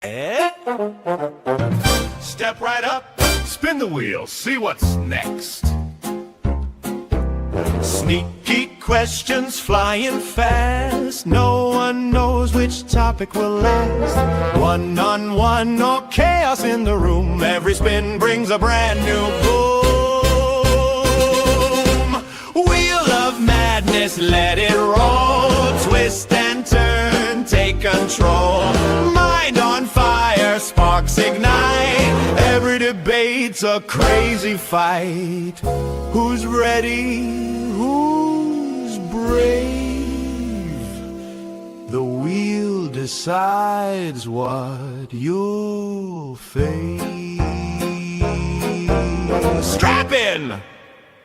Step right up, spin the wheel, see what's next. Sneaky questions flying fast. No one knows which topic will last. One-on-one or chaos in the room. Every spin brings a brand new boom. Wheel of madness, let it roll. Twist and turn, take control. Mind on fire, sparks ignite. Every debate's a crazy fight. Who's ready? Who's brave? The wheel decides what you'll face. Strap in!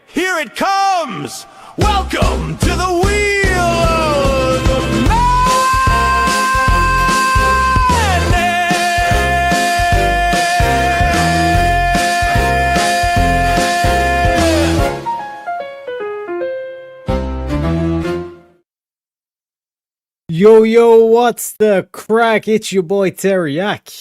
Here it comes! Welcome to the Wheel of Yo, what's the crack? It's your boy Teriyaki.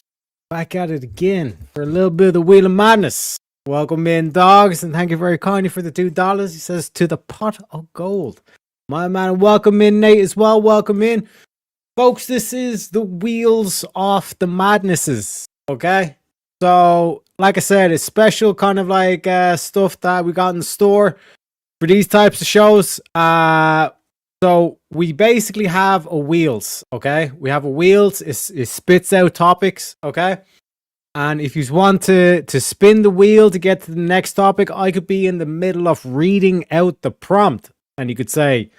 Back at it again for a little bit of the Wheel of Madness. Welcome in, dogs, and thank you very kindly for the $2. He says, to the pot of gold. My man, welcome in, Nate, as well. Welcome in. Folks, this is the Wheels of the Madnesses, okay? So, like I said, it's special kind of like stuff that we got in the store for these types of shows. So we basically have a wheels, okay? We have a wheels. It spits out topics, okay? And if you want to spin the wheel to get to the next topic, I could be in the middle of reading out the prompt, and you could say,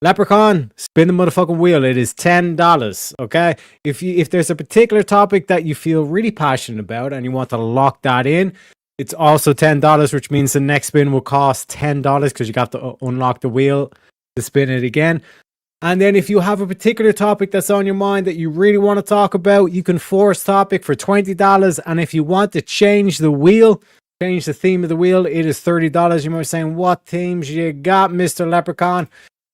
"Leprechaun, spin the motherfucking wheel. It is $10, okay? If there's a particular topic that you feel really passionate about and you want to lock that in, it's also $10, which means the next spin will cost $10 because you got to unlock the wheel to spin it again. And then if you have a particular topic that's on your mind that you really want to talk about, you can force topic for $20. And if you want to change the wheel, change the theme of the wheel, it is $30. You might be saying, what themes you got, Mr. Leprechaun?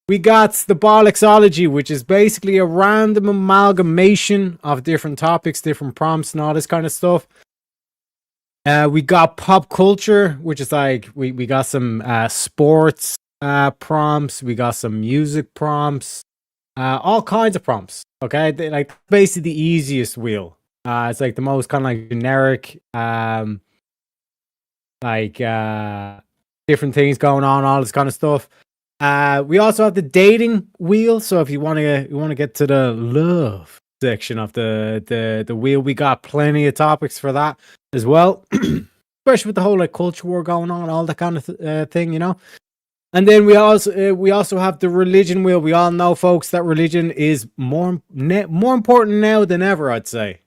We got the Bollixology, which is basically a random amalgamation of different topics, different prompts, and all this kind of stuff. We got pop culture, which is like we got some sports prompts, we got some music prompts, all kinds of prompts. Okay, like basically the easiest wheel. It's like the most kind of like generic, different things going on, all this kind of stuff. We also have the dating wheel. So if you want to get to the love section of the wheel, we got plenty of topics for that as well. Especially with the whole like culture war going on, all that kind of thing, you know. And then we also have the religion wheel. We all know, folks, that religion is more important now than ever, I'd say.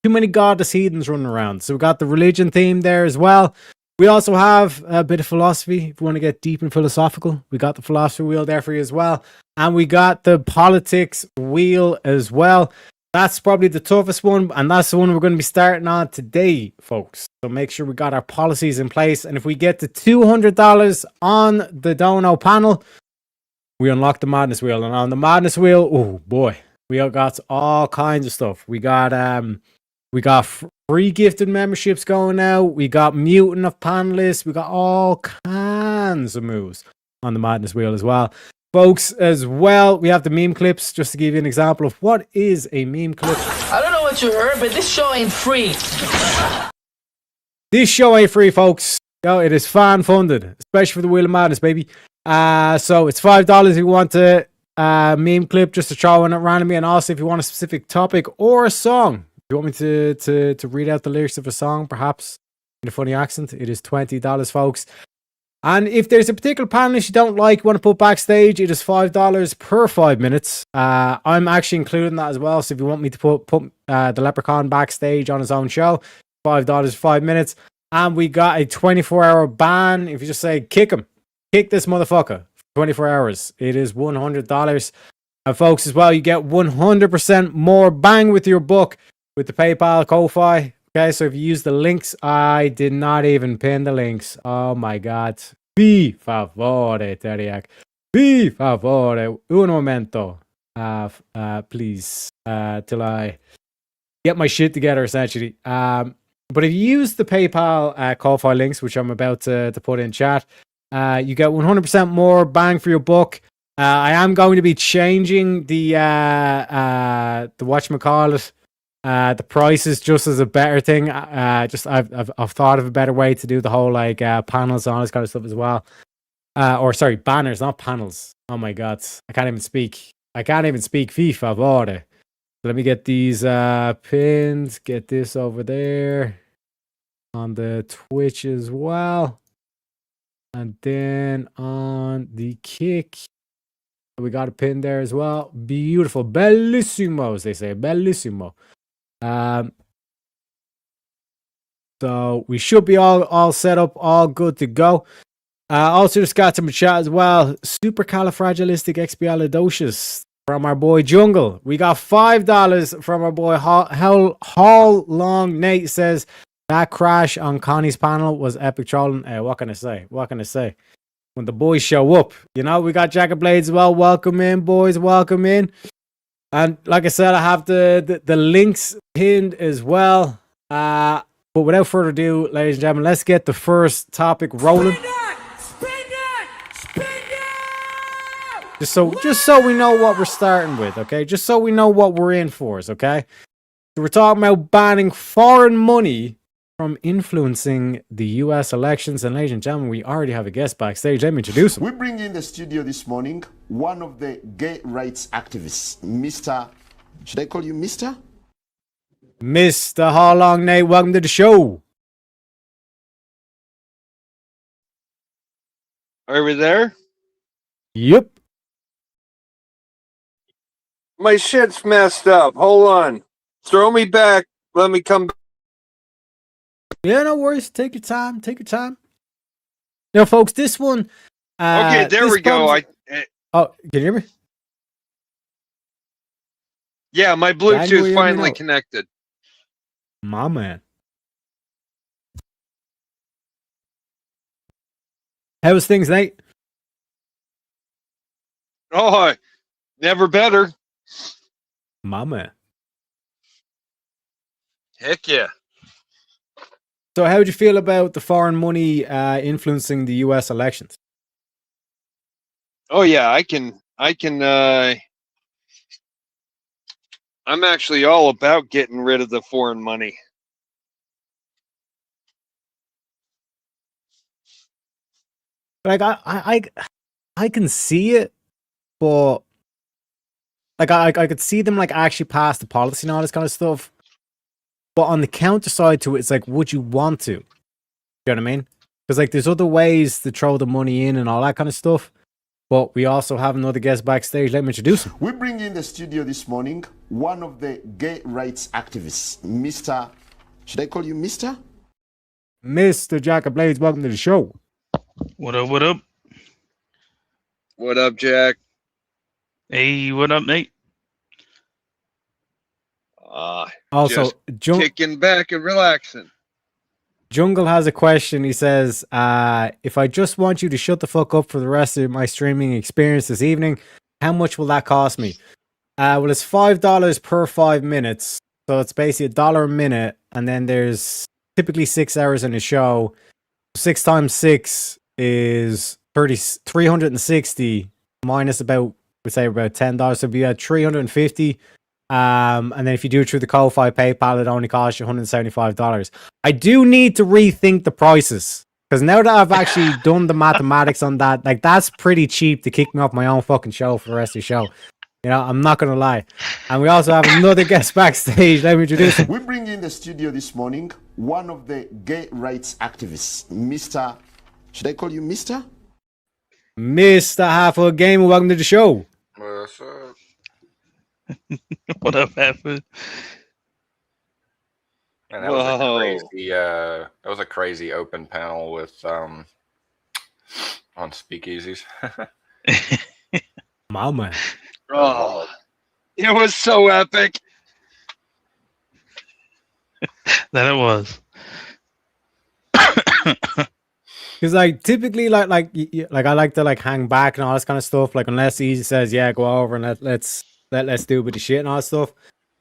Too many godless heathens running around. So we got the religion theme there as well. We also have a bit of philosophy. If you want to get deep and philosophical, we got the philosophy wheel there for you as well. And we got the politics wheel as well. That's probably the toughest one, and that's the one we're going to be starting on today, folks. So make sure we got our policies in place. And if we get to $200 on the Dono panel, we unlock the Madness Wheel. And on the Madness Wheel, oh boy, we got all kinds of stuff. We got free gifted memberships going out. We got muting of panelists. We got all kinds of moves on the Madness Wheel as well. Folks, as well, we have the meme clips, just to give you an example of what is a meme clip. I don't know what you heard, but this show ain't free. This show ain't free, folks. Yo, it is fan funded, especially for the Wheel of Madness, baby. So it's $5 if you want a meme clip just to throw in it randomly, and also if you want a specific topic or a song. If you want me to read out the lyrics of a song, perhaps in a funny accent, it is $20, folks. And if there's a particular panelist you don't like, want to put backstage, it is $5 per 5 minutes. I'm actually including that as well. So if you want me to put the Leprechaun backstage on his own show, $5 for 5 minutes. And we got a 24-hour ban. If you just say, kick him, kick this motherfucker for 24 hours, it is $100. And folks, as well, you get 100% more bang with your buck with the PayPal, Ko-Fi. Okay, so if you use the links, I did not even pin the links. Oh my God. Por favore, Teriak. Por favore. Un momento. Please. Till I get my shit together, essentially. But if you use the PayPal call file links, which I'm about to put in chat, you get 100% more bang for your buck. I am going to be changing the whatchamacallit, the prices just as a better thing. Just I've thought of a better way to do the whole like panels and all this kind of stuff as well. Or sorry, banners, not panels. Oh my god, I can't even speak. FIFA favore. Let me get these pins. Get this over there on the Twitch as well, and then on the Kick. We got a pin there as well. Beautiful. Bellissimo, as they say. Bellissimo. So we should be all set up, all good to go. Also just got some chat as well. Supercalifragilisticexpialidocious from our boy Jungle. We got $5 from our boy Hall Long. Nate says that crash on Connie's panel was epic trolling. What can I say? When the boys show up, we got Jacket Blades as well. Welcome in, boys. Welcome in. And like I said, I have the links pinned as well. But without further ado, ladies and gentlemen, let's get the first topic rolling. Just so we know what we're starting with, okay? Just so we know what we're in for, okay? So we're talking about banning foreign money from influencing the US elections. And ladies and gentlemen, we already have a guest backstage. Let me introduce him. We bring in the studio this morning one of the gay rights activists, Mr. Should I call you Mr.? Mr. How Long Nate, welcome to the show. Are we there? Yep. My shit's messed up. Hold on. Throw me back. Let me come back. Yeah, no worries. Take your time. Now, folks, this one. Okay, there we go. Oh, can you hear me? Yeah, my Bluetooth finally connected. My man. How's things, Nate? Oh, never better. My man. Heck yeah. So how would you feel about the foreign money influencing the US elections? Oh yeah, I'm actually all about getting rid of the foreign money. Like I can see it, but like I could see them like actually pass the policy and all this kind of stuff. But on the counter side to it, it's like, would you want to? You know what I mean? Because like there's other ways to throw the money in and all that kind of stuff. But we also have another guest backstage. Let me introduce him. We bring in the studio this morning one of the gay rights activists, Mr. Should I call you Mr.? Mr. Jacket Blades, welcome to the show. What up, what up? What up, Jack? Hey, what up, Nate? Also, just kicking back and relaxing. Jungle has a question. He says, if I just want you to shut the fuck up for the rest of my streaming experience this evening, how much will that cost me? Well, it's $5 per 5 minutes. So it's basically $1 a minute. And then there's typically 6 hours in a show. 6 times 6 is 360 minus about, we'd say about $10. So it'd be at 350. And then if you do it through the Ko-Fi PayPal, it only costs you $175. I do need to rethink the prices, because now that I've actually done the mathematics on that, like that's pretty cheap to kick me off my own fucking show for the rest of the show. I'm not gonna lie. And we also have another guest backstage. Let me introduce him. We bring in the studio this morning one of the gay rights activists, Mr. Should I call you Mr.? Mr. Half a Gamer, welcome to the show. What's up? What up, Halfwood? And that was a crazy. That was a crazy open panel with on speakeasies. My man. Oh, it was so epic. That it was. Because like typically like I like to like hang back and all this kind of stuff. Like unless Easy says yeah, go over and let's do a bit of shit and all that stuff.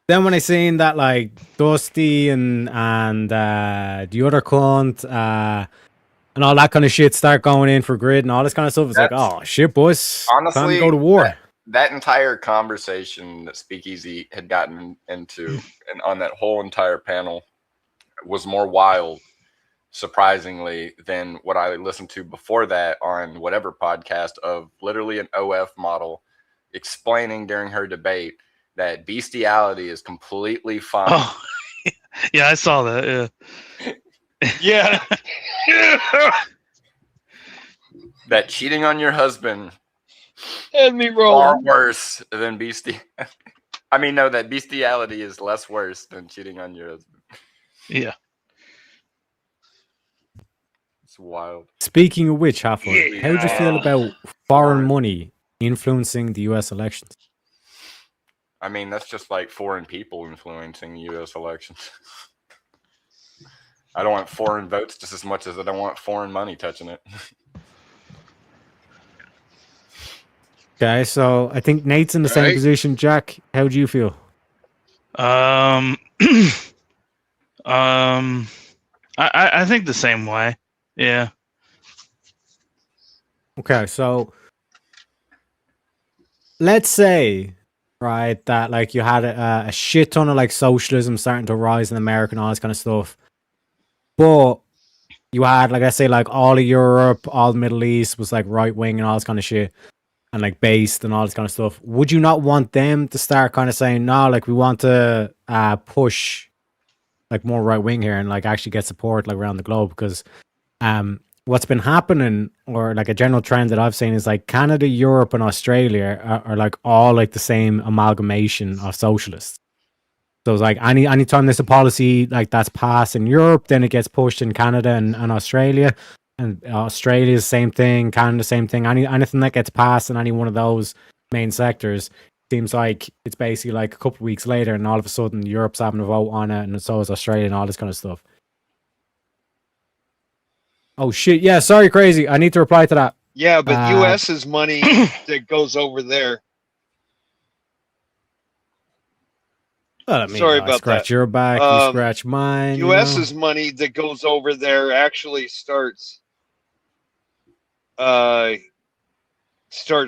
then when I seen that like Dusty and the other cunt and all that kind of shit start going in for grid and all this kind of stuff, it's like, That's- oh shit, boys, time Honestly, to go to war. that entire conversation that Speakeasy had gotten into and on that whole entire panel was more wild, surprisingly, than what I listened to before that on whatever podcast of literally an OF model explaining during her debate that bestiality is completely fine. Oh, yeah, I saw that. Yeah. Yeah. That cheating on your husband Had me far rolling. worse than bestiality. I mean, no, that bestiality is less worse than cheating on your husband. Yeah. It's wild. Speaking of which, Halfway, how do you feel about foreign money influencing the U.S. elections? I mean, that's just like foreign people influencing U.S. elections. I don't want foreign votes just as much as I don't want foreign money touching it. Okay, so I think Nate's in the same Right. position. Jack, how do you feel? I think the same way. Yeah. Okay, so let's say, right, that like you had a shit ton of like socialism starting to rise in America and all this kind of stuff, but you had like, let's say, like all of Europe, all the Middle East was like right wing and all this kind of shit, and like based and all this kind of stuff. Would you not want them to start kind of saying, no, like we want to push like more right wing here and like actually get support like around the globe? Because what's been happening, or like a general trend that I've seen, is like Canada, Europe, and Australia are like all like the same amalgamation of socialists. So it's like anytime there's a policy like that's passed in Europe, then it gets pushed in Canada and Australia. And Australia's same thing, Canada same thing. Anything that gets passed in any one of those main sectors seems like it's basically like a couple of weeks later, and all of a sudden Europe's having a vote on it, and so is Australia and all this kind of stuff. Oh shit! Yeah, sorry, crazy. I need to reply to that. Yeah, but U.S.'s money that goes over there. Well, I mean, Sorry I about scratch that. your back, you scratch mine. U.S.'s money that goes over there actually starts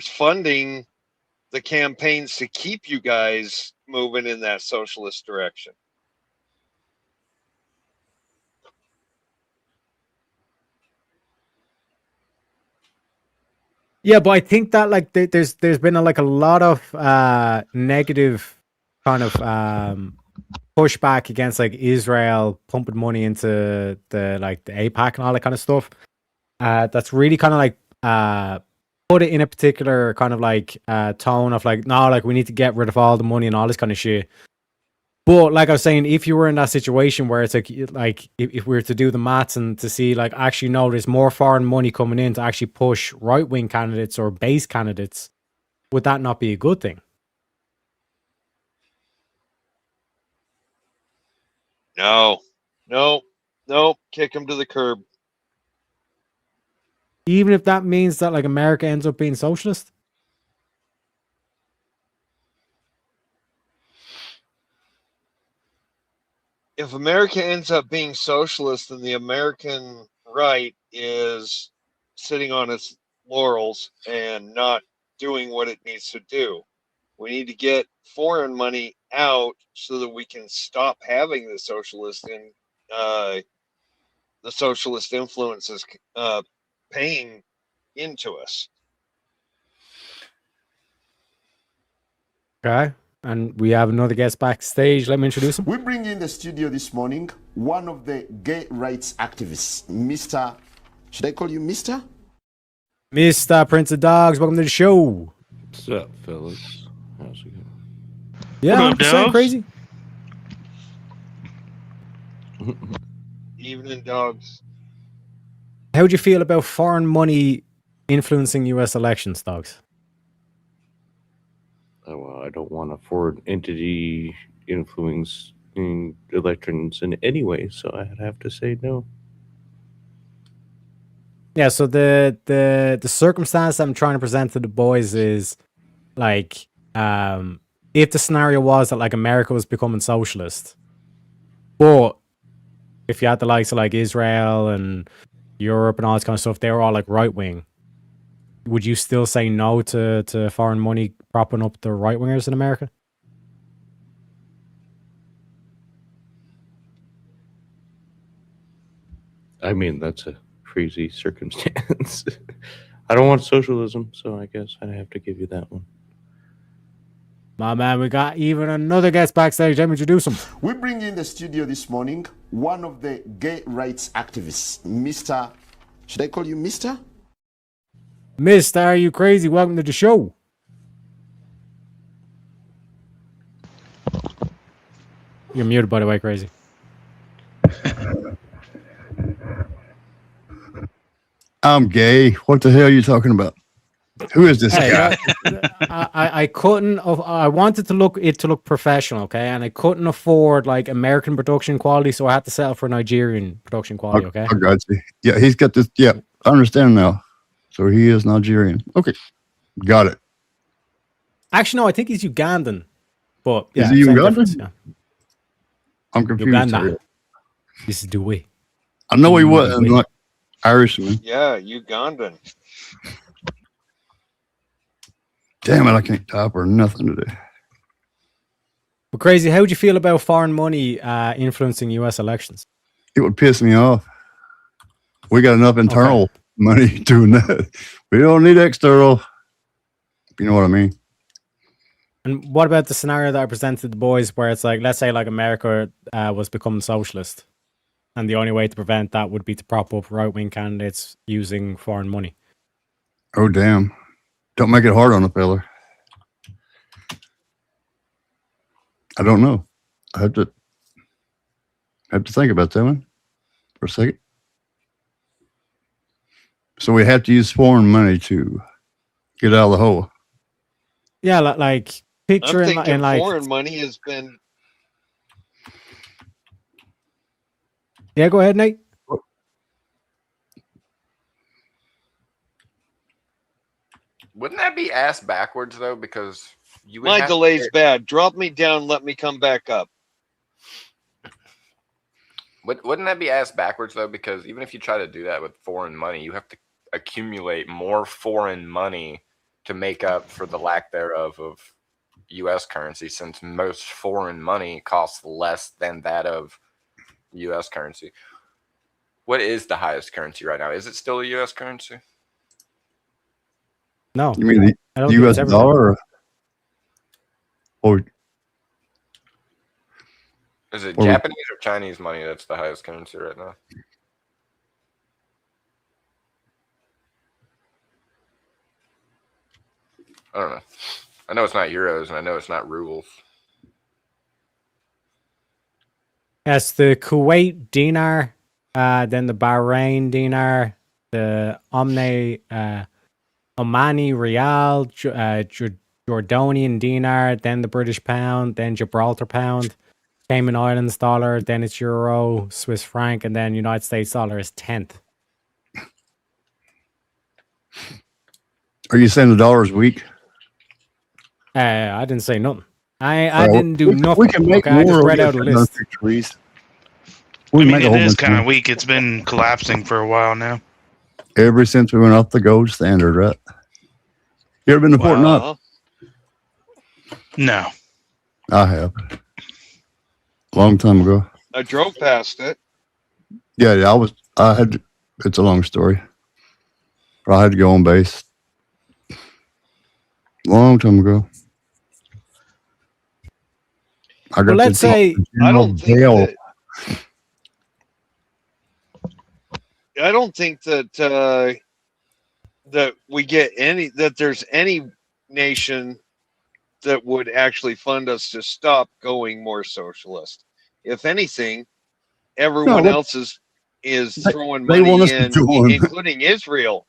funding the campaigns to keep you guys moving in that socialist direction. Yeah, but I think that like there's been like a lot of negative kind of pushback against like Israel pumping money into the APAC and all that kind of stuff. That's really kind of like put it in a particular kind of like tone of like, no, like we need to get rid of all the money and all this kind of shit. But like I was saying, if you were in that situation where it's like if we were to do the maths and to see like, actually no, there's more foreign money coming in to actually push right wing candidates or base candidates, would that not be a good thing? No, kick them to the curb. Even if that means that like America ends up being socialist? If America ends up being socialist, then the American right is sitting on its laurels and not doing what it needs to do. We need to get foreign money out so that we can stop having the socialist influences paying into us. Okay. And we have another guest backstage. Let me introduce him. We bring in the studio this morning one of the gay rights activists, Mr. Should I call you Mr.? Mr. Prince of Dogs, welcome to the show. What's up, fellas? How's it going? Yeah, What up, I'm Dogs? crazy. Evening, dogs. How do you feel about foreign money influencing U.S. elections, Dogs? Oh, well, I don't want a foreign entity influencing elections in any way, so I'd have to say no. Yeah, so the circumstance I'm trying to present to the boys is like if the scenario was that like America was becoming socialist, but if you had the likes of like Israel and Europe and all this kind of stuff, they were all like right wing. Would you still say no to foreign money propping up the right wingers in America? I mean, that's a crazy circumstance. I don't want socialism, so I guess I have to give you that one. My man, we got even another guest backstage. Let me introduce him. We bring in the studio this morning one of the gay rights activists, Mr. Should I call you Mr.? Mister, are you crazy? Welcome to the show. You're muted, by the way, crazy. I'm gay. What the hell are you talking about? Who is this guy? I couldn't. I wanted to look professional, okay, and I couldn't afford like American production quality, so I had to settle for Nigerian production quality. Okay, I got you. Yeah, he's got this. Yeah, I understand now. So he is Nigerian. Okay, got it. Actually, no, I think he's Ugandan. But yeah, is he same Ugandan? difference, yeah. I'm confused. Uganda. This is Dewey. I know he wasn't like Irishman. Yeah, Ugandan. Damn it, I can't type or nothing today. But crazy, how would you feel about foreign money influencing U.S. elections? It would piss me off. We got enough internal money doing that. We don't need external. You know what I mean? And what about the scenario that I presented to the boys where it's like, let's say like America was becoming socialist and the only way to prevent that would be to prop up right-wing candidates using foreign money. Oh, damn. Don't make it hard on the fella. I don't know. I have to think about that one for a second. So we have to use foreign money to get out of the hole. Yeah, like picture I'm thinking in like foreign money has been. Yeah, go ahead, Nate. Wouldn't that be ass backwards though? Because you would My have delay's bad. Drop me down. Let me come back up. Wouldn't that be ass backwards though? Because even if you try to do that with foreign money, you have to accumulate more foreign money to make up for the lack thereof of U.S. currency, since most foreign money costs less than that of U.S. currency. What is the highest currency right now? Is it still a U.S. currency? No. You mean the U.S. dollar? Or is it Japanese or Chinese money that's the highest currency right now? I don't know. I know it's not euros, and I know it's not rubles. Yes, the Kuwait dinar, then the Bahrain dinar, the Omani Rial, Jordanian dinar, then the British pound, then Gibraltar pound, Cayman Islands dollar, then it's euro, Swiss franc, and then United States dollar is 10th. are you saying the dollar is weak? I didn't say nothing. I didn't do nothing. We can make okay, I just more read out a list. victories. I We mean, make a it whole is bunch kind of more. weak. It's been collapsing for a while now. Ever since we went off the gold standard, right? You ever been to Fort Knox? Well, No. I have. Long time ago. I drove past it. Yeah, it's a long story. But I had to go on base. Long time ago. I got Well, let's say I don't think that that we get that there's any nation that would actually fund us to stop going more socialist. If anything, everyone else is throwing money in, including Israel.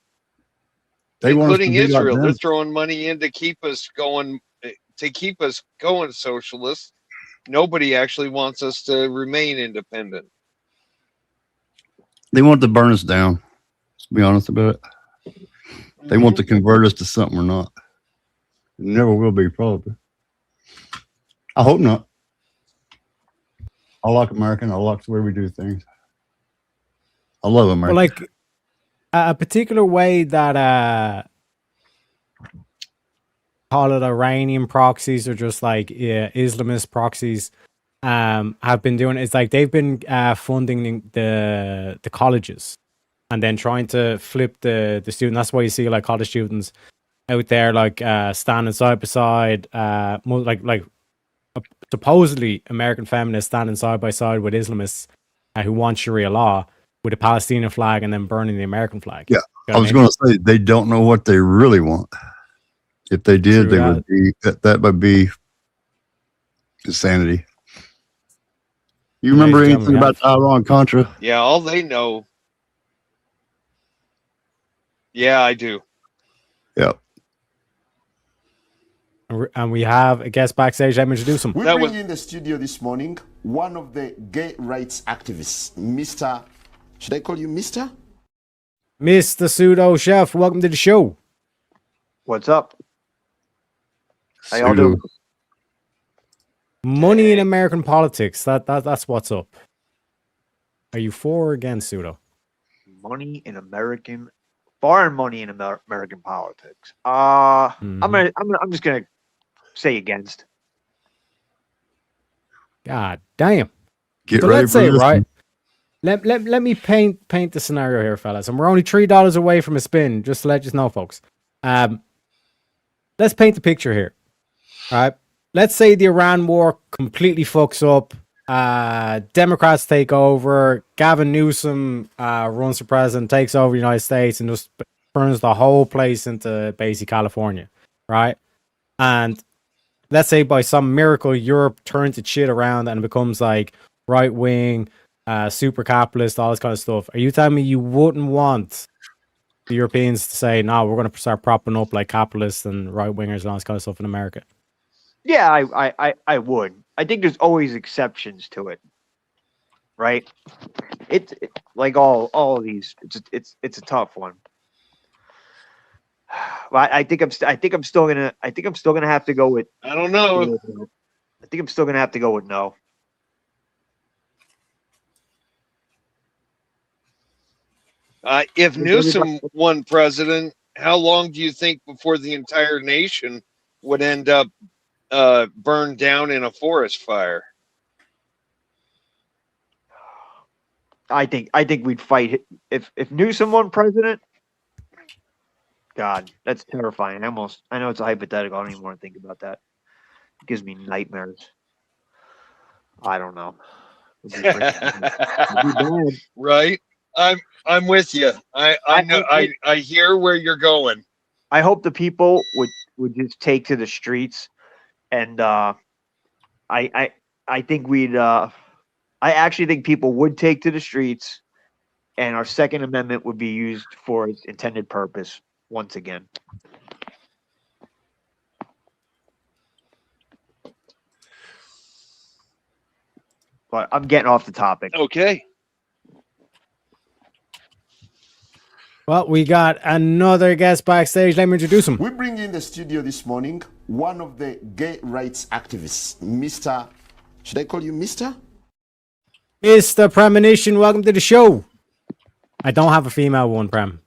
Including Israel, they're throwing money in to keep us going socialist. Nobody actually wants us to remain independent. They want to burn us down. Let's be honest about it. They want to convert us to something we're not. It never will be, probably. I hope not. I like American. I like the way we do things. I love America. Well, like a particular way that call it Iranian proxies or just like Islamist proxies have been doing is like they've been funding the colleges and then trying to flip the student. That's why you see like college students out there like standing side by side, like supposedly American feminists standing side by side with Islamists who want Sharia law with a Palestinian flag and then burning the American flag. Yeah, You know I was going to say they don't know what they really want. If they did, True they that. would be that would be insanity. You remember Ladies and anything gentlemen, about Iran Contra? Yeah, all they know. Yeah, I do. Yeah. And we have a guest backstage. Let me introduce him. We That bring was- in the studio this morning one of the gay rights activists, Mr. Should I call you Mr.? Mr. Pseudo Chef, welcome to the show. What's up? How y'all Pseudo. doing? Money in American politics. That's what's up. Are you for or against Pseudo? Money in foreign money in American politics. I'm just gonna say against. God damn. Get So ready let's for say, this right? one. Let me paint the scenario here, fellas. And we're only $3 away from a spin, just to let you know, folks. Let's paint the picture here. All right. Let's say the Iran war completely fucks up. Democrats take over. Gavin Newsom runs for president, takes over the United States, and just turns the whole place into basically California, right? And let's say by some miracle, Europe turns its shit around and becomes like right wing, super capitalist, all this kind of stuff. Are you telling me you wouldn't want the Europeans to say, no, we're going to start propping up like capitalists and right wingers and all this kind of stuff in America? Yeah, I would. I think there's always exceptions to it, right? It's like all of these. It's a tough one. But I think I'm still gonna have to go with. I don't know. I think I'm still gonna have to go with no. If Newsom won president, how long do you think before the entire nation would end up burned down in a forest fire? I think we'd fight if Newsom won president. God, that's terrifying. I know it's a hypothetical. I don't even want to think about that. It gives me nightmares. I don't know. It'd be bad. Right? I'm with you. I know. I hear where you're going. I hope the people would just take to the streets, and I think we'd. I actually think people would take to the streets, and our Second Amendment would be used for its intended purpose once again. But I'm getting off the topic. Okay. Well, we got another guest backstage. Let me introduce him. We bring in the studio this morning one of the gay rights activists, Mr. Should I call you Mr.? Mr. Premonition, welcome to the show. I don't have a female one, Prem.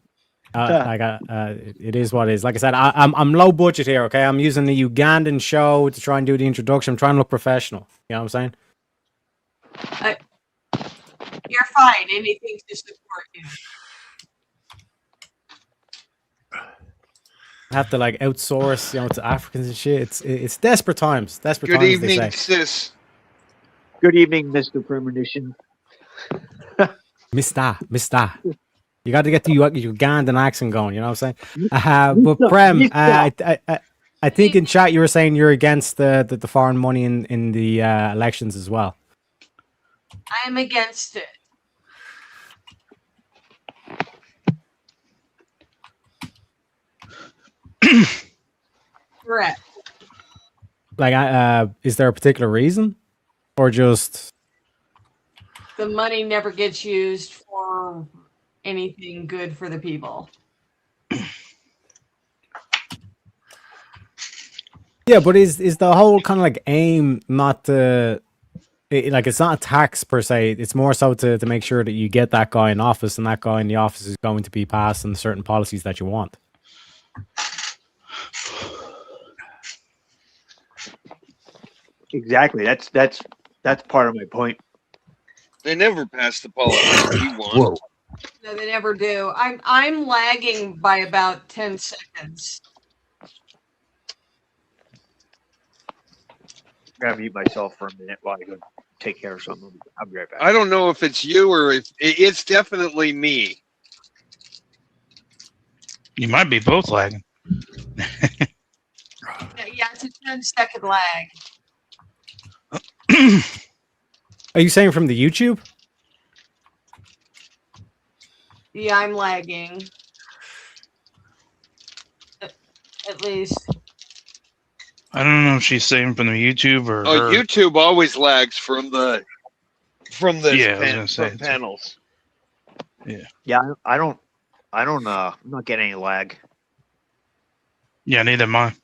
It is what it is. Like I said, I'm low budget here, okay? I'm using the Ugandan show to try and do the introduction. I'm trying to look professional. You know what I'm saying? You're fine. Anything to support you. I have to like outsource, to Africans and shit. It's desperate times. Desperate Good times. evening, they say. sis. Good evening, Mr. Premonition. Mister. You got to get the Ugandan accent going. You know what I'm saying? But Prem, I think in chat you were saying you're against the foreign money in the elections as well. I'm against it. Correct. Like, is there a particular reason, or just The money never gets used for anything good for the people. Yeah, but is the whole kind of like aim not to like it's not a tax per se. It's more so to make sure that you get that guy in office, and that guy in the office is going to be passing certain policies that you want. Exactly. That's part of my point. They never pass the policies we want. Whoa. No, they never do. I'm lagging by about 10 seconds. I'm gonna mute myself for a minute while I go take care of something. I'll be right back. I don't know if it's you or if it's definitely me. You might be both lagging. Yeah, it's a 10-second lag. Are you saying from the YouTube? Yeah, I'm lagging. At least. I don't know if she's saying from the YouTube or Oh, her. YouTube always lags from the Yeah, I was gonna say from it's- panels. Yeah, I'm not getting any lag. Yeah, neither am I.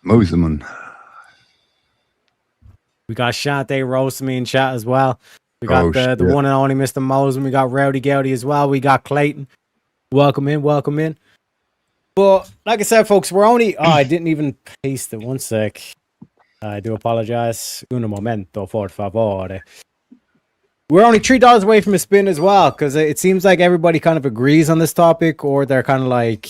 Moseman. We got Shante roasting me in chat as well. We got Oh, the shit. one and only Mr. Mosen. We got Rowdy Gowdy as well. We got Clayton. Welcome in, welcome in. But like I said, folks, we're only. Oh, I didn't even paste it. One sec. I do apologize. Un momento, por favor. We're only $3 away from a spin as well, because it seems like everybody kind of agrees on this topic, or they're kind of like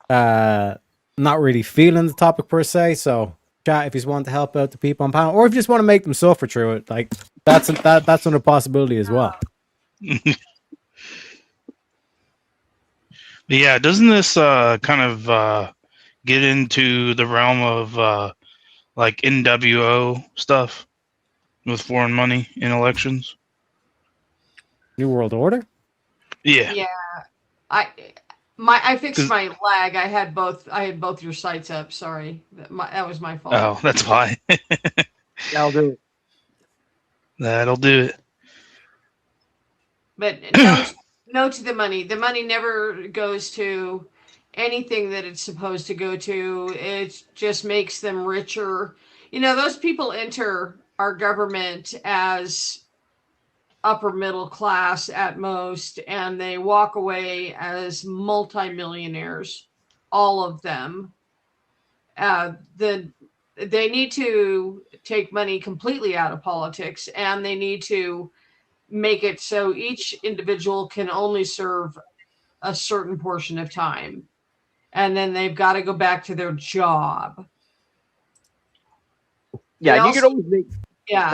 not really feeling the topic per se. So, chat if you just want to help out the people on panel, or if you just want to make them suffer through it, like that's another possibility as well. Yeah, doesn't this kind of get into the realm of like NWO stuff with foreign money in elections? New World Order? Yeah. Yeah. I fixed my lag. I had both your sites up. Sorry. That was my fault. Oh, that's fine. That'll do it. That'll do it. But no to the money. The money never goes to anything that it's supposed to go to. It just makes them richer. You know, those people enter our government as upper middle class at most, and they walk away as multimillionaires, all of them. They need to take money completely out of politics, and they need to make it so each individual can only serve a certain portion of time, and then they've got to go back to their job. Yeah, you could always make. Yeah.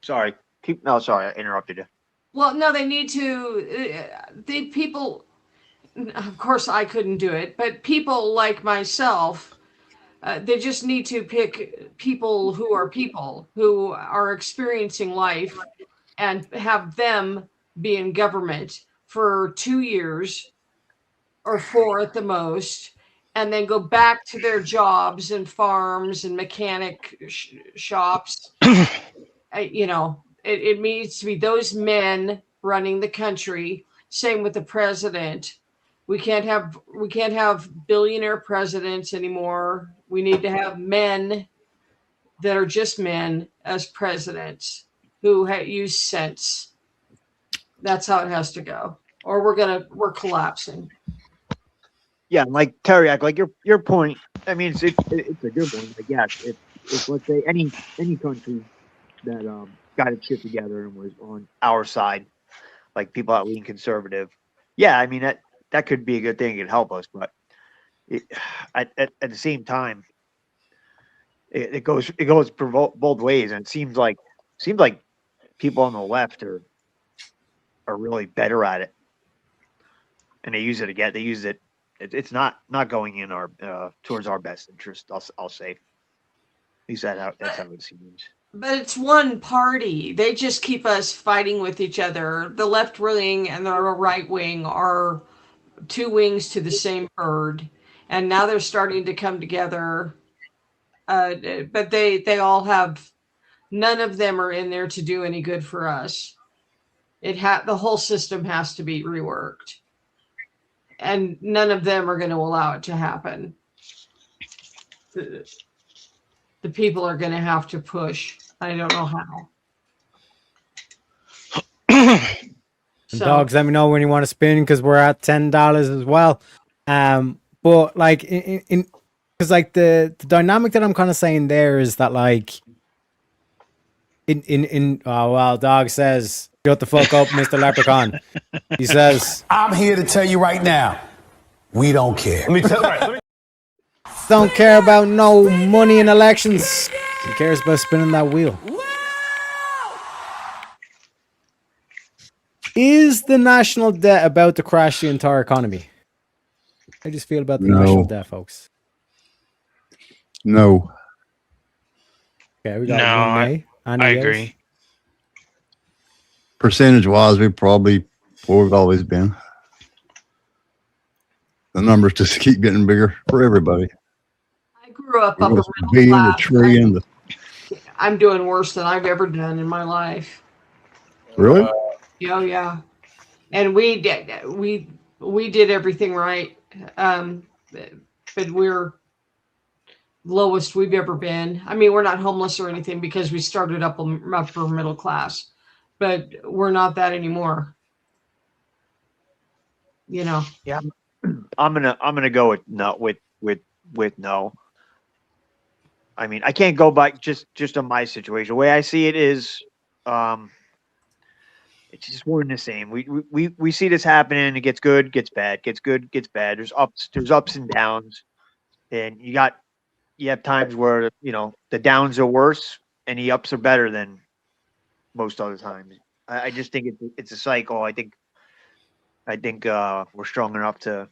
Sorry. Sorry, I interrupted you. Well, no, they need to. The people, of course, I couldn't do it, but people like myself, they just need to pick people who are experiencing life, and have them be in government for 2 years or 4 at the most, and then go back to their jobs and farms and mechanic shops. You know, it needs to be those men running the country. Same with the president. We can't have billionaire presidents anymore. We need to have men that are just men as presidents who use sense. That's how it has to go, or we're collapsing. Yeah, like Terry, like your point. I mean, it's a good one. Like, yeah, if let's say any country that got its shit together and was on our side, like people that lean conservative, yeah, I mean that could be a good thing. It could help us, but at the same time, it goes both ways, and it seems like people on the left are really better at it, and they use it again. They use it. It's not going in our towards our best interest. I'll say. At least that's how it seems. But it's one party. They just keep us fighting with each other. The left wing and the right wing are two wings to the same bird, and now they're starting to come together. But they all have. None of them are in there to do any good for us. The whole system has to be reworked. and none of them are going to allow it to happen. The people are going to have to push. I don't know how. So, Dogs, let me know when you want to spin because we're at $10 as well. But like in because like the dynamic that I'm kind of saying there is that like in oh well, dog says shut the fuck up, Mr. Leprechaun. He says I'm here to tell you right now, we don't care. don't care about no money in elections. He cares about spinning that wheel. Is the national debt about to crash the entire economy? I just feel about the national debt, folks. No. Okay, we got No, Renee. I agree. Percentage wise, we probably where we've always been. The numbers just keep getting bigger for everybody. I grew up It upper was middle billion, the class. trillion. I'm doing worse than I've ever done in my life. Really? Oh yeah, and we did everything right, but we're lowest we've ever been. I mean, we're not homeless or anything because we started up upper middle class, but we're not that anymore. You know. Yeah, I'm gonna go with no. With no. I mean, I can't go by just on my situation. The way I see it is, it's just one and the same. We see this happening. It gets good, gets bad, gets good, gets bad. There's ups and downs, and you have times where the downs are worse and the ups are better than most other times. I just think it's a cycle. I think we're strong enough to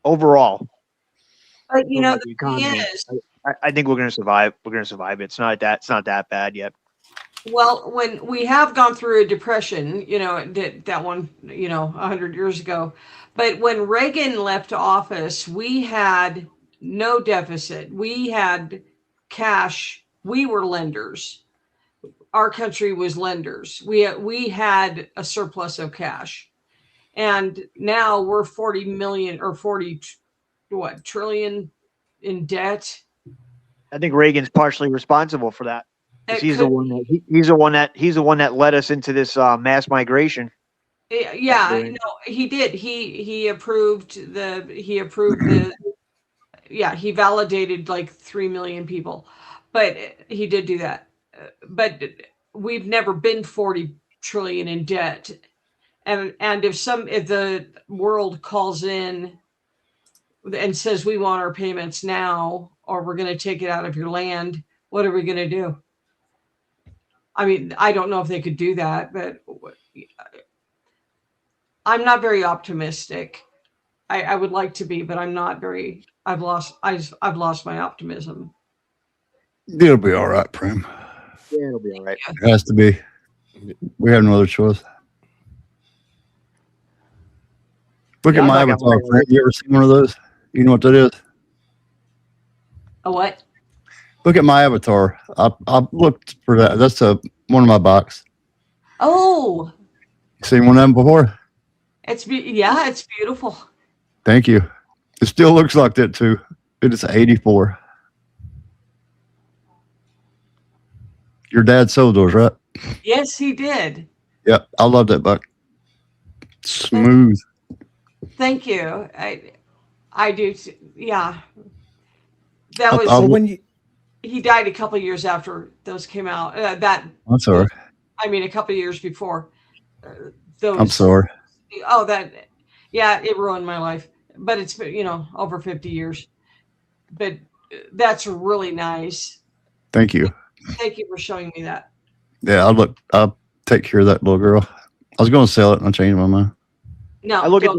overall. But you know, the the economy. thing is, I think we're gonna survive. We're gonna survive. It's not that bad yet. well, when we have gone through a depression, that one, 100 years ago, but when Reagan left office, we had no deficit. We had cash. We were lenders. Our country was lenders. We had a surplus of cash, and now we're 40 million or 40 trillion in debt. I think Reagan's partially responsible for that. It He's could the one that he's the one that led us into this mass migration. Yeah, no, he did. He approved the yeah, he validated like 3 million people, but he did do that. But we've never been 40 trillion in debt, and if the world calls in and says we want our payments now, or we're going to take it out of your land, what are we going to do? I mean, I don't know if they could do that, but I'm not very optimistic. I would like to be, but I'm not very. I've lost my optimism. It'll be all right, Prim. Yeah, it'll be all right. It has to be. We have no other choice. Look at my avatar, Frank. You ever seen one of those? You know what that is? A what? Look at my avatar. I looked for that. That's one of my box. Oh, Seen one of them before? it's beautiful. Thank you. It still looks like that too. It is 84. Your dad sold those, right? Yes, he did. Yep. I love that buck. Smooth. Thank you. I do. Yeah. That was when he died a couple years after those came out. I'm sorry. I mean, a couple years before those. I'm sorry. Oh, yeah, it ruined my life. But it's been, over 50 years. But that's really nice. Thank you. Thank you for showing me that. Yeah, I'll take care of that little girl. I was going to sell it and I changed my mind. No, I look at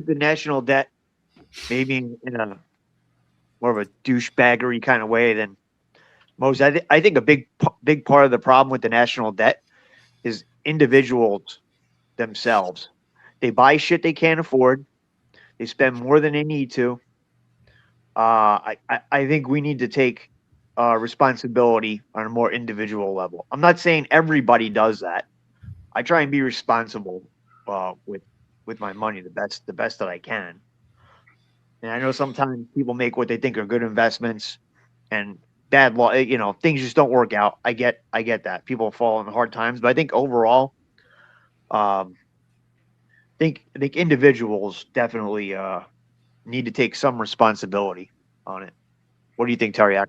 the national debt maybe in a more of a douchebaggery kind of way than most. I think a big part of the problem with the national debt is individuals themselves. They buy shit they can't afford. They spend more than they need to. I think we need to take responsibility on a more individual level. I'm not saying everybody does that. I try and be responsible with with my money the best that I can. And I know sometimes people make what they think are good investments, and bad law. Things just don't work out. I get that people fall in hard times, but I think overall, um, I think individuals definitely need to take some responsibility on it. What do you think, Tariak?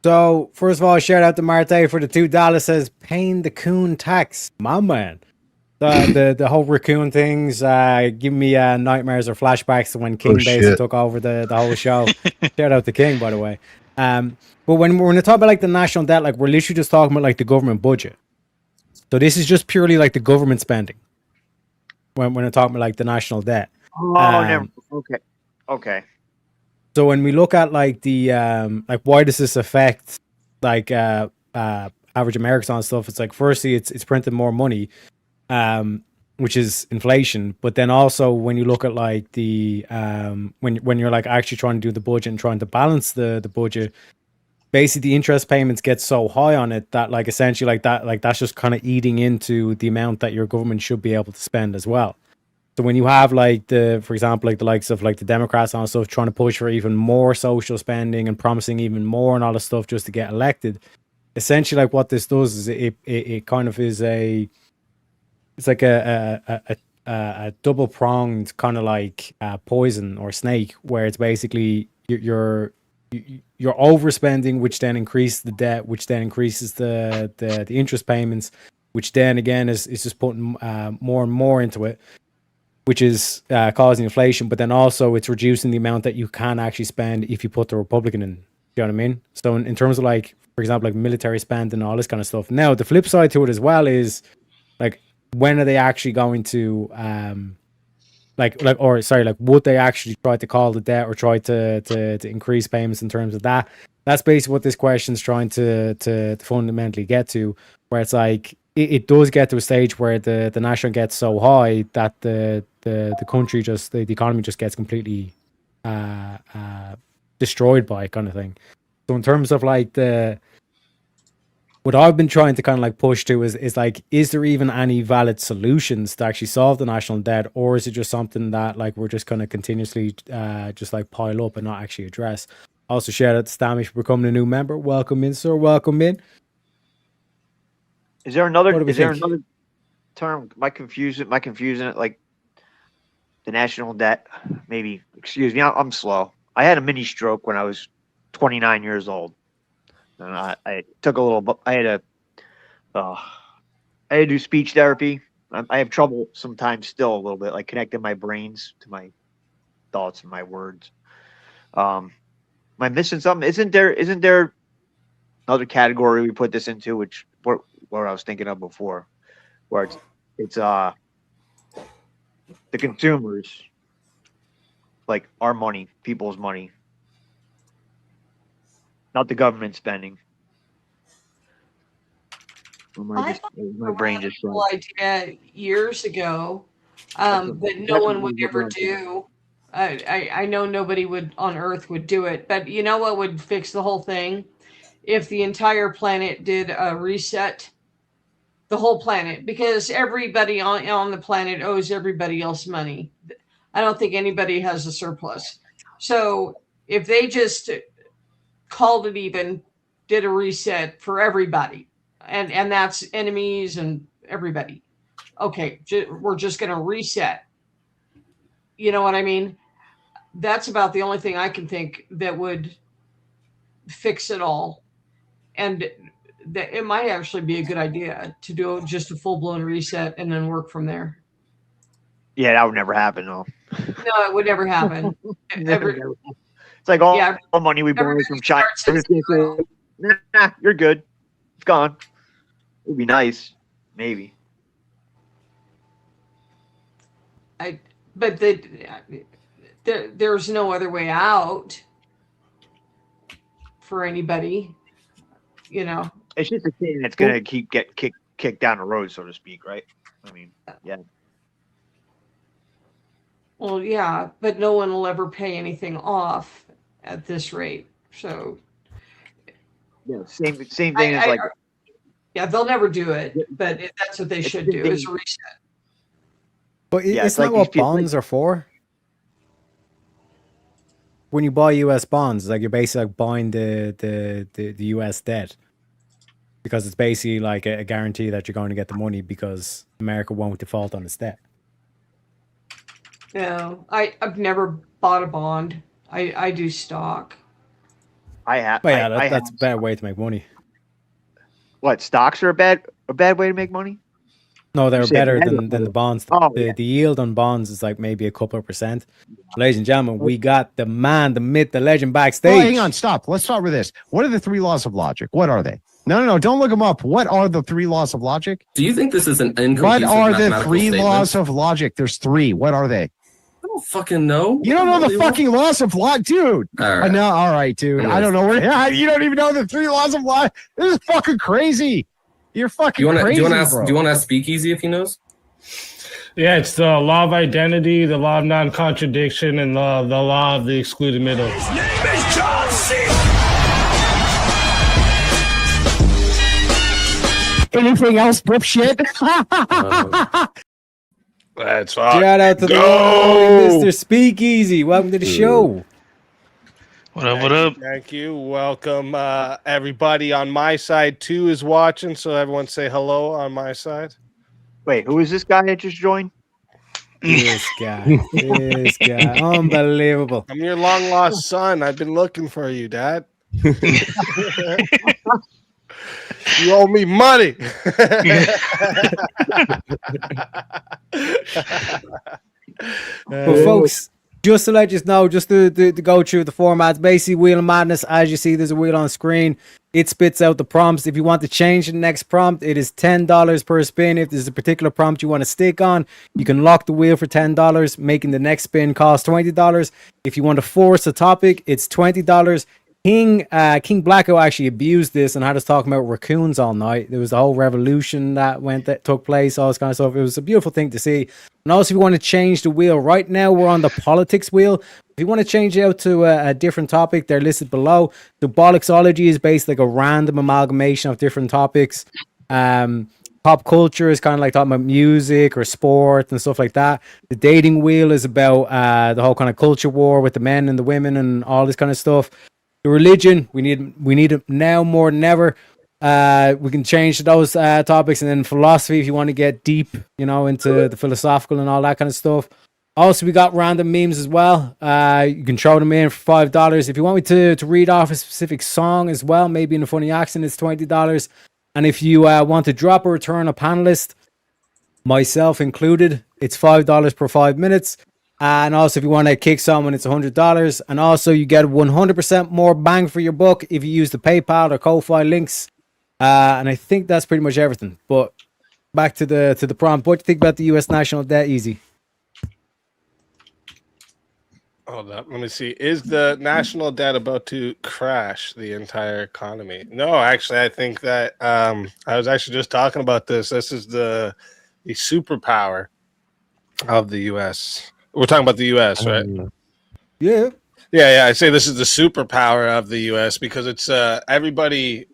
So, first of all, shout out to Marte for the $2. Says, paying the coon tax. My man. The whole raccoon things give me nightmares or flashbacks to when King basically shit. took over the whole show. Shout out to King, by the way. But when we're talk about like the national debt, like we're literally just talking about like the government budget. So this is just purely like the government spending. When we're talking about like the national debt. Oh, never. Okay. So when we look at like the like why does this affect like average Americans and stuff? It's like firstly it's printing more money, which is inflation. But then also when you look at like the when you're like actually trying to do the budget and trying to balance the budget, basically the interest payments get so high on it that like essentially like that's just kind of eating into the amount that your government should be able to spend as well. So when you have like for example, like the likes of like the Democrats and stuff trying to push for even more social spending and promising even more and all this stuff just to get elected, essentially like what this does is it kind of is it's like a double pronged kind of like poison or snake, where it's basically you're overspending, which then increases the debt, which then increases the interest payments, which then again is just putting more and more into it, which is causing inflation, but then also it's reducing the amount that you can actually spend if you put the Republican in. You know what I mean? So in terms of like, for example, like military spend and all this kind of stuff. Now, the flip side to it as well is like, when are they actually going to, would they actually try to call the debt or try to increase payments in terms of that? That's basically what this question is trying to fundamentally get to, where it's like, it does get to a stage where the national gets so high that the country just the economy just gets completely destroyed by it, kind of thing. So in terms of like what I've been trying to kind of like push to is like, is there even any valid solutions to actually solve the national debt, or is it just something that like we're just going to continuously just like pile up and not actually address? Also, shout out to Stamish for becoming a new member. Welcome in, sir. Welcome in. Is there another? What do we Is there think? another term? Am I confusing it? Like the national debt? Maybe. Excuse me. I'm slow. I had a mini stroke when I was 29 years old, and I took a little. I had to do speech therapy. I have trouble sometimes still a little bit, like connecting my brains to my thoughts and my words. Am I missing something? Isn't there another category we put this into, which what I was thinking of before, where it's the consumers, like our money, people's money, not the government spending. I thought My brain just whole idea years ago that no one would ever do. I know nobody would on Earth would do it, but you know what would fix the whole thing? If the entire planet did a reset, the whole planet, because everybody on the planet owes everybody else money. I don't think anybody has a surplus. So if they just called it even, did a reset for everybody, and that's enemies and everybody. Okay, we're just going to reset. You know what I mean? That's about the only thing I can think that would fix it all. And it might actually be a good idea to do just a full-blown reset and then work from there. Yeah, that would never happen, though. No, it would never happen. It's like all money we borrow from China. Nah, you're good. It's gone. It would be nice, maybe. But there's no other way out for anybody. You know, it's just a thing that's gonna get kicked down the road, so to speak, right? I mean, yeah. Well, yeah, but no one will ever pay anything off at this rate. So, yeah, same thing as like. Yeah, they'll never do it, but that's what they should do is reset. But Yeah, it's it's like not these what people. bonds are for. When you buy US bonds, like you're basically like buying the US debt. Because it's basically like a guarantee that you're going to get the money because America won't default on its debt. No, I've never bought a bond. I do stock. I have. But yeah, I that's a have. bad way to make money. What, stocks are a bad way to make money? No, You they're say better bad or than the better? bonds. Oh, The, yeah. the yield on bonds is like maybe a couple of percent. Ladies and gentlemen, we got the man, the myth, the legend backstage. Oh, hang on, stop. Let's start with this. What are the 3 laws of logic? What are they? No, don't look them up. What are the 3 laws of logic? Do you think this is an inconclusive What are the mathematical 3 statement? laws of logic? There's 3. What are they? I don't fucking know. You don't know the fucking laws of logic, dude. All right. No, all right, dude. I don't know where. You don't even know the 3 laws of logic. This is fucking crazy. You're fucking crazy. Do you want to ask Speakeasy if he knows? Yeah, it's the law of identity, the law of non-contradiction, and the law of the excluded middle. His name is John C. Anything else, dipshit? That's right. Shout out to the one, Mr. Speakeasy. Welcome to the show. What up? What up? Thank you. Welcome, everybody on my side too is watching. So everyone say hello on my side. Wait, who is this guy that just joined? This guy. Unbelievable. I'm your long lost son. I've been looking for you, Dad. You owe me money. But folks, just to let you know, just to go through the formats, basically Wheel of Madness, as you see, there's a wheel on screen. It spits out the prompts. If you want to change the next prompt, it is $10 per spin. If there's a particular prompt you want to stick on, you can lock the wheel for $10, making the next spin cost $20. If you want to force a topic, it's $20. King Blacko actually abused this and had us talking about raccoons all night. There was a whole revolution that took place, all this kind of stuff. It was a beautiful thing to see. And also, if you want to change the wheel, right now we're on the politics wheel. If you want to change it out to a different topic, they're listed below. The Bollixology is basically like a random amalgamation of different topics. Pop culture is kind of like talking about music or sport and stuff like that. The dating wheel is about the whole kind of culture war with the men and the women and all this kind of stuff. The religion, we need it now more than ever. We can change those topics. And then philosophy, if you want to get deep, into the philosophical and all that kind of stuff. Also, we got random memes as well. You can throw them in for $5. If you want me to read off a specific song as well, maybe in a funny accent, it's $20. And if you want to drop or return a panelist, myself included, it's $5 per 5 minutes. And also, if you want to kick someone, it's $100. And also, you get 100% more bang for your buck if you use the PayPal or Ko-Fi links. And I think that's pretty much everything. But back to the prompt. What do you think about the U.S. national debt, Easy? Hold up. Let me see. Is the national debt about to crash the entire economy? No, actually, I think that I was actually just talking about this. This is the superpower of the U.S. We're talking about the U.S., right? Yeah. Yeah. I say this is the superpower of the U.S. because it's everybody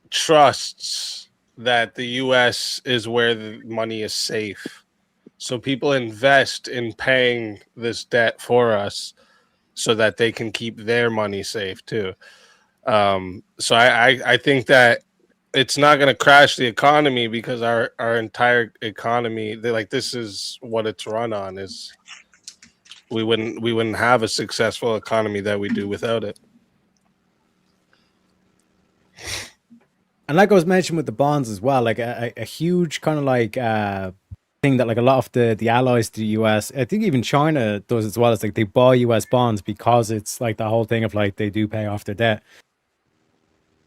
trusts that the U.S. is where the money is safe. So people invest in paying this debt for us so that they can keep their money safe too. So I think that it's not going to crash the economy because our entire economy, this is what it's run on. Is we wouldn't have a successful economy that we do without it. And like I was mentioning with the bonds as well, like a huge kind of like thing that like a lot of the allies to the US, I think even China does as well. It's like they buy US bonds because it's like the whole thing of like they do pay off their debt.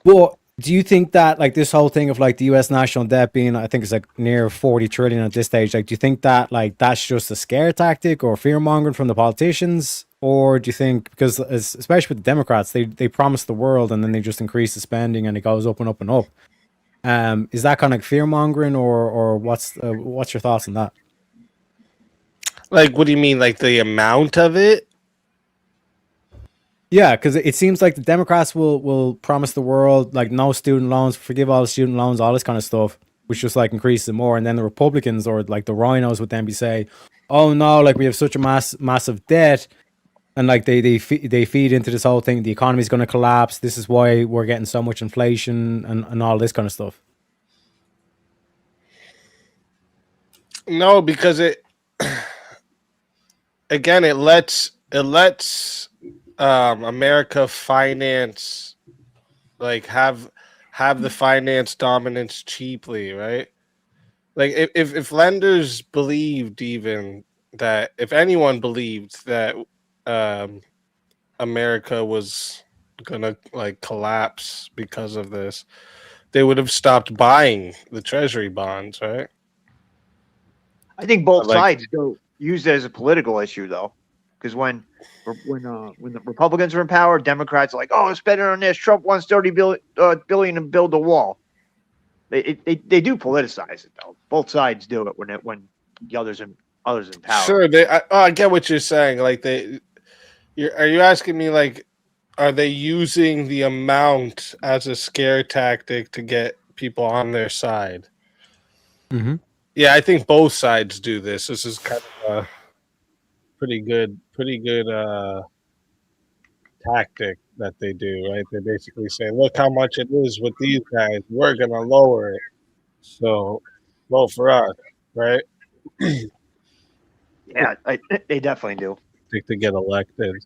But do you think that like this whole thing of like the US national debt being, I think it's like near 40 trillion at this stage, like do you think that like that's just a scare tactic or fear mongering from the politicians? Or do you think, because especially with the Democrats, they promise the world and then they just increase the spending and it goes up and up and up. Is that kind of fear mongering or what's your thoughts on that? Like, what do you mean? Like the amount of it? Yeah, because it seems like the Democrats will promise the world like no student loans, forgive all the student loans, all this kind of stuff, which just like increases it more. And then the Republicans or like the rhinos would then be say, oh no, like we have such a massive debt, and like they feed into this whole thing. The economy's going to collapse. This is why we're getting so much inflation and all this kind of stuff. No, because it lets America finance, like have the finance dominance cheaply, right? Like if lenders believed, even that, if anyone believed that America was gonna like collapse because of this, they would have stopped buying the treasury bonds, right? I think both sides go use it as a political issue, though, because when the Republicans are in power, Democrats are like, "Oh, spend it on this." Trump wants $30 billion to build a wall. They do politicize it, though. Both sides do it when the others in power. Sure, I get what you're saying. Like are you asking me, like, are they using the amount as a scare tactic to get people on their side? Mm-hmm. Yeah, I think both sides do this. This is kind of a pretty good tactic that they do, right? They basically say, look how much it is with these guys. We're going to lower it. So vote for us, right? Yeah, they definitely do. To get elected.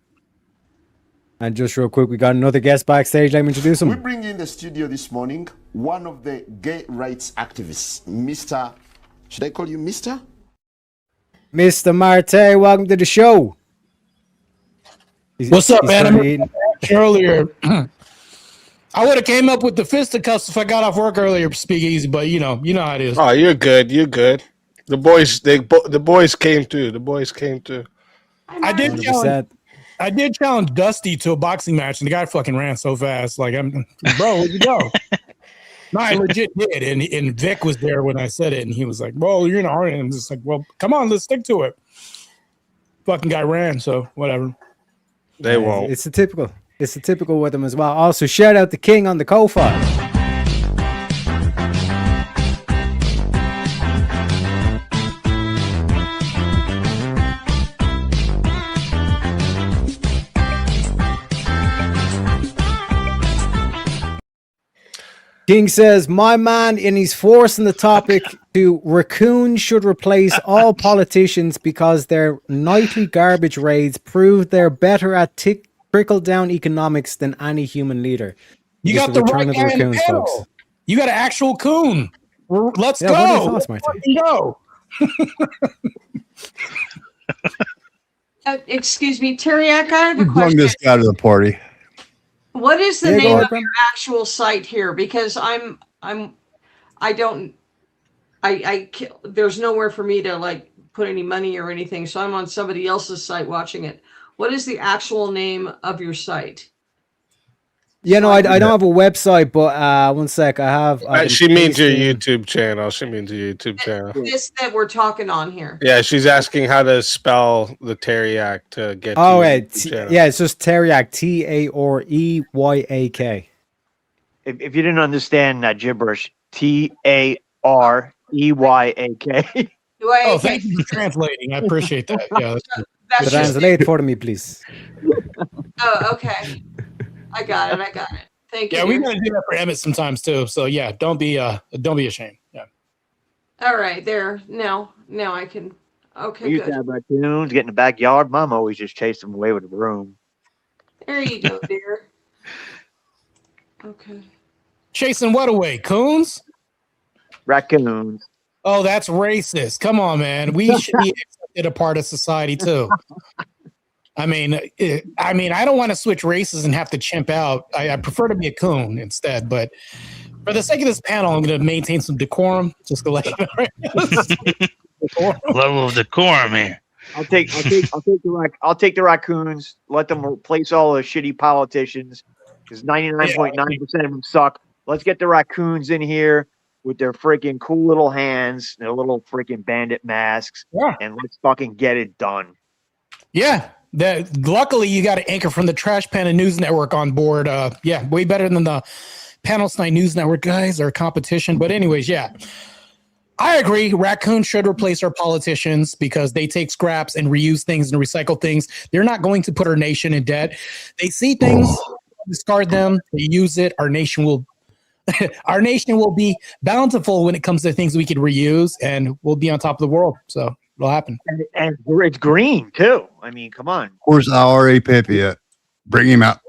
And just real quick, we got another guest backstage. Let me introduce him. We bring in the studio this morning one of the gay rights activists, Mr. Should I call you Mr.? Mr. Marte, welcome to the show. What's up, man? Earlier, I would have came up with the fisticuffs if I got off work earlier, speak easy, but you know how it is. Oh, you're good. You're good. The boys came through. The boys came through. I did challenge Dusty to a boxing match, and the guy fucking ran so fast. Like, bro, where'd you go? No, I legit did. And Vic was there when I said it, and he was like, well, you're in a hurry. And I'm just like, well, come on, let's stick to it. Fucking guy ran, so whatever. They won't. It's a typical with them as well. Also, shout out the King on the co-file. King says, my man, and he's forcing the topic to raccoons should replace all politicians because their nightly garbage raids prove they're better at trickle-down economics than any human leader. You got the right guy in the panel. Folks. You got an actual coon. Let's go. What are your thoughts, go. Excuse me, Teriak, I have a question. Bring this guy to the party. What is the name of your actual site here? Because there's nowhere for me to like put any money or anything. So I'm on somebody else's site watching it. What is the actual name of your site? Yeah, no, I don't have a website, but one sec, I have. She means your YouTube channel. She means your YouTube channel. This that we're talking on here. Yeah, she's asking how to spell the Teriak to get. Oh, right. Yeah, it's just Teriak, Tareyak. If you didn't understand that gibberish, Tareyak. Oh, thank you for translating. I appreciate that. Yeah, that's translate for me, please. Oh, okay. I got it. Thank you. Yeah, we gotta do that for Emmett sometimes too. So yeah, don't be ashamed. Yeah. All right, there. Now I can. Okay, we used to have raccoons get in the backyard. Mom always just chased them away with a broom. There you go, dear. Okay. Chasing what away? Coons? Raccoons. Oh, that's racist. Come on, man. We should be accepted a part of society too. I mean, I don't want to switch races and have to chimp out. I prefer to be a coon instead. But for the sake of this panel, I'm going to maintain some decorum. Just to let you know. Level of decorum here. I'll take the raccoons. Let them replace all the shitty politicians because 99.9% of them suck. Let's get the raccoons in here with their freaking cool little hands, their little freaking bandit masks, and let's fucking get it done. Yeah. Luckily, you got an anchor from the Trash Panda News Network on board. Way better than the Panel Night News Network guys or competition. But anyways, yeah. I agree. Raccoons should replace our politicians because they take scraps and reuse things and recycle things. They're not going to put our nation in debt. They see things, discard them, they use it. Our nation will be bountiful when it comes to things we could reuse, and we'll be on top of the world. So it'll happen. And it's green too. I mean, come on. Where's R.A. Pepe at? Bring him out.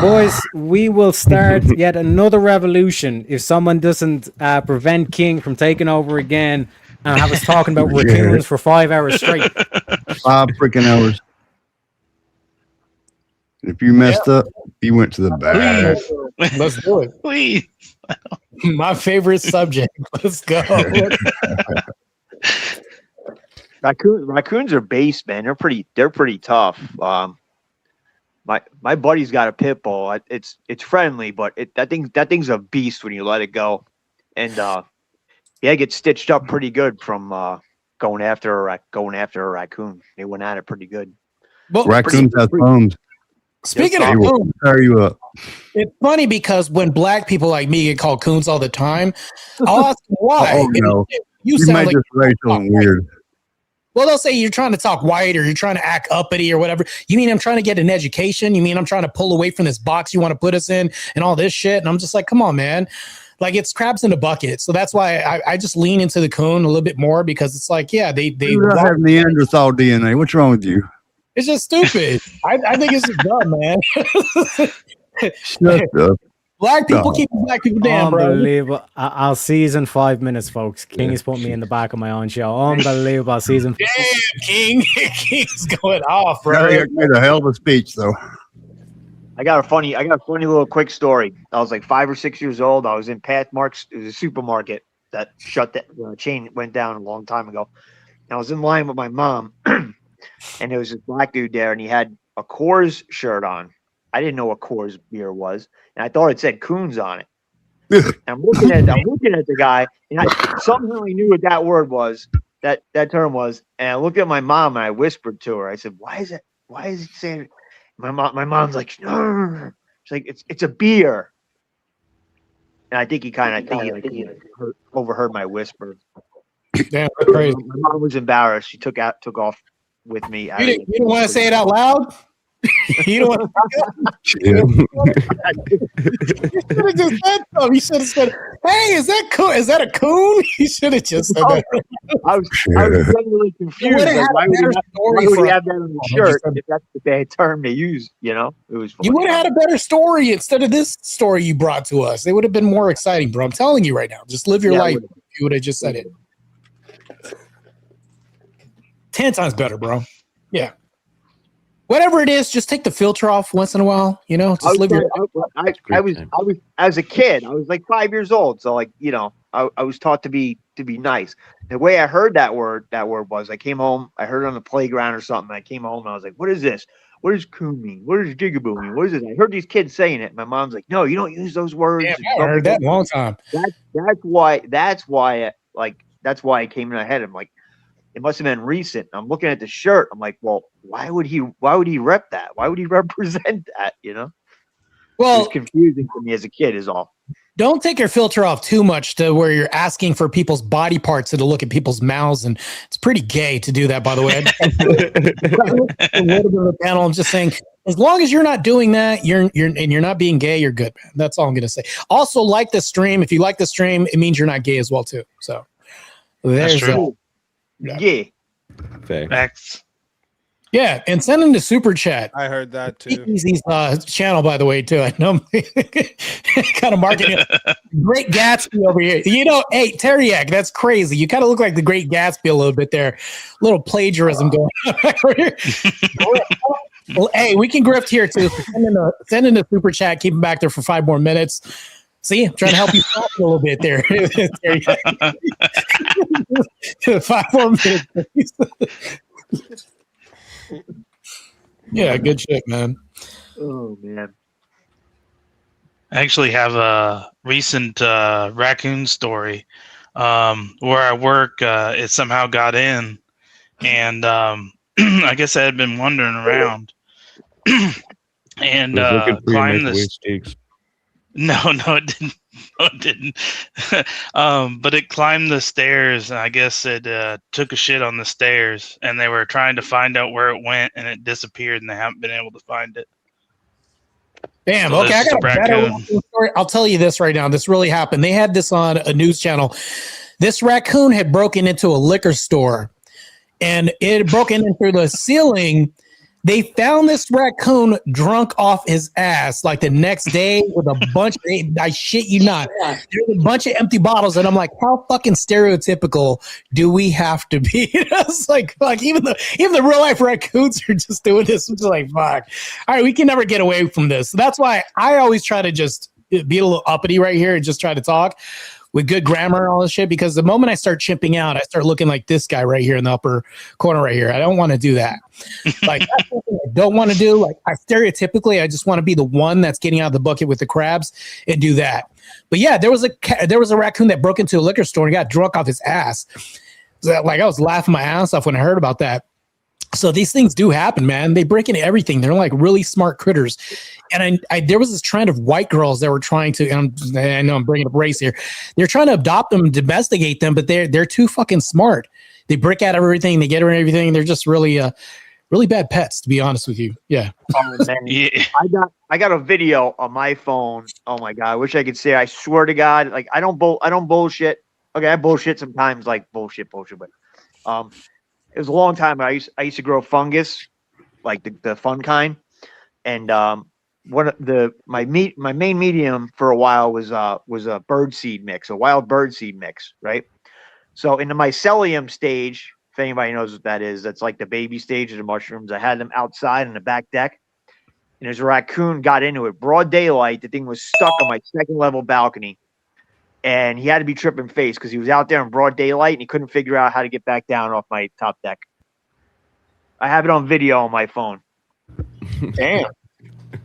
Boys, we will start yet another revolution if someone doesn't prevent King from taking over again and have us talking about raccoons for 5 hours straight. 5 freaking hours. If you messed up, you went to the bath. Let's do it. Please. My favorite subject. Let's go. Raccoons are base, man. They're pretty tough. My buddy's got a pit bull. It's friendly, but that thing's a beast when you let it go. And it gets stitched up pretty good from going after a raccoon. They went at it pretty good. Well, Raccoons have thumbs. Speaking They of will coons, tear you up. it's funny because when black people like me get called coons all the time, I'll ask them why. Oh, no. You You sound might like just racial and weird. well, they'll say you're trying to talk white or you're trying to act uppity or whatever. You mean I'm trying to get an education? You mean I'm trying to pull away from this box you want to put us in and all this shit? And I'm just like, come on, man. Like it's crabs in a bucket. So that's why I just lean into the coon a little bit more because it's like, yeah, they You don't have Neanderthal DNA. What's wrong with you? it's just stupid. I think it's just dumb, man. Shut up. Black people No. keep black people down, bro. Unbelievable. I'll season 5 minutes, folks. King has put me in the back of my own show. Unbelievable. Season. Damn, King. King's going off, bro. You made a hell of a speech, though. I got a funny little quick story. I was like 5 or 6 years old. I was in Pathmark's. It was a supermarket that shut that chain went down a long time ago. And I was in line with my mom, and there was this black dude there, and he had a Coors shirt on. I didn't know what Coors beer was, and I thought it said Coons on it. And I'm looking at the guy, and somehow I knew what that word was, that term was. And I looked at my mom and I whispered to her. I said, "Why is it saying?" My mom's like, "No." She's like, "It's a beer." And I think he overheard my whisper. Damn, that's crazy. My mom was embarrassed. She took off with me. You didn't want to say it out loud? You don't want to. You should have just said something. You should have said, "Hey, is that a coon?" You should have just said that. I was genuinely confused. Like, why would he have that on the shirt if that's the bad term they use? You know, it was. You would have had a better story instead of this story you brought to us. It would have been more exciting, bro. I'm telling you right now. Just live your life. You would have just said it. 10 times better, bro. Yeah. Whatever it is, just take the filter off once in a while. You know, just live your life. I was as a kid. I was like 5 years old, so like I was taught to be nice. The way I heard that word was I came home. I heard it on the playground or something. I came home and I was like, "What is this? What does coon mean? What does gigaboo mean? What is it?" I heard these kids saying it. My mom's like, "No, you don't use those words." Damn, I heard that in a long time. That's why I came in my head. I'm like, it must have been recent. I'm looking at the shirt. I'm like, well, why would he rep that? Why would he represent that? You know? Well, it's confusing for me as a kid is all. Don't take your filter off too much to where you're asking for people's body parts to look at people's mouths. And it's pretty gay to do that, by the way. A little bit of a panel. I'm just saying, as long as you're not doing that, you're not being gay, you're good, man. That's all I'm going to say. Also, like the stream. If you like the stream, it means you're not gay as well, too. So there's that. Yeah. Facts. Yeah, and send him the super chat. I heard that too. Easy's channel, by the way, too. I know, kind of marketing. Great Gatsby over here. You know, hey Teriak, that's crazy. You kind of look like the Great Gatsby a little bit there. A little plagiarism going on. Well, hey, we can grift here too. Send in a super chat. Keep him back there for 5 more minutes. See, I'm trying to help you out a little bit there. 5 more minutes, please. Yeah, good shit, man. Oh man. I actually have a recent raccoon story where I work. It somehow got in, and I guess I had been wandering around and climbed this. Steaks. No, it didn't. No, it didn't. But it climbed the stairs, and I guess it took a shit on the stairs, and they were trying to find out where it went, and it disappeared, and they haven't been able to find it. Damn. So Okay, I this got a better raccoon. story. I'll tell you this right now. This really happened. They had this on a news channel. This raccoon had broken into a liquor store, and it had broken in through the ceiling. They found this raccoon drunk off his ass like the next day with a bunch of, I shit you not, there's a bunch of empty bottles. And I'm like, how fucking stereotypical do we have to be? It's like, fuck, even the real life raccoons are just doing this. I'm just like, fuck. All right, we can never get away from this. So that's why I always try to just be a little uppity right here and just try to talk with good grammar and all this shit, because the moment I start chimping out, I start looking like this guy right here in the upper corner right here. I don't want to do that. Like, that's something I don't want to do. Like, I just want to be the one that's getting out of the bucket with the crabs and do that. But yeah, there was a raccoon that broke into a liquor store and got drunk off his ass. So, like, I was laughing my ass off when I heard about that. So these things do happen, man. They break into everything. They're like really smart critters. And there was this trend of white girls that were trying to, and I know I'm bringing up race here. They're trying to adopt them, domesticate them, but they're too fucking smart. They break out of everything. They get around everything. They're just really bad pets, to be honest with you. Yeah. Yeah. I got a video on my phone. Oh my God. I wish I could say, I swear to God, like I don't bullshit. Okay. I bullshit sometimes, like bullshit, but, it was a long time. I used to grow fungus, like the fun kind, and my main medium for a while was a bird seed mix, a wild bird seed mix, right? So in the mycelium stage, if anybody knows what that is, that's like the baby stage of the mushrooms. I had them outside on the back deck, and there's a raccoon got into it, broad daylight. The thing was stuck on my second level balcony. And he had to be tripping face because he was out there in broad daylight and he couldn't figure out how to get back down off my top deck. I have it on video on my phone. Damn.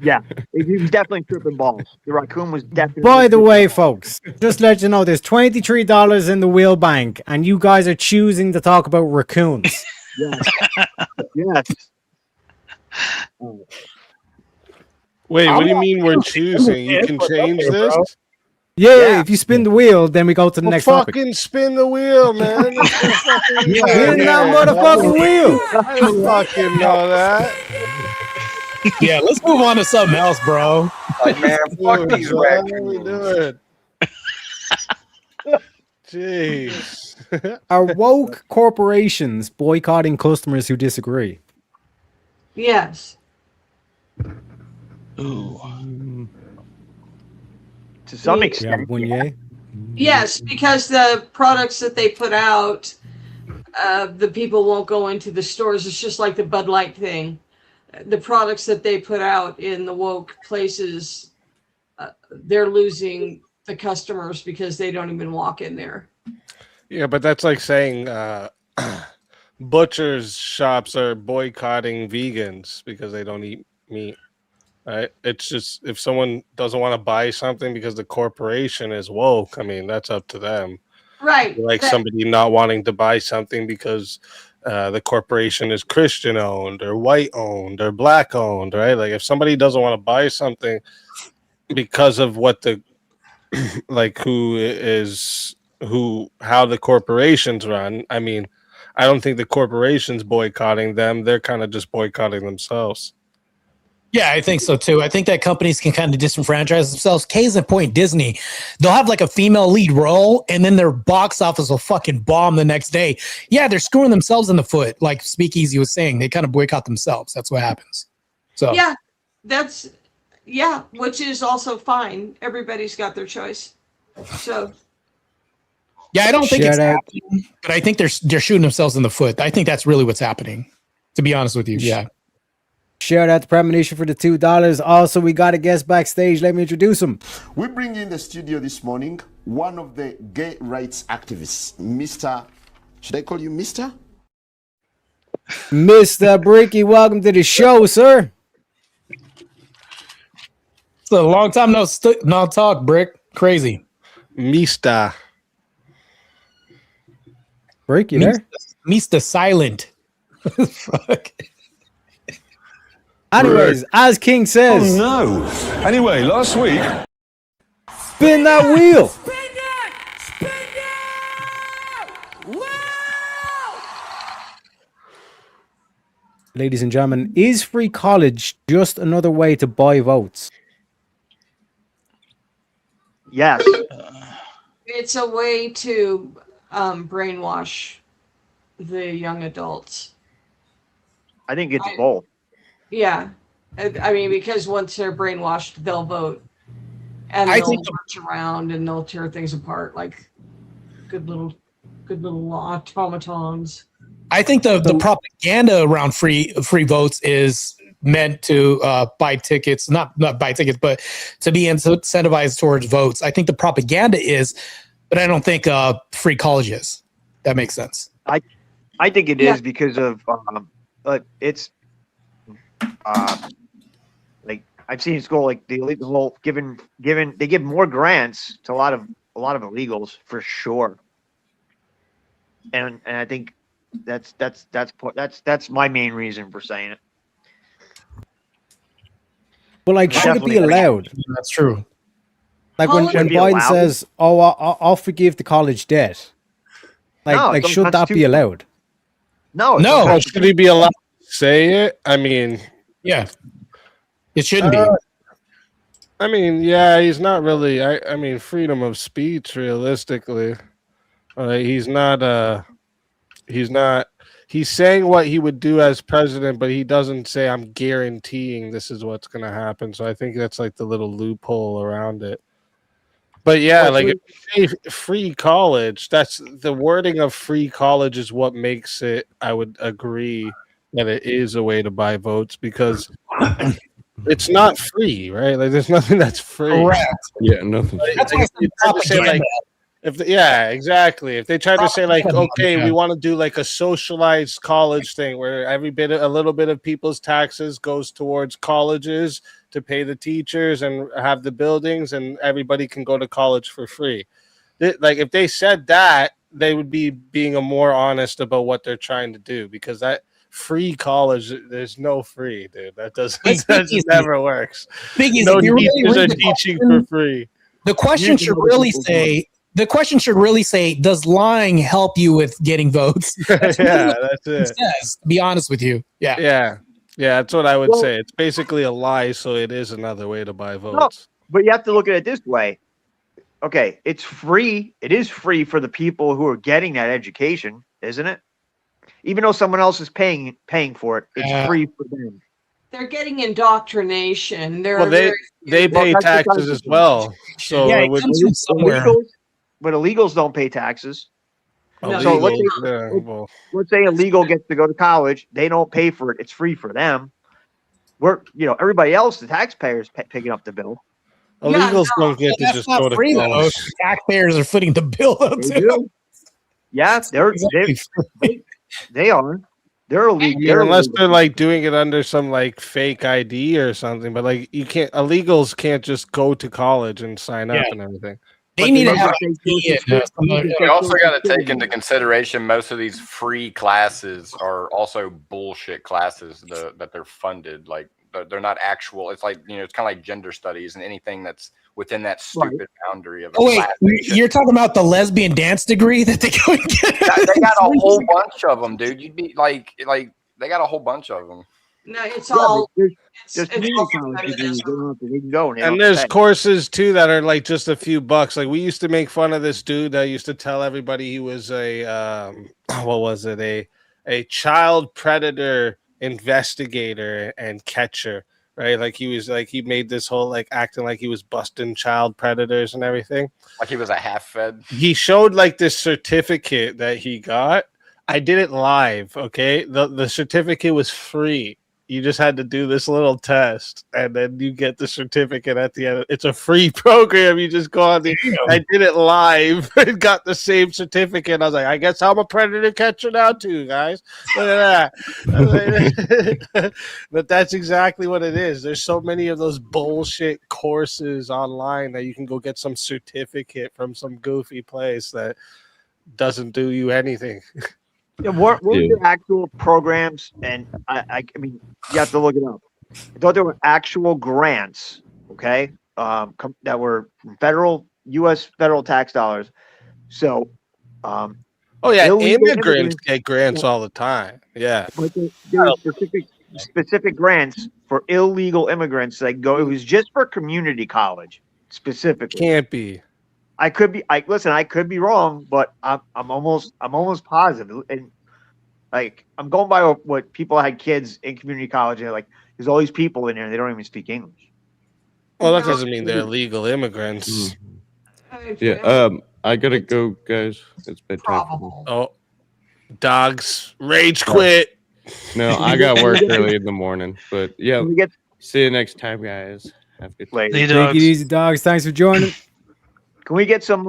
Yeah, he was definitely tripping balls. The raccoon was definitely. By the way, folks, just let you know, there's $23 in the wheel bank, and you guys are choosing to talk about raccoons. Yes. Yes. Wait, what do you mean we're choosing? You can change this? Yeah, if you spin the wheel, then we go to the next topic. Fucking spin the wheel, man. Spin that motherfucking wheel. I don't fucking know that. Yeah, let's move on to something else, bro. Like, man, fuck these raccoons. Jeez. Are woke corporations boycotting customers who disagree? Yes. Ooh. To some extent. Yes, because the products that they put out, the people won't go into the stores. It's just like the Bud Light thing. The products that they put out in the woke places, they're losing the customers because they don't even walk in there. Yeah, but that's like saying butchers' shops are boycotting vegans because they don't eat meat. Right? It's just if someone doesn't want to buy something because the corporation is woke, I mean, that's up to them. Right. Like somebody not wanting to buy something because the corporation is Christian owned or white owned or black owned, right? Like if somebody doesn't want to buy something because of what the like how the corporations run, I mean, I don't think the corporation's boycotting them. They're kind of just boycotting themselves. Yeah, I think so too. I think that companies can kind of disenfranchise themselves. Case in point, Disney. They'll have like a female lead role and then their box office will fucking bomb the next day. Yeah, they're screwing themselves in the foot. Like Speakeasy was saying, they kind of boycott themselves. That's what happens. So yeah, which is also fine. Everybody's got their choice. So yeah, I don't think it's happening, but I think they're shooting themselves in the foot. I think that's really what's happening, to be honest with you. Yeah. Shout out to Premonition for the $2. Also, we got a guest backstage. Let me introduce him. We bring in the studio this morning one of the gay rights activists, Mr. Should I call you Mr.? Mr. Bricky, welcome to the show, sir. It's a long time no talk, Brick. Crazy. Mr. Brick, you there? Mr. Silent. Fuck. Anyways, as King says. Oh no. Anyway, last week. Spin that wheel. Ladies and gentlemen, is free college just another way to buy votes? Yes. It's a way to brainwash the young adults. I think it's both. Yeah. I mean, because once they're brainwashed, they'll vote. And I they'll think march around and they'll tear things apart like good little automatons. I think the propaganda around free votes is meant to buy tickets, not buy tickets, but to be incentivized towards votes. I think the propaganda is, but I don't think free college is. That makes sense. I think it is because of it's like I've seen in school, like the whole given they give more grants to a lot of illegals for sure, and I think that's my main reason for saying it. But like, should it be allowed? That's true. Like when Biden says, "Oh, I'll forgive the college debt," like should that be allowed? No. Should he be allowed to say it? I mean, yeah, it shouldn't be. I mean, yeah, he's not really. I mean, freedom of speech, realistically, he's not. He's saying what he would do as president, but he doesn't say, "I'm guaranteeing this is what's going to happen." So I think that's like the little loophole around it. But yeah, like if you say free college, that's the wording of free college is what makes it. I would agree that it is a way to buy votes because it's not free, right? Like there's nothing that's free. Correct. Yeah, nothing. That's why propaganda. Yeah, exactly. If they try to say like, okay, we want to do like a socialized college thing where a little bit of people's taxes goes towards colleges to pay the teachers and have the buildings, and everybody can go to college for free. Like if they said that, they would be being more honest about what they're trying to do, because that free college, there's no free, dude. That never works. No teachers are teaching for free. The question should really say, does lying help you with getting votes? That's that's it. Says, to be honest with you. Yeah, that's what I would say. It's basically a lie, so it is another way to buy votes. No, but you have to look at it this way. Okay, it's free. It is free for the people who are getting that education, isn't it? Even though someone else is paying for it, it's free for them. They're getting indoctrination. They pay taxes as well. So it comes from somewhere. But illegals don't pay taxes. No, so let's say illegal gets to go to college. They don't pay for it. It's free for them. Everybody else, the taxpayers picking up the bill. Illegals don't get to just go to college. Taxpayers are footing the bill up too. Yeah, they are. They're illegal. Unless they're like doing it under some like fake ID or something, but like illegals can't just go to college and sign up and everything. They need to have. You also got to take into consideration most of these free classes are also bullshit classes that they're funded. Like they're not actual. It's like it's kind of like gender studies and anything that's within that stupid boundary of. You're talking about the lesbian dance degree that they go and get? They got a whole bunch of them, dude. You'd be like they got a whole bunch of them. No, it's all. There's community college degrees. They can go and there's courses too that are like just a few bucks. Like we used to make fun of this dude that used to tell everybody he was a a child predator investigator and catcher, right? Like he made this whole like acting like he was busting child predators and everything. Like he was a half-fed. He showed like this certificate that he got. I did it live, okay? The certificate was free. You just had to do this little test, and then you get the certificate at the end. It's a free program. You just go on the. I did it live and got the same certificate. I was like, I guess I'm a predator catcher now too, guys. Look at that. But that's exactly what it is. There's so many of those bullshit courses online that you can go get some certificate from some goofy place that doesn't do you anything. Yeah, what were the actual programs? And I mean, you have to look it up. I thought there were actual grants, okay, that were federal U.S. federal tax dollars. So, Oh yeah, illegal immigrants immigrants, get grants all the time. Yeah. but there are specific grants for illegal immigrants that go. It was just for community college specifically. Can't be. I could be. I could be wrong, but I'm almost positive. And like I'm going by what people had kids in community college. And like, there's all these people in there, and they don't even speak English. Well, that doesn't mean they're illegal immigrants. Yeah. I gotta go, guys. It's bedtime. Oh, dogs rage quit. No, I got work early in the morning, but yeah. See you next time, guys. Have a good day. Take it easy, dogs. Thanks for joining. Can we get some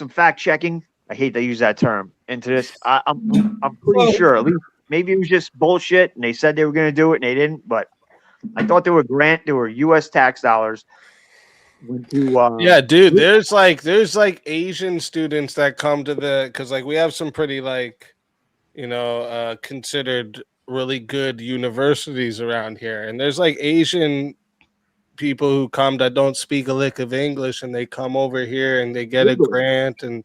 fact checking? I hate to use that term into this. I'm pretty sure. At least maybe it was just bullshit, and they said they were going to do it, and they didn't. But I thought there were U.S. tax dollars. Yeah, dude. There's like Asian students that come to because like we have some pretty considered really good universities around here, and there's like Asian people who come that don't speak a lick of English, and they come over here and they get a grant and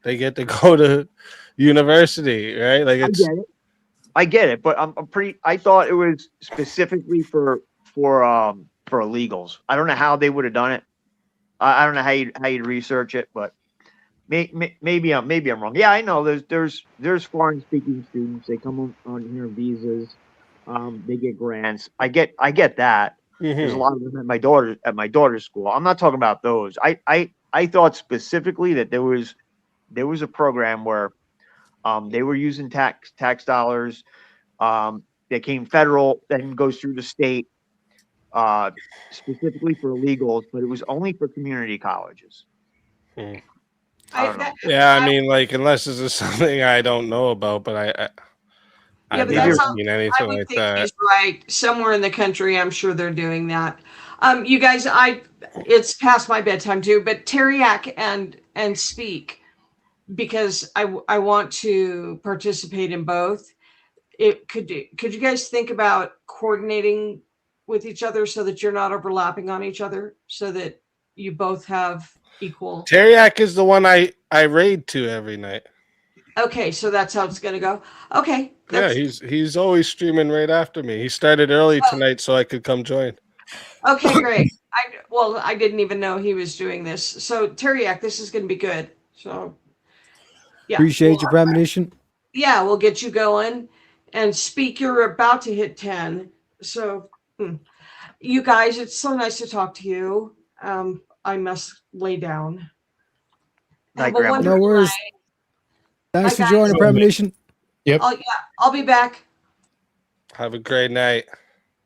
they get to go to university, right? Like I get it, but I thought it was specifically for illegals. I don't know how they would have done it. I don't know how you'd research it, but maybe I'm wrong. Yeah, I know there's foreign speaking students. They come on here visas. They get grants. I get that. There's a lot of them at my daughter's school. I'm not talking about those. I thought specifically that there was a program where they were using tax dollars that came federal, then goes through the state, specifically for illegals, but it was only for community colleges. I mean, like, unless this is something I don't know about, but I've never seen anything like that. He's right. Somewhere in the country, I'm sure they're doing that. You guys, it's past my bedtime too, but Teriak and Speak, because I want to participate in both. Could you guys think about coordinating with each other so that you're not overlapping on each other, so that you both have equal? Teriak is the one I raid to every night. Okay, so that's how it's gonna go. Okay. Yeah, he's always streaming right after me. He started early tonight so I could come join. Okay, great. I didn't even know he was doing this. So Teriak, this is gonna be good. So yeah. Appreciate your premonition. Yeah, we'll get you going. And Speak, you're about to hit 10. So you guys, it's so nice to talk to you. I must lay down. Night, No worries. Thanks for joining, premonition. Yep. I'll be back. Have a great night.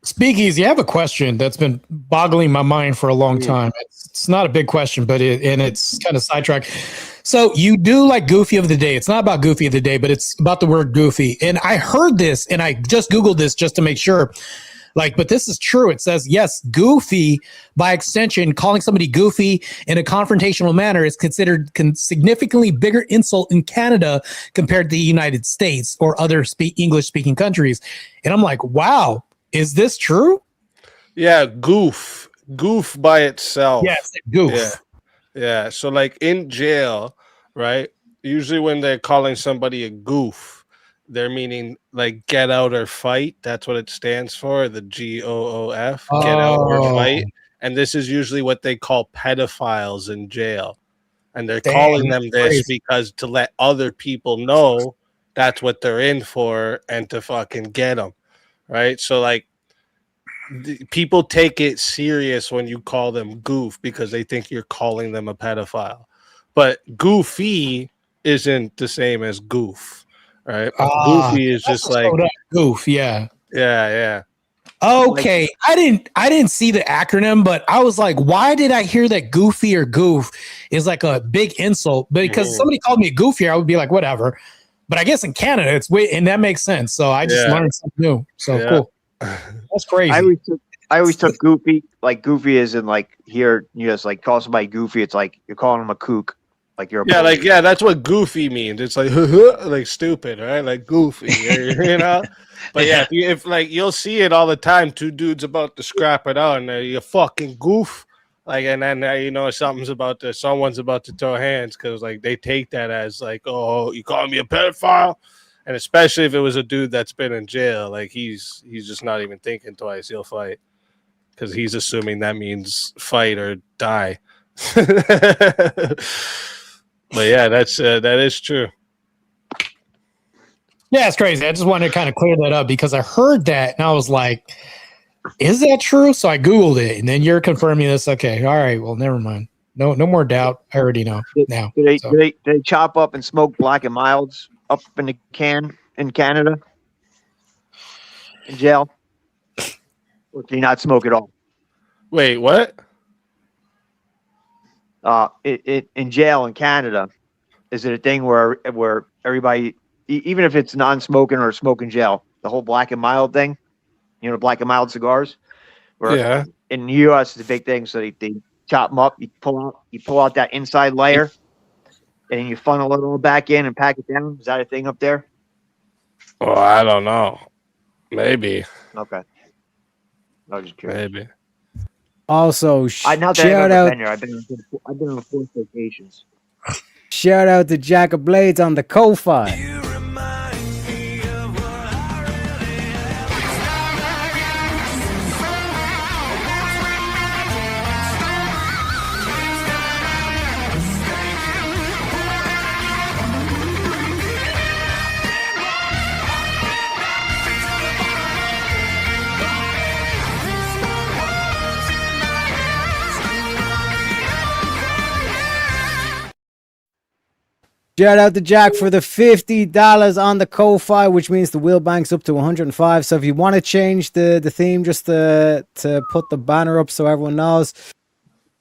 Speakeasy, I have a question that's been boggling my mind for a long time. It's not a big question, but it's kind of sidetracked. So you do like Goofy of the Day. It's not about Goofy of the Day, but it's about the word Goofy. And I heard this, and I just Googled this just to make sure. But this is true. It says, yes, goofy, by extension, calling somebody goofy in a confrontational manner is considered significantly bigger insult in Canada compared to the United States or other English-speaking countries. And I'm like, wow, is this true? Yeah, goof by itself. Yes, goof. Yeah. So like in jail, right? Usually when they're calling somebody a goof, they're meaning like get out or fight. That's what it stands for, the GOOF, get out or fight. And this is usually what they call pedophiles in jail. And they're calling them this because to let other people know that's what they're in for and to fucking get them. Right? So like people take it serious when you call them goof because they think you're calling them a pedophile. But goofy isn't the same as goof. Right, goofy is just like goof. Yeah. Okay, I didn't see the acronym, but I was like, why did I hear that goofy or goof is like a big insult? Because somebody called me goofy, I would be like, whatever. But I guess in Canada, it's and that makes sense. So I just learned something new. So cool. That's crazy. I always took goofy, like goofy is in like here, you just like call somebody goofy. It's like you're calling them a kook. Like you're that's what goofy means. It's like like stupid, right? Like goofy, you know. But yeah, if like you'll see it all the time, two dudes about to scrap it out, and you fucking goof, Like, and then you know someone's about to throw hands because like they take that as like, oh, you calling me a pedophile, and especially if it was a dude that's been in jail, like he's just not even thinking twice. He'll fight because he's assuming that means fight or die. But yeah, that is true. Yeah, it's crazy. I just wanted to kind of clear that up because I heard that and I was like, is that true? So I Googled it and then you're confirming this. Okay. All right. Well, never mind. No more doubt. I already know now. Do they chop up and smoke Black and Milds up in the can in Canada? In jail? Or can you not smoke at all? Wait, what? In jail in Canada, is it a thing where everybody, even if it's non-smoking or smoking gel, the whole Black and Mild thing, you know, Black and Mild cigars, where Yeah. in the U.S. it's a big thing. So they chop them up, you pull out that inside layer, and then you funnel it all back in and pack it down. Is that a thing up there? Oh, I don't know. Maybe. Okay. I was just curious. Maybe. Also, Not that I've shout ever out, been there. I've been on 4 vacations. shout out to Jack of Blades on the Ko-Fi. Shout out to Jack for the $50 on the Ko-Fi, which means the wheel bank's up to 105. So if you want to change the theme just to put the banner up so everyone knows,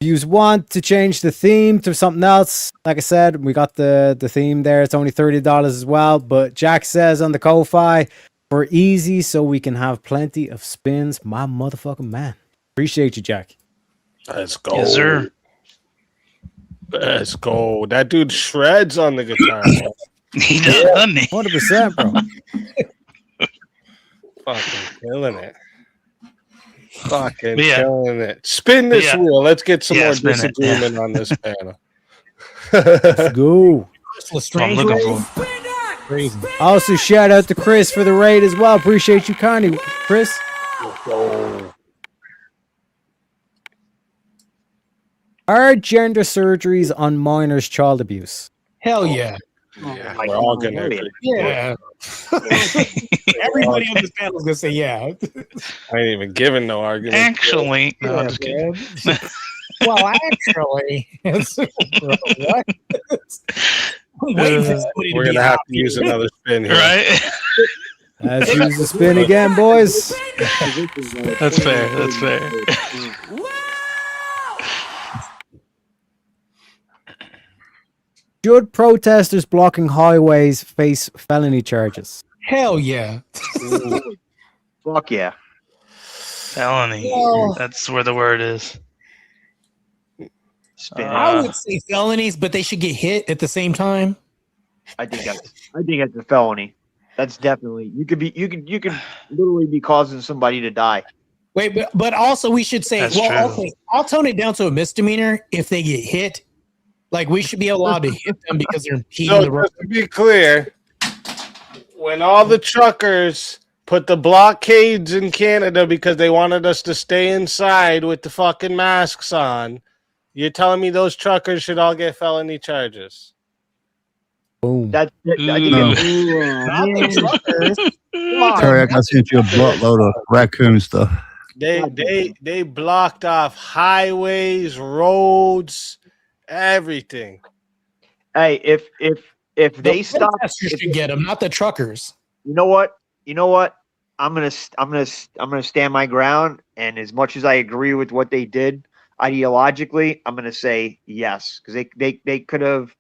if you want to change the theme to something else, like I said, we got the theme there. It's only $30 as well. But Jack says on the Ko-Fi, for easy so we can have plenty of spins. My motherfucking man. Appreciate you, Jack. Let's go. Yes, sir. Let's go. That dude shreds on the guitar. He does, doesn't he? 100%, bro. Fucking killing it. Fucking Yeah. killing it. Spin this Yeah. wheel. Let's get some Yeah, more spin it. disagreement on this panel. Let's go. That's what I'm looking for. Crazy. Also, shout out to Chris for the raid as well. Appreciate you, Connie. Chris. Are gender surgeries on minors child abuse? Hell yeah. Yeah, we're all gonna agree. Yeah. Everybody on this panel is gonna say yeah. I ain't even giving no argument. Actually, no, I'm Yeah, just kidding. Well, actually, what? I'm waiting for somebody to We're be gonna have out to use here. another spin here. Right? Let's use the spin again, boys. That's fair. That's fair. Should protesters blocking highways face felony charges? Hell yeah. Fuck yeah. Felony. Well- That's where the word is. Spin. I would say felonies, but they should get hit at the same time. I think that's a felony. That's definitely you could literally be causing somebody to die. Wait, but also we should say, That's well, true. okay, I'll tone it down to a misdemeanor if they get hit. Like we should be allowed to hit them because they're impeding So the road. just to be clear, when all the truckers put the blockades in Canada because they wanted us to stay inside with the fucking masks on, you're telling me those truckers should all get felony charges? Boom. I think No. Not the truckers. Come on. Terry, I sent you a buttload of raccoon stuff. They blocked off highways, roads, everything. Hey, if they The stop, protesters should get them, not the truckers. you know what? I'm gonna stand my ground. And as much as I agree with what they did ideologically, I'm gonna say yes because they could have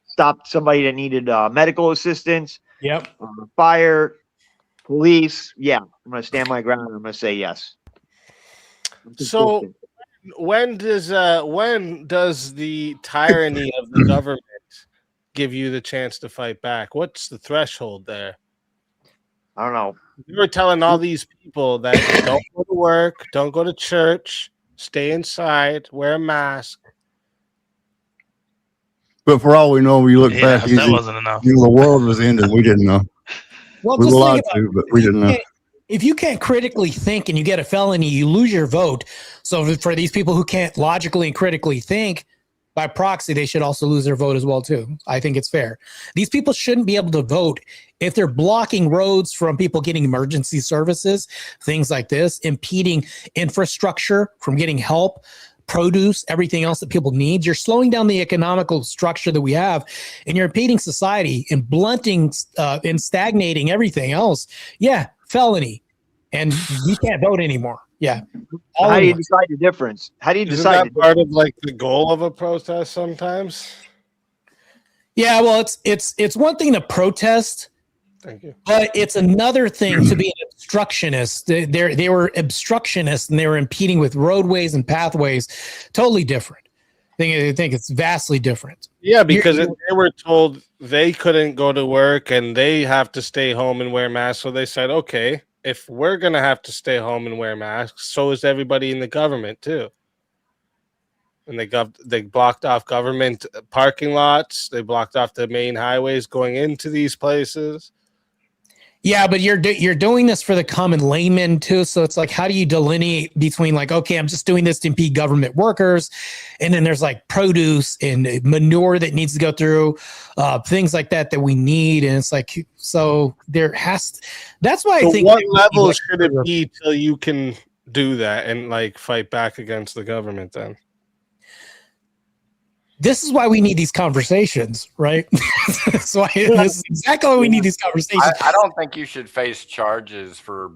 stopped somebody that needed medical assistance, Yep. fire, police. Yeah, I'm gonna stand my ground. I'm gonna say yes. So when does the tyranny of the government give you the chance to fight back? What's the threshold there? I don't know. You were telling all these people that don't go to work, don't go to church, Stay inside, wear a mask. But for all we know, we look Yeah, back, that wasn't enough. the world was ending. We didn't know. Well, We just lied think about to, but we didn't know. if you can't critically think and you get a felony, you lose your vote. So for these people who can't logically and critically think, by proxy, they should also lose their vote as well too. I think it's fair. These people shouldn't be able to vote if they're blocking roads from people getting emergency services, things like this, impeding infrastructure from getting help, produce, everything else that people need. You're slowing down the economical structure that we have, and you're impeding society and blunting and stagnating everything else. Yeah, felony, and you can't vote anymore. Yeah. How do you decide the difference? How do you Isn't decide? that part of like the goal of a protest sometimes? Yeah, well, it's one thing to protest. Thank you. But it's another thing to be an obstructionist. They were obstructionists and they were impeding with roadways and pathways. Totally different. I think it's vastly different. Yeah, because they were told they couldn't go to work and they have to stay home and wear masks. So they said, okay, if we're going to have to stay home and wear masks, so is everybody in the government too. And they blocked off government parking lots. They blocked off the main highways going into these places. Yeah, but you're doing this for the common layman too. So it's like, how do you delineate between like, okay, I'm just doing this to impede government workers, and then there's like produce and manure that needs to go through, things like that we need, and it's like, so there has. That's why I think. What level should it be till you can do that and like fight back against the government? Then. This is why we need these conversations, right? This is exactly why we need these conversations. I don't think you should face charges for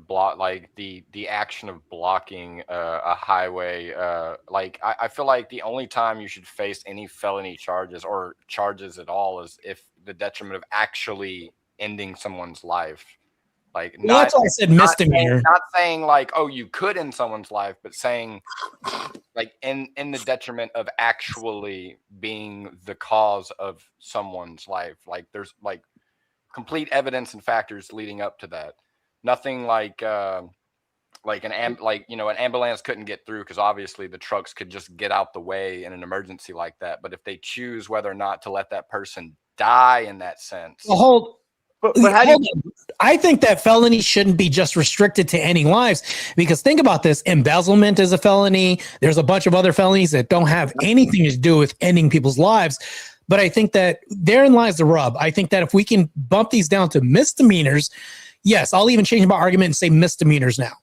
the action of blocking a highway. I feel like the only time you should face any felony charges or charges at all is if the detriment of actually ending someone's life. Like, well, that's why I said misdemeanor. Not saying like, oh, you could end someone's life, but saying like in the detriment of actually being the cause of someone's life. Like there's like complete evidence and factors leading up to that. Nothing like an ambulance couldn't get through because obviously the trucks could just get out the way in an emergency like that. But if they choose whether or not to let that person die in that sense. Well, But how do you? I think that felony shouldn't be just restricted to ending lives, because think about this: embezzlement is a felony. There's a bunch of other felonies that don't have anything to do with ending people's lives. But I think that therein lies the rub. I think that if we can bump these down to misdemeanors, yes, I'll even change my argument and say misdemeanors now.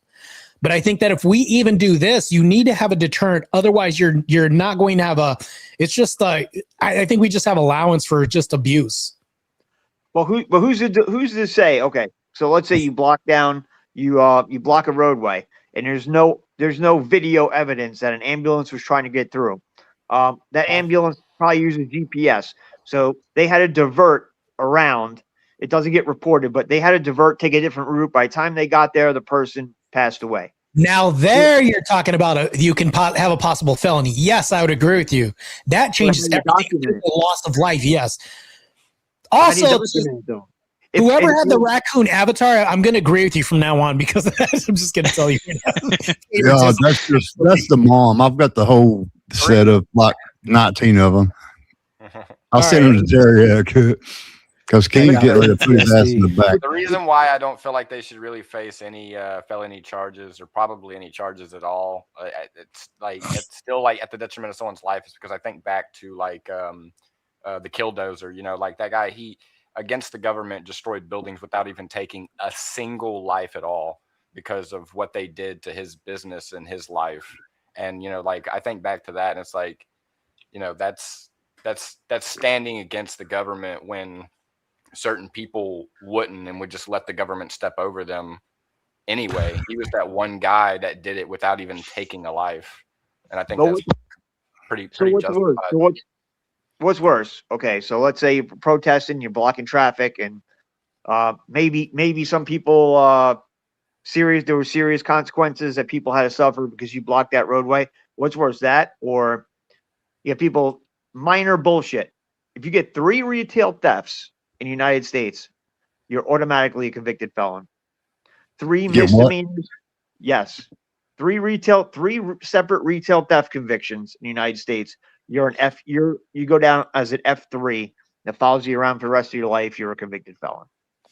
But I think that if we even do this, you need to have a deterrent. Otherwise, you're not going to have a. It's just I think we just have allowance for just abuse. Well, who's to say? Okay, so let's say you block down, you block a roadway, and there's no video evidence that an ambulance was trying to get through. That ambulance probably uses GPS, so they had to divert around. It doesn't get reported, but they had to divert, take a different route. By the time they got there, the person passed away. Now there you're talking about you can have a possible felony. Yes, I would agree with you. That changes everything. The loss of life. Yes. Also, whoever had the raccoon avatar, I'm going to agree with you from now on, because I'm just going to tell you. Yeah, that's the mom. I've got the whole set of like 19 of them. I'll send them to Terry because King's getting ready to put his ass in the back. The reason why I don't feel like they should really face any felony charges, or probably any charges at all, it's still like at the detriment of someone's life, is because I think back to like the Killdozer, like that guy, he against the government destroyed buildings without even taking a single life at all because of what they did to his business and his life. And like I think back to that, and it's like, that's standing against the government when certain people wouldn't and would just let the government step over them anyway. He was that one guy that did it without even taking a life, and I think that's pretty justified. What's worse? Okay, so let's say you're protesting, you're blocking traffic, and maybe some people there were serious consequences that people had to suffer because you blocked that roadway. What's worse, that or you have people minor bullshit? If you get 3 retail thefts in the United States, you're automatically a convicted felon. 3 misdemeanors, yes. three separate retail theft convictions in the United States, you're an F. You go down as an F3 that follows you around for the rest of your life. You're a convicted felon.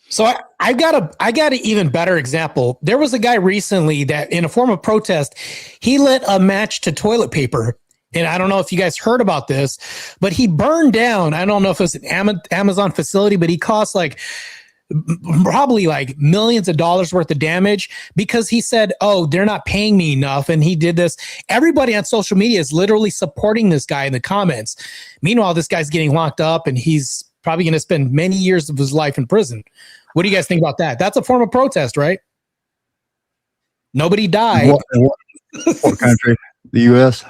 So I got an even better example. There was a guy recently that, in a form of protest, he lit a match to toilet paper. And I don't know if you guys heard about this, but he burned down, I don't know if it was an Amazon facility, but he cost like probably like millions of dollars worth of damage because he said, oh, they're not paying me enough. And he did this. Everybody on social media is literally supporting this guy in the comments. Meanwhile, this guy's getting locked up and he's probably going to spend many years of his life in prison. What do you guys think about that? That's a form of protest, right? Nobody died. What country? The U.S.?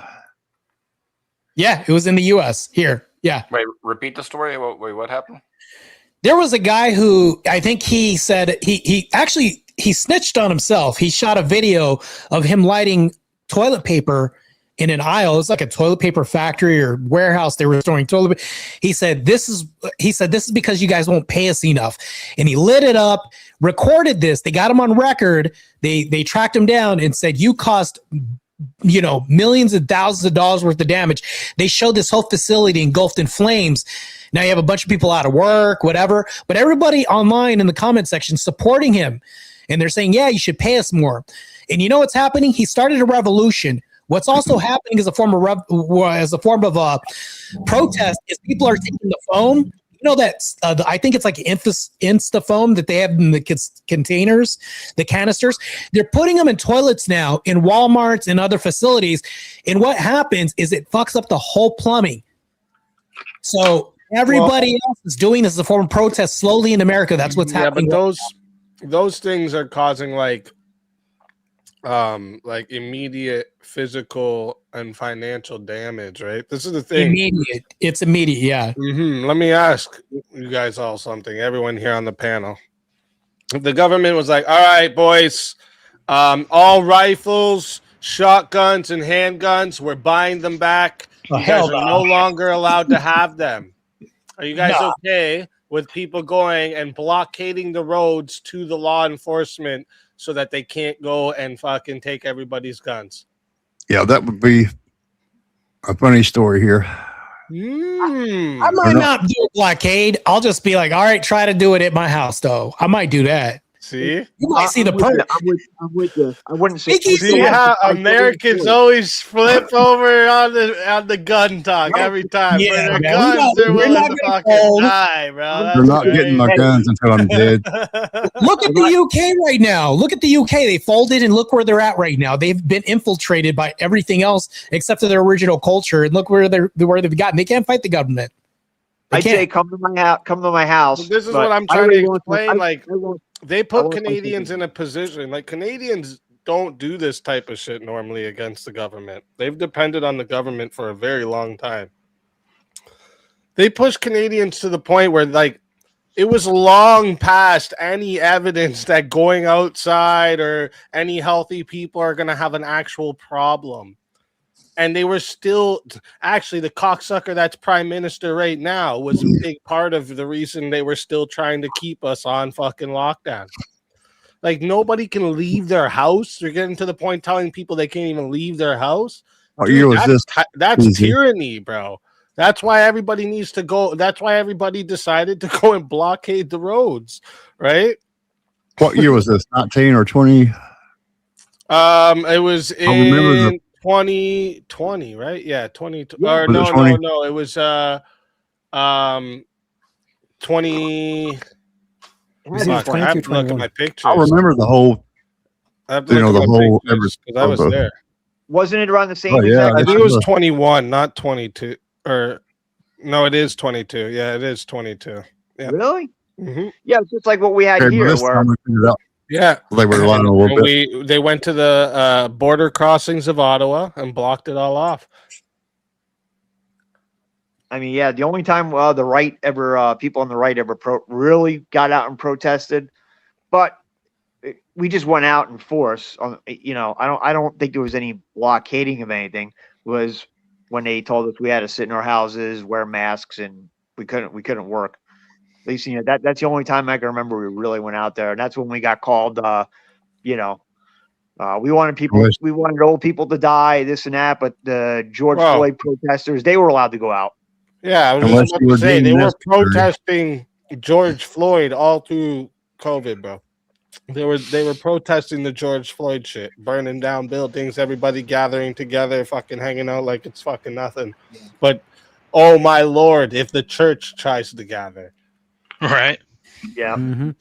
Yeah, it was in the U.S. here. Yeah. Wait, repeat the story. Wait, what happened? There was a guy who I think he said he snitched on himself. He shot a video of him lighting toilet paper in an aisle. It's like a toilet paper factory or warehouse. They were storing toilet paper. He said, this is because you guys won't pay us enough. And he lit it up, recorded this. They got him on record. They tracked him down and said, you cost millions and thousands of dollars worth of damage. They showed this whole facility engulfed in flames. Now you have a bunch of people out of work, whatever, but everybody online in the comment section supporting him. And they're saying, yeah, you should pay us more. And you know what's happening? He started a revolution. What's also happening as a form of protest is people are taking the phone. You know that I think it's like Insta foam that they have in the containers, the canisters. They're putting them in toilets now in Walmarts and other facilities. And what happens is it fucks up the whole plumbing. So everybody else is doing this as a form of protest slowly in America. That's what's happening. But those things are causing like immediate physical and financial damage, right? This is the thing. It's immediate, yeah. Let me ask you guys all something, everyone here on the panel. If the government was like, all right, boys, all rifles, shotguns, and handguns, we're buying them back. You guys are no longer allowed to have them. Are you guys okay with people going and blockading the roads to the law enforcement so that they can't go and fucking take everybody's guns? Yeah, that would be a funny story here. I might not do a blockade. I'll just be like, all right, try to do it at my house, though. I might do that. See? You might see the I'm with you. I wouldn't say. See how Americans always flip over on the gun talk every time. Yeah, for their man, guns, they're willing to fucking die, bro. They're not getting my guns until I'm dead. Look at the UK right now. Look at the UK. They folded and look where they're at right now. They've been infiltrated by everything else except for their original culture. And look where they've gotten. They can't fight the government. I'd say come to my house. Well, this is what I'm trying to explain. They put Canadians in a position like Canadians don't do this type of shit normally against the government. They've depended on the government for a very long time. They push Canadians to the point where like it was long past any evidence that going outside or any healthy people are going to have an actual problem. And they were still actually the cocksucker that's prime minister right now was a big part of the reason they were still trying to keep us on fucking lockdown. Like nobody can leave their house. They're getting to the point telling people they can't even leave their house. What year was this? That's tyranny, bro. That's why everybody needs to go. That's why everybody decided to go and blockade the roads, right? What year was this? 19 or 20? It was in 2020, right? Yeah, 20. Or no. It was 20. Fuck, I have to look at my pictures. I remember the whole. I was there. Wasn't it around the same? Yeah, I think it was 21, not 22. Or no, it is 22. Yeah, it is 22. Yeah. Really? Mm-hmm. Yeah, it's just like what we had here. Yeah, they were lying a little bit. They went to the border crossings of Ottawa and blocked it all off. I mean, yeah, the only time the right ever, people on the right ever really got out and protested, but we just went out in force. I don't think there was any blockading of anything. It was when they told us we had to sit in our houses, wear masks, and we couldn't work. At least that's the only time I can remember we really went out there, and that's when we got called, We wanted old people to die, this and that, but the George Floyd protesters, they were allowed to go out. Yeah, I was just about to say, they were protesting George Floyd all through COVID, bro. They were protesting the George Floyd shit, burning down buildings, everybody gathering together, fucking hanging out like it's fucking nothing. But oh my lord, if the church tries to gather, right? Yeah. Mm-hmm.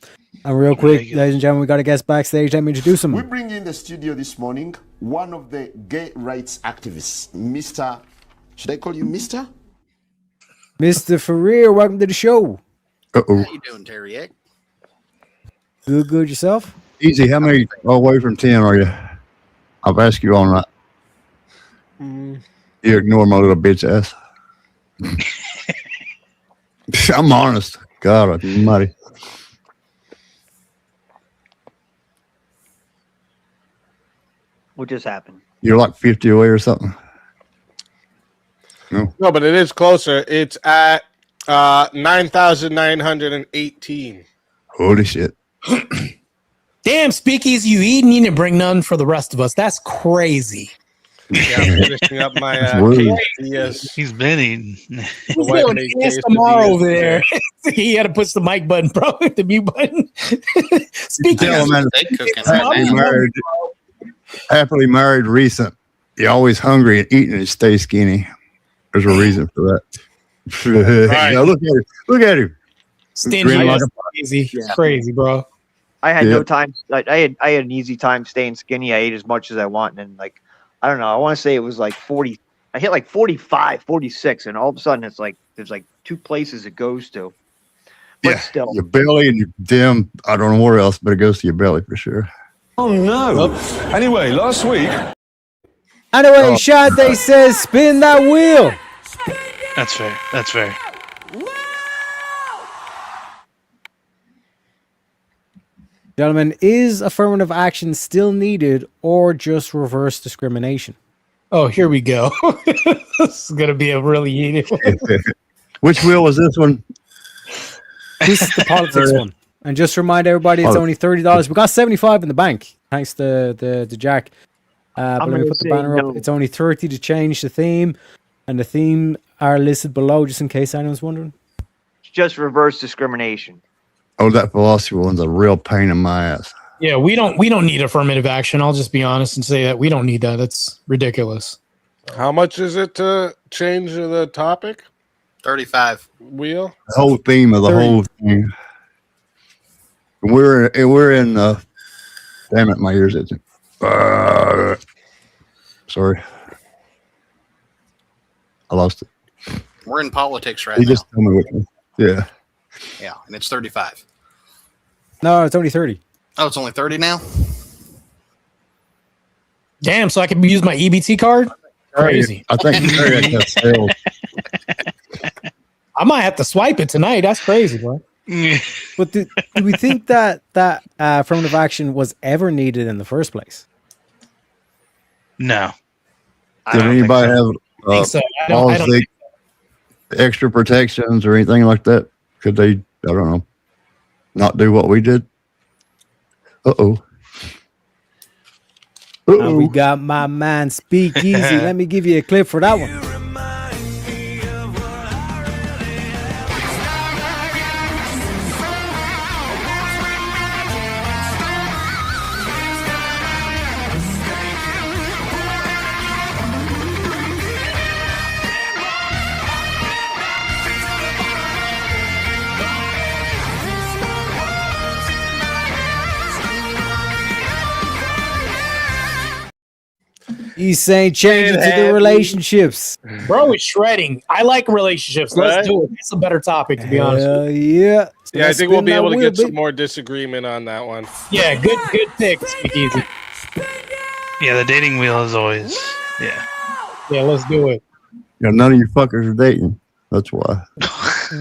And real quick, ladies and gentlemen, we got a guest backstage. Let me introduce him. We bring in the studio this morning one of the gay rights activists, Mr. Should I call you Mr.? Mr. Ferrer, welcome to the show. Uh-oh. How you doing, Terry? Good yourself? Easy. How many away from 10 are you? I've asked you all night. You ignore my little bitch ass. I'm honest. God almighty. What just happened? You're like 50 away or something. No, but it is closer. It's at 9,918. Holy shit. Damn, Speakeasy, you eating? You didn't bring none for the rest of us. That's crazy. Yeah, I'm finishing up my quesadillas. He's been eating. He's doing this tomorrow over there. He had to push the mic button, bro. The mute button. Speakeasy. Happily married recent. You're always hungry and eating and stay skinny. There's a reason for that. Right. Now look at him. Look at him. Stingy. Crazy. It's crazy, bro. I had no time. Like I had an easy time staying skinny. I ate as much as I want, and like I don't know. I want to say it was like 40. I hit like 45, 46, and all of a sudden it's like there's like two places it goes to. But still, your belly and your damn. I don't know where else, but it goes to your belly for sure. Oh no. Anyway, last week. Anyway, Sade says, spin that wheel. That's fair. That's fair. Gentlemen, is affirmative action still needed or just reverse discrimination? Oh, here we go. This is going to be a really heated one. Which wheel was this one? This is the politics one. And just remind everybody, it's only $30. We got 75 in the bank, thanks to the Jack. But I'm going to put the banner up. It's only 30 to change the theme. And the theme are listed below, just in case anyone's wondering. It's just reverse discrimination. Oh, that philosophy one's a real pain in my ass. Yeah, we don't need affirmative action. I'll just be honest and say that we don't need that. That's ridiculous. How much is it to change the topic? 35. Wheel? The whole theme of the whole thing. We're in damn it, my ears itching. Sorry. I lost it. We're in politics right You now. just tell me which one. Yeah. Yeah, and it's 35. No, it's only 30. Oh, it's only 30 now? Damn, so I can use my EBT card? Crazy. I think Terry got sales. I might have to swipe it tonight. That's crazy, bro. But do we think that affirmative action was ever needed in the first place? No. Did anybody have think so. I don't think extra protections or anything like that? Could they, I don't know, not do what we did? Uh-oh. We got my man Speakeasy. Let me give you a clip for that one. He's saying change it to the relationships. Bro, it's shredding. I like relationships. Let's do it. It's a better topic, to be honest. Yeah. So Yeah, I think we'll be able to get some more disagreement on that one. Yeah, good pick, Speakeasy. Yeah, the dating wheel is always, yeah. Yeah, let's do it. Yeah, none of you fuckers are dating. That's why.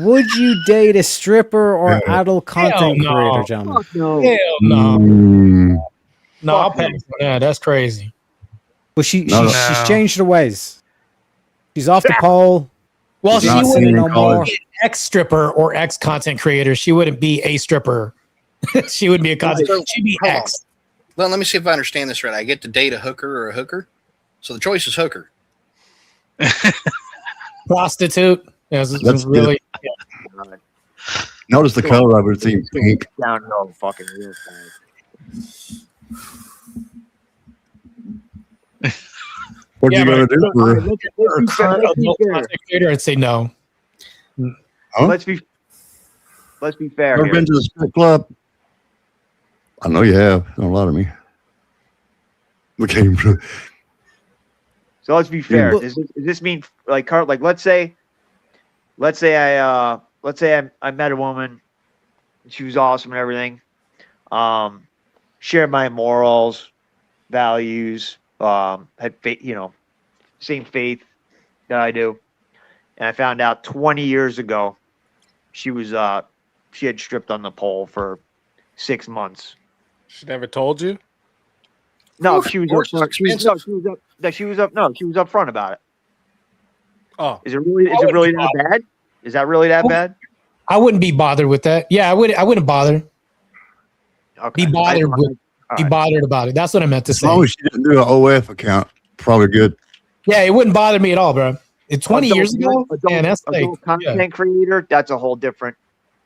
Would you date a stripper or adult content creator, gentlemen? No. Hell no. No, I'll pass on that. That's crazy. Well, she's changed her ways. She's off the pole. Well, She's she not singing wouldn't no more. be an ex-stripper or ex-content creator. She wouldn't be a stripper. She wouldn't be a content. She'd be ex. Well, let me see if I understand this right. I get to date a hooker or a hooker, so the choice is hooker. Prostitute. Yeah, That's really. God. Notice the color of it. It's even pink. Downhill fucking real fast. What you gonna do for her? Or a current adult content creator, I'd say no. Huh? Let's be fair Ever here. been to the strip club? I know you have. Don't lie to me. Okay. So let's be fair. Does this mean like let's say I met a woman, she was awesome and everything. Shared my morals, values, had faith, same faith that I do. And I found out 20 years ago she had stripped on the pole for 6 months. She never told you? No, she was up front about it. Oh. Is it really that bad? Is that really that bad? I wouldn't be bothered with that. Yeah, I wouldn't bother. Okay. Be bothered about it. That's what I meant to As say. long as she didn't do an OF account, probably good. Yeah, it wouldn't bother me at all, bro. 20 years ago, man, that's like content creator. That's a whole different.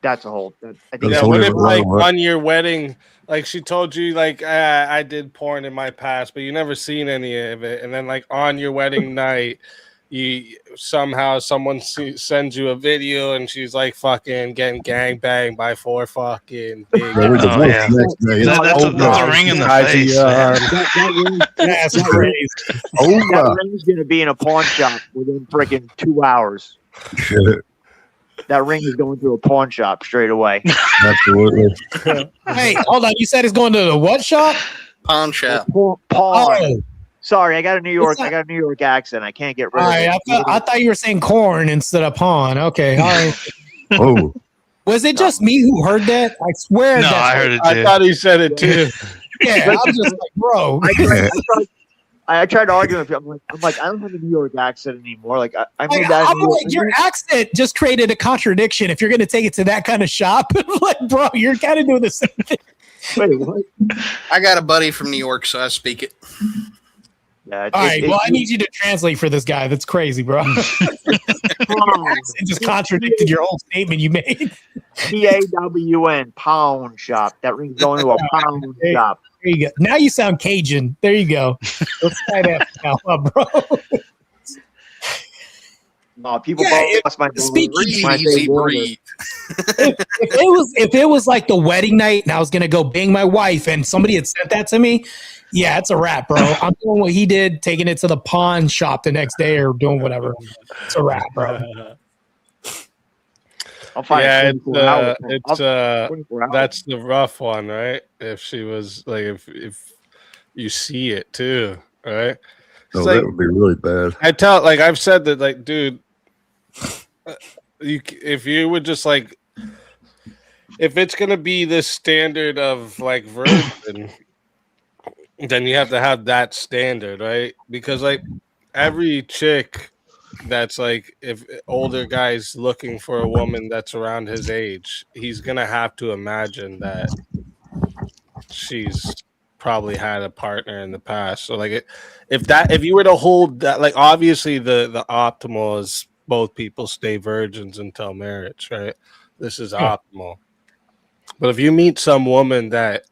I think. Yeah, what if like on your wedding, like she told you like I did porn in my past, but you never seen any of it, and then like on your wedding night, someone sends you a video and she's like fucking getting gangbanged by 4 fucking big. That's a ring in the face. That's crazy. That ring's gonna be in a pawn shop within freaking 2 hours. That ring is going to a pawn shop straight away. Absolutely. Hey, hold on. You said it's going to the what shop? Pawn shop. Pawn. Oh. Sorry, I got a New York accent. I can't get rid of it. I thought you were saying corn instead of pawn. Okay, all right. Oh. Was it just me who heard that? I swear. No, I heard it too. I thought he said it too. Yeah, I was just like, bro. I tried to argue with him. I'm like, I don't have a New York accent anymore. Like, I made Like, that. I'm like, your accent just created a contradiction. If you're going to take it to that kind of shop, like, bro, you're kind of doing the same thing. Wait, what? I got a buddy from New York, so I speak it. Yeah, all right. Well, I need you to translate for this guy. That's crazy, bro. It just contradicted your whole statement you made. PAWN, pawn shop. That ring's going to a pawn shop. There you go. Now you sound Cajun. There you go. Let's try that now, bro. No, people lost my easy breathe. If it was like the wedding night and I was gonna go bang my wife and somebody had sent that to me, yeah, it's a wrap, bro. I'm doing what he did, taking it to the pawn shop the next day or doing whatever. It's a wrap, bro. Yeah, that's the rough one, right? If she was like, if you see it too, right? Oh, that would be really bad. I've said that, like, dude, if you would just like, if it's gonna be this standard of like virgin, then you have to have that standard, right? Because like every chick that's like, if older guy's looking for a woman that's around his age, he's gonna have to imagine that she's probably had a partner in the past. So like if you were to hold that, like, obviously the optimal is both people stay virgins until marriage, right? This is optimal. But if you meet some woman that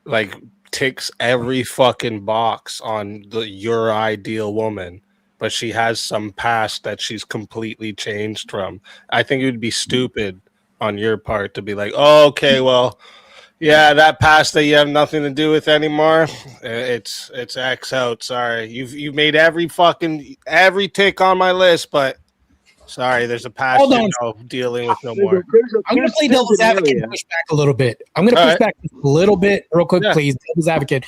like ticks every fucking box on your ideal woman, but she has some past that she's completely changed from, I think it would be stupid on your part to be like, oh, okay, well, yeah, that past that you have nothing to do with anymore, it's X out. Sorry, you've made every tick on my list, but sorry, there's a past dealing with no more. I'm going to play devil's advocate and push back a little bit. I'm going to push back a little bit, real quick, please. Devil's advocate.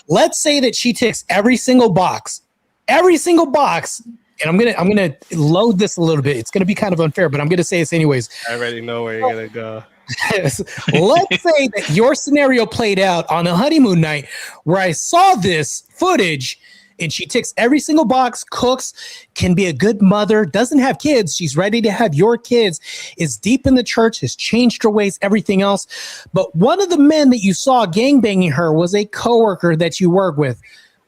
Let's say that she ticks every single box, and I'm gonna load this a little bit. It's gonna be kind of unfair, but I'm gonna say this anyways. I already know where you're gonna go. Let's say that your scenario played out on a honeymoon night where I saw this footage and she ticks every single box, cooks, can be a good mother, doesn't have kids, she's ready to have your kids, is deep in the church, has changed her ways, everything else. But one of the men that you saw gangbanging her was a coworker that you work with.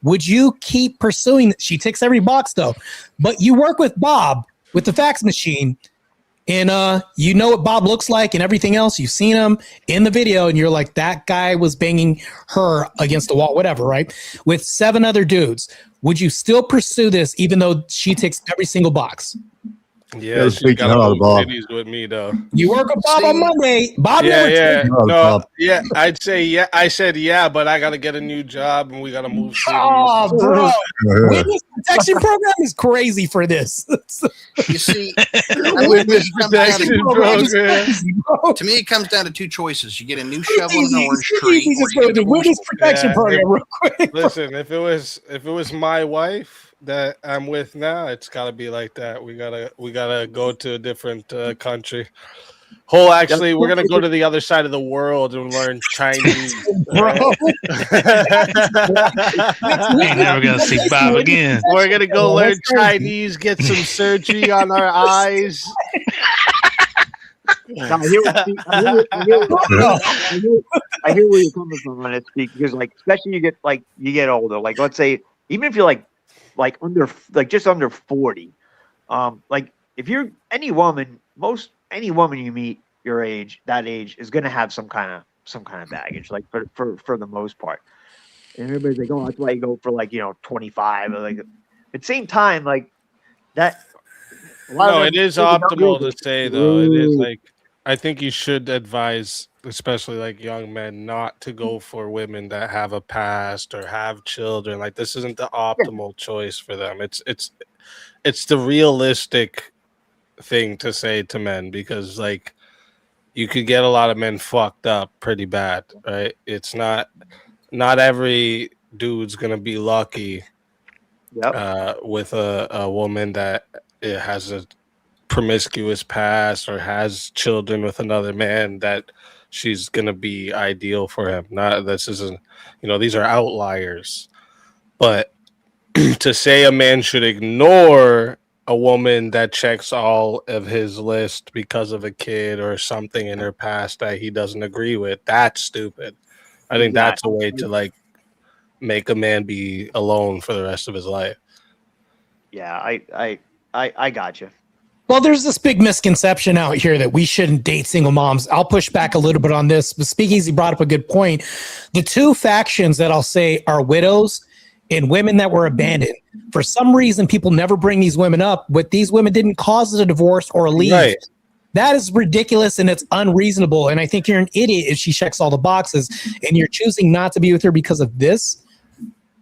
Would you keep pursuing? She ticks every box though, but you work with Bob with the fax machine, and you know what Bob looks like and everything else. You've seen him in the video, and you're like, that guy was banging her against the wall, whatever, right? With 7 other dudes. Would you still pursue this even though she ticks every single box? Yeah, she's got a little titties with me though. You work with Bob on Monday. Bob never I'd say yeah. I said yeah, but I gotta get a new job and we gotta move. Oh, bro, witness protection program is crazy for this. You see, witness protection program. To me, it comes down to 2 choices: you get a new shovel and an orange tree. Just go to the witness protection program real quick. Listen, if it was my wife that I'm with now, it's gotta be like that. We gotta go to a different country. Actually, we're gonna go to the other side of the world and learn Chinese. Bro, ain't never gonna see Bob again. We're gonna go learn Chinese, get some surgery on our eyes. I hear where you're coming from on it, because like, especially you get older. Like, let's say, even if you're just under 40, like if you're any woman you meet that age is gonna have some kind of baggage, like for the most part. And everybody's like, oh, that's why you go for 25, or like at the same time, like that. No, it is optimal to say though. It is like, I think you should advise, especially like young men, not to go for women that have a past or have children. Like, this isn't the optimal choice for them. It's the realistic thing to say to men, because like you could get a lot of men fucked up pretty bad, right? It's not every dude's gonna be lucky with a woman that has a promiscuous past or has children with another man, that she's gonna be ideal for him. These are outliers. But to say a man should ignore a woman that checks all of his list because of a kid or something in her past that he doesn't agree with, that's stupid. I think that's a way to like make a man be alone for the rest of his life. Yeah, I got you. Well, there's this big misconception out here that we shouldn't date single moms. I'll push back a little bit on this, but Speakeasy brought up a good point. The 2 factions that I'll say are widows and women that were abandoned. For some reason, people never bring these women up, but these women didn't cause a divorce or a leave. Right. That is ridiculous and it's unreasonable. And I think you're an idiot if she checks all the boxes and you're choosing not to be with her because of this.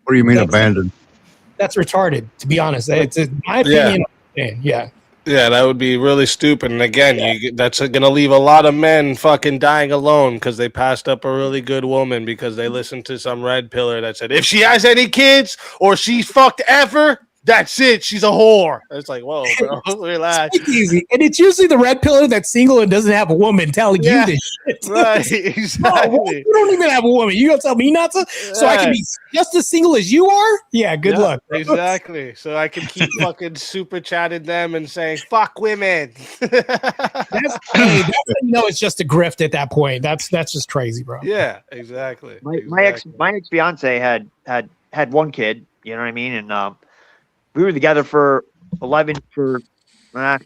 What do you mean abandoned? That's retarded, to be honest. It's my opinion. Yeah. Yeah, that would be really stupid. And again, that's going to leave a lot of men fucking dying alone because they passed up a really good woman because they listened to some red pillar that said, if she has any kids or she's fucked ever, that's it. She's a whore. It's like, whoa, bro, relax. Easy. And it's usually the red pillar that's single and doesn't have a woman telling you this shit. Right, exactly. No, you don't even have a woman. You gonna tell me not to? So I can be just as single as you are? Yeah, good luck. Exactly. So I can keep fucking super chatting them and saying, fuck women. It's just a grift at that point. That's just crazy, bro. Yeah, exactly. My ex fiance had one kid, you know what I mean? And we were together for 9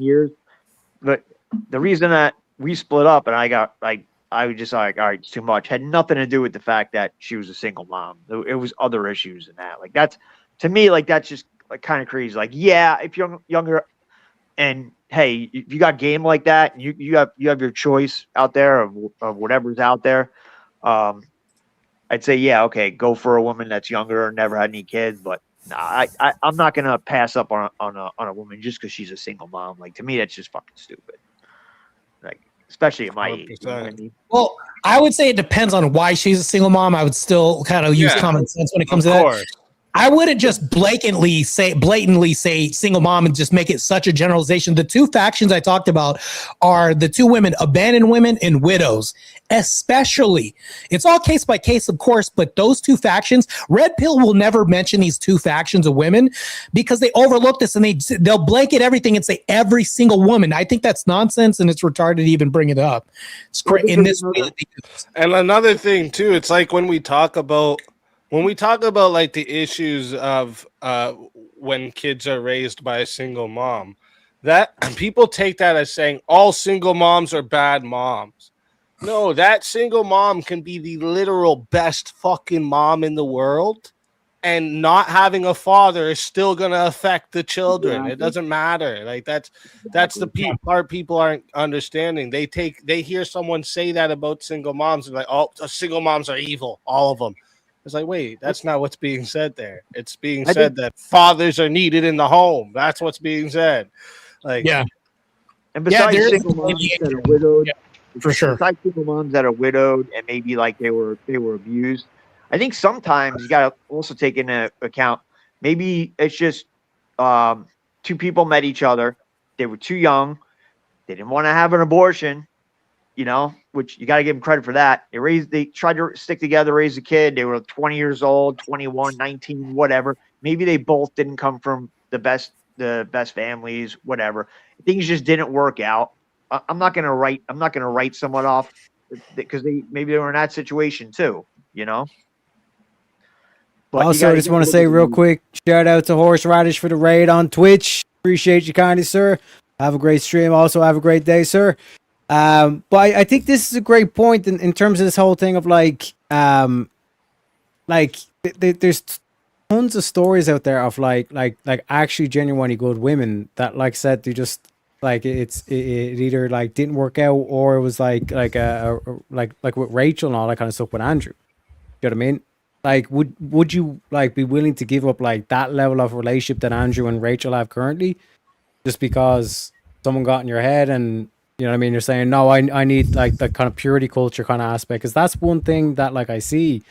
years. But the reason that we split up and I was just like, all right, it's too much, had nothing to do with the fact that she was a single mom. It was other issues than that. Like, that's, to me, like, that's just like kind of crazy. Like, yeah, if you're younger and hey, if you got game like that, and you have your choice out there of whatever's out there, I'd say, yeah, okay, go for a woman that's younger, never had any kids, but nah, I'm not gonna pass up on a woman just because she's a single mom. Like, to me, that's just fucking stupid. Like, especially at my age. You know what I mean? Well, I would say it depends on why she's a single mom. I would still kind of use common sense when it comes to that. I wouldn't just blatantly say single mom and just make it such a generalization. The two factions I talked about are the two women, abandoned women and widows, especially. It's all case by case, of course, but those two factions, Red Pill will never mention these two factions of women because they overlook this and they'll blanket everything and say every single woman. I think that's nonsense and it's retarded to even bring it up. It's in this way. And another thing too, it's like when we talk about like the issues of when kids are raised by a single mom, that people take that as saying all single moms are bad moms. No, that single mom can be the literal best fucking mom in the world, and not having a father is still going to affect the children. It doesn't matter. Like that's the part people aren't understanding. They hear someone say that about single moms and like, oh, single moms are evil, all of them. It's like, wait, that's not what's being said there. It's being said that fathers are needed in the home. That's what's being said. Like, yeah. And besides single moms that are widowed, for sure. Besides single moms that are widowed and maybe like they were abused, I think sometimes you got to also take into account maybe it's just two people met each other. They were too young. They didn't want to have an abortion, you know, which you got to give them credit for that. They tried to stick together, raise a kid. They were 20 years old, 21, 19, whatever. Maybe they both didn't come from the best families, whatever. Things just didn't work out. I'm not going to write someone off because maybe they were in that situation too, you know? But also, I just want to say real quick, shout out to Horseradish for the raid on Twitch. Appreciate you kindly, sir. Have a great stream. Also, have a great day, sir. But I think this is a great point in terms of this whole thing of there's tons of stories out there of like actually genuinely good women that, like I said, they just like it either like didn't work out or it was like with Rachel and all that kind of stuff with Andrew. You know what I mean? Like, would you like be willing to give up like that level of relationship that Andrew and Rachel have currently, just because someone got in your head and you know what I mean? You're saying no, I need like the kind of purity culture kind of aspect, because that's one thing that like I see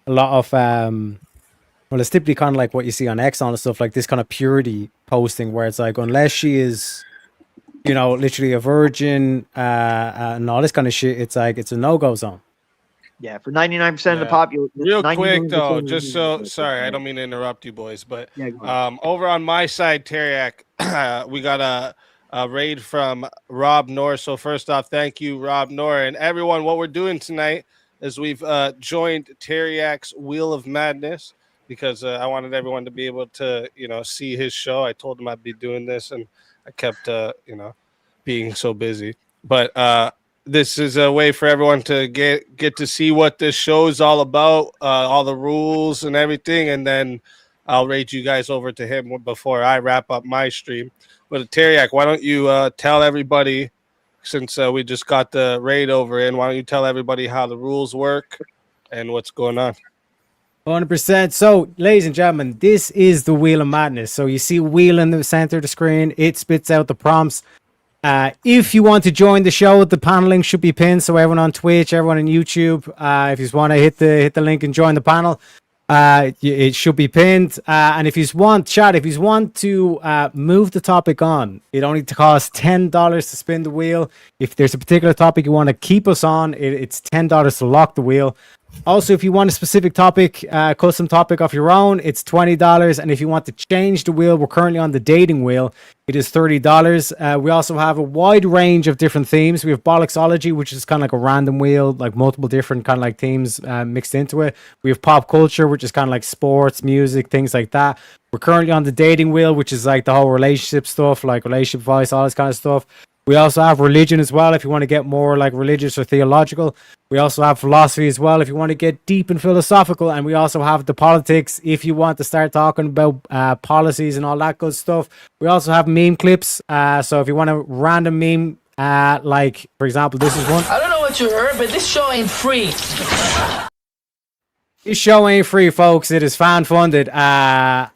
a lot of well, it's typically kind of like what you see on X and stuff, like this kind of purity posting where it's like unless she is, you know, literally a virgin and all this kind of shit, it's like it's a no-go zone. Yeah, for 99% of the population. Real quick though, just so sorry, I don't mean to interrupt you boys, but over on my side, Teriak, we got a raid from Rob Noor. So first off, thank you, Rob Noor, and everyone. What we're doing tonight is we've joined Teriak's Wheel of Madness because I wanted everyone to be able to, you know, see his show. I told him I'd be doing this, and I kept, you know, being so busy, but. This is a way for everyone to get to see what this show is all about, all the rules and everything, and then I'll raid you guys over to him before I wrap up my stream. But Teriak, why don't you tell everybody, since we just got the raid over in, why don't you tell everybody how the rules work and what's going on? 100%. So, ladies and gentlemen, this is the Wheel of Madness. So you see wheel in the center of the screen. It spits out the prompts. If you want to join the show, the panel link should be pinned. So everyone on Twitch, everyone on YouTube, if you want to hit the link and join the panel, it should be pinned. And if you want to move the topic on, it only costs $10 to spin the wheel. If there's a particular topic you want to keep us on, it's $10 to lock the wheel. Also, if you want a specific topic, custom topic of your own, it's $20. And if you want to change the wheel, we're currently on the dating wheel. It is $30. We also have a wide range of different themes. We have Bollocksology, which is kind of like a random wheel, like multiple different kind of like themes mixed into it. We have Pop Culture, which is kind of like sports, music, things like that. We're currently on the dating wheel, which is like the whole relationship stuff, like relationship advice, all this kind of stuff. We also have religion as well, if you want to get more like religious or theological. We also have philosophy as well, if you want to get deep and philosophical. And we also have the politics, if you want to start talking about policies and all that good stuff. We also have meme clips. So if you want a random meme, like, for example, this is one. I don't know what you heard, but this show ain't free. This show ain't free, folks. It is fan-funded.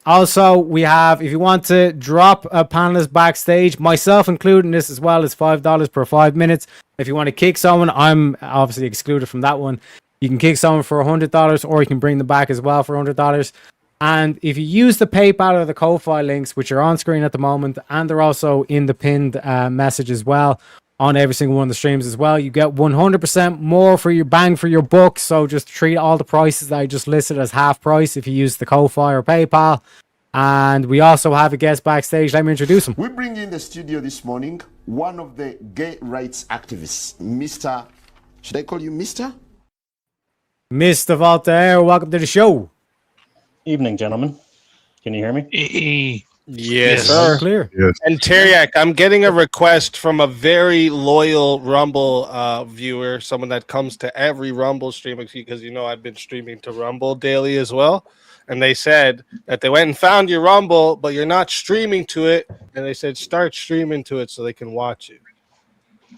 Also, we have, if you want to drop a panelist backstage, myself including this as well, is $5 per 5 minutes. If you want to kick someone, I'm obviously excluded from that one. You can kick someone for $100, or you can bring them back as well for $100. And if you use the PayPal or the Ko-Fi links, which are on screen at the moment, and they're also in the pinned message as well, on every single one of the streams as well, you get 100% more for your bang for your buck. So just treat all the prices that I just listed as half price if you use the Ko-Fi or PayPal. And we also have a guest backstage. Let me introduce him. We bring in the studio this morning one of the gay rights activists, Mr. Should I call you Mr.? Mr. Voltaire, welcome to the show. Evening, gentlemen. Can you hear me? Yes, sir. Clear. Yes. And Teriak, I'm getting a request from a very loyal Rumble viewer, someone that comes to every Rumble stream, because you know I've been streaming to Rumble daily as well. And they said that they went and found your Rumble, but you're not streaming to it. And they said start streaming to it so they can watch you.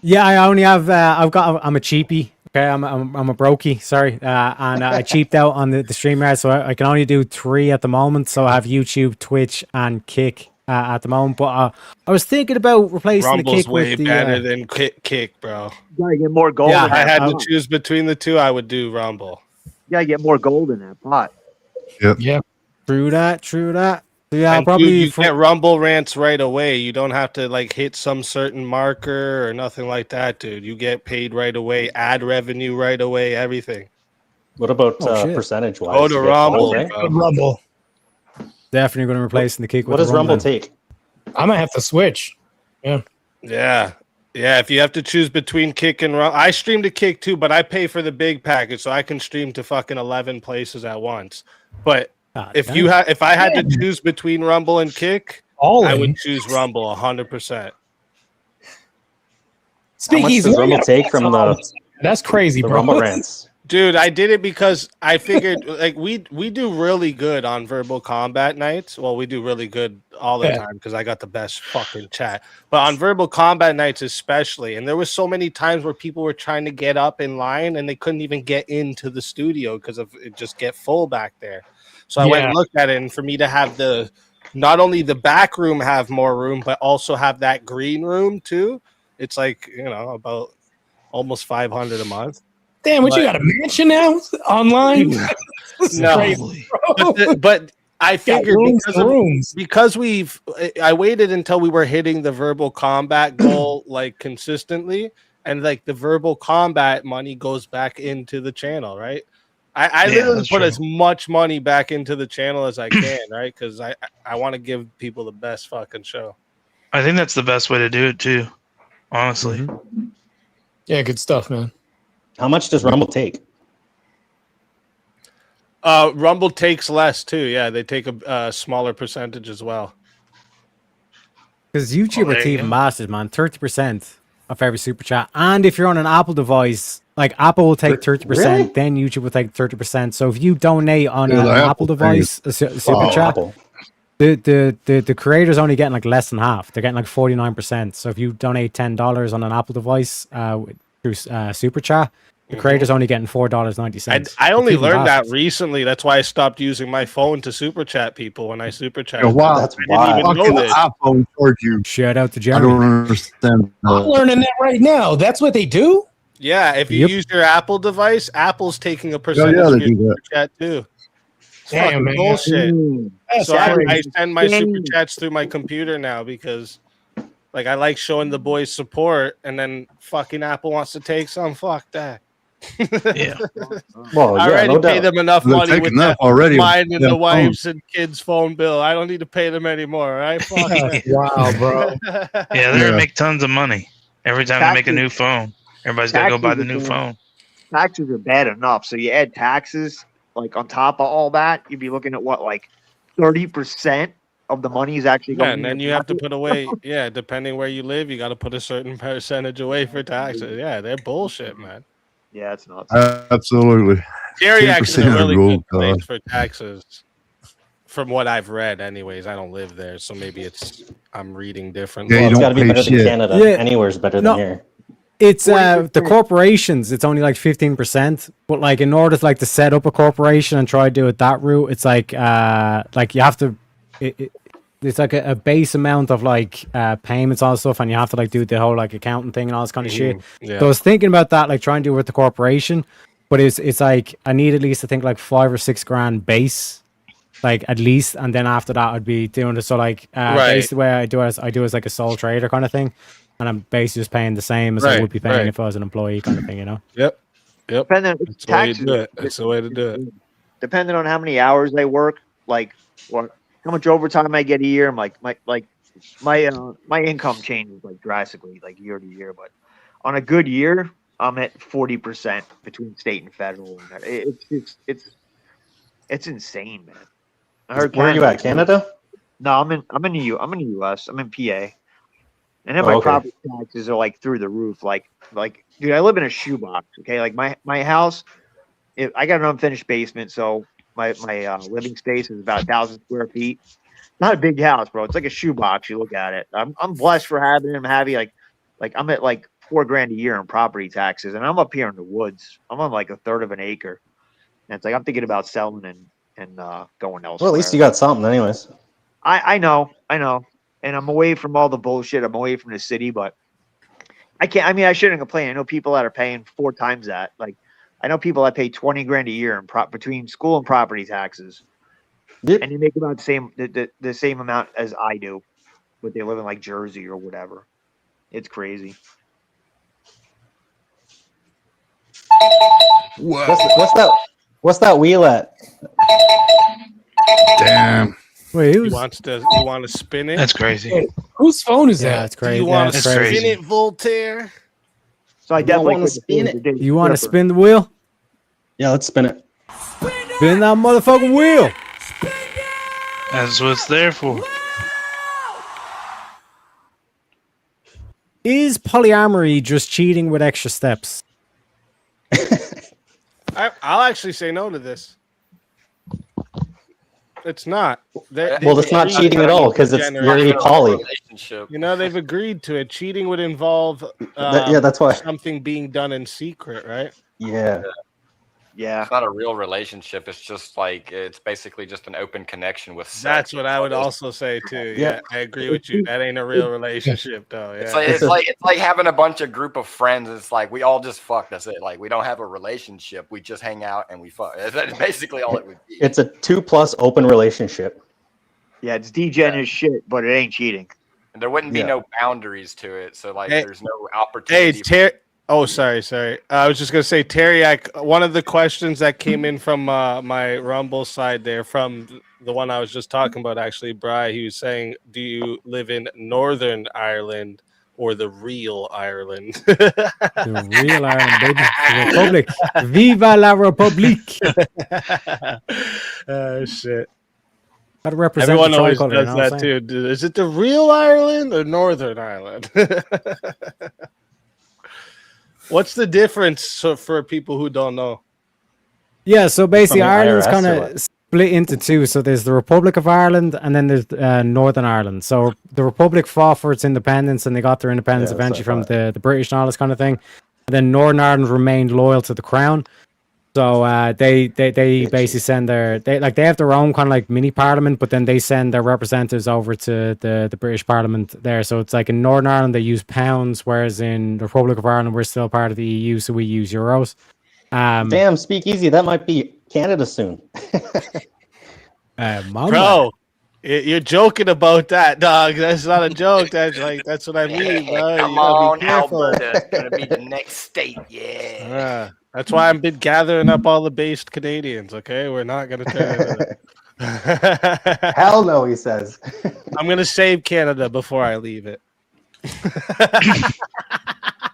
Yeah, I only have. I'm a cheapie. Okay, I'm a brokey. Sorry, and I cheaped out on the StreamYard, so I can only do 3 at the moment. So I have YouTube, Twitch, and Kick at the moment. But I was thinking about replacing Rumble's the Kick way with the better than Kick, bro. You gotta get more gold. Yeah, in If I that had to pot. choose between the two, I would do Rumble. You gotta get more gold in that pot. Yep. Yeah. True that. So yeah, And probably dude, you get Rumble rants right away. You don't have to like hit some certain marker or nothing like that, dude. You get paid right away, ad revenue right away, everything. What about shit. percentage-wise? Go to You get Rumble, gold, bro. Rumble. definitely going to replace the Kick. What with does the Rumble then. take? I might have to switch. Yeah. Yeah. If you have to choose between Kick and Rumble, I stream to Kick too, but I pay for the big package, so I can stream to fucking 11 places at once. But if I had to choose between Rumble and Kick, I would choose Rumble 100%. How much does Rumble take from the? That's crazy, the bro. Rumble rants. Dude, I did it because I figured like we do really good on verbal combat nights. Well, we do really good all the time because I got the best fucking chat. But on verbal combat nights especially, and there was so many times where people were trying to get up in line and they couldn't even get into the studio because of it just get full back there. So I went and looked at it, and for me to have not only the back room have more room, but also have that green room too, it's like, about almost 500 a month. Damn, you got a mansion now online? No, crazy, but I figured rooms. because I waited until we were hitting the verbal combat goal like consistently, and like the verbal combat money goes back into the channel, right? I literally put as much money back into the channel as I can, right? Because I want to give people the best fucking show. I think that's the best way to do it too, honestly. Yeah, good stuff, man. How much does Rumble take? Rumble takes less too. Yeah, they take a smaller percentage as well. Because YouTube are thieving masters, man. 30% of every super chat, and if you're on an Apple device, like Apple will take 30%, Really? then YouTube will take 30%. So if you donate on an the Apple Apple device, a super chat, Apple. the creator's only getting like less than half. They're getting like 49%. So if you donate $10 on an Apple device through super chat, the creator's only getting $4.90. I only learned that recently. That's why I stopped using my phone to super chat people when I super chat. Wow, That's I didn't even know fucking this. iPhone charge you. Shout out to I Jeremy. don't understand. I'm learning that right now. That's what they do? Yeah, if you Yep. use your Apple device, Apple's taking a percentage they of your do that. super chat too. It's Damn, fucking man. bullshit. That's So I crazy. send my super chats through my computer now because, like, I like showing the boys support, and then fucking Apple wants to take some. Fuck that. Yeah. Well, I yeah, already no pay doubt. them enough They're money taking with enough that already with mine and their the wives and kids' phone bill. I don't need to pay them anymore. Right? Fuck that. Wow, bro. Yeah, they're gonna make tons of money every time they make a new phone. Everybody's gotta go buy the new phone. Taxes are bad enough, so you add taxes like on top of all that, you'd be looking at what, like 30% of the money is actually going. Yeah, and then you have to put away. Yeah, depending where you live, you got to put a certain percentage away for taxes. Yeah, they're bullshit, man. Yeah, it's not. Absolutely. Gary actually 10% really rule, good place God. for taxes. From what I've read, anyways, I don't live there, so maybe I'm reading differently. Yeah, Well, you it's got don't to be pay better than shit. Canada. Yeah. Anywhere's better No. than here. It's the corporations. It's only like 15%, but like in order to like to set up a corporation and try to do it that route, it's like you have to. It's like a base amount of like payments and all stuff, and you have to like do the whole like accounting thing and all this kind of shit. Yeah. So I was thinking about that, like trying to do it with the corporation, but it's like I need at least I think like $5 or $6 grand base like at least, and then after that I'd be doing it. So like basically the way I do it is like a sole trader kind of thing, and I'm basically just paying the same as I would be paying if I was an employee kind of thing, you know. Yep. Depending on That's the way you do it. That's the way to do it. Depending on how many hours they work, like or how much overtime I get a year, my income changes like drastically, like year to year. But on a good year, I'm at 40% between state and federal. It's insane, man. I heard Where are you at, Canada? No, I'm in the US. I'm in PA. And then my property taxes are like through the roof. Like, dude, I live in a shoebox. Okay, like my house, I got an unfinished basement, so my living space is about 1,000 square feet. Not a big house, bro. It's like a shoebox. You look at it. I'm blessed for having it. I'm happy. Like I'm at like $4,000 a year in property taxes, and I'm up here in the woods. I'm on like a third of an acre, and it's like I'm thinking about selling and going elsewhere. Well, at least you got something, anyways. I know, and I'm away from all the bullshit. I'm away from the city, but I can't. I mean, I shouldn't complain. I know people that are paying 4 times that. Like, I know people that pay $20,000 a year in between school and property taxes, and they make about the same amount as I do, but they live in like Jersey or whatever. It's crazy. What's that wheel at? Damn. Wait, You want to spin it? That's crazy. Hey, whose phone is that? That's crazy. You want to That's crazy. spin it, Voltaire? So I definitely want to spin it. You want to spin the wheel? Yeah, let's spin it. Spin that motherfucking wheel. That's what it's there for. Is polyamory just cheating with extra steps? I'll actually say no to this. It's not. Well, it's not cheating at all because it's very poly. You know, they've agreed to it. Cheating would involve that's why something being done in secret, right? Yeah. Yeah. It's not a real relationship. It's just like it's basically just an open connection with sex. That's what I would also say too. Yeah, I agree with you. That ain't a real relationship though. Yeah. It's like having a bunch of group of friends. It's like we all just fuck. That's it. Like we don't have a relationship. We just hang out and we fuck. That's basically all it would be. It's a 2+ open relationship. Yeah, it's degen as shit, but it ain't cheating. And there wouldn't be no boundaries to it. So like there's no opportunity. Hey, oh, sorry. I was just gonna say, Teriak. One of the questions that came in from my Rumble side there, from the one I was just talking about, actually, Bri, he was saying, "Do you live in Northern Ireland or the real Ireland?" The real Ireland, baby. The Republic. Viva la Republique. Oh shit! Gotta represent Everyone the always tricolor, does that too. Is it the real Ireland or Northern Ireland? What's the difference for people who don't know? Yeah, so basically Ireland's IRS kind or of split into two. So there's the Republic of Ireland and then there's Northern Ireland. So the Republic fought for its independence and they got their independence eventually from the British and all this kind of thing. And then Northern Ireland remained loyal to the crown. So they basically send they have their own kind of like mini parliament, but then they send their representatives over to the British Parliament there. So it's like in Northern Ireland they use pounds, whereas in the Republic of Ireland we're still part of the EU, so we use euros. Damn, speak easy. That might be Canada soon. Bro, you're joking about that, dog. That's not a joke. That's what I mean, bro. Come on, Alberta. It's gonna be the next state. Yeah. That's why I've been gathering up all the based Canadians. Okay, we're not gonna turn it. Hell no, he says. I'm gonna save Canada before I leave it.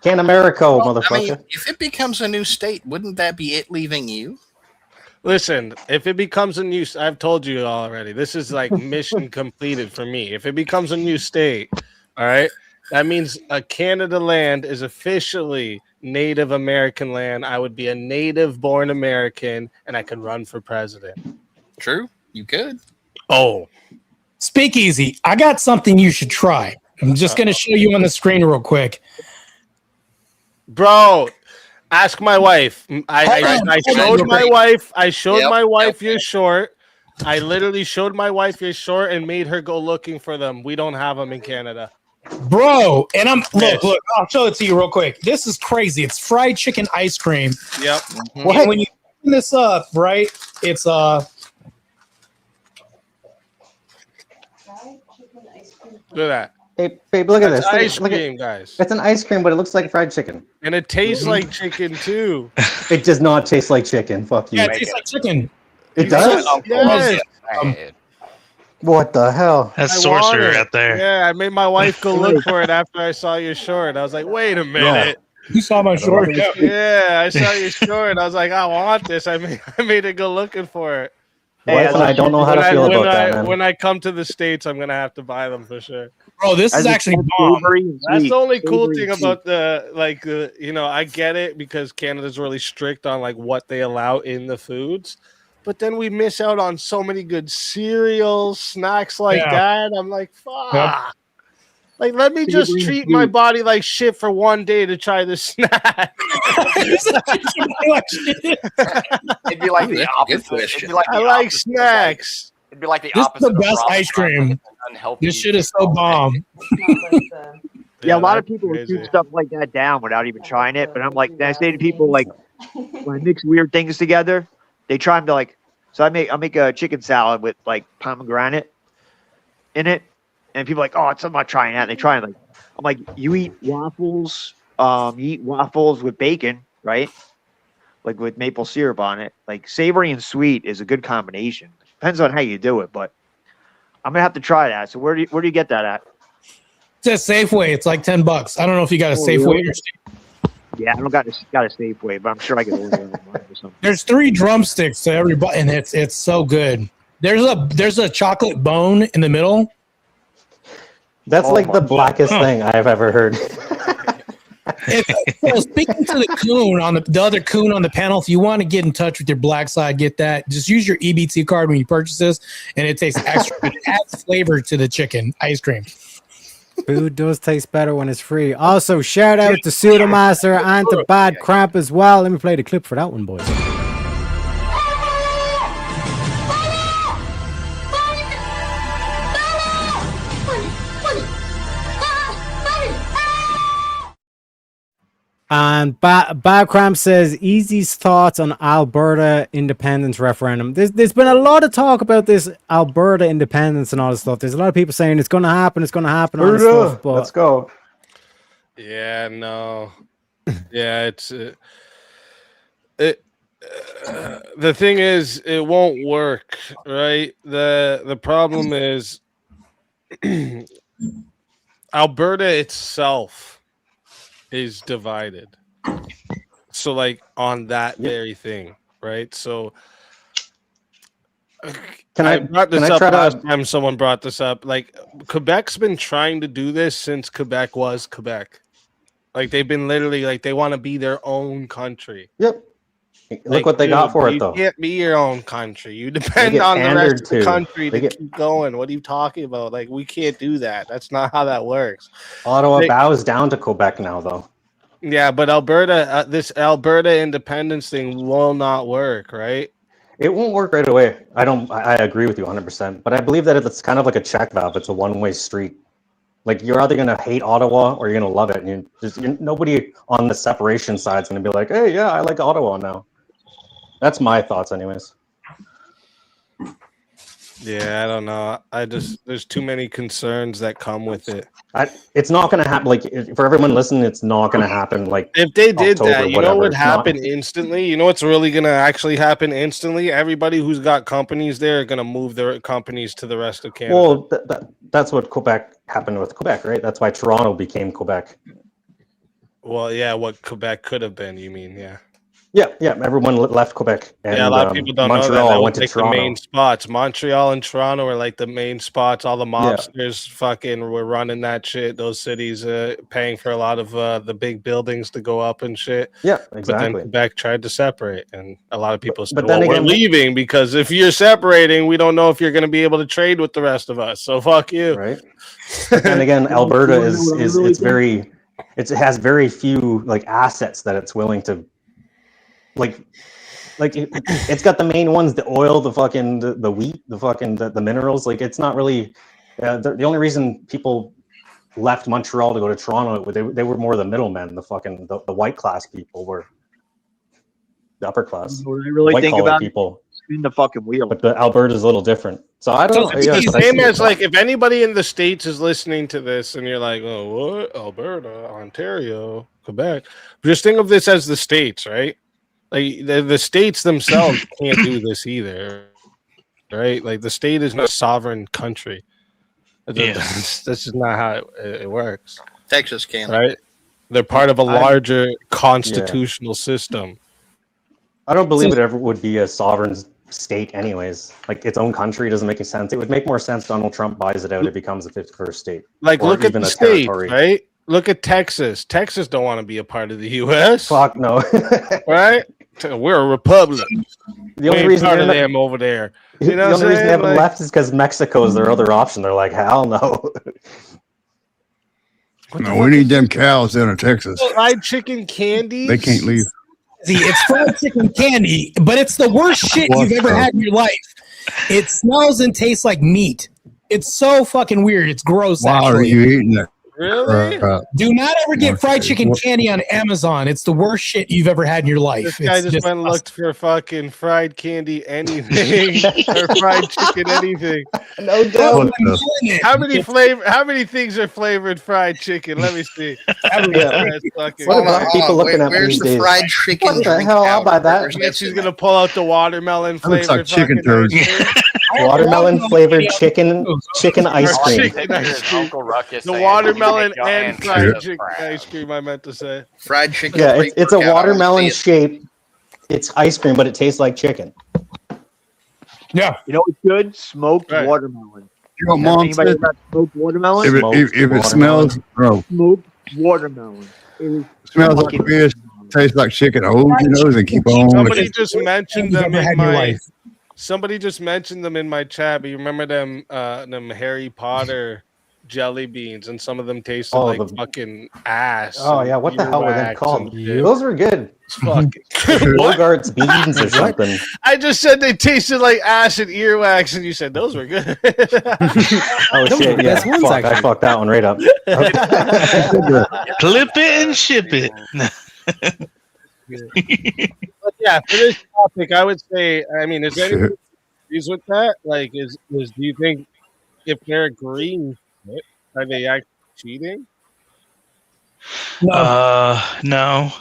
Can America, motherfucker. I mean, if it becomes a new state, wouldn't that be it leaving you? Listen, if it becomes a new, I've told you already. This is like mission completed for me. If it becomes a new state, all right, that means a Canada land is officially Native American land. I would be a native-born American, and I could run for president. True, you could. Oh, Speakeasy, I got something you should try. I'm just going to show you on the screen real quick. Bro, ask my wife. I showed my wife. I showed my wife your short. I literally showed my wife your short and made her go looking for them. We don't have them in Canada. Bro, and look, I'll show it to you real quick. This is crazy. It's fried chicken ice cream. Yep. When you open this up, right, it's Look at that. Hey, babe, look at That's this. ice Look at- cream, guys. It's an ice cream, but it looks like fried chicken. And it tastes like chicken too. It does not taste like chicken. Fuck you. Yeah, it tastes like chicken. It does? Yes. What the hell? That's I sorcerer want it. right there. Yeah, I made my wife go look for it after I saw your short. I was like, wait a minute. You saw my short. Yeah, I saw your short. I was like, I want this. I made it go looking for it. Wife and I don't know how to feel about that, man. When I come to the States, I'm gonna have to buy them for sure. Bro, this is actually bomb. That's the only cool thing about I get it because Canada's really strict on like what they allow in the foods, but then we miss out on so many good cereals, snacks like that. I'm like, fuck. Yep. Like, let me just treat my body like shit for one day to try this snack. It'd be like the opposite. It'd be like I like snacks. It'd be like the This is opposite. the best ice cream. This shit is so bomb. Yeah, a lot of people shoot stuff like that down without even trying it. But I'm like, I say to people, like, when I mix weird things together, they try to like. So I make a chicken salad with like pomegranate in it, and people are like, oh, I'm not trying that. And they try it. Like, I'm like, you eat waffles with bacon, right? Like with maple syrup on it. Like savory and sweet is a good combination. Depends on how you do it, but I'm gonna have to try that. So where do you get that at? It's at Safeway. It's like $10. I don't know if you got a Safeway. Really? Yeah, I don't got a Safeway, but I'm sure I can order it online or something. There's 3 drumsticks to every button. It's so good. There's a chocolate bone in the middle. That's like the blackest thing I've ever heard. So speaking to the coon on the other coon on the panel, if you want to get in touch with your black side, get that. Just use your EBT card when you purchase this, and it tastes extra. It adds flavor to the chicken ice cream. Food does taste better when it's free. Also, shout out to Pseudomaster and to Bad Cramp as well. Let me play the clip for that one, boys. And Bad Cramp says, Easy's thoughts on Alberta independence referendum. There's been a lot of talk about this Alberta independence and all this stuff. There's a lot of people saying it's going to happen, all this stuff. But let's go. Yeah, no. Yeah, it's the thing is, it won't work, right? The problem is Alberta itself is divided. So like on that very thing, right? So I brought this up last time someone brought this up. Like Quebec's been trying to do this since Quebec was Quebec. Like they've been literally like they want to be their own country. Yep. Look what they got for it though. You can't be your own country. You depend on the rest of the country to keep going. What are you talking about? Like we can't do that. That's not how that works. Ottawa bows down to Quebec now though. Yeah, but Alberta, this Alberta independence thing will not work, right? It won't work right away. I agree with you 100%. But I believe that it's kind of like a check valve. It's a one-way street. Like you're either gonna hate Ottawa or you're gonna love it. And nobody on the separation side is gonna be like, "Hey, yeah, I like Ottawa now." That's my thoughts, anyways. Yeah, I don't know. There's too many concerns that come with it. It's not going to happen. Like for everyone listening, it's not going to happen. Like if they did October, that, you know what would happen instantly? You know what's really going to actually happen instantly? Everybody who's got companies there are going to move their companies to the rest of Canada. Well, that's what Quebec happened with Quebec, right? That's why Toronto became Quebec. Well, yeah, what Quebec could have been, you mean, yeah. Yeah. Everyone left Quebec. And, yeah, a lot of people don't Montreal know that. Went to like Toronto. The main spots. Montreal and Toronto are like the main spots. All the mobsters fucking were running that shit. Those cities paying for a lot of the big buildings to go up and shit. Yeah, exactly. But then Quebec tried to separate, and a lot of people said, but then well, again, we're leaving because if you're separating, we don't know if you're going to be able to trade with the rest of us. So fuck you. Right. And again, Alberta it has very few like assets that it's willing to like it's got the main ones, the oil, the fucking the wheat, the fucking the minerals. Like it's not really the only reason people left Montreal to go to Toronto, they were more the middlemen, the fucking the white class people were the upper class. What I really white think collar about people. spin the fucking wheel. But Alberta's a little different. So I don't. It's Yeah, the I same see as it. like if anybody in the States is listening to this and you're like, oh, what? Alberta, Ontario, Quebec. Just think of this as the States, right? Like the States themselves can't do this either, right? Like the state is not a sovereign country. That's just not how it works. Texas can. Right? They're part of a larger constitutional system. I don't believe it ever would be a sovereign state, anyways. Like its own country doesn't make any sense. It would make more sense. Donald Trump buys it out. It becomes a 51st state. Like, or look at even the a state, territory. right? Look at Texas. Texas don't want to be a part of the U.S. Fuck no. Right? We're a republic. The only We ain't reason part of they're them over there. The You know only what reason they I'm haven't saying? left is because Mexico is their other option. They're like, hell no. No, we need them cows down in Texas. Fried chicken candies. They can't leave. See, it's fried chicken candy, but it's the worst shit you've ever had in your life. It smells and tastes like meat. It's so fucking weird. It's gross. Why are actually. you eating that? Really? Do not ever get fried chicken candy on Amazon. It's the worst shit you've ever had in your life. This guy It's just went and looked for fucking fried candy anything or fried chicken anything. No doubt. How many things are flavored fried chicken? Let me see. What about people looking at where's these the days? fried chicken? What the hell? I'll buy that. And she's gonna pull out the watermelon Looks like flavored chicken fucking toes. ice cream. Watermelon flavored chicken ice cream. Chicken ice cream. Uncle Ruckus The saying, watermelon "Make your and hand fried touch chicken the ice cream. I meant to say fried chicken. Yeah, it's a watermelon shape. It's ice cream, but it tastes like chicken. Yeah. You know what's good? Smoked watermelon. You know what Mom Anybody said? got smoked watermelon? If it smells, bro, Smoked watermelon. It is smells like fish, tastes like chicken. Hold your nose and keep on. somebody just mentioned them ever had in in your my. life. Somebody just mentioned them in my chat. But you remember them Harry Potter jelly beans, and some of them tasted like fucking ass. Oh and yeah, what the hell were they earwax called? and shit. Those were good. Bogart's beans or something. I just said they tasted like ass and earwax, and you said those were good. Oh shit, yeah. Fuck, I fucked that one right up. Clip it and ship it. But yeah, for this topic, I would say, I mean, is there anyone who agrees with that? Like, do you think if they're agreeing, are they actually cheating? No.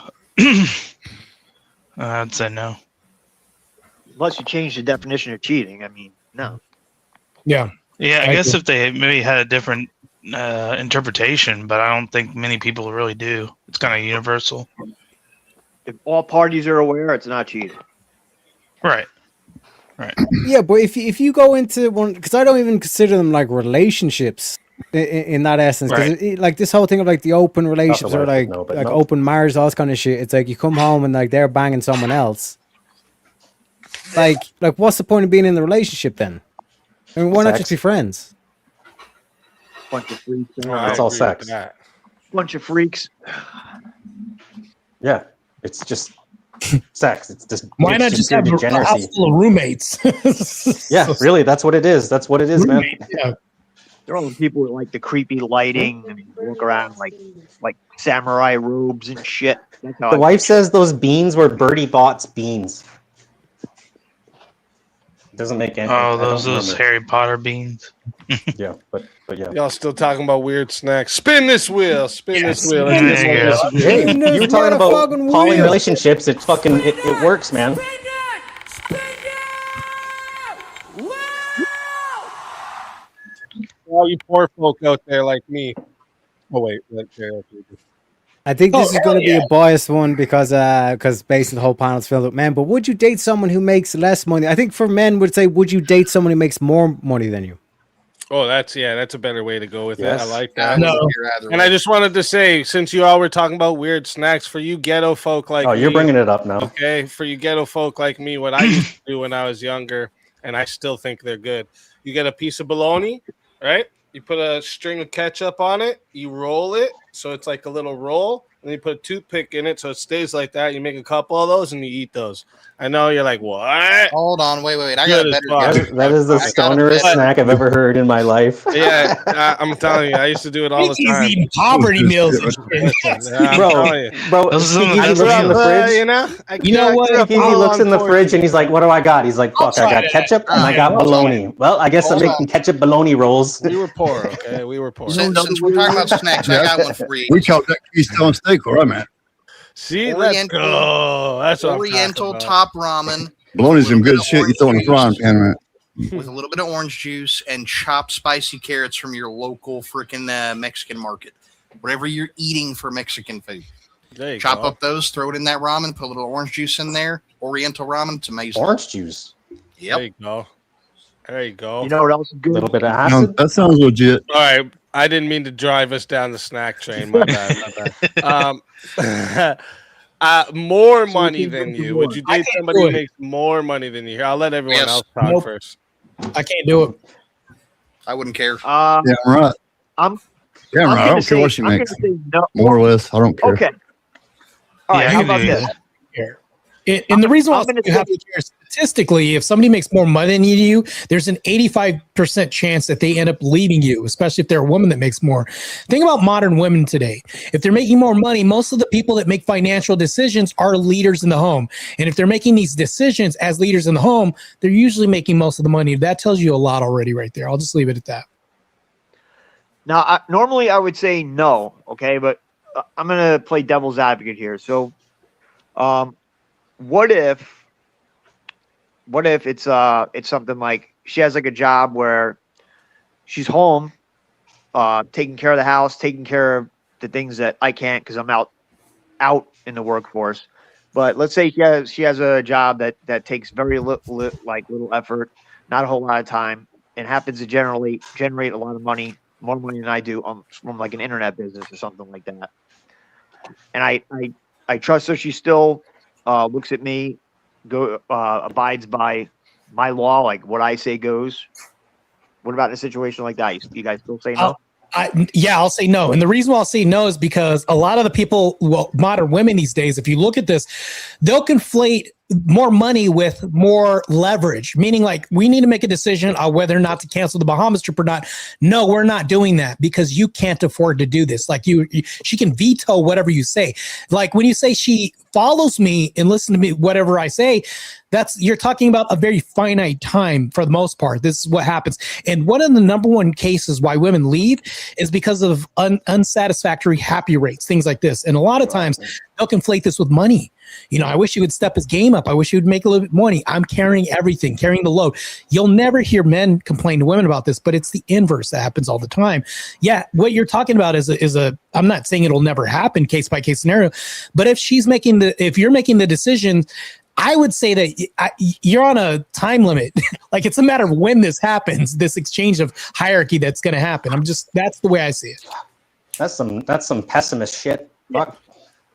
I'd say no. Unless you change the definition of cheating. I mean, no. Yeah. Yeah, I guess if they maybe had a different interpretation, but I don't think many people really do. It's kind of universal. If all parties are aware, it's not cheating. Right. Right. Yeah, but if you go into one, because I don't even consider them like relationships in that essence, because like this whole thing of like the open relationships or like open marriage, all this kind of shit. It's like you come home and like they're banging someone else. Like what's the point of being in the relationship then? I mean, why not just be friends? Bunch of freaks. It's all sex. Bunch of freaks. Yeah, it's just sex. It's just why not just have a house full of roommates? Yeah, really, that's what it is. That's what it is, man. Yeah. They're all the people with like the creepy lighting and walk around like samurai robes and shit. That's how The wife says those beans were Bertie Bott's beans. Doesn't make any. Oh, those Harry Potter beans. Yeah, but yeah. Y'all still talking about weird snacks? Spin this wheel. Spin this wheel. Hey, you were talking about poly relationships. It fucking it works, man. All you poor folk out there like me. Oh wait, I think this is going to be a biased one because basically the whole panel's filled with men. But would you date someone who makes less money? I think for men would say, would you date someone who makes more money than you? Oh, that's a better way to go with it. I like that. No. And I just wanted to say, since you all were talking about weird snacks, for you ghetto folk like you're me, bringing it up now. Okay, for you ghetto folk like me, what I used to do when I was younger, and I still think they're good. You get a piece of bologna, right? You put a string of ketchup on it, you roll it, So it's like a little roll, and you put a toothpick in it so it stays like that. You make a couple of those and you eat those. I know you're like, what? Hold on, wait. I got a better guess. That is the stonerest snack I've ever heard in my life. Yeah, I'm telling you, I used to do it all the time. He's eating poverty meals and shit. Bro, Speakeasy looks in the fridge. You know what? Speakeasy looks in the fridge and he's like, what do I got? He's like, fuck, I got ketchup and I got bologna. Well, I guess I'm making ketchup bologna rolls. We were poor, okay? We were poor. Since we're talking about snacks, I got one for you. We call that Keystone Steak where I'm at. See, let's go. That's what Oriental top ramen. Bologna's some good shit you throw in the frying pan, man. With a little bit of orange juice and chopped spicy carrots from your local freaking Mexican market. Whatever you're eating for Mexican food. Chop up those, throw it in that ramen, put a little orange juice in there. Oriental ramen, it's amazing. Orange juice? Yep. There you go. There you go. You know what else is good? A little bit of acid. That sounds legit. All right. I didn't mean to drive us down the snack train. My bad. More money than you. Would you date somebody who makes more money than you? Here, I'll let everyone else talk first. I can't do it. I wouldn't care. Yeah, right. I'm Yeah, right. I don't care what she makes. More or less, I don't care. Okay. All right. How about this? And the reason why you have to care statistically, if somebody makes more money than you, there's an 85% chance that they end up leaving you, especially if they're a woman that makes more. Think about modern women today. If they're making more money, most of the people that make financial decisions are leaders in the home. And if they're making these decisions as leaders in the home, they're usually making most of the money. That tells you a lot already right there. I'll just leave it at that. Now, normally I would say no, okay, but I'm going to play devil's advocate here. So, what if it's something like she has like a job where she's home, taking care of the house, taking care of the things that I can't because I'm out in the workforce. But let's say she has a job that takes very little effort, not a whole lot of time, and happens to generate a lot of money, more money than I do from like an internet business or something like that. And I trust her. She still looks at me, abides by my law, like what I say goes. What about in a situation like that? You guys still say no? I'll say no. And the reason why I'll say no is because a lot of the people, modern women these days, if you look at this, they'll conflate more money with more leverage, meaning like we need to make a decision on whether or not to cancel the Bahamas trip or not. No, we're not doing that because you can't afford to do this. Like she can veto whatever you say. Like when you say she follows me and listen to me, whatever I say, you're talking about a very finite time for the most part. This is what happens. And one of the number one cases why women leave is because of unsatisfactory happy rates, things like this. And a lot of times they'll conflate this with money. You know, I wish he would step his game up. I wish he would make a little bit more money. I'm carrying everything, carrying the load. You'll never hear men complain to women about this, but it's the inverse that happens all the time. Yeah, what you're talking about is a I'm not saying it'll never happen case by case scenario, but if you're making the decision, I would say that you're on a time limit. Like it's a matter of when this happens, this exchange of hierarchy that's going to happen. That's the way I see it. That's some pessimist shit. Fuck.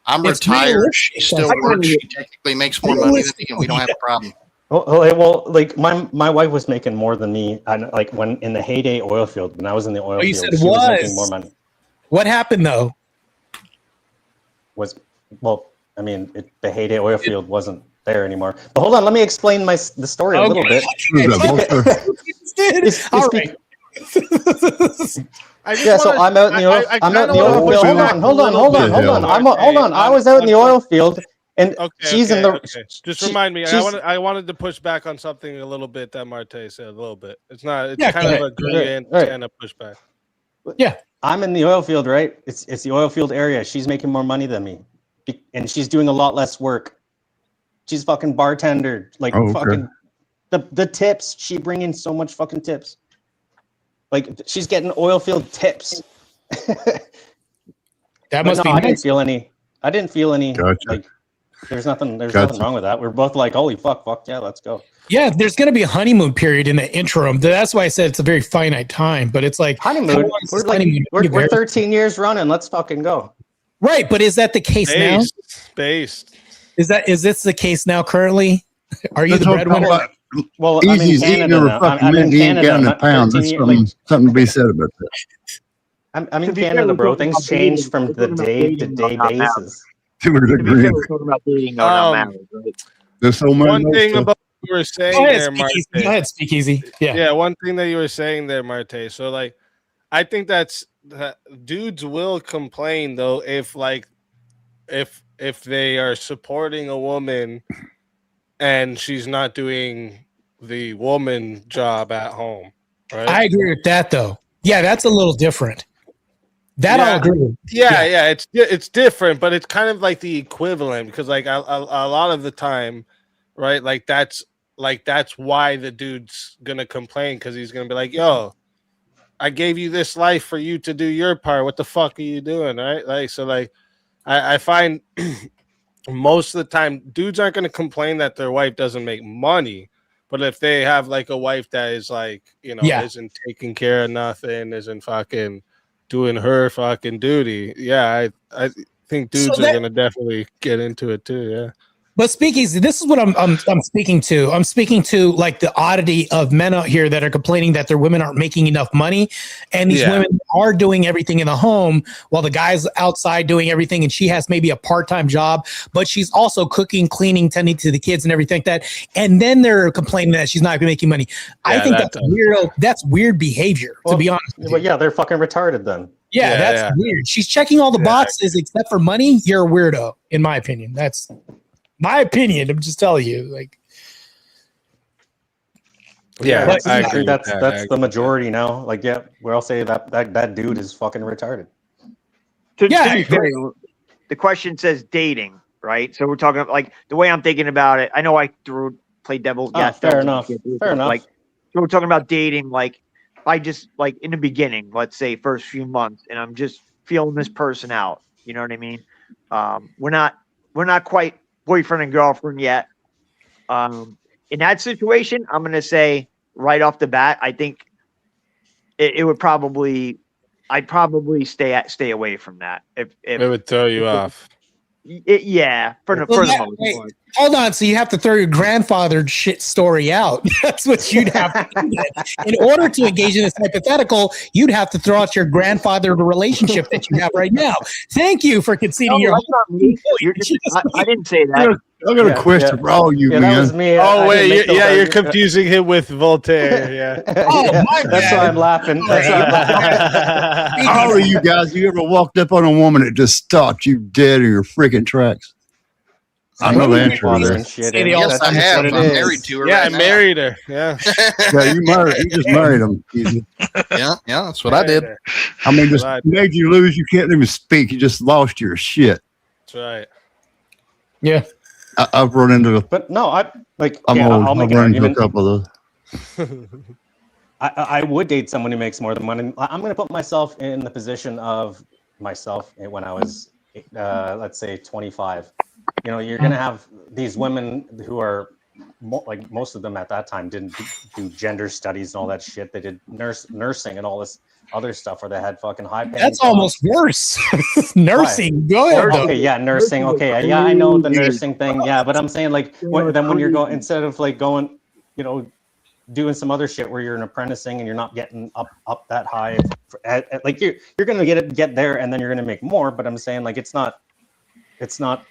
I'm retired. She still works. She technically makes more money than me, and we don't have a problem. Well, like my wife was making more than me. Like when in the heyday oil field, when I was in the oil field, you said she was making more money. What happened though? The heyday oil field wasn't there anymore. But hold on, let me explain the story a little bit. All right. So I'm out in the oil. I'm out in the oil field. Hold on. I was out in the oil field, and she's in the. Just remind me. I wanted to push back on something a little bit that Marte said. A little bit. It's not. It's kind of agree and a pushback. Yeah, I'm in the oil field, right? It's the oil field area. She's making more money than me, and she's doing a lot less work. She's fucking bartender, like fucking the tips. She bring in so much fucking tips. Like she's getting oil field tips. That must be nice. I didn't feel any. Gotcha. Like there's nothing wrong with that. We're both like, holy fuck, yeah, let's go. Yeah, there's going to be a honeymoon period in the interim. That's why I said it's a very finite time. But it's like honeymoon. We're 13 years running. Let's fucking go. Right, but is that the case now? Based. Is this the case now? Currently, are you the breadwinner? Well, I'm in Canada now. I'm in Canada. Pounds. There's something to be said about that. I'm To in be fair, Canada, we're bro. talking Things about change dating. from We're the talking about day to dating, though, day not marriage, basis. right? To be fair, we're talking about dating, though, not marriage, right? There's so many One more thing stuff. about what you were Go saying ahead, there, Marte. Speakeasy. Go ahead, Speakeasy. Yeah. Yeah, one thing that you were saying there, Marte. So like, I think that dudes will complain though if they are supporting a woman and she's not doing the woman job at home, right? I agree with that, though. Yeah, that's a little different. That I'll agree with. Yeah, it's different, but it's kind of like the equivalent because like a lot of the time, right? Like that's why the dude's gonna complain because he's gonna be like, "Yo, I gave you this life for you to do your part. What the fuck are you doing?" Right? Like so, like I find most of the time dudes aren't gonna complain that their wife doesn't make money. But if they have like a wife that is like, isn't taking care of nothing, isn't fucking doing her fucking duty, yeah, I think dudes are gonna definitely get into it too. Yeah. But Speakeasy, this is what I'm speaking to. I'm speaking to like the oddity of men out here that are complaining that their women aren't making enough money, and these women are doing everything in the home while the guy's outside doing everything, and she has maybe a part-time job, but she's also cooking, cleaning, tending to the kids, and everything like that. And then they're complaining that she's not making money. I think that's weird. That's weird behavior, to be honest. Well, yeah, they're fucking retarded then. Yeah, that's weird. She's checking all the boxes except for money. You're a weirdo, in my opinion. That's my opinion. I'm just telling you, like, yeah, I agree. That's the majority now. Like, yeah, we'll all say that dude is fucking retarded. To be fair, the question says dating, right? So we're talking about, like, the way I'm thinking about it. I know I played devil's. Fair enough. Fair enough. Like, so we're talking about dating, like, I just, like, in the beginning, let's say first few months, and I'm just feeling this person out. You know what I mean? We're not quite boyfriend and girlfriend yet. In that situation, I'm gonna say right off the bat, I think it would probably, I'd probably stay away from that. If it would throw you off. Yeah, for the most part. Hold on, so you have to throw your grandfather shit story out. That's what you'd have to do. In order to engage in this hypothetical, you'd have to throw out your grandfather relationship that you have right now. Thank you for conceding your. I didn't say that. I got a question for all you, man. That was me. Oh wait, you're confusing him with Voltaire. Yeah. That's why I'm laughing. That's why I'm laughing. All of you guys, you ever walked up on a woman that just stopped you dead in your freaking tracks? I know the answer to that. Yes, I have. I'm married to her. Yeah, right I married her. Yeah. Yeah, you just married him. Easy. Yeah, that's what I did. I mean, just made you lose. You can't even speak. You just lost your shit. That's right. Yeah. I've run into. But no, I'll make I've an run into a argument. couple of those. I would date someone who makes more than money. I'm going to put myself in the position of myself when I was, let's say, 25. You know, you're going to have these women who are, like most of them at that time didn't do gender studies and all that shit. They did nursing and all this other stuff where they had fucking high pay. That's almost worse. Nursing. Go ahead. Okay, yeah, nursing. Okay, yeah, I know the nursing thing. Yeah, but I'm saying like when you're going, instead of like going, you know, doing some other shit where you're an apprenticing and you're not getting up that high, like you're gonna get there and then you're gonna make more. But I'm saying like it's not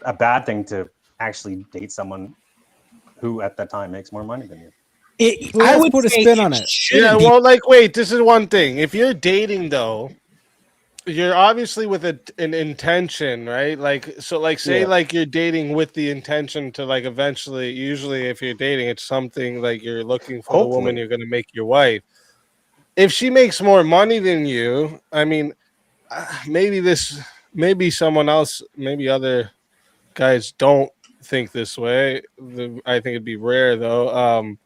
a bad thing to actually date someone who at that time makes more money than you. I would put a spin on it. Yeah, well, like, wait, this is one thing. If you're dating, though, you're obviously with an intention, right? Like, so, like, say, like, you're dating with the intention to, like, eventually, usually if you're dating, it's something like you're looking for the woman you're going to make your wife. If she makes more money than you, I mean, maybe someone else, maybe other guys don't think this way. I think it'd be rare, though.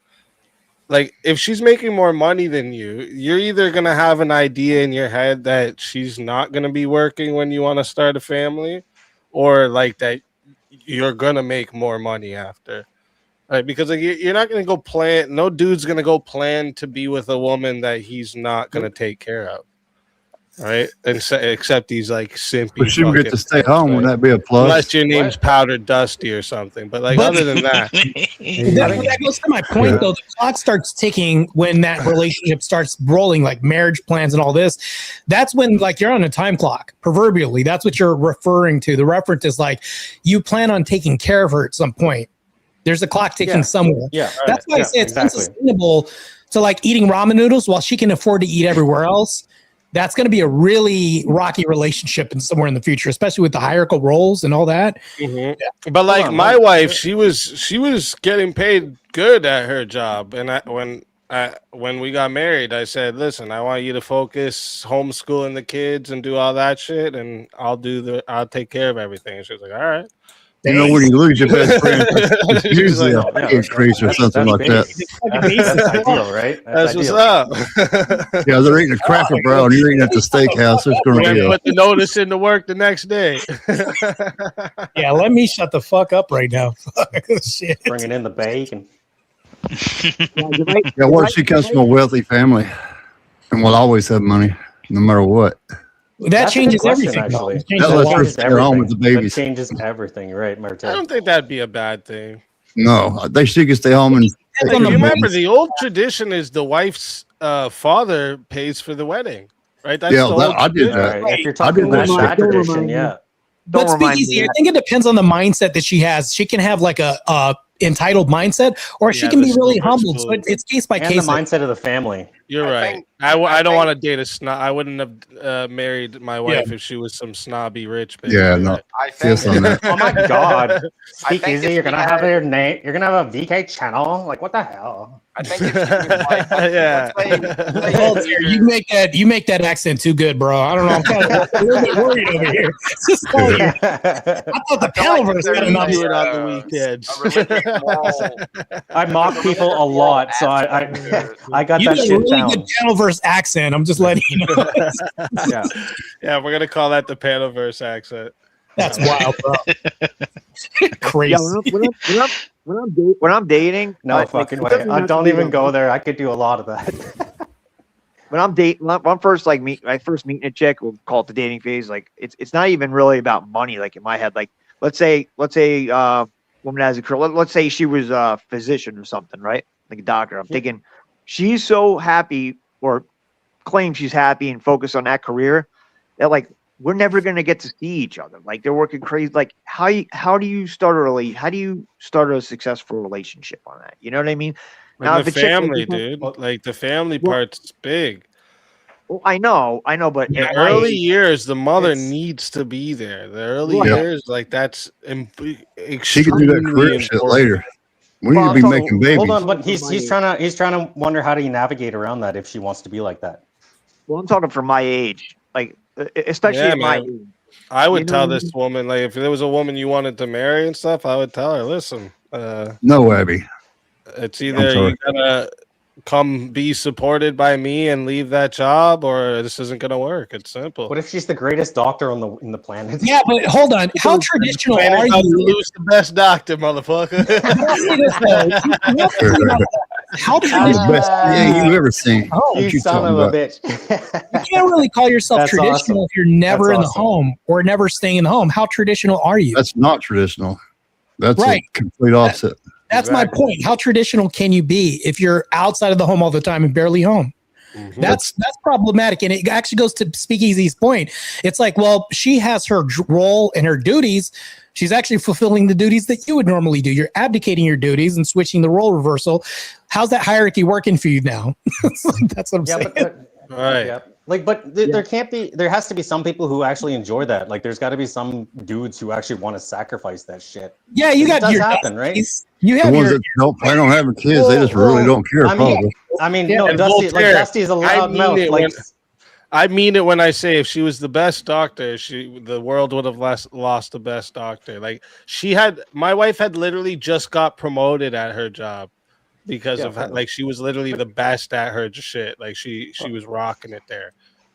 Like, if she's making more money than you, you're either going to have an idea in your head that she's not going to be working when you want to start a family, or like that you're going to make more money after. Right? Because like, you're not going to go no dude's going to go plan to be with a woman that he's not going to take care of. right? And except he's like simpy. But she would get to stay home. Wouldn't that be a plus? Unless your name's Powdered Dusty or something. But like other than that, that goes to my point though. The clock starts ticking when that relationship starts rolling, like marriage plans and all this. That's when like you're on a time clock. Proverbially, that's what you're referring to. The reference is like you plan on taking care of her at some point. There's a clock ticking somewhere. Yeah, that's why I say it's unsustainable to like eating ramen noodles while she can afford to eat everywhere else. That's going to be a really rocky relationship and somewhere in the future, especially with the hierarchical roles and all that. Yeah. But like my wife, she was getting paid good at her job, and when we got married, I said, "Listen, I want you to focus homeschooling the kids and do all that shit, and I'll take care of everything." And she was like, "All right." You know, when you lose your best friend, it's usually a pay increase or something like that. That's ideal, right? That's what's up. Yeah, they're eating a Cracker Barrel and you're eating at the steakhouse. It's going to be put the notice into work the next day. Yeah, let me shut the fuck up right now. Shit. Bringing in the bacon. Yeah, well, she comes from a wealthy family and will always have money, no matter what. That changes everything. Actually, That changes everything, right, Martin? I don't think that'd be a bad thing. No, she can stay home and. You remember the old tradition is the wife's father pays for the wedding, right? That's I did that. Right. If you're talking about that tradition, yeah. But speakeasy, I think it depends on the mindset that she has. She can have like a entitled mindset, or she can be really humbled. So it's case by case. The mindset of the family. You're right. I don't want to date a snob. I wouldn't have married my wife if she was some snobby rich bitch. Yeah, no. I think. Oh my god! Speakeasy, you're gonna have your name. You're gonna have a VK channel. Like what the hell? I think if she was like, you make that accent too good, bro. I don't know. I'm kind of a little bit worried over here. Just call you. I thought the Palaverse had enough. Do it on the weekends. I mock people a lot, so I got You that got a shit really down. good Palaverse accent. I'm just letting you know. Yeah, we're gonna call that the Panaverse accent. That's wild, bro. Crazy. Yeah, when I'm dating, No fucking way. Don't even go there. I could do a lot of that. When I'm dating, when I'm first meeting a chick, we'll call it the dating phase. Like it's not even really about money. Like in my head, like let's say woman has a career. Let's say she was a physician or something, right? Like a doctor. I'm thinking she's so happy or claims she's happy and focused on that career that like we're never gonna get to see each other. Like they're working crazy. Like how do you start a successful relationship on that? You know what I mean? Now the family, dude. Like the family part's big. Well, I know, but in the early years, the mother needs to be there. The early years, like that's she could do that career shit later. We need to be making babies. Hold on, but he's trying to wonder how do you navigate around that if she wants to be like that. Well, I'm talking from my age, like especially at my age. I would tell this woman, like, if there was a woman you wanted to marry and stuff, I would tell her, listen, no, Abby. It's either you gotta come be supported by me and leave that job, or this isn't gonna work. It's simple. What if she's the greatest doctor in the planet? Yeah, but hold on. How traditional are you? Lose the best doctor, motherfucker. How the best thing you've ever seen. Oh, you son of a bitch. You can't really call yourself That's traditional awesome. if you're never That's in the awesome. home or never staying in the home. How traditional are you? That's not traditional. That's Right. a complete opposite. That's my point. How traditional can you be if you're outside of the home all the time and barely home? Mm-hmm. That's problematic, and it actually goes to Speakeasy's point. It's like, well, she has her role and her duties. She's actually fulfilling the duties that you would normally do. You're abdicating your duties and switching the role reversal. How's that hierarchy working for you now? That's what I'm saying. Right. Yeah. Like, but there has to be some people who actually enjoy that. Like, there's got to be some dudes who actually want to sacrifice that shit. Yeah, you got your happen, right? You have the ones that don't plan on having kids, they just really don't care. I mean, no, Dusty, like Dusty's a loud mouth. Like, I mean it when I say if she was the best doctor, the world would have lost the best doctor. Like my wife had literally just got promoted at her job because of like she was literally the best at her shit. Like she was rocking it there,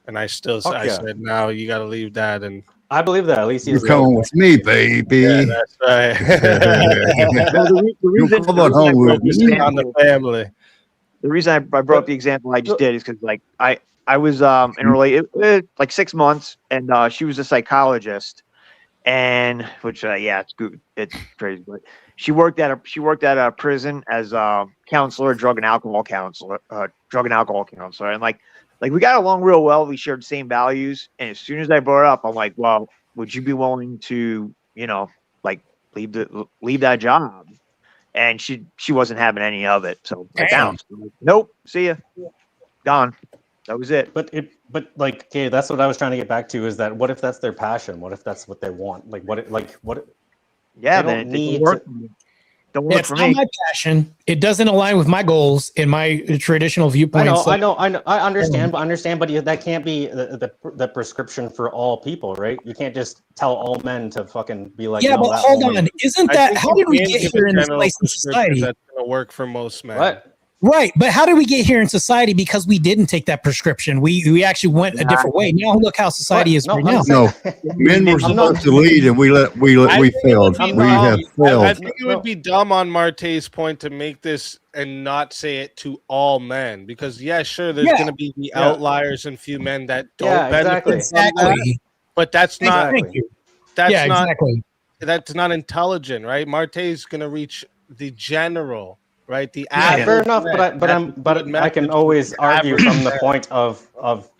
and I said no, you got to leave that. And I believe that at least you're coming with me, baby. Yeah, that's right. The come on home with me. On the family. The reason I brought up the example I just did is because like I I was in a like 6 months, and she was a psychologist, and which it's good, it's crazy, but she worked at a prison as a counselor, drug and alcohol counselor, and like we got along real well. We shared the same values, and as soon as I brought it up, I'm like, well, would you be willing to, like leave that job? And she wasn't having any of it, so I bounced. Like, nope, see ya, gone. That was it. But like, okay, that's what I was trying to get back to. Is that what if that's their passion? What if that's what they want? Like what? Yeah, they then it don't work. Don't work It's for not me. my passion. It doesn't align with my goals and my traditional viewpoints. I know. I understand, but that can't be the prescription for all people, right? You can't just tell all men to fucking be like. Yeah, no, but that hold woman- on. Isn't I that think how you did we can get give here a in this general place in prescription society? That's going to work for most men. What? Right, but how did we get here in society? Because we didn't take that prescription. We actually went a different way. Now look how society is right now. No, men were supposed to lead, and we failed. We have failed. I think it would be dumb on Marte's point to make this and not say it to all men, because sure, there's going to be the outliers and few men that don't benefit from that, but that's not that's not intelligent, right? Marte's going to reach the general. Right, the fair enough, but I can always argue from the point of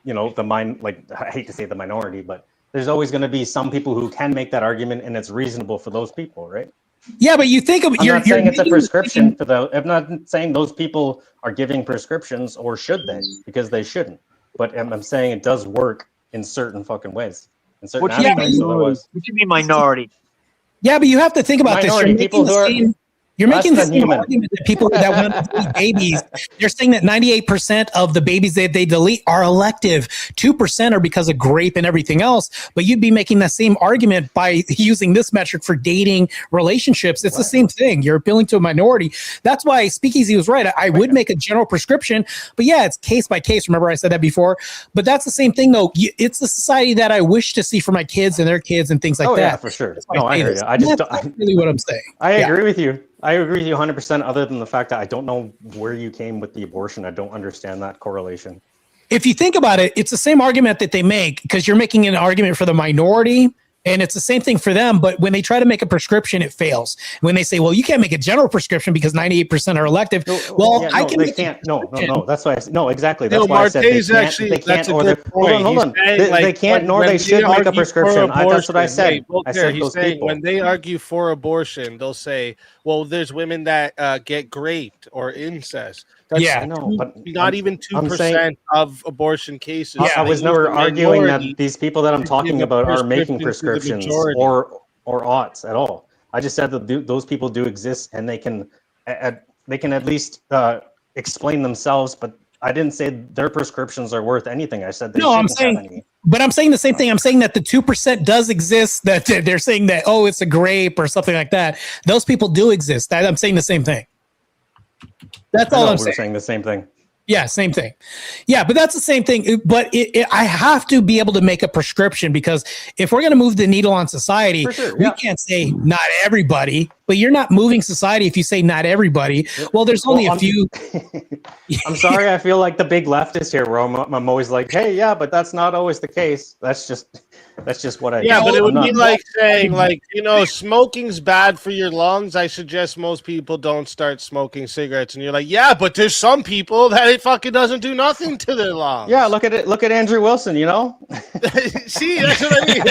the mind. Like, I hate to say the minority, but there's always going to be some people who can make that argument, and it's reasonable for those people, right? Yeah, but you think of I'm not saying it's a prescription for the. I'm not saying those people are giving prescriptions, or should they? Because they shouldn't. But I'm saying it does work in certain fucking ways. In certain aspects, What you mean minority? Yeah, but you have to think about Minority, this. people who are You're making the less than same human. argument that people that want to delete babies. They're saying that 98% of the babies that they delete are elective. 2% are because of grape and everything else. But you'd be making that same argument by using this metric for dating relationships. It's the same thing. You're appealing to a minority. That's why Speakeasy was right. I would make a general prescription, but it's case by case. Remember I said that before. But that's the same thing, though. It's the society that I wish to see for my kids and their kids and things like that. Yeah, for sure. No, I hear you. That's really what I'm saying. I agree with you. I agree with you 100%, other than the fact that I don't know where you came with the abortion. I don't understand that correlation. If you think about it, it's the same argument that they make, because you're making an argument for the minority, and it's the same thing for them. But when they try to make a prescription, it fails. When they say, well, you can't make a general prescription because 98% are elective. I can. They can't. No. That's why. Exactly. That's why I said they can't. They can't. Or hold on. They can't, nor they should make a prescription. That's what I said. I said he's those saying people. when they argue for abortion, they'll say, "Well, there's women that get raped or incest." That's not even 2% of abortion cases. I was never arguing that these people that I'm talking about are making prescriptions or oughts at all. I just said that those people do exist, and they can at least explain themselves. But I didn't say their prescriptions are worth anything. I said they shouldn't have any. But I'm saying the same thing. I'm saying that the 2% does exist. That they're saying that it's a grape or something like that. Those people do exist. I'm saying the same thing. That's all I'm saying. We're saying the same thing. Yeah, same thing. Yeah, but that's the same thing. But I have to be able to make a prescription, because if we're going to move the needle on society, we can't say not everybody. But you're not moving society if you say not everybody. Well, there's only a few. I'm sorry. I feel like the big leftist here, where I'm always like, hey, yeah, but that's not always the case. That's just what I. Yeah, but it would be like saying, smoking's bad for your lungs. I suggest most people don't start smoking cigarettes, and you're like, yeah, but there's some people that it fucking doesn't do nothing to their lungs. Yeah, look at it. Look at Andrew Wilson. See, that's what I mean.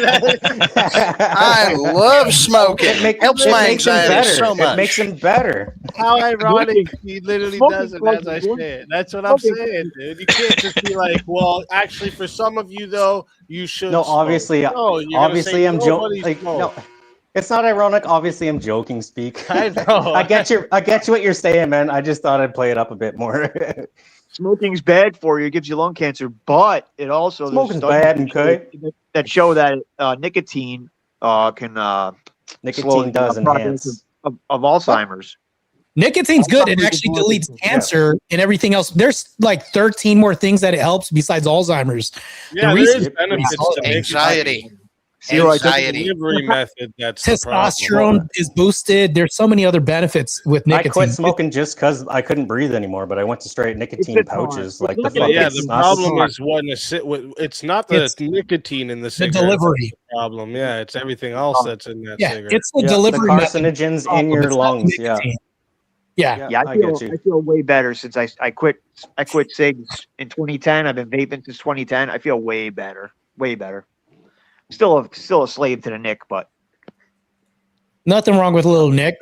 I love smoking. It helps my anxiety so much. It makes him better. How ironic he literally does it as I say it. That's what I'm saying, dude. You can't just be like, well, actually, for some of you though, you should. No, obviously, I'm joking. No, it's not ironic. Obviously, I'm joking. Speak. I know. I get you what you're saying, man. I just thought I'd play it up a bit more. Smoking's bad for you. It gives you lung cancer, but it also smoking's bad. That show that nicotine can nicotine does enhance of Alzheimer's. Nicotine's good. It actually deletes cancer and everything else. There's like 13 more things that it helps besides Alzheimer's. Yeah, there is benefits to anxiety. Zero It's the anxiety. delivery method that's the problem. Testosterone is boosted. There's so many other benefits with I nicotine. quit smoking just because I couldn't breathe anymore, but I went to straight nicotine pouches. Like the fucking Yeah, the problem is when it's not the nicotine in the cigarette. delivery. That's the problem. Yeah, it's everything else that's in that cigarette. It's the delivery the method carcinogens in problem. your It's not lungs. Yeah. nicotine. Yeah. Yeah, I feel way better since I quit cigs in 2010. I've been vaping since 2010. I feel way better. Way better. Still a slave to the Nick, but Nothing wrong with little Nick.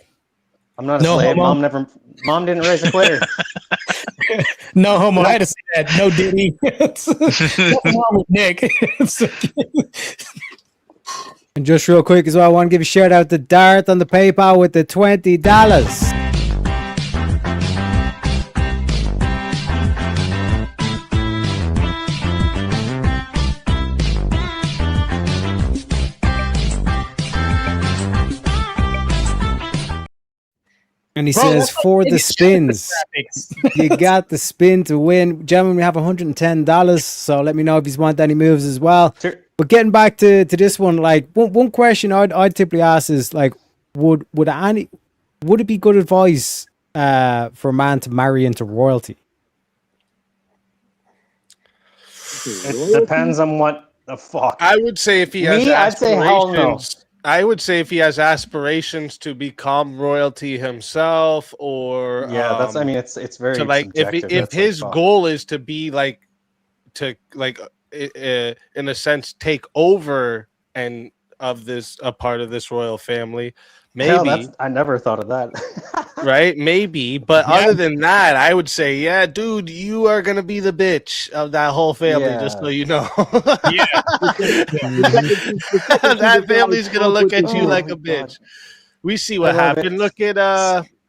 I'm not a slave. Mom didn't raise a quitter. No homo. I had to say that. No Diddy. Nothing wrong with Nick. And just real quick as well, I want to give a shout out to Dart on the PayPal with the $20. And he says, for the spins, you got the spin to win. Gentlemen, we have $110, so let me know if you want any moves as well. Sure. But getting back to this one, like one question I'd typically ask is like, would it be good advice for a man to marry into royalty? It depends on what the fuck. I would say if he has I'd say hell no. I would say if he has aspirations to become royalty himself, or that's. I mean, it's very to like if his goal is to be like in a sense take over and of a part of this royal family. Maybe I never thought of that. Right? Maybe, but other than that, I would say, yeah, dude, you are gonna be the bitch of that whole family, just so you know. That family's gonna look at you like a bitch. We see what happened. Look at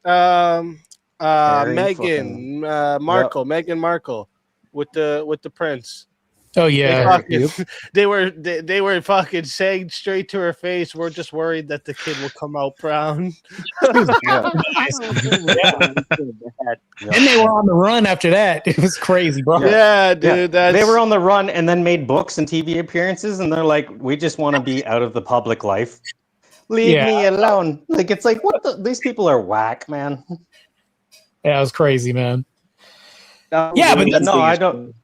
Meghan Markle with the prince. Oh yeah, they were fucking saying straight to her face, "We're just worried that the kid will come out brown." And they were on the run after that. It was crazy, bro. Yeah, dude. They were on the run and then made books and TV appearances, and they're like, "We just want to be out of the public life. Leave me alone." Like it's like, these people are whack, man. Yeah, it was crazy, man. But I don't.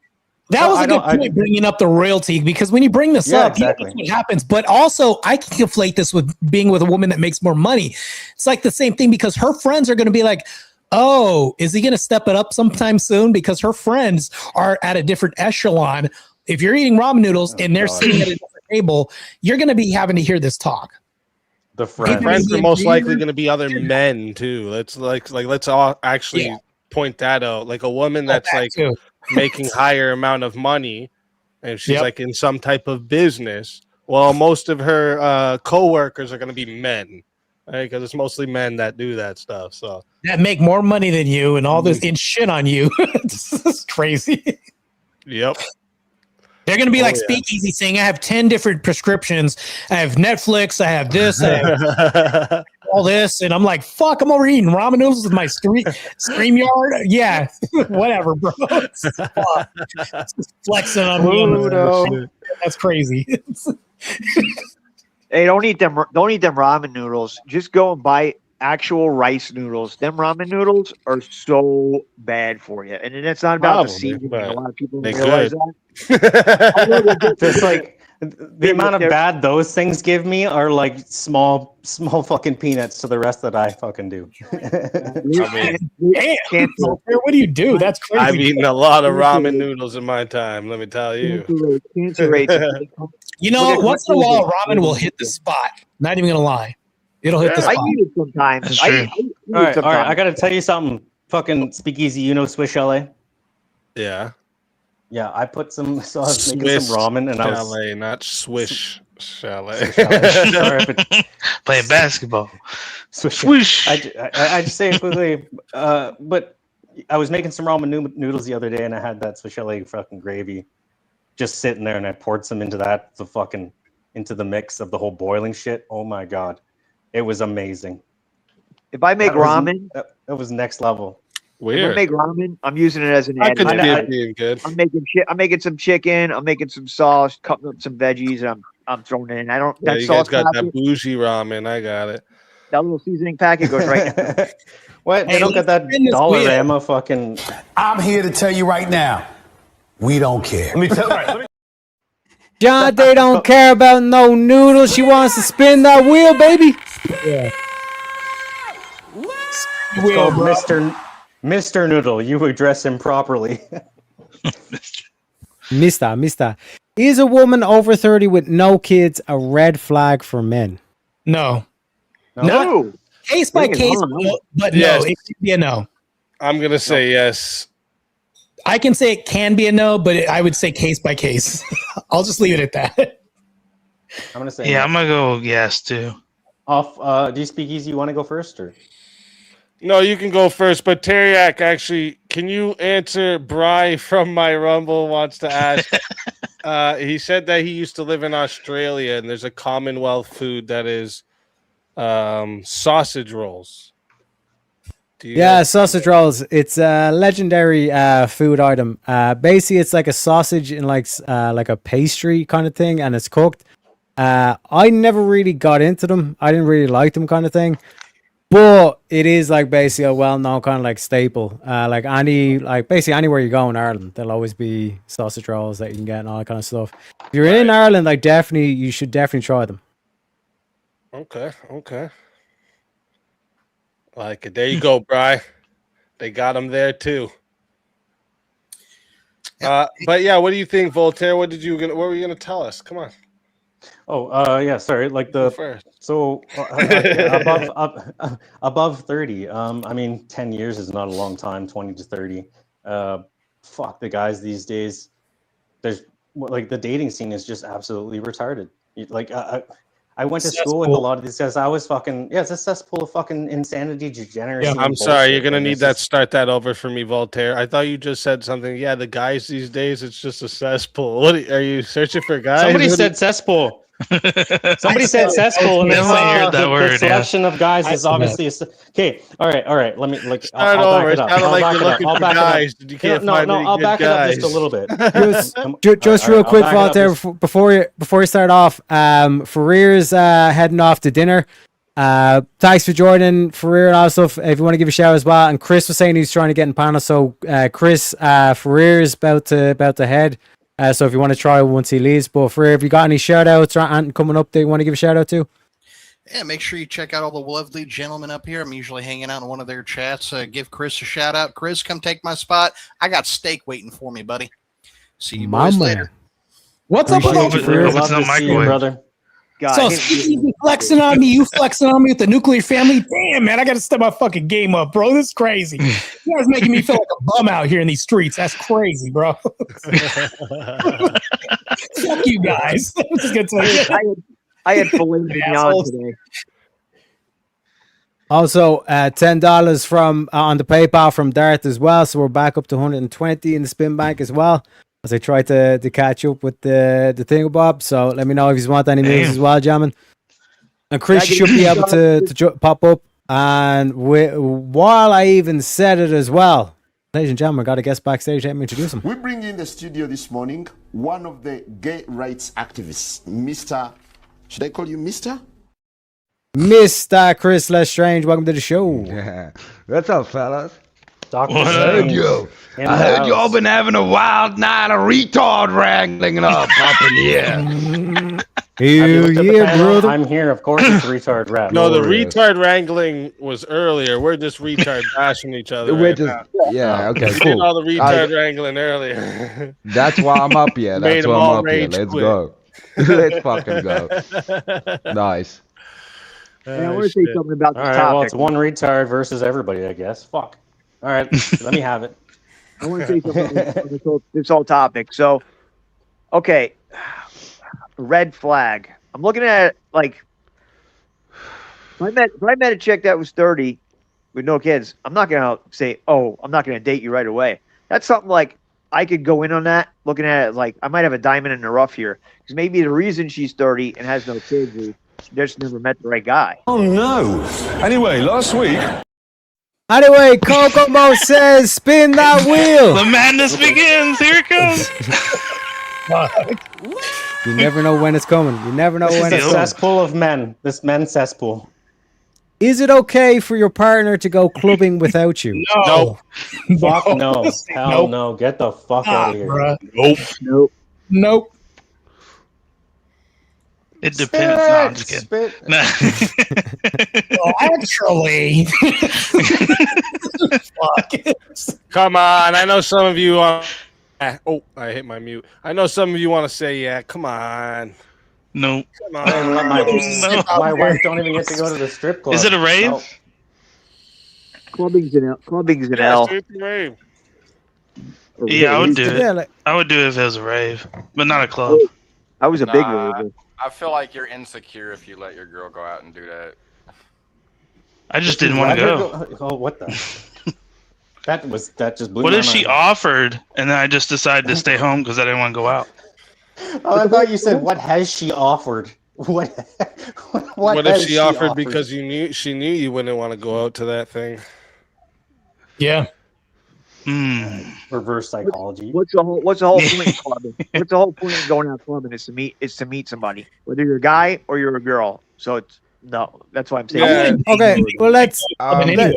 That was a good point, bringing up the royalty, because when you bring this up, exactly. That's what happens. But also, I can conflate this with being with a woman that makes more money. It's like the same thing, because her friends are going to be like, oh, is he going to step it up sometime soon? Because her friends are at a different echelon. If you're eating ramen noodles and they're sitting at a different table, you're going to be having to hear this talk. The friends are most likely going to be other men too. Let's let's all actually point that out. Like a woman that's making higher amount of money, and she's like in some type of business. Well, most of her co-workers are going to be men, right? Because it's mostly men that do that stuff. So that make more money than you and all this and shit on you. This is crazy. Yep. They're going to be like Speakeasy saying, I have 10 different prescriptions. I have Netflix. I have this. I have all this. And I'm like, fuck, I'm over eating ramen noodles with my StreamYard. Yeah, whatever, bro. It's flexing on Pluto. That's crazy. Hey, don't eat them ramen noodles. Just go and buy actual rice noodles. Them ramen noodles are so bad for you. And it's not about the seasoning. A lot of people don't realize that. It's like the amount of bad those things give me are like small fucking peanuts to the rest that I fucking do. What do you do? That's crazy. I've eaten a lot of ramen noodles in my time, let me tell you. You know, once in a while ramen will hit the spot. Not even gonna lie. It'll hit the spot. I eat it sometimes. All right. I gotta tell you something. Fucking Speakeasy, you know Swiss Chalet? Yeah. Yeah, I put some. So I was making some ramen, and Chalet, I was not Swish Chalet. Sorry, playing basketball. Swish. I just say it quickly, but I was making some ramen noodles the other day, and I had that Swiss Chalet fucking gravy just sitting there, and I poured some into the mix of the whole boiling shit. Oh my god, it was amazing. If I make ramen, that was next level. Weird. If I make ramen, I'm using it as an additive. I'm making some chicken. I'm making some sauce, cutting up some veggies, and I'm throwing it in. I don't. Yeah, That you guys sauce got packet, that bougie ramen. I got it. that little seasoning packet goes right in there. What? They Hey, don't get that spin this wheel. Dollarama fucking. I'm here to tell you right now, we don't care. Let me tell John, they don't care about no noodles. She wants to spin that wheel, baby. Yeah. It's called Mr. Noodle. You address him properly. Mister. Is a woman over 30 with no kids a red flag for men? No. No. Case by Bring it case, on. but Yes. no, it can be a no. I'm gonna say yes. I can say it can be a no, but I would say case by case. I'll just leave it at that. I'm gonna say Yeah, no. I'm gonna go yes too. Off. Do you speak easy? You want to go first, or? No, you can go first. But Teriak, actually, can you answer? Bry from my Rumble wants to ask. He said that he used to live in Australia, and there's a Commonwealth food that is sausage rolls. Yeah, sausage rolls. It's a legendary food item. Basically, it's like a sausage in like a pastry kind of thing, and it's cooked. I never really got into them. I didn't really like them, kind of thing. But it is like basically a well-known kind of like staple. Basically anywhere you go in Ireland, there'll always be sausage rolls that you can get and all that kind of stuff. If you're in Ireland, you should definitely try them. Okay. Like it. There you go, Bry. They got him there too. But yeah, what do you think, Voltaire? What were you gonna tell us? Come on. Oh, yeah. Sorry, like the first. So above 30. I mean, 10 years is not a long time. 20 to 30. Fuck the guys these days. There's like the dating scene is just absolutely retarded. I went to school with a lot of these guys. I was fucking it's a cesspool of fucking insanity, degeneracy. Yeah, I'm sorry. You're gonna need that. Start that over for me, Voltaire. I thought you just said something. Yeah, the guys these days, it's just a cesspool. What are you searching for, guys? Somebody said cesspool. Somebody said cesspool, and the selection of guys is obviously okay. All right. Let me I'll back it up. I'll back it up. I'll back it up just a little bit. Just real quick, Walter, before you start off, Ferrier's heading off to dinner. Thanks for joining, Ferrier, and all stuff. If you want to give a shout as well, and Chris was saying he's trying to get in panel, so Chris, Ferrier is about to head. So if you want to try once he leaves, but Ferrier, have you got any shout outs or anything coming up that you want to give a shout out to? Yeah, make sure you check out all the lovely gentlemen up here. I'm usually hanging out in one of their chats. Give Chris a shout out. Chris, come take my spot. I got steak waiting for me, buddy. See you boys later. What's up with all brother? God, so Speakeasy flexing on me, you flexing on me with the nuclear family. Damn, man, I got to step my fucking game up, bro. This is crazy. You guys making me feel like a bum out here in these streets. That's crazy, bro. Fuck you guys. I'm just gonna tell you. I had filet mignon today. Also, $10 from on the PayPal from Darth as well. So we're back up to 120 in the spin bank as well. As I try to catch up with the thingamabob. So let me know if you want any news as well, gentlemen. And Chris should be able to pop up. And while I even said it as well, ladies and gentlemen, I got a guest backstage. Let me introduce him. We bring in the studio this morning one of the gay rights activists, Mr. Should I call you Mr.? Mr. Chris Lestrange. Welcome to the show. Yeah. What's up, fellas? I heard you. I heard you all been having a wild night of retard wrangling up in the air. Brother. I'm here, of course. It's retard rap. No, the retard wrangling was earlier. We're just retard bashing each other. We're just, yeah, okay, We cool. did all the retard wrangling earlier. That's why I'm up here. Made That's them why all I'm up here. rage Let's quit. go. Let's fucking go. Nice. I want to say something about this All right, topic. well, it's one retard versus everybody, I guess. Fuck. All right, let me have it. I want to say something on this whole topic. So, okay, red flag. I'm looking at it like if I met a chick that was 30 with no kids, I'm not gonna say, oh, I'm not gonna date you right away. That's something like I could go in on that. Looking at it like I might have a diamond in the rough here because maybe the reason she's 30 and has no kids is she just never met the right guy. Oh no. Anyway, last week. Anyway, Kokomo says, spin that wheel. The madness begins. Here it comes. You never know when it's coming. You never know when This it's is a coming. cesspool of men. This men's cesspool. Is it okay for your partner to go clubbing without you? No. Fuck no. Hell Nope. no. Get the fuck out of here. Bruh. Nope. Nope. It depends. No, I'm just kidding. Nah. Well, actually. Fuck. Come on. I know some of you are. Oh, I hit my mute. I know some of you want to say, yeah, come on. No. Come on. My wife don't even get to go to the strip club. Is it a rave? No. Clubbing's an L. Straight to rave. Yeah, I would do Yeah, it. like- I would do it if it was a rave, but not a club. I was a big Nah, raver. I feel like you're insecure if you let your girl go out and do that. I just didn't want to Let her go. Oh, what the? That just blew What my if she mind. offered and then I just decided to stay home because I didn't want to go out? Oh, I thought you said, what has she offered? What What has if she offered because she knew you wouldn't want to go out to that thing? Yeah. Reverse psychology. What's the whole point of clubbing? What's the whole point of going out clubbing? Is to meet somebody, whether you're a guy or you're a girl. So it's no. That's why I'm saying. Yeah. Okay, well let's Anyway.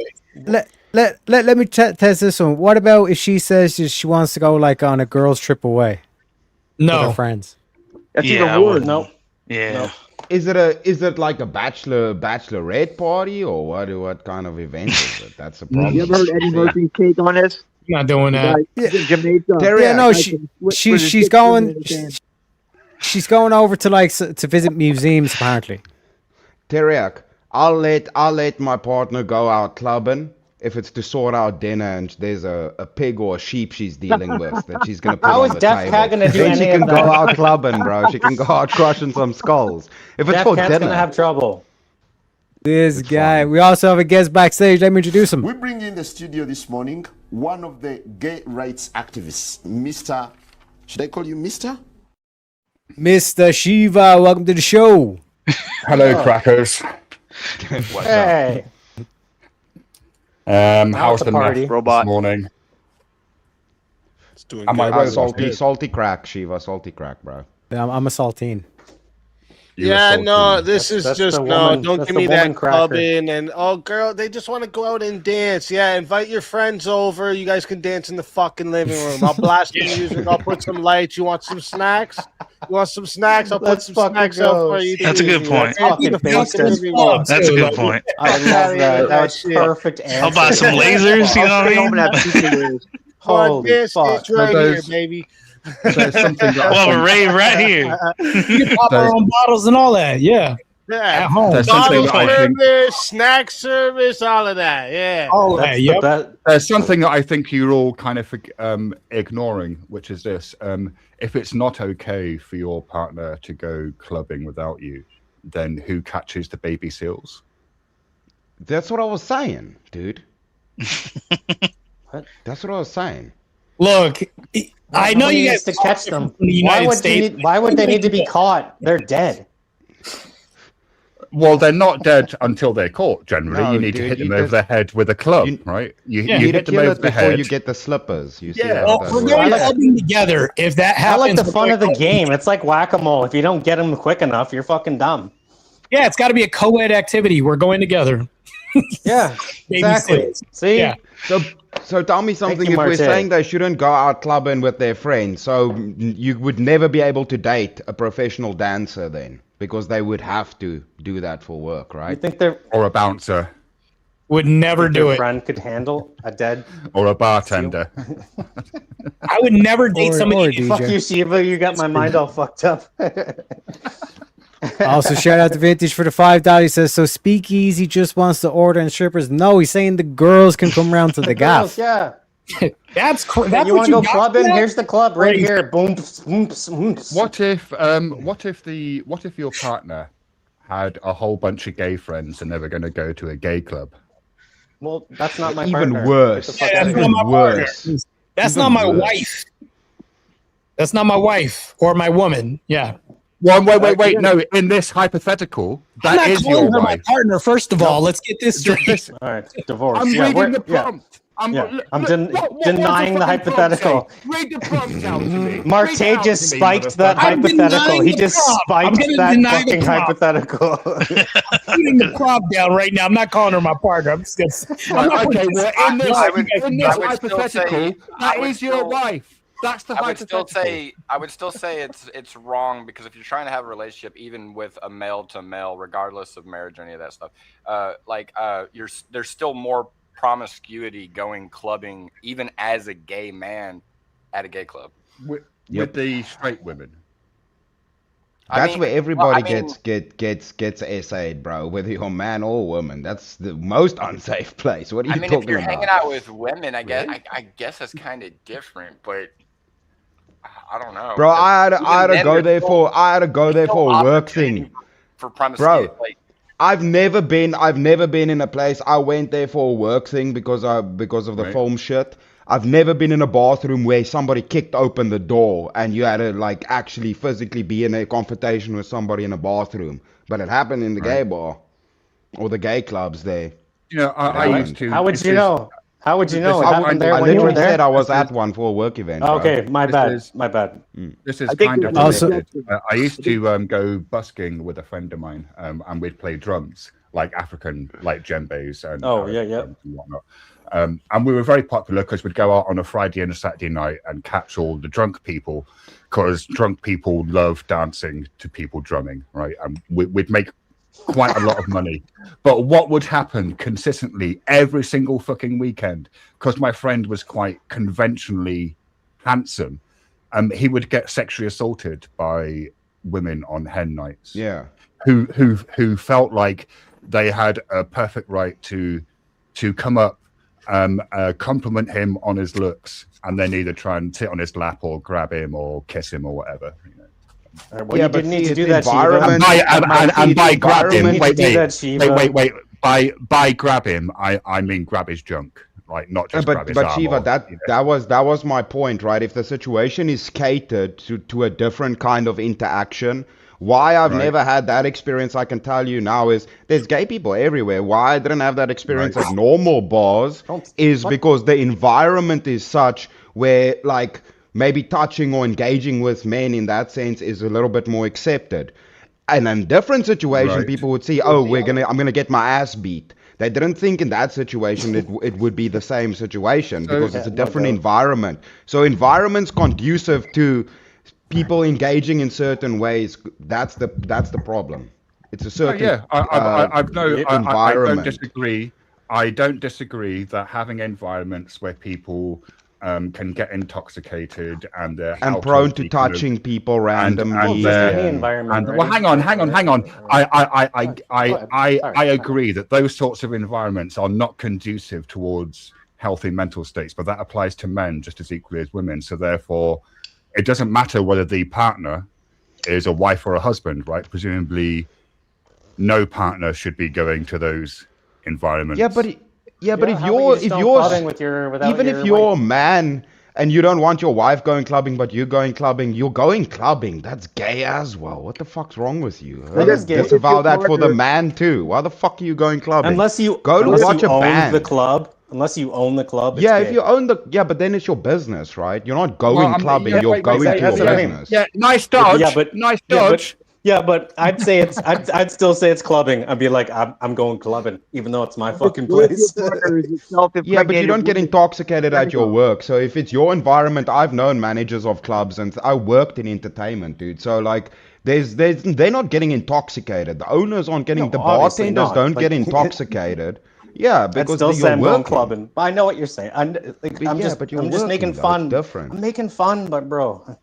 let me test this one. What about if she says she wants to go like on a girls' trip away with her No. friends? That's Yeah, I even worse. would. Nope. Yeah. Nope. Is it like a bachelorette party or what kind of event is it? That's the problem. You ever heard Eddie Murphy's take on this? I'm not doing that. Jamaica. Yeah, no, Like, she's going over to like to visit museums apparently. Teriak, I'll let my partner go out clubbing if it's to sort out dinner and there's a pig or a sheep she's dealing with that she's gonna put How on is the Def table. Cat gonna do Then she any can of go that? out clubbing, bro. She can go out crushing some skulls. If it's Def for Cat's dinner, gonna have trouble. This guy. We also have a guest backstage. Let me introduce him. We bring in the studio this morning one of the gay rights activists, Mr. Should I call you Mr.? Mr. Shiva, welcome to the show. Hello, crackers. What's Hey. How's the party? meth Robot. this morning? It's doing Am good. I robot? salty crack, Shiva, salty crack, bro. I'm a saltine. You Yeah, assaulted no, me. this is That's just the no. woman- Don't that's give the me woman that cracker. clubbing and girl. They just want to go out and dance. Yeah, invite your friends over. You guys can dance in the fucking living room. I'll blast the music. I'll put some lights. You want some snacks? You want some snacks? I'll Let's put some snacks out for you. That's a good point. Fucking The fucking bastard. living room. That's a good point. I love that. That's perfect answer. I'll buy some lasers, you know what I mean? Holy This fuck. is right here, there's- baby. There's something that We'll I have a think, rave right here. You can pop our own bottles and all that. Yeah. Yeah, At home. There's something bottle that I think service, snack service, all of that. Yeah. All That's that. the Yep. best. there's something that I think you're all kind of ignoring, which is this: if it's not okay for your partner to go clubbing without you, then who catches the baby seals? That's what I was saying, dude. What? That's what I was saying. Look, I know Nobody you needs guys to catch them. from the Why United would, States. why would they need to be caught? They're dead. Well, they're not dead until they're caught. Generally, No, you need to dude, hit them you over just- the head with a club, you- right? You Yeah. you You hit them kill over it the before head. you get the slippers. You see Yeah. how Well, that we're works. going like- clubbing together. If that I happens, like the we're fun going of the clubbing. game. It's like whack-a-mole. If you don't get them quick enough, you're fucking dumb. Yeah, it's got to be a co-ed activity. We're going together. Yeah, Baby exactly. seals. See? Yeah. So tell me something. you, If we're Marte. saying they shouldn't go out clubbing with their friends, so you would never be able to date a professional dancer then, because they would have to do that for work, You right? think their Or a bouncer, Would never do it. friend could handle a dead? or a bartender. I would never date Or somebody. DJ. Fuck you, Shiva. You got my mind all fucked up. Also, shout out to Vintage for the $5. He says, so Speakeasy just wants to order and strippers. No, he's saying the girls can come round to the Girls, gaff. yeah. That's You what want to go got clubbing? for that? Here's the club right here. Boom, boom, boom. What if your partner had a whole bunch of gay friends and they were going to go to a gay club? Well, that's not my Even partner. worse. Get the fuck Yeah, out that's of not here. my worse. partner. That's Even not my worse. wife. That's not my wife or my woman. Yeah. Well, wait. No, in this hypothetical, I'm that not is calling your her my wife. partner, first of all. Let's get this straight. All right, divorce. I'm yeah, reading the yeah. prompt. I'm denying the hypothetical. Read the prompt out to me. Marte Read it out just to me, spiked that motherfucker. hypothetical. He just spiked that fucking hypothetical. I'm putting the prompt down right now. I'm not calling her my partner. I'm just gonna. Okay, well, in this hypothetical, that is your wife. That's the hypothetical. I would still say it's wrong, because if you're trying to have a relationship, even with a male to male, regardless of marriage or any of that stuff, there's still more promiscuity going clubbing, even as a gay man at a gay club. With the straight women. That's where everybody gets essayed, bro. Whether you're a man or woman, that's the most unsafe place. What are you talking about? If you're hanging out with women, I guess that's kind of different, but I don't know. Bro, I had to go there for a work thing. For promiscuity, bro. I've never been in a place. I went there for a work thing because of the film shit. I've never been in a bathroom where somebody kicked open the door and you had to actually physically be in a confrontation with somebody in a bathroom. But it happened in the gay bar or the gay clubs there. You know, I used to. How would you know? How would you know? It happened there I when you were literally there? said I was at one for a work event. Okay, my bad. This is kind of related. I used to go busking with a friend of mine, and we'd play drums, like African, like djembes and and whatnot. And we were very popular because we'd go out on a Friday and a Saturday night and catch all the drunk people, because drunk people love dancing to people drumming, right? And we'd make quite a lot of money. But what would happen consistently every single fucking weekend, because my friend was quite conventionally handsome, he would get sexually assaulted by women on hen nights. Yeah. Who felt like they had a perfect right to come up, compliment him on his looks, and then either try and sit on his lap or grab him or kiss him or whatever. Well, you didn't need to do that, and by grab him, by grab him, I mean grab his junk, like not just grab his arm. But Shiva, that was my point, right? If the situation is catered to a different kind of interaction, why I've never had that experience, I can tell you now, is there's gay people everywhere. Why I didn't have that experience at normal bars is because the environment is such where maybe touching or engaging with men in that sense is a little bit more accepted. And in a different situation, people would see, I'm gonna get my ass beat. They didn't think in that situation it would be the same situation because it's a different environment. So environments conducive to people engaging in certain ways, that's the problem. It's a certain I environment. don't disagree. I don't disagree that having environments where people can get intoxicated and prone to touching people randomly. Well, hang on. I agree that those sorts of environments are not conducive towards healthy mental states, but that applies to men just as equally as women. So therefore, it doesn't matter whether the partner is a wife or a husband, right? Presumably, no partner should be going to those environments. If you're a man and you don't want your wife going clubbing, but you're going clubbing, that's gay as well. What the fuck's wrong with you? Disavow that for the man too. Why the fuck are you going clubbing? Unless you watch a band. The club. Unless you own the club. If you own but then it's your business, right? You're not going clubbing. You're going to your business. Yeah, nice dodge. Nice dodge. But I'd still say it's clubbing. I'd be like, I'm going clubbing, even though it's my fucking place. Yeah, but you don't get intoxicated at your work. So if it's your environment, I've known managers of clubs, and I worked in entertainment, dude. So they're not getting intoxicated. The owners aren't getting. The bartenders don't get intoxicated. Yeah, because still say I'm going clubbing. I know what you're saying. I'm just making fun. Different. I'm making fun, but bro.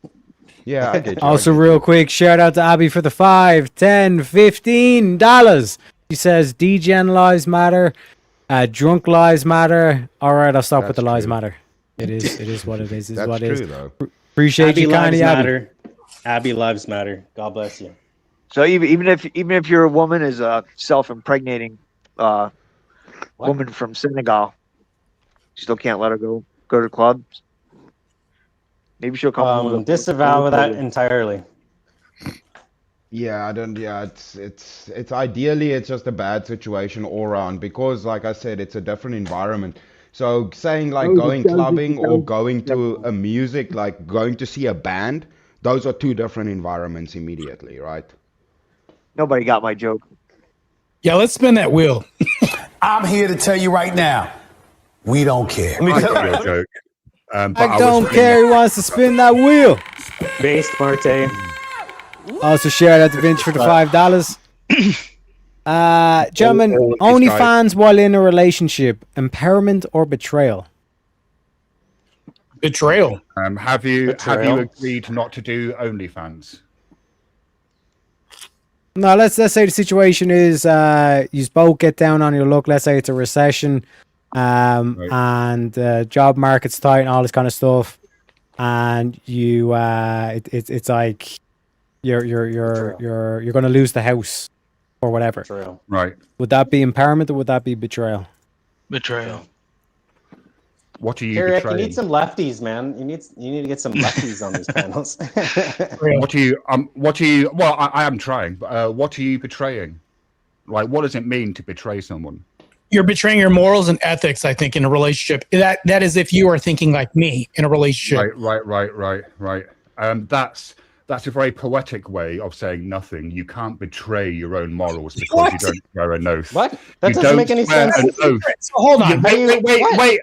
Yeah, I get you. Also, real quick, shout out to Abby for the $5, $10, $15. She says, "Degen lives matter, drunk lives matter." All right, I'll stop with the lies matter. It is what it is. It's what it is. Though. Appreciate Abby you, lives Connie. matter. Abby lives matter. God bless you. So even if your woman is a self-impregnating woman from Senegal, you still can't let her go to clubs. Maybe she'll come. Disavow that entirely. Yeah, I don't. Yeah, it's ideally it's just a bad situation all around because, like I said, it's a different environment. So saying like going clubbing or going to a music, like going to see a band, those are two different environments immediately, right? Nobody got my joke. Yeah, let's spin that wheel. I'm here to tell you right now, we don't care. I get your joke. But I don't care. He wants to spin that wheel. Based, Marte. Also, share out to Vince for the $5. Gentlemen, OnlyFans while in a relationship, empowerment or betrayal? Betrayal. Have you agreed not to do OnlyFans? No, let's say the situation is you both get down on your luck. Let's say it's a recession, and job market's tight and all this kind of stuff, and you it's like you're going to lose the house or whatever. Betrayal. Right. Would that be empowerment or would that be betrayal? Betrayal. What are you Eric, betraying? you need some lefties, man. You need to get some lefties on these panels. What are you? Well, I am trying. But, what are you betraying? Like, what does it mean to betray someone? You're betraying your morals and ethics, I think, in a relationship. That is if you are thinking like me in a relationship. Right. That's a very poetic way of saying nothing. You can't betray your own morals because you don't swear an oath. What? That You doesn't don't make any swear sense. an oath. So hold on. Wait.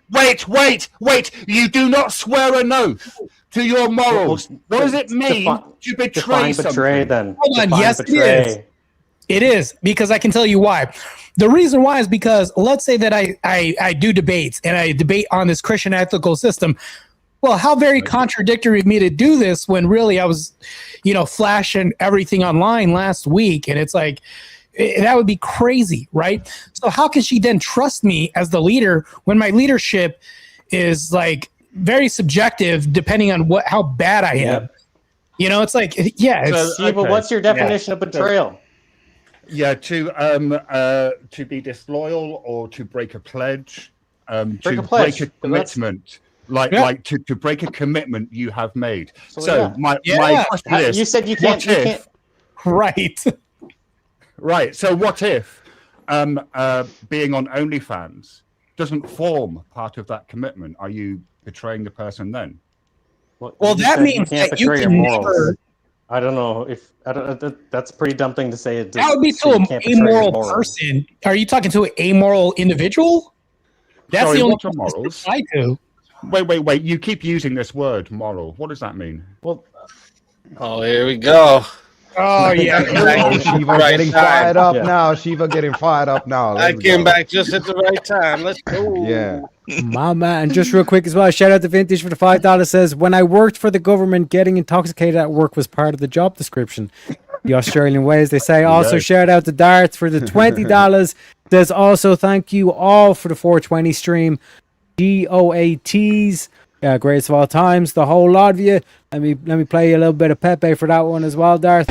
You do not swear an oath to your morals. What does it mean to betray something? Betray, then. Hold on. Define Yes, betray. it is. It is, because I can tell you why. The reason why is because let's say that I do debates and I debate on this Christian ethical system. Well, how very contradictory of me to do this when really I was, flashing everything online last week. And it's like, that would be crazy, right? So how can she then trust me as the leader when my leadership is like very subjective depending on how bad I am? It's like, But what's your definition of betrayal? To be disloyal or to break a pledge, to break a commitment. Like to break a commitment you have made. My question is, you said you can't. Right. Right. So what if being on OnlyFans doesn't form part of that commitment? Are you betraying the person then? Well, that means that you can never. I don't know if that's a pretty dumb thing to say. That would be to an amoral person. Are you talking to an amoral individual? That's the only morals I do. Wait. You keep using this word, moral. What does that mean? Well, here we go. Oh, yeah. Shiva getting fired up now. Shiva getting fired up now. I came back just at the right time. Let's go. Yeah. My man. And just real quick as well, shout out to Vintage for the $5. Says, when I worked for the government, getting intoxicated at work was part of the job description. The Australian ways, they say. Also, shout out to Darts for the $20. Says, also, thank you all for the 420 stream. GOATs, greatest of all times, the whole lot of you. Let me play you a little bit of Pepe for that one as well, Darth.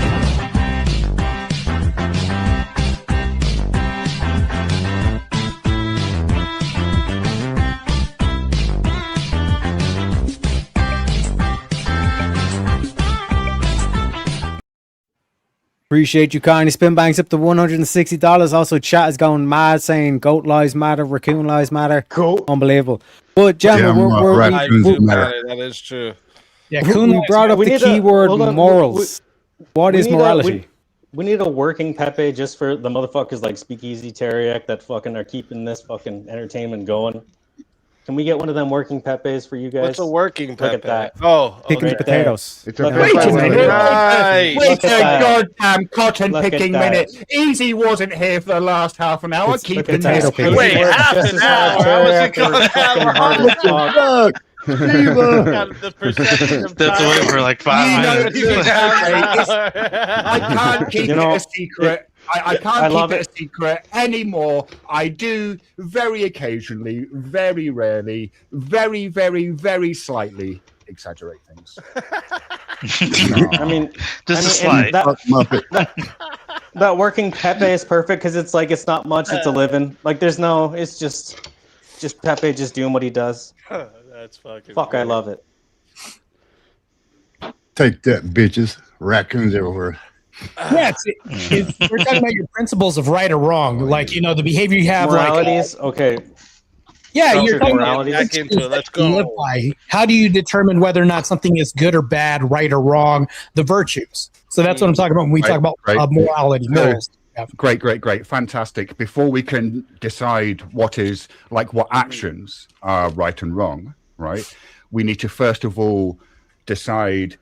Appreciate you kindly. Spin banks up to $160. Also, chat is going mad saying goat lives matter, raccoon lives matter. Cool. Unbelievable. But, gentlemen, that is true. Yeah, we brought up the keyword morals. What is morality? We need a working Pepe just for the motherfuckers like Speakeasy Teriak that fucking are keeping this fucking entertainment going. Can we get one of them working Pepes for you guys? What's a working Pepe? Look at that. Oh, picking potatoes. Wait a goddamn cotton picking minute. Easy wasn't here for the last half an hour. Keeping this. Wait, half an hour. I wasn't going to That's away for like 5 minutes. I can't keep it a secret. I can't keep it a secret anymore. I do very occasionally, very rarely, very, very, very slightly exaggerate things. I mean, just a slight. That working Pepe is perfect because it's like it's not much, it's a living. Like it's just Pepe just doing what he does. That's fucking fuck. weird. I love it. Take that, bitches! Raccoons everywhere. Yeah, we're talking about your principles of right or wrong, like the behavior you have. Moralities, okay. Yeah, you're talking morality. Back into it. Let's go. live by. How do you determine whether or not something is good or bad, right or wrong? The virtues. So that's what I'm talking about when we talk about morality. Morals. Yeah. Great. Fantastic. Before we can decide what actions are right and wrong, right? We need to first of all decide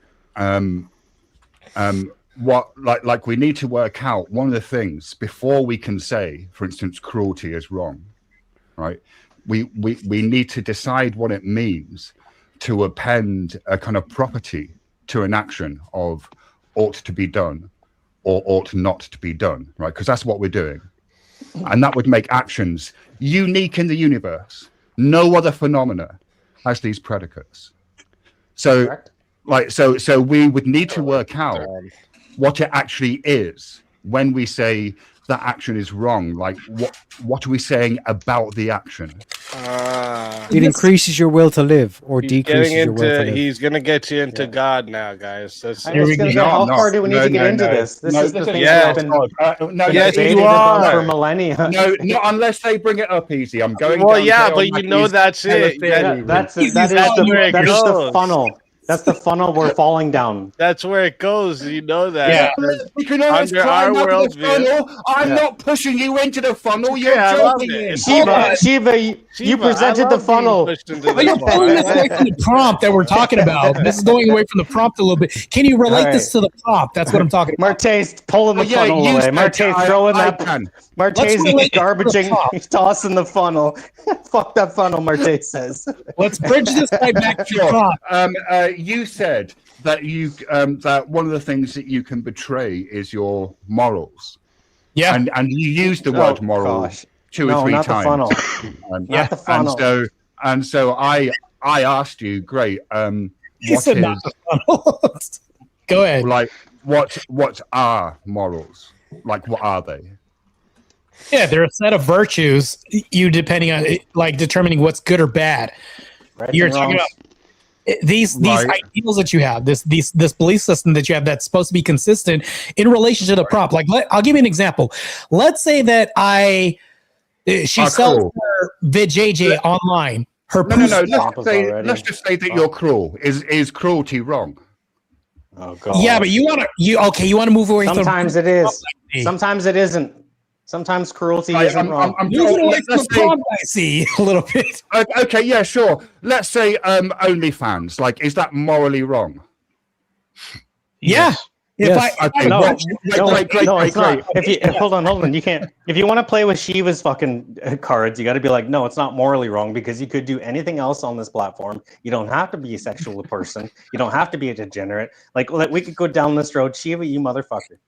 what we need to work out one of the things before we can say, for instance, cruelty is wrong, right? We need to decide what it means to append a kind of property to an action of ought to be done or ought not to be done, right? Because that's what we're doing. And that would make actions unique in the universe. No other phenomena has these predicates. So, so we would need to work out what it actually is when we say that action is wrong. Like, what are we saying about the action? It increases your will to live or decreases your will to live. He's going to get you into God now, guys. How far do we need to get into this? This is the thing that's been you are. for millennia. No, not unless they bring it up easy. I'm going. Well, yeah, but you know that's it. That is the funnel. That's the funnel we're falling down. That's where it goes. You know that. Yeah. You can always climb up the funnel. I'm not pushing you into the funnel. You're jumping in. Shiva, you presented the funnel. But you're pulling this away from the prompt that we're talking about. This is going away from the prompt a little bit. Can you relate this to the prompt? That's what I'm talking about. Marte's pulling the funnel away. Marte's throwing that. Marte's garbaging. He's tossing the funnel. Fuck that funnel, Marte says. Let's bridge this right back to the prompt. You said that that one of the things that you can betray is your morals. Yeah, and you used the word moral two or three times. The funnel. Not the funnel. And so I asked you, great. He said not the funnel. Go ahead. Like what are morals? Like what are they? Yeah, they're a set of virtues. You depending on like determining what's good or bad. Right. You're talking about these ideals that you have, this belief system that you have that's supposed to be consistent in relation to the prompt. Like, I'll give you an example. Let's say that she sells her VJJ online. Her no. Let's just say that you're cruel. Is cruelty wrong? Oh God. Yeah, but you want to move away. Sometimes it is. Sometimes it isn't. Sometimes cruelty isn't wrong. I'm moving away from the prompt, I see a little bit. Okay, yeah, sure. Let's say OnlyFans. Like, is that morally wrong? Yeah. Yes. Great. Hold on. You can't. If you want to play with Shiva's fucking cards, you got to be like, no, it's not morally wrong because you could do anything else on this platform. You don't have to be a sexual person. You don't have to be a degenerate. Like we could go down this road. Shiva, you motherfucker.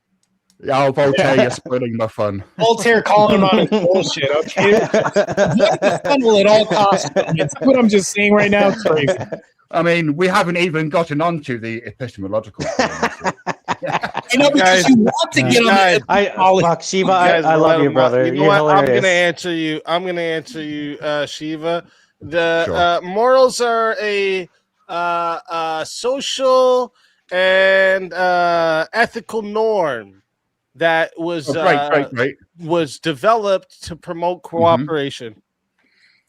Yeah, Voltaire, you're spoiling my fun. Voltaire calling him on his bullshit, okay? The funnel at all costs. That's what I'm just saying right now. It's crazy. I mean, we haven't even gotten onto the epistemological. I know because you want to get on. Fuck Shiva. I love you, brother. You know what? I'm gonna answer you, Shiva. The morals are a social and ethical norm that was was developed to promote cooperation. Mm-hmm.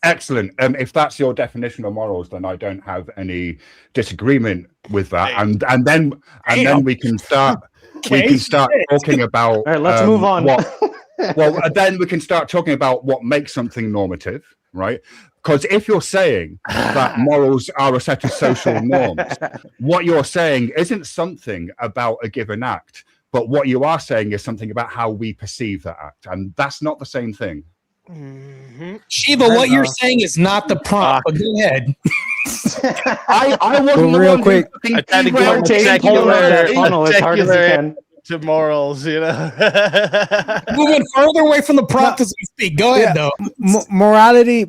Excellent. If that's your definition of morals, then I don't have any disagreement with that. And then we can start talking about. All right, let's move on. Then we can start talking about what makes something normative, right? Because if you're saying that morals are a set of social norms, what you're saying isn't something about a given act, but what you are saying is something about how we perceive that act, and that's not the same thing. Mm-hmm. Shiva, what you're saying is not the prompt, but go ahead. I wasn't real quick. I tried to go secular to morals, you know. Moving further away from the prompt as we speak. Go ahead, though. Morality,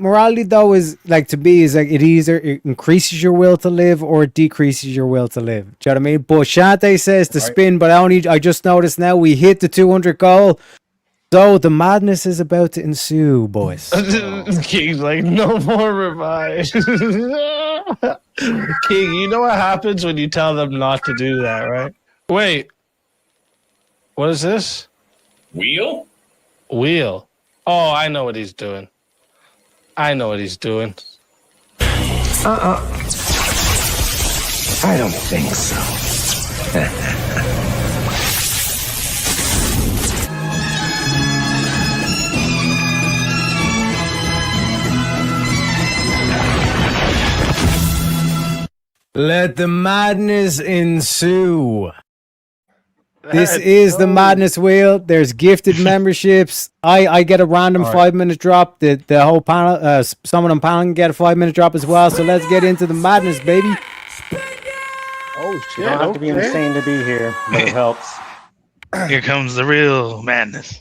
though, is like to be is like it either increases your will to live or it decreases your will to live. Do you know what I mean? But Shante says to spin, but I just noticed now we hit the 200 goal. So the madness is about to ensue, boys. King's like, no more revive. King, you know what happens when you tell them not to do that, right? Wait. What is this? Wheel? Oh, I know what he's doing. I know what he's doing. I don't think so. Let the madness ensue. This is the madness wheel. There's gifted memberships. I get a random 5-minute drop. The whole panel, someone on panel can get a 5-minute drop as well. So let's get into the madness, baby. Oh shit! You don't have to be insane to be here, but it helps. Here comes the real madness.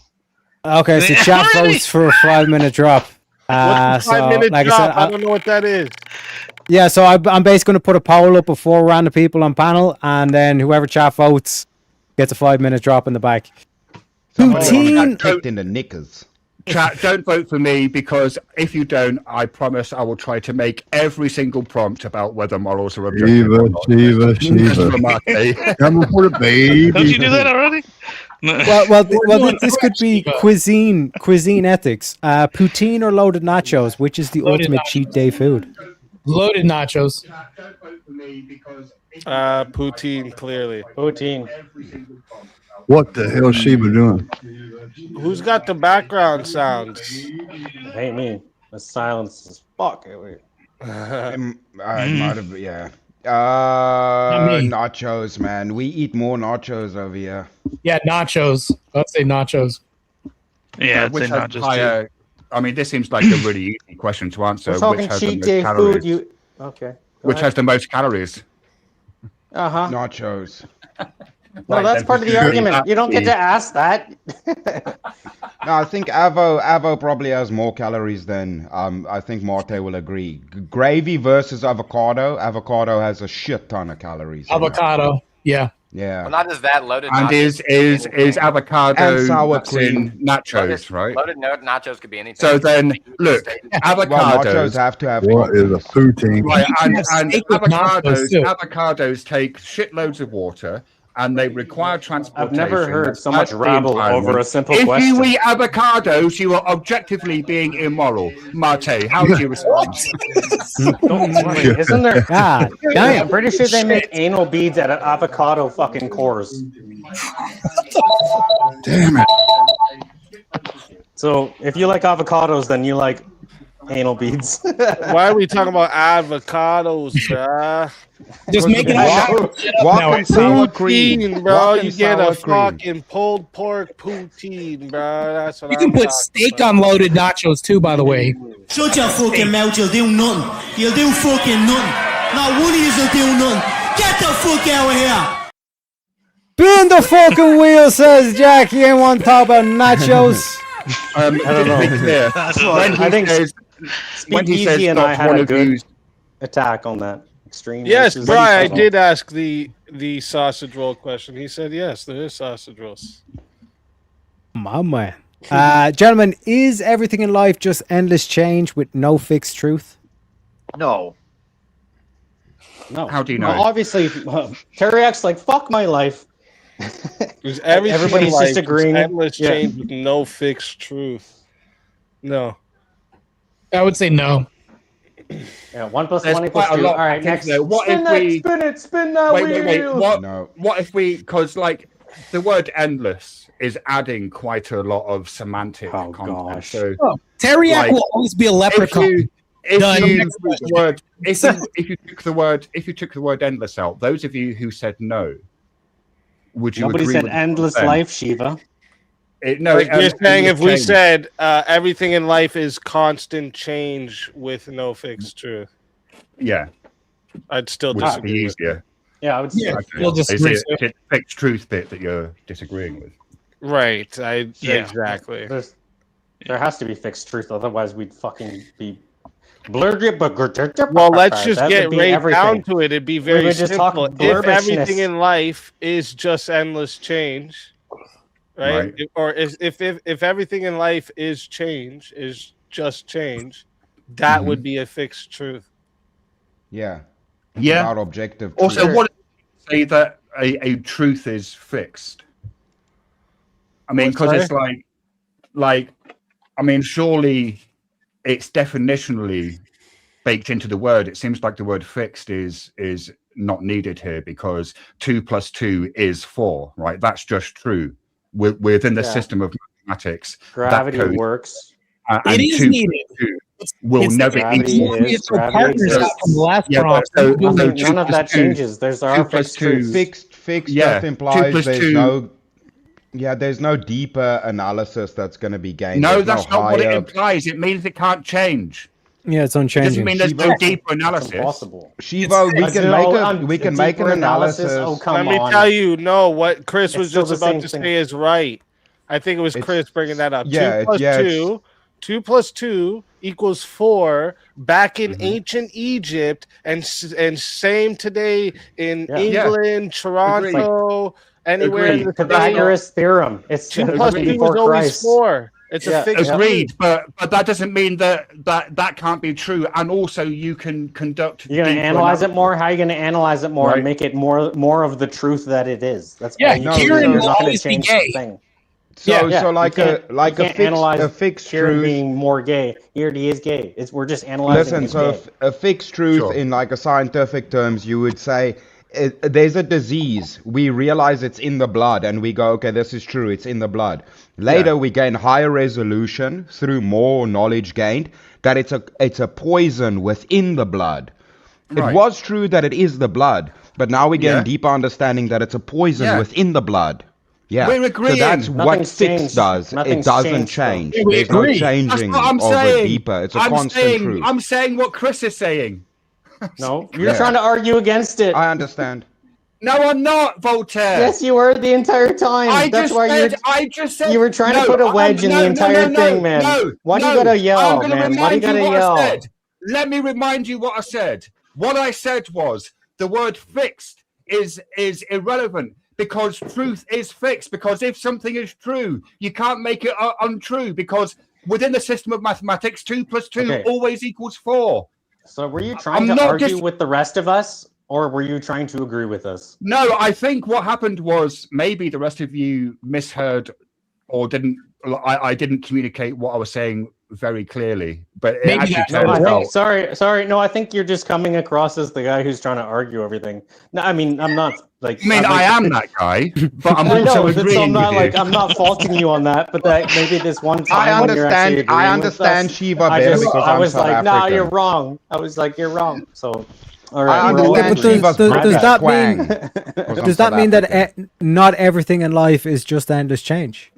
Okay, so chat votes for a 5-minute drop. What's the 5-minute like drop? I said, I don't know what that is. Yeah, so I'm basically going to put a poll up of 4 random people on panel, and then whoever chat votes gets a 5-minute drop in the back. Poutine kicked in the knickers. Chat, don't vote for me, because if you don't, I promise I will try to make every single prompt about whether morals are objective or not. Shiva. Come for the baby. Don't you do that already? Well, this could be cuisine ethics. Poutine or loaded nachos, which is the ultimate cheat day food? Loaded nachos. Poutine, clearly. Poutine. What the hell is Shiva doing? Who's got the background sounds? Hey, me. The silence is fuck. I might have, yeah. Nachos, man. We eat more nachos over here. Yeah, nachos. I'd say nachos. Yeah, which has higher. I mean, this seems like a really easy question to answer. We're talking cheat day food. Okay. Which has the most calories? Nachos. No, that's part of the argument. You don't get to ask that. No, I think Avo probably has more calories than I think Marte will agree. Gravy versus avocado. Avocado has a shit ton of calories. Avocado, yeah. Yeah. Well, not just that, loaded And nachos. is avocado And sour that's in nachos, right? Loaded nachos could be anything. So then, look, avocados. Well, nachos have to have. What is a poutine? Right, and steak with nachos, too. avocados take shitloads of water, and they require transportation. I've never heard so much That's the rabble environment. over a simple if question. If you eat avocados, you are objectively being immoral. Mate, how do you respond? Isn't there? God I'm damn. pretty sure they make anal beads out of avocado fucking cores. Damn it. So if you like avocados, then you like anal beads. Why are we talking about avocados, bruh? Just make it Walk sour cream, Poutine, bro. Walk You get sour a cream. fucking pulled pork poutine, bro. That's what You can put steak on loaded nachos too, by the way. Shut your fucking mouth, you'll do nothing. You'll do fucking nothing. Not one of you will do nothing. Get the fuck out of here. Spin the fucking wheel, says Jack. You ain't want to talk about nachos. I don't know. I think Speakeasy and I had a good attack on that. Extreme. Yes, versus Brian, I personal. did ask the sausage roll question. He said yes, there is sausage rolls. My man. Gentlemen, is everything in life just endless change with no fixed truth? No. No. How do you know? Well, obviously, Teriak's like, fuck my life. Everybody's just agreeing. Endless change with no fixed truth. No. I would say no. Yeah, 1 + There's 1 = quite a 2. lot All right, of next. things there. What spin if that, we- spin that wheel. Wait. What if we? Because like the word "endless" is adding quite a lot of semantic content. gosh. So, Teriak like, will always be a leprechaun. if Done. you Next took the word, if you took the word "endless" out, those of you who said no, would you? Nobody agree said with endless them? life, Shiva. No, Like you're saying if we change. said everything in life is constant change with no fixed truth, yeah, I'd still would it be disagree. with you. easier? Yeah, I would say. Okay. We'll disagree. Is it the fixed truth bit that you're disagreeing with? Right. Yeah. Exactly. There has to be fixed truth, otherwise we'd fucking be blurred. Well, let's just get right everything. down to it. It'd be very would just talk simple. If everything blurbishness. in life is just endless change, right? Right. Or if everything in life is change, is just change, that would be a fixed truth. Yeah. Yeah. About objective. Also, truth. what say that a truth is fixed? I mean, What's because that? it's like, I mean, surely it's definitionally baked into the word. It seems like the word fixed is not needed here because 2 + 2 is 4, right? That's just true. Within the system of mathematics, gravity that code works. And it is 2 + needed. 2 will never equal. It's so partners out from the last prompt. None of that changes. There's our 2 + fixed 2. truth. Fixed Yeah, just implies 2 + there's 2. no. Yeah, there's no deeper analysis that's going to be gained. No, There's that's no not what it higher. implies. It means it can't change. Yeah, it's It doesn't unchanging. mean there's no deeper analysis. Impossible. Shivo, we can make an analysis. Oh, come Let me on. tell you, no, what Chris It's was still just the about same to thing. say is right. I think it was Chris bringing that up. Yeah, 2 + yeah, 2. 2 + 2 = 4 back in ancient Egypt and same today in England, Toronto, anywhere in the Pythagoras theorem. It's 2 + 2 before is always Christ. 4. It's a fixed Agreed, but that doesn't mean that can't be true. And also, you can conduct. You're going to analyze it more. How are you going to analyze it more and make it more of the truth that it is? That's all you can do. Kieran You're will not going always to be change gay. the thing. So like you a can't analyze fixed Kieran truth. being more gay. He already is gay. We're just analyzing. Listen, so a fixed truth in like a scientific terms, you would say there's a disease. We realize it's in the blood, and we go, okay, this is true. It's in the blood. Later, we gain higher resolution through more knowledge gained that it's a poison within the blood. Right. It was true that it is the blood, but now we gain deeper understanding that it's a poison within the blood. Yeah, We're agreeing. So that's what Nothing's fixed changed. does. Nothing's it doesn't changed, change. Yeah, we There's no agree. changing That's what I'm of saying. it deeper. It's a constant truth. I'm saying what Chris is saying. No, you're trying to argue against it. I understand. No, I'm not, Voltaire. Yes, you were the entire time. I just said you were trying to put a wedge in the entire thing, man. Why do you gotta yell, man? Why do you gotta yell? Let me remind you what I said. What I said was the word fixed is irrelevant because truth is fixed. Because if something is true, you can't make it untrue because within the system of mathematics, 2 + 2 always equals 4. So were you trying to argue with the rest of us? Or were you trying to agree with us? No, I think what happened was maybe the rest of you misheard or didn't. I didn't communicate what I was saying very clearly, but it actually turned out. Sorry. No, I think you're just coming across as the guy who's trying to argue everything. No, I mean, I'm not like. I mean, I am that guy, but I'm also agreeing with you. I'm not faulting you on that, but that maybe this one time when you're actually agreeing I understand with us, Shiva better because I was I'm like, South no, African. you're wrong. I was like, you're wrong. So. All right, I understand Shiva's does that twang, mean? 'cause I'm Does that South mean that African. not everything in life is just endless change?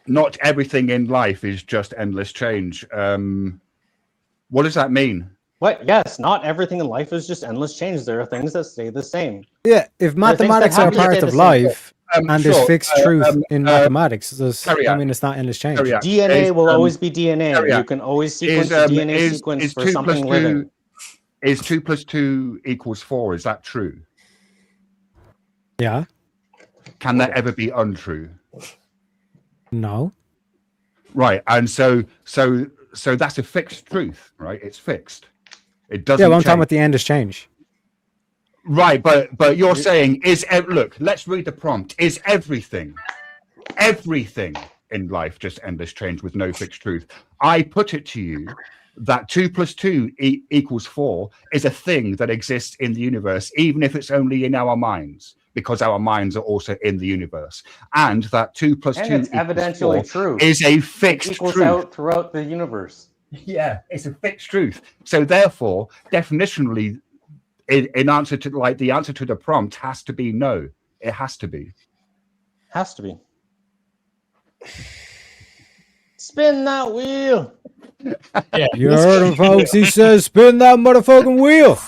Not everything in life is just endless change. What does that mean? What? Yes, not everything in life is just endless change. There are things that stay the same. Yeah, if mathematics are a part of life and there's fixed truth in mathematics, I mean, it's not endless change. DNA will always be DNA. You can always sequence a DNA sequence for something living. Is 2 + 2 = 4? Is that true? Yeah. Can that ever be untrue? No. Right, and so that's a fixed truth, right? It's fixed. It doesn't. Yeah, well, I'm change. talking about the endless change. Right, but you're saying look, let's read the prompt. Is everything in life just endless change with no fixed truth? I put it to you that 2 + 2 = 4 is a thing that exists in the universe, even if it's only in our minds, because our minds are also in the universe, and that 2 + 2 it's evidentially true. Is a fixed equals truth out throughout the universe. Yeah, it's a fixed truth. So therefore, definitionally, in answer to the answer to the prompt has to be no. It has to be. Has to be. Spin that wheel. Yeah. You heard him, folks. He says, spin that motherfucking wheel.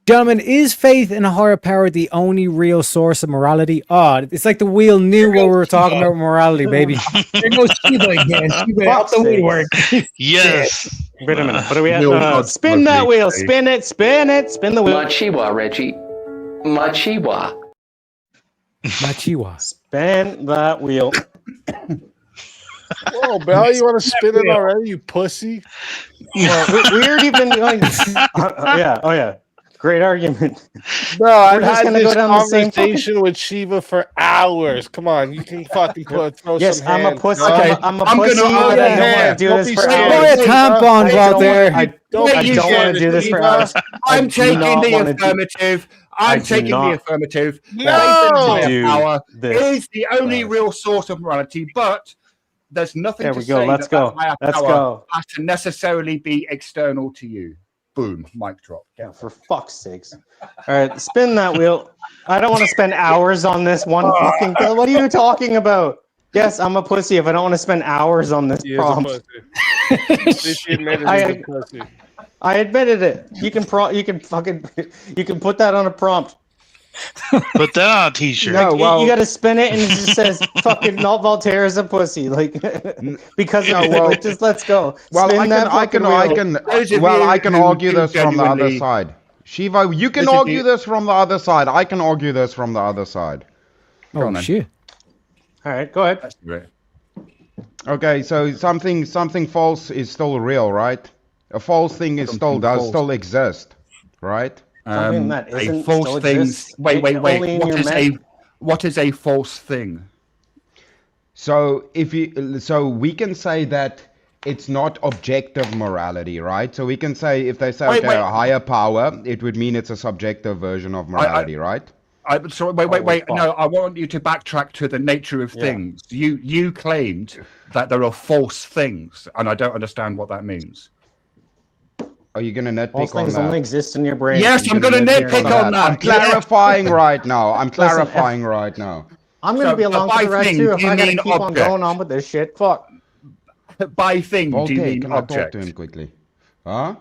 Gentlemen, is faith in a higher power the only real source of morality? Oh, it's like the wheel knew what we were talking about morality, baby. There goes Shiva again. Shiva out the woodwork. Yes. Wait a minute. What do we have? Spin that wheel. Spin it. Spin it. Spin the wheel. Machiwa, Reggie. Machiwa. Machiwa. Spin that wheel. Whoa, Bell, you want to spin it already, you pussy? Well, we already been going. Yeah. Oh, yeah. Great argument. Bro, I've just had gonna this go down the same conversation with Shiva for hours. Come on, you can fucking throw Yes, some I'm a hands. pussy. bro. I'm a pussy, throw but your I don't want to hands. do Don't this be for scared. Boy, a hours. tampons out there. I don't want to do this for hours. I'm I do taking not the wanna do- affirmative. I I'm do taking the not affirmative. No! Faith in higher power this is the only for real source of morality, but there's nothing There to we go. say Let's that go. that higher Let's power go. has to necessarily be external to you. Boom, mic drop. Yeah, for fuck's sakes. All right, spin that wheel. I don't want to spend hours on this one fucking thing. What are you talking about? Yes, I'm a pussy if I don't want to spend hours on this He is a prompt. pussy. She admitted he's a pussy. I admitted it. You can put that on a prompt. Put that on a t-shirt. Like, you got to spin it and it just says fucking not Voltaire is a pussy. Like because just let's go. Well, Spin that I can argue this from the other side. Shiva, you can argue this from the other side. I can argue this from the other side. Oh shit! All right, go ahead. That's great. Okay, so something false is still real, right? A false thing is still exist, right? Something that isn't a false still thing. exists. Wait. Only in your What is a false thing? So we can say that it's not objective morality, right? So we can say if they say a higher power, it would mean it's a subjective version of morality, right? Sorry, wait. No, I want you to backtrack to the nature of things. You claimed that there are false things, and I don't understand what that means. Are you going to nitpick False on things that? only exist in your brain. Yes, I'm going to nitpick on that. I'm clarifying right now. I'm clarifying right now. I'm going to be along for the rest too if I got to keep on going on with this shit. Fuck. By thing, do you mean can I talk object? to him quickly? Huh?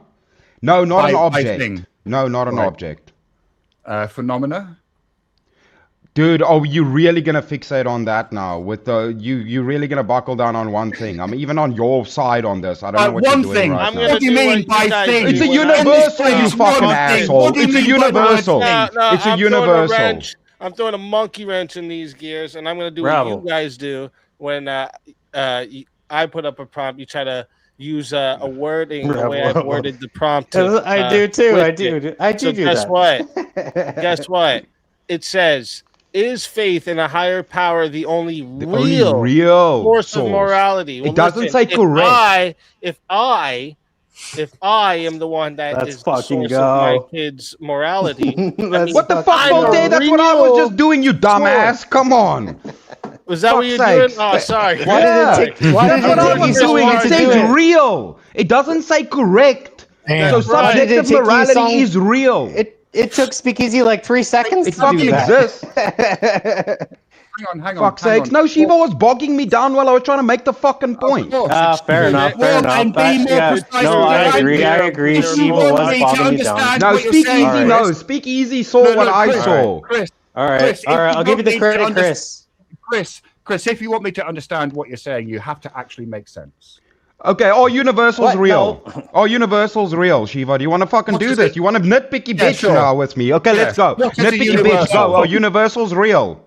No, not an object. Thing. No, not an object. Phenomena? Dude, are you really gonna fixate on that now? With the you really gonna buckle down on one thing? I'm even on your side on this. I don't know what you're doing right now. What do you mean by thing? It's a universal, you fucking asshole. It's a universal. It's a universal. I'm throwing a monkey wrench in these gears, and I'm gonna do what you guys do when I put up a prompt. You try to use a wording the way I worded the prompt. I do too. I do do guess that. What? Guess what? It says, is faith in a higher power the only real source of morality? It doesn't say correct. If I am the one that is the source of my kid's morality. What the fuck, Voltaire? That's what I was just doing, you dumbass. Come on. Was that what you're doing? Oh, sorry. That's what I was doing. It says real. It doesn't say correct. So subjective morality is real. It took Speakeasy like 3 seconds It to fucking do that. exists. Hang on. Fuck's sakes. No, Shiva was bogging me down while I was trying to make the fucking point. Fair enough. No, I agree. Shiva was bogging me down. No, Speakeasy, no. Speakeasy saw what I saw. All right. I'll give you the credit, Chris. Chris, if you want me to understand what you're saying, you have to actually make sense. Okay, all universal's real. All universal's real, Shiva. Do you want to fucking do this? You want to nitpicky bitch now with me? Okay, let's go. Nitpicky bitch, go. All universal's real.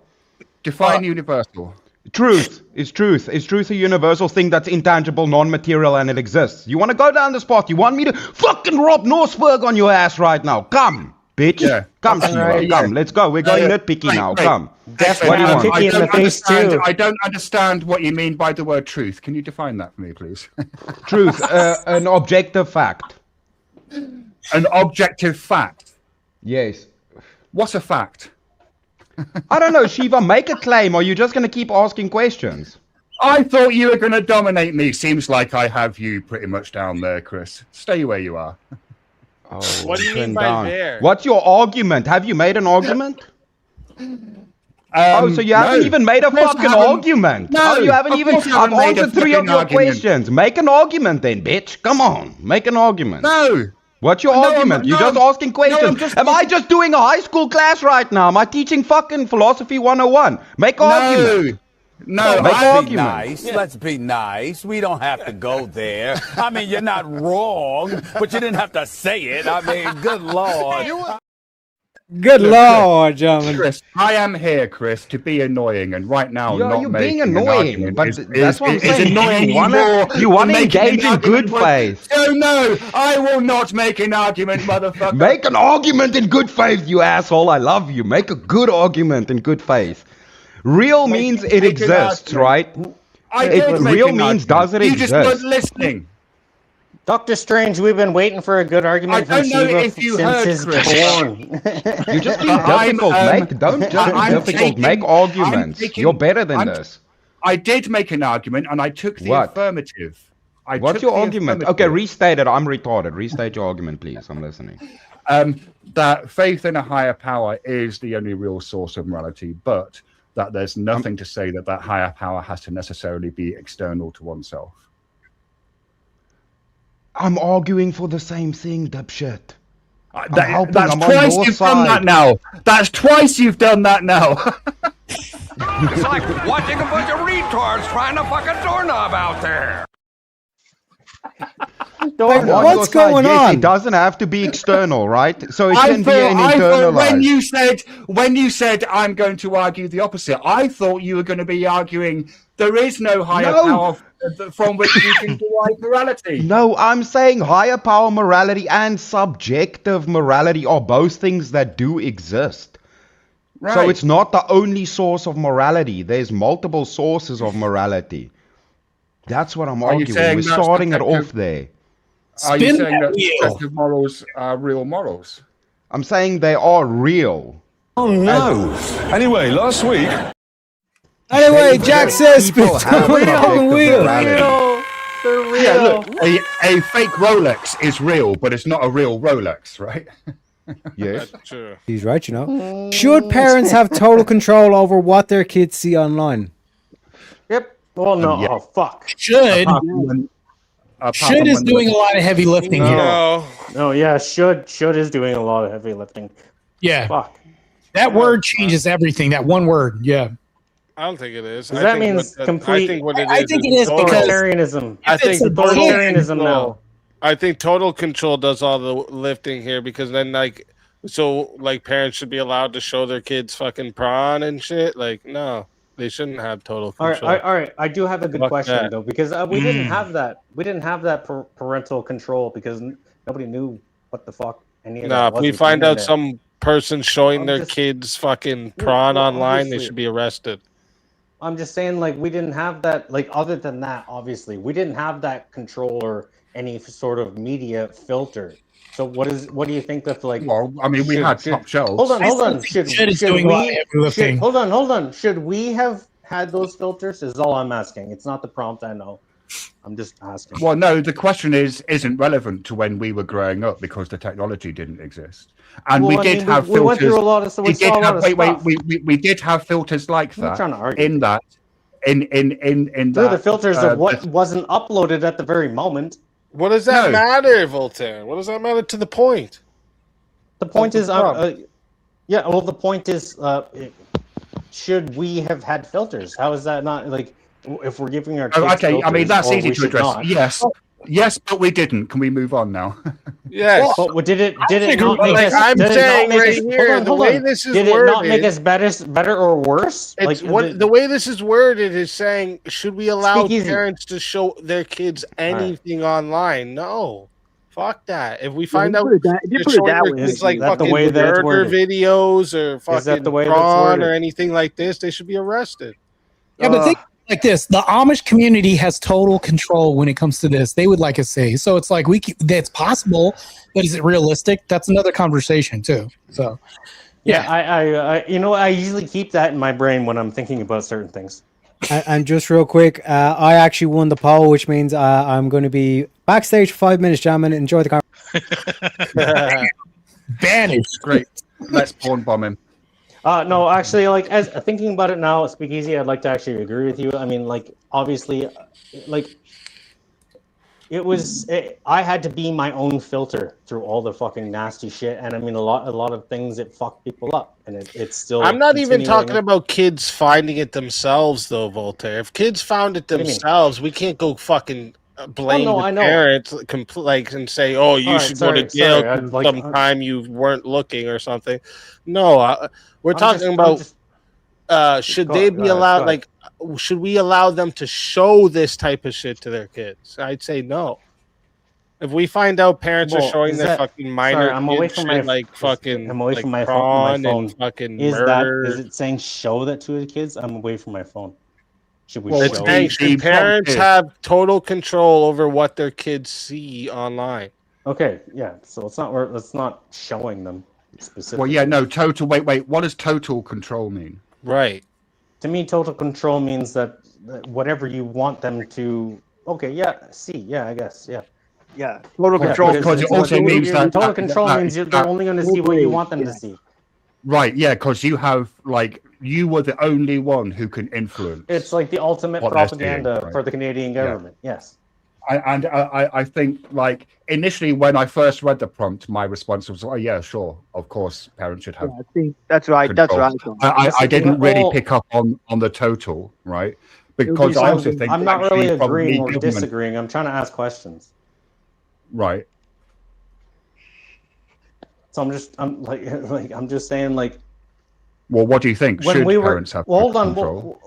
Define universal. Truth is truth. Is truth a universal thing that's intangible, non-material, and it exists? You want to go down this path? You want me to fucking Rob Norseberg on your ass right now? Come, bitch. Yeah. Come, Shiva. Come, let's go. We're going nitpicky now. Come. Definitely. What do you want? I don't understand what you mean by the word truth. Can you define that for me, please? Truth, an objective fact. An objective fact? Yes. What's a fact? I don't know, Shiva. Make a claim, or you're just going to keep asking questions. I thought you were going to dominate me. Seems like I have you pretty much down there, Chris. Stay where you are. Oh, what do you mean by there? What's your argument? Have you made an argument? So you haven't even made a fucking argument. No, you haven't even. I've answered 3 of your questions. Make an argument then, bitch. Come on, make an argument. No. What's your argument? You're just asking questions. Am I just doing a high school class right now? Am I teaching fucking philosophy 101? Make an argument. No, make an argument. Nice. Let's be nice. We don't have to go there. I mean, you're not wrong, but you didn't have to say it. I mean, good Lord. Good Look, lord, gentlemen. Chris, I am here, Chris, to be annoying, and right now, Yeah, not you're making being an annoying, argument but is, that's what I'm saying. annoying You wanna than making engage an in good argument for- faith. So no, I will not make an argument, motherfucker. Make an argument in good faith, you asshole. I love you. Make a good argument in good faith. Real means it make an exists, argument. right? I did make Real an means argument. does it You exist? just weren't listening. Dr. Strange, we've been waiting for a good argument I from don't know Shiva if you since heard, his Chris. born. You're just being difficult, mate. Don't just be difficult. Make arguments. You're better than this. I did make an argument, and I took the What? affirmative. What's your argument? Okay, restate it. I'm retarded. Restate your argument, please. I'm listening. That faith in a higher power is the only real source of morality, but that there's nothing to say that that higher power has to necessarily be external to oneself. I'm arguing for the same thing, dipshit. That's twice you've done that now. That's twice you've done that now. It's like watching a bunch of retards trying to fuck a doorknob out there. What's going on? It doesn't have to be external, right? So it I can be an thought internalized. when you said I'm going to argue the opposite, I thought you were going to be arguing there is no higher power from which you can derive morality. No, I'm saying higher power morality and subjective morality are both things that do exist. Right. So it's not the only source of morality. There's multiple sources of morality. That's what I'm arguing. We're starting it off there. Are you saying that subjective morals are real morals? I'm saying they are real. Oh no. Anyway, last week. Anyway, Jack says people have we're on wheel. They're real. Yeah, look, a fake Rolex is real, but it's not a real Rolex, right? Yes. True. He's right, you know. Should parents have total control over what their kids see online? Yep. Well, no. Yeah. Oh, fuck. Should is doing a lot of heavy lifting here. No, yeah, should is doing a lot of heavy lifting. Yeah. Fuck. That word changes everything. That one word. Yeah. I don't think it is. Because that means complete. I think what it is. I think it is because authoritarianism. I think authoritarianism now. I think total control does all the lifting here because then parents should be allowed to show their kids fucking prawn and shit. Like, no, they shouldn't have total control. All right. I do have a good question though, because we didn't have that. We didn't have that parental control because nobody knew what the fuck any of that was. If we find out some person showing their kids fucking prawn online, they should be arrested. I'm just saying, like, we didn't have that. Like, other than that, obviously, we didn't have that control or any sort of media filter. So what do you think that, like? Well, I mean, we had top shelves. Hold on. Should we have had those filters? Is all I'm asking. It's not the prompt, I know. I'm just asking. Well, no, the question isn't relevant to when we were growing up because the technology didn't exist, and we did have filters. We went through a lot of stuff. We did have filters like that. I'm not trying to argue. In that. The filters of what wasn't uploaded at the very moment. What does that matter, Voltaire? What does that matter to the point? The point is, the point is, should we have had filters? How is that not like? If we're giving our kids filters, I mean that's easy to address. Not. Yes, but we didn't. Can we move on now? Yes. But did it not make us? I'm saying right here, the way this is worded, did it not make us better or worse? It's the way this is worded is saying, should we allow parents to show their kids anything online? No. Fuck that. If we find out it's like fucking murder videos or fucking prawn or anything like this, they should be arrested. Yeah, but think like this: the Amish community has total control when it comes to this. They would like us to say so. It's like that's possible, but is it realistic? That's another conversation too. So, yeah, I usually keep that in my brain when I'm thinking about certain things. And just real quick, I actually won the poll, which means I'm going to be backstage for 5 minutes, jamming. Enjoy the conversation. Banished. Great. Let's porn bomb him. No, actually, like as thinking about it now, Speakeasy, I'd like to actually agree with you. I mean, like obviously, like I had to be my own filter through all the fucking nasty shit, and I mean a lot of things that fuck people up, and it's still. I'm not even talking about kids finding it themselves, though, Voltaire. If kids found it themselves, we can't go fucking blame the parents and say, "Oh, you should go to jail sometime you weren't looking or something." No, we're talking about should they be allowed? Like, should we allow them to show this type of shit to their kids? I'd say no. If we find out parents are showing their fucking minor kids shit like fucking I'm away like from my prawn phone. and fucking Is murder. is it saying show that to the kids? I'm away from my phone. Should we It's show? saying should parents have total control over what their kids see online? Okay, yeah. So it's not showing them specifically. Well, yeah, no, total. Wait. What does total control mean? Right. To me, total control means that whatever you want them to. Okay, yeah. See, yeah, I guess, yeah. Yeah, total control. Because it also means that total control means they're only going to see what you want them to see. Right, yeah, because you were the only one who can influence. It's like the ultimate propaganda for the Canadian government. Yeah. Yes. I think, like, initially when I first read the prompt, my response was, "Oh yeah, sure, of course, parents should have." I think that's right. Control. That's right. I didn't really pick up on the total, right? Because I also think I'm not really agreeing or disagreeing. I'm trying to ask questions. Right. So I'm just saying, like. Well, what do you think? Should parents have control?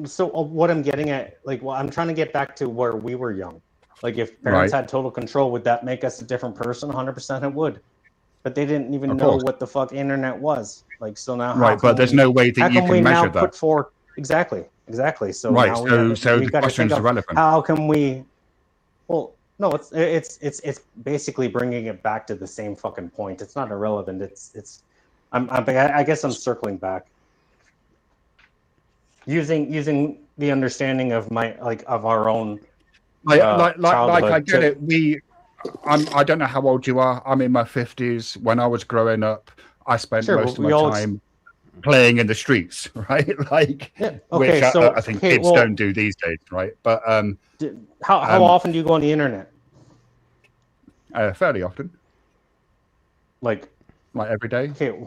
So what I'm getting at, I'm trying to get back to where we were young. Like, if parents had total control, would that make us a different person? 100% it would. But they didn't even know what the fuck internet was. Like, so now. Right, but there's no way that you can measure that. Exactly. So right. Now so the question is irrelevant. How can we? Well, no, it's basically bringing it back to the same fucking point. It's not irrelevant. I guess I'm circling back. Using the understanding of of our own I get it. I don't know how old you are. I'm in my 50s. When I was growing up, I spent most of my time playing in the streets, right? Which I think kids don't do these days, right? But how often do you go on the internet? Fairly often. Like every day. Okay.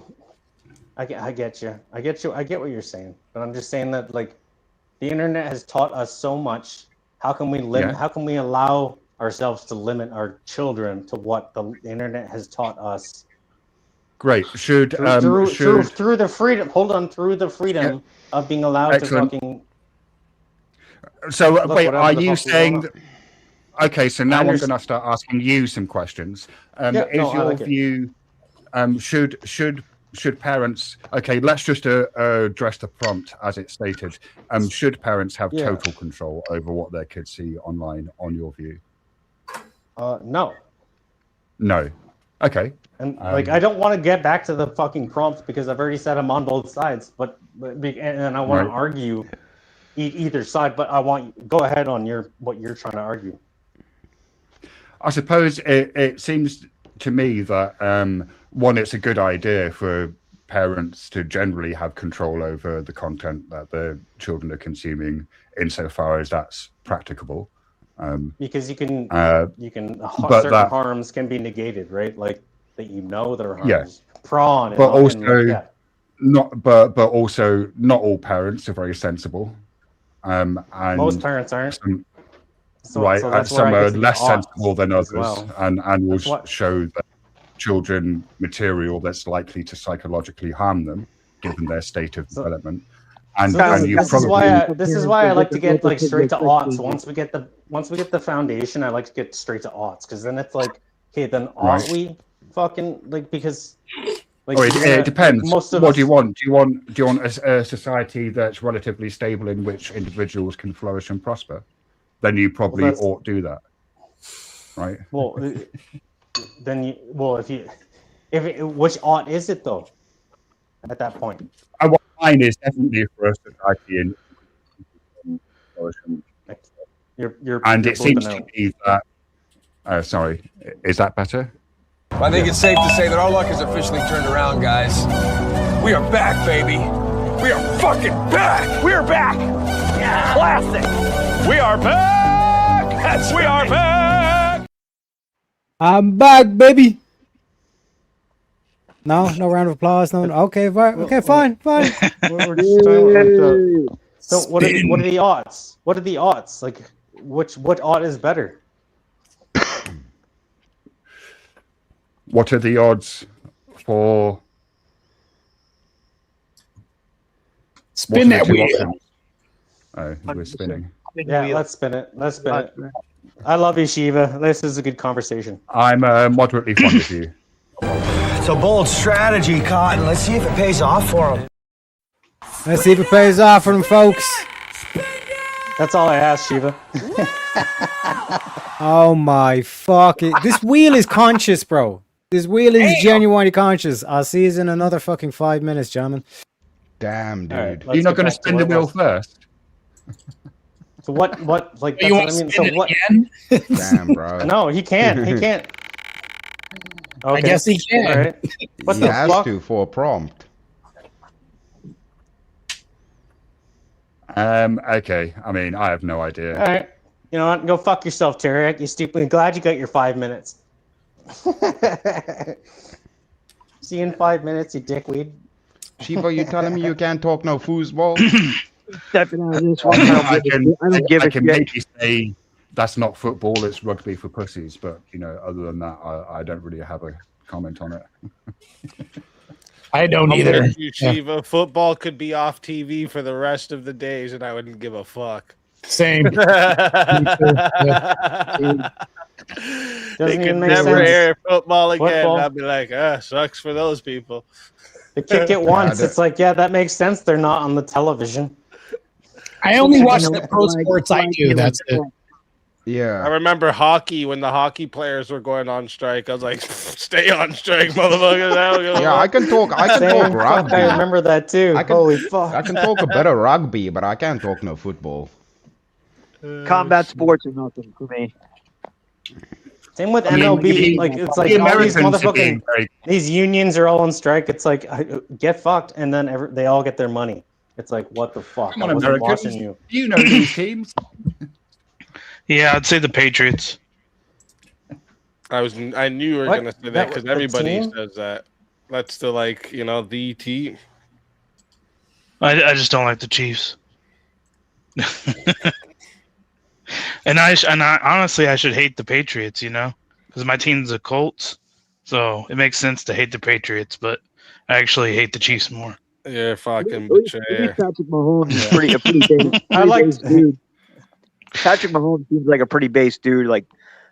I get you. I get what you're saying, but I'm just saying that, like, the internet has taught us so much. How can we limit? Yeah. How can we allow ourselves to limit our children to what the internet has taught us? Great. Through the freedom. Hold on. Through the freedom of being allowed to fucking. So wait, are you saying? Okay, so now I'm going to start asking you some questions. Your view? Should parents? Okay, let's just address the prompt as it's stated. Should parents have total control over what their kids see online? On your view? No. No. Okay. And I don't want to get back to the fucking prompt because I've already said I'm on both sides, but I want to argue either side. But I want go ahead on what you're trying to argue. I suppose it seems to me that one, it's a good idea for parents to generally have control over the content that their children are consuming, insofar as that's practicable. Because certain harms can be negated, right? Like that there are harms. Yes. Prawn, but also but also not all parents are very sensible. And most parents aren't. Some are less sensible than others, and will show their children material that's likely to psychologically harm them, given their state of development. This is why I like to get straight to aughts. Once we get the foundation, I like to get straight to aughts, because then it's like, okay, then aren't we fucking because? It depends. What do you want? Do you want a society that's relatively stable in which individuals can flourish and prosper? Then you probably ought to do that, right? Well, then which ought is it though? At that point, mine is definitely for a society in flourishing. And it seems to be that. Sorry, is that better? I think it's safe to say that our luck has officially turned around, guys. We are back, baby. We are fucking back. We are back. Yeah. Classic. We are back. We are back. I'm back, baby. No round of applause. No. Okay, fine. Okay, fine. We're just trying to, so what are the odds? What are the odds? Like, what odd is better? What are the odds for? Spin that wheel. Oh, we're spinning. Yeah, let's spin it. Let's spin it. I love you, Shiva. This is a good conversation. I'm moderately fond of you. It's a bold strategy, Cotton. Let's see if it pays off for him. Let's see if it pays off for them, folks. That's all I asked, Shiva. Oh my fucking! This wheel is conscious, bro. This wheel is genuinely conscious. I'll see you in another fucking 5 minutes, gentlemen. Damn, dude. Right, You're not going to spin the wheel first? So what like You want that's to what I mean. spin So it what? again? Damn, bro. No, he can't. He can't. Okay. I guess he can. All right. What He the has fuck? to for a prompt. Okay. I mean, I have no idea. All right. You know what? Go fuck yourself, Tarek. You stupid. I'm glad you got your 5 minutes. See you in 5 minutes, you dickweed. Shiva, you telling me you can't talk no foosball? Stepping out of this one. I don't give a can shit. maybe say that's not football, it's rugby for pussies. But, other than that, I don't really have a comment on it. I don't I'm either. with you, Shiva. Football could be off TV for the rest of the days, and I wouldn't give a fuck. Same. They could never air football again. Football. I'd be like, sucks for those people. They kick it once. It's like, yeah, that makes sense. They're not on the television. I only watch the pro sports I do. That's it. Yeah. I remember hockey when the hockey players were going on strike. I was like, stay on strike, motherfuckers. Yeah, I can talk rugby. I remember that too. Holy fuck. I can talk a better rugby, but I can't talk no football. Combat sports are nothing for me. Same with I mean, MLB. Like it's like the all these Americans are being motherfucking very- these unions are all on strike. It's like get fucked, and then they all get their money. It's like what the fuck? Come I on, wasn't Americans. watching you. You know these teams. Yeah, I'd say the Patriots. I knew you were What? gonna say that That because the everybody team? says that. That's the the team. I just don't like the Chiefs. and I honestly I should hate the Patriots, because my team's the Colts, so it makes sense to hate the Patriots, but I actually hate the Chiefs more. You're fucking At least betrayer. Patrick Mahomes is a pretty base dude. Patrick Mahomes seems like a pretty base dude, like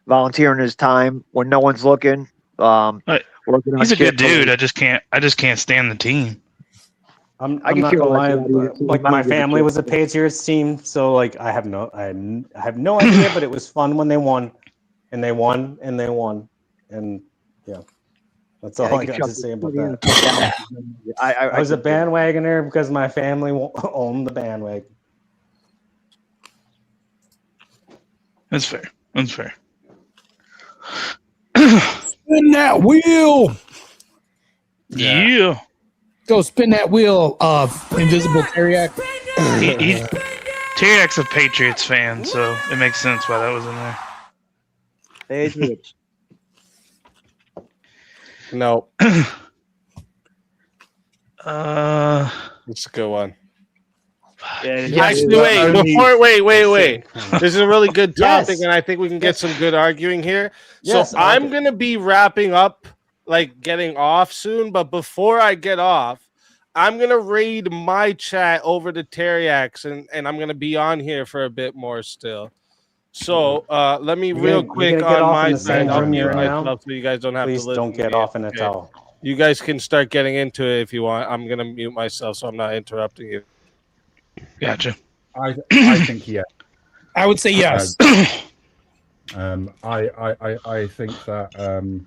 volunteering his time when no one's looking. Working on He's a good shit. dude. I just can't stand the team. I'm I can not feel gonna like lie. that either. Like my family was a Patriots team, so like I have no idea, but it was fun when they won, and they won, and they won, and yeah, that's all I got to say about that. I was a bandwagoner because my family owned the bandwagon. That's fair. That's fair. Spin that wheel. Yeah. Go spin that wheel, Invisible Teriak. Teriak's a Patriots fan, so it makes sense why that was in there. Patriots. No. It's a good one. Actually, wait. This is a really good topic, Yes. and I think we can get some good arguing here. Yes, So I'm going to be wrapping up, getting off soon. But before I get off, I'm going to raid my chat over to Teriak's, and I'm going to be on here for a bit more still. So let me real quick on my side. I'll mute myself so you guys don't have Please to listen. don't get off in a towel. You guys can start getting into it if you want. I'm going to mute myself so I'm not interrupting you. Gotcha. I think yes. I would say yes. I think that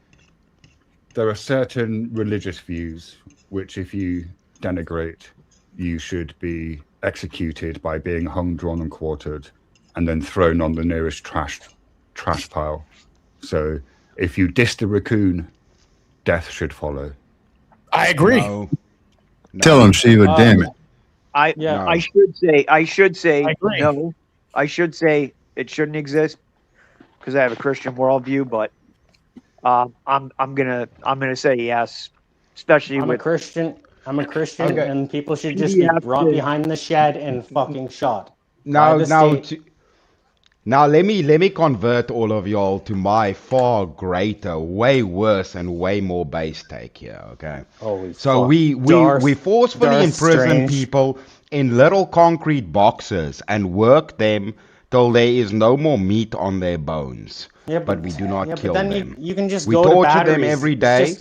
there are certain religious views which, if you denigrate, you should be executed by being hung, drawn, and quartered, and then thrown on the nearest trash pile. So, if you diss the raccoon, death should follow. I agree. Tell him, Shiva, damn it. I should say agree. no. I should say it shouldn't exist because I have a Christian worldview, but I'm gonna say yes, especially I'm with a Christian, Okay. and people should just be Yeah, brought yeah. behind the shed and fucking shot. Now, By the now, state. Now let me convert all of y'all to my far greater, way worse, and way more base take here. Okay. Holy So fuck. we forcefully Darth imprison Strange. people in little concrete boxes and work them till there is no more meat on their bones. Yeah, but we do not kill then them. You can just we go to torture them batteries. every day.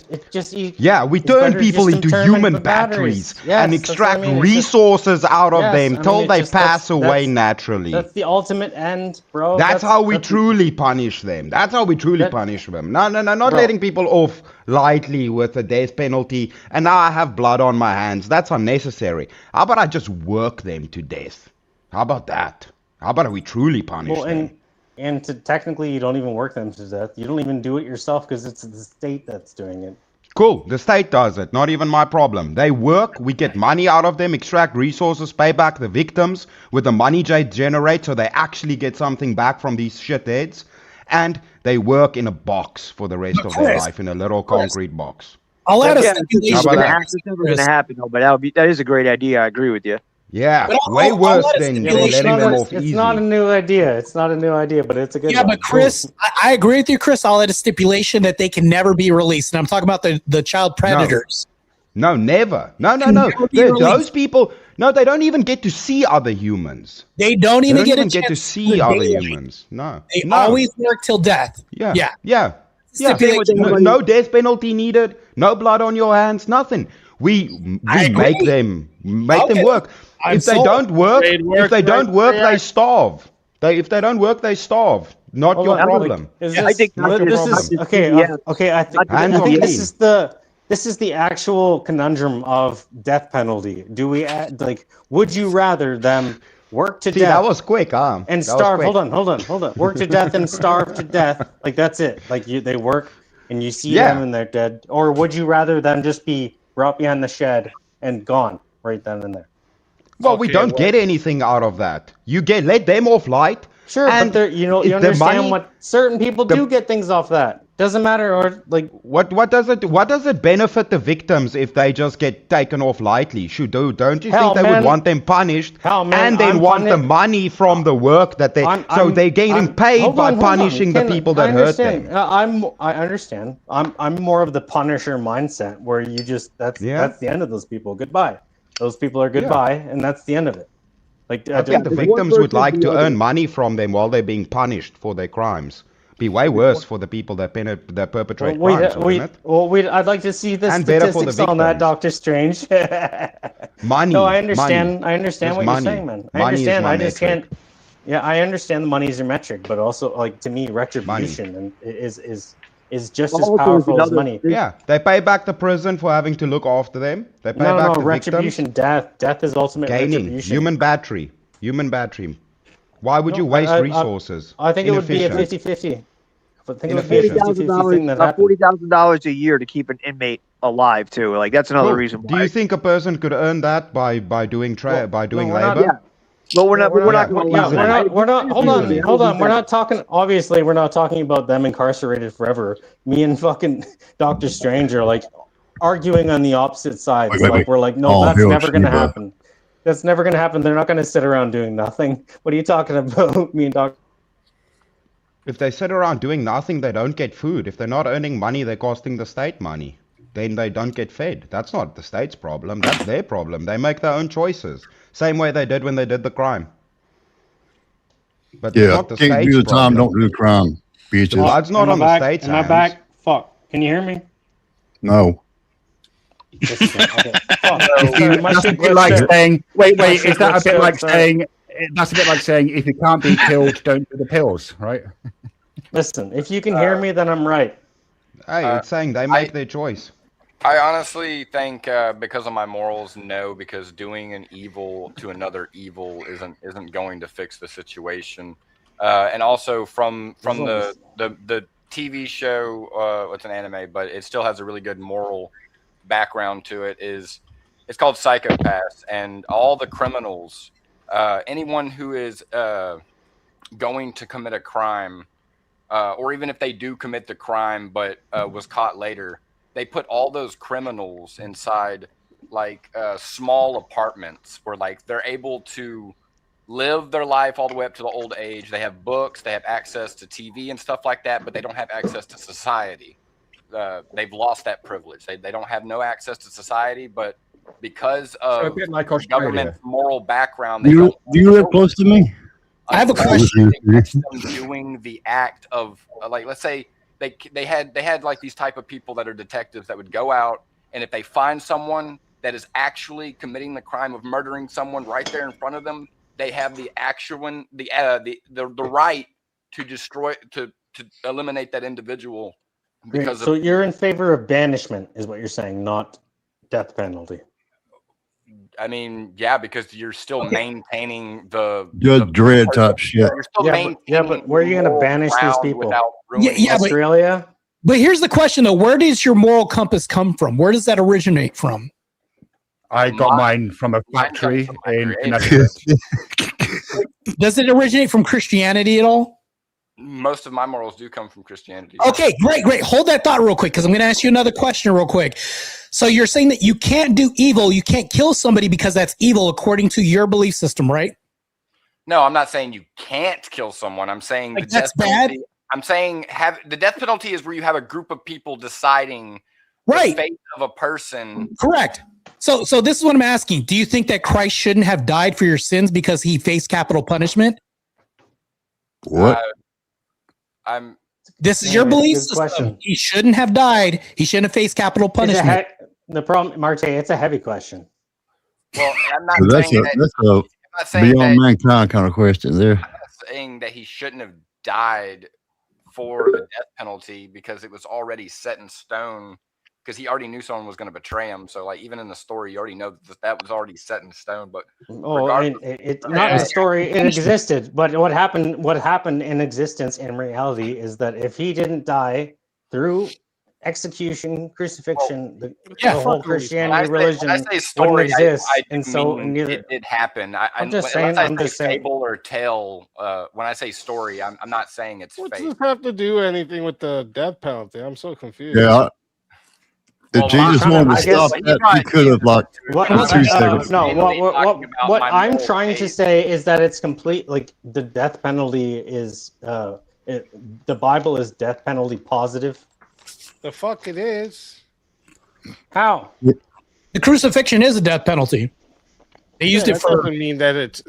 Yeah, we it's turn better people just into internment human the batteries Yes, and that's what I extract mean. It's just- resources out of Yes, them I mean, till it's they just- pass away that's- naturally. That's the ultimate end, bro. That's how we truly punish them. That's how we truly punish them. No, not Bro. letting people off lightly with the death penalty. And now I have blood on my hands. That's unnecessary. How about I just work them to death? How about that? How about we truly punish them? And technically, you don't even work them to death. You don't even do it yourself because it's the state that's doing it. Cool. The state does it. Not even my problem. They work. We get money out of them, extract resources, pay back the victims with the money they generate so they actually get something back from these shitheads. And they work in a box for the rest of their life, in a little concrete box. I'll add a How about that? It's never going to happen, though. But that is a great idea. I agree with you. Yeah, way worse than letting them off easy. It's not a new idea. It's not a new idea, but it's a good one. Yeah, but Chris, I agree with you, Chris. I'll add a stipulation that they can never be released. And I'm talking about the child predators. No, never. No. Those people, no, they don't even get to see other humans. They don't even get to see other humans. No. They always work till death. Yeah. Stipulation. No death penalty needed. No blood on your hands. Nothing. We make them work. If they don't work, they starve. If they don't work, they starve. Not your problem. I think this is okay. I think this is the actual conundrum of death penalty. Do we would you rather them work to death? That was quick, huh? And starve. Hold on. Work to death and starve to death. Like that's it. Like they work and you see them and they're dead. Or would you rather them just be brought behind the shed and gone right then and there? Well, we don't get anything out of that. You let them off light. Sure, but you understand what certain people do get things off that. Doesn't matter, or like what does it benefit the victims if they just get taken off lightly? Don't you think they would want them punished and then want the money from the work that they're getting paid by punishing the people that hurt them? I understand. I'm more of the Punisher mindset where you just that's the end of those people. Goodbye. Those people are goodbye, and that's the end of it. Like I think the victims would like to earn money from them while they're being punished for their crimes. Be way worse for the people that perpetrate crimes, wouldn't it? I'd like to see the And better for the statistics on that, Doctor Strange. Money. No, I understand. Money. I understand Just what money. you're saying, man. I Money is understand. my I just metric. can't. Yeah, I understand the money is your metric, but also, like to me, retribution and is just as powerful as money. Yeah, they pay back the prison for having to look after them. They pay back the retribution. victims. Death is ultimate retribution. Human battery. Why would you waste resources? I think it would be a 50-50. I think it would be a 50-50 thing that happened. $40,000 a year to keep an inmate alive too. Like that's another reason why. Do you think a person could earn that by doing labor? Yeah. Well, we're not. Hold on. We're not talking. Obviously, we're not talking about them incarcerated forever. Me and fucking Doctor Strange are like arguing on the opposite sides. We're like, no, that's never going to happen. That's never going to happen. They're not going to sit around doing nothing. What are you talking about? Me and Doctor. If they sit around doing nothing, they don't get food. If they're not earning money, they're costing the state money. Then they don't get fed. That's not the state's problem. That's their problem. They make their own choices. Same way they did when they did the crime. But not the can't state's do the time, problem. don't do the crime, bitches. Well, that's not on the state's Am I hands. back? Fuck. Can you hear me? No. That's a bit like saying, wait, is that a bit like saying, that's a bit like saying, if you can't be killed, don't do the pills, right? Listen, if you can hear me, then I'm right. Hey, it's saying they make their choice. I honestly think because of my morals, no, because doing an evil to another evil isn't going to fix the situation. And also from the TV show, it's an anime, but it still has a really good moral background to it. It's called Psychopaths, and all the criminals, anyone who is going to commit a crime, or even if they do commit the crime but was caught later, they put all those criminals inside like small apartments where like they're able to live their life all the way up to the old age. They have books, they have access to TV and stuff like that, but they don't have access to society. They've lost that privilege. They don't have no access to society, but because of a bit like the Australia. government's moral background, Do you live close to me? I have a question. them doing the act of like, let's say they had like these type of people that are detectives that would go out, and if they find someone that is actually committing the crime of murdering someone right there in front of them, they have the right to destroy, to eliminate that individual. Because so you're in favor of banishment, is what you're saying, not death penalty. I mean, yeah, because you're still maintaining the Judge Dredd type shit. You're still maintaining but where are you going to banish these people? Australia. But here's the question, though: where does your moral compass come from? Where does that originate from? I got mine from a factory in Connecticut. Does it originate from Christianity at all? Most of my morals do come from Christianity. Okay, great. Hold that thought real quick, because I'm going to ask you another question real quick. So you're saying that you can't do evil, you can't kill somebody because that's evil according to your belief system, right? No, I'm not saying you can't kill someone. I'm saying like that's bad. I'm saying the death penalty is where you have a group of people deciding the fate of a person. Correct. So this is what I'm asking. Do you think that Christ shouldn't have died for your sins because he faced capital punishment? What? This is your belief system. Question. He shouldn't have died. He shouldn't have faced capital punishment. The problem, Marte, it's a heavy question. Well, I'm not that's a beyond mankind kind of question there. I'm not saying that he shouldn't have died for the death penalty because it was already set in stone, because he already knew someone was going to betray him. So, like, even in the story, you already know that was already set in stone. But not in the story, it existed. But what happened in existence in reality is that if he didn't die through execution, crucifixion, the whole Christianity religion wouldn't exist. It did happen. I'm just saying. Fable or tale. When I say story, I'm not saying it's fake. What does this have to do anything with the death penalty? I'm so confused. Yeah. If Jesus wanted to stop that, he could have what I'm trying to say is that it's complete. Like the death penalty is, the Bible is death penalty positive. The fuck it is. How? The crucifixion is a death penalty. They used it for. Doesn't mean that it's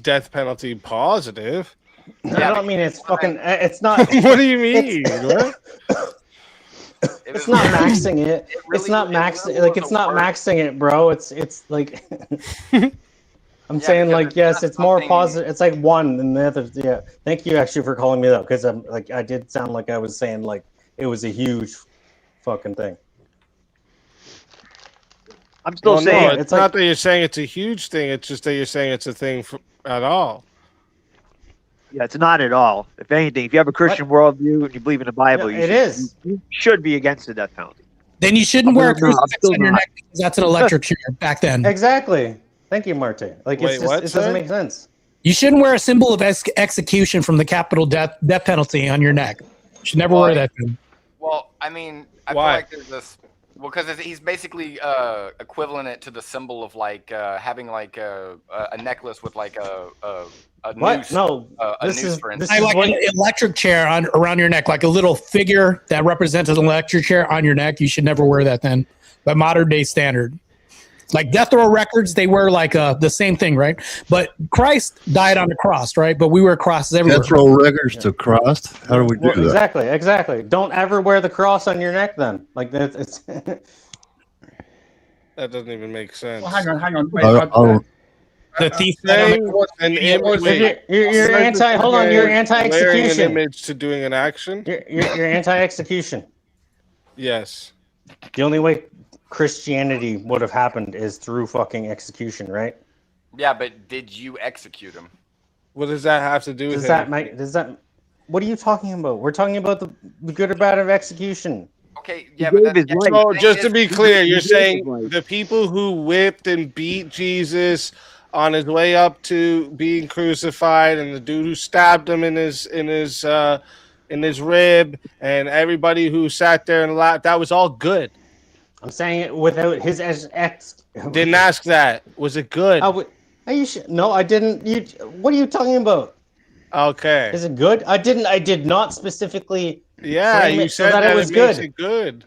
death penalty positive. I don't mean it's fucking. It's not. What do you mean? It's not maxing it. It's not maxing. Like it's not maxing it, bro. It's like. I'm saying like yes, it's more positive. It's like one than the other. Yeah. Thank you actually for calling me though, because I'm like I did sound like I was saying like it was a huge fucking thing. I'm still saying it's not that you're saying it's a huge thing. It's just that you're saying it's a thing at all. Yeah, it's not at all. If anything, if you have a Christian worldview and you believe in the Bible, you should be against the death penalty. Then you shouldn't wear a crucifix on your neck because that's an electric chair back then. Exactly. Thank you, Marte. Like it doesn't make sense. You shouldn't wear a symbol of execution from the capital death penalty on your neck. You should never wear that thing. Well, I mean, I feel like there's this. Well, because he's basically equivalent it to the symbol of like having like a necklace with like a noose. No, a noose, for instance. I like an electric chair around your neck, like a little figure that represents an electric chair on your neck. You should never wear that then, by modern day standard. Like death row records, they wear like the same thing, right? But Christ died on the cross, right? But we wear crosses everywhere. Death row records to cross. How do we do that? Exactly. Don't ever wear the cross on your neck then. Like that. It's that doesn't even make sense. Well, hang on. Wait, the thief you're anti. Hold on, you're anti-execution. An image to doing an action. You're anti-execution. Yes. The only way Christianity would have happened is through fucking execution, right? Yeah, but did you execute him? What does that have to do with that? What are you talking about? We're talking about the good or bad of execution. Okay, yeah, but so just to be clear, you're saying the people who whipped and beat Jesus on his way up to being crucified, and the dude who stabbed him in his rib, and everybody who sat there and laughed, that was all good. I'm saying it without his ex. Didn't ask that. Was it good? Are you no, I didn't. What are you talking about? Okay. Is it good? I did not specifically Yeah, frame you it so said that it was makes good. it good.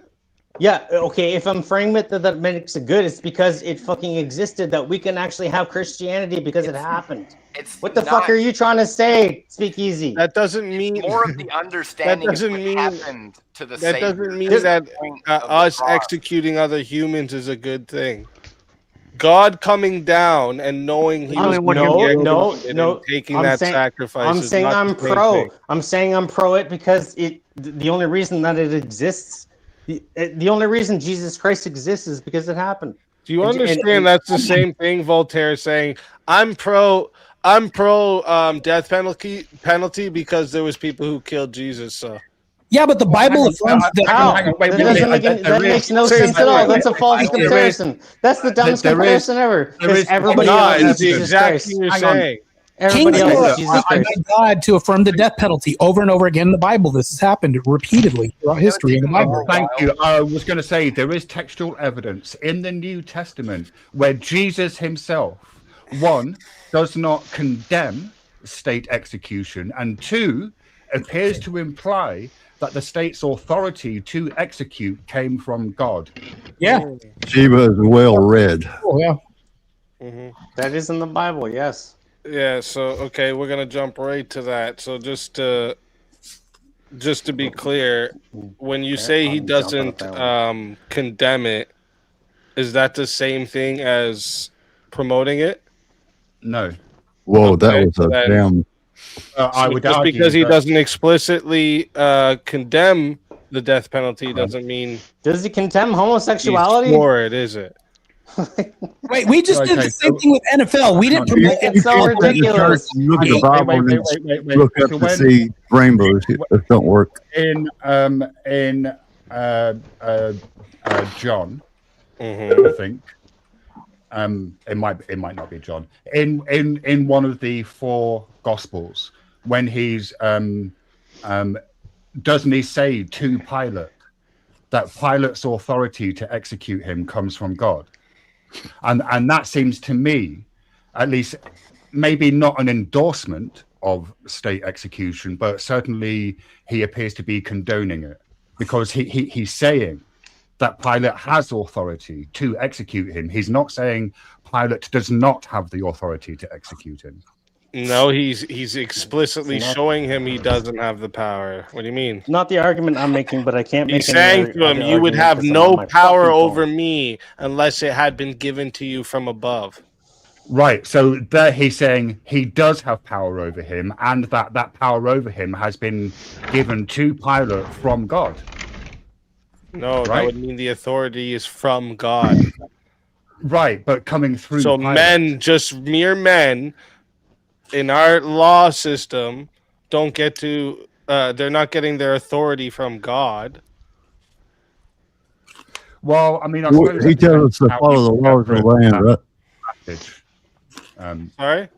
Yeah, okay, if I'm framing it that makes it good, it's because it fucking existed that we can actually have Christianity because it happened. What the fuck are you trying to say, Speakeasy? That doesn't mean more of the understanding of what happened to the that Savior. doesn't mean That's that the point of the us cross. executing other humans is a good thing. God coming down and knowing he was no, taking I'm that saying, sacrifice. I'm is saying not I'm the same pro. thing. I'm saying I'm pro it because the only reason that it exists, the only reason Jesus Christ exists is because it happened. Do you And- understand and- that's the same thing Voltaire saying, I'm pro death penalty because there was people who killed Jesus. So Yeah, but the Bible affirms that. That makes no sense at all. That's a false comparison. That's the dumbest comparison ever. Because everybody else is Jesus Christ. Everybody Kings else is Jesus are Christ. God to affirm the death penalty over and over again in the Bible. This has happened repeatedly throughout history in the Bible. Thank you. I was going to say there is textual evidence in the New Testament where Jesus himself, one, does not condemn state execution, and two, appears to imply that the state's authority to execute came from God. Yeah. She was well read. Oh, yeah. That is in the Bible, yes. Yeah, so okay, we're gonna jump right to that. So just to be clear, when you say he doesn't condemn it, is that the same thing as promoting it? No. Whoa, Okay, that was so a then- damn. I would just argue because he that- doesn't explicitly condemn the death penalty doesn't mean Does he condemn homosexuality? he's for it, is it? Wait, we just did the same thing with NFL. We didn't promote it. It's so ridiculous. You look at the Bible and wait. look up So to when- see rainbows. It don't work. In John, I think. It might not be John. In one of the four Gospels, when he's doesn't he say to Pilate that Pilate's authority to execute him comes from God? And that seems to me, at least, maybe not an endorsement of state execution, but certainly he appears to be condoning it, because he's saying that Pilate has authority to execute him. He's not saying Pilate does not have the authority to execute him. No, he's explicitly showing him he doesn't have the power. What do you mean? Not the argument I'm making, but I can't make. He's saying any to him, other "You would argument have 'cause I'm no on my power fucking phone." over me unless it had been given to you from above." Right. So there he's saying he does have power over him, and that power over him has been given to Pilate from God. No, that Right. would mean the authority is from God. Right, but coming through So Pilate. mere men in our law system don't get to they're not getting their authority from God. Well, I mean, I Well, suppose he that tells us depends to how follow you the laws of the interpret land, right? that passage. Sorry?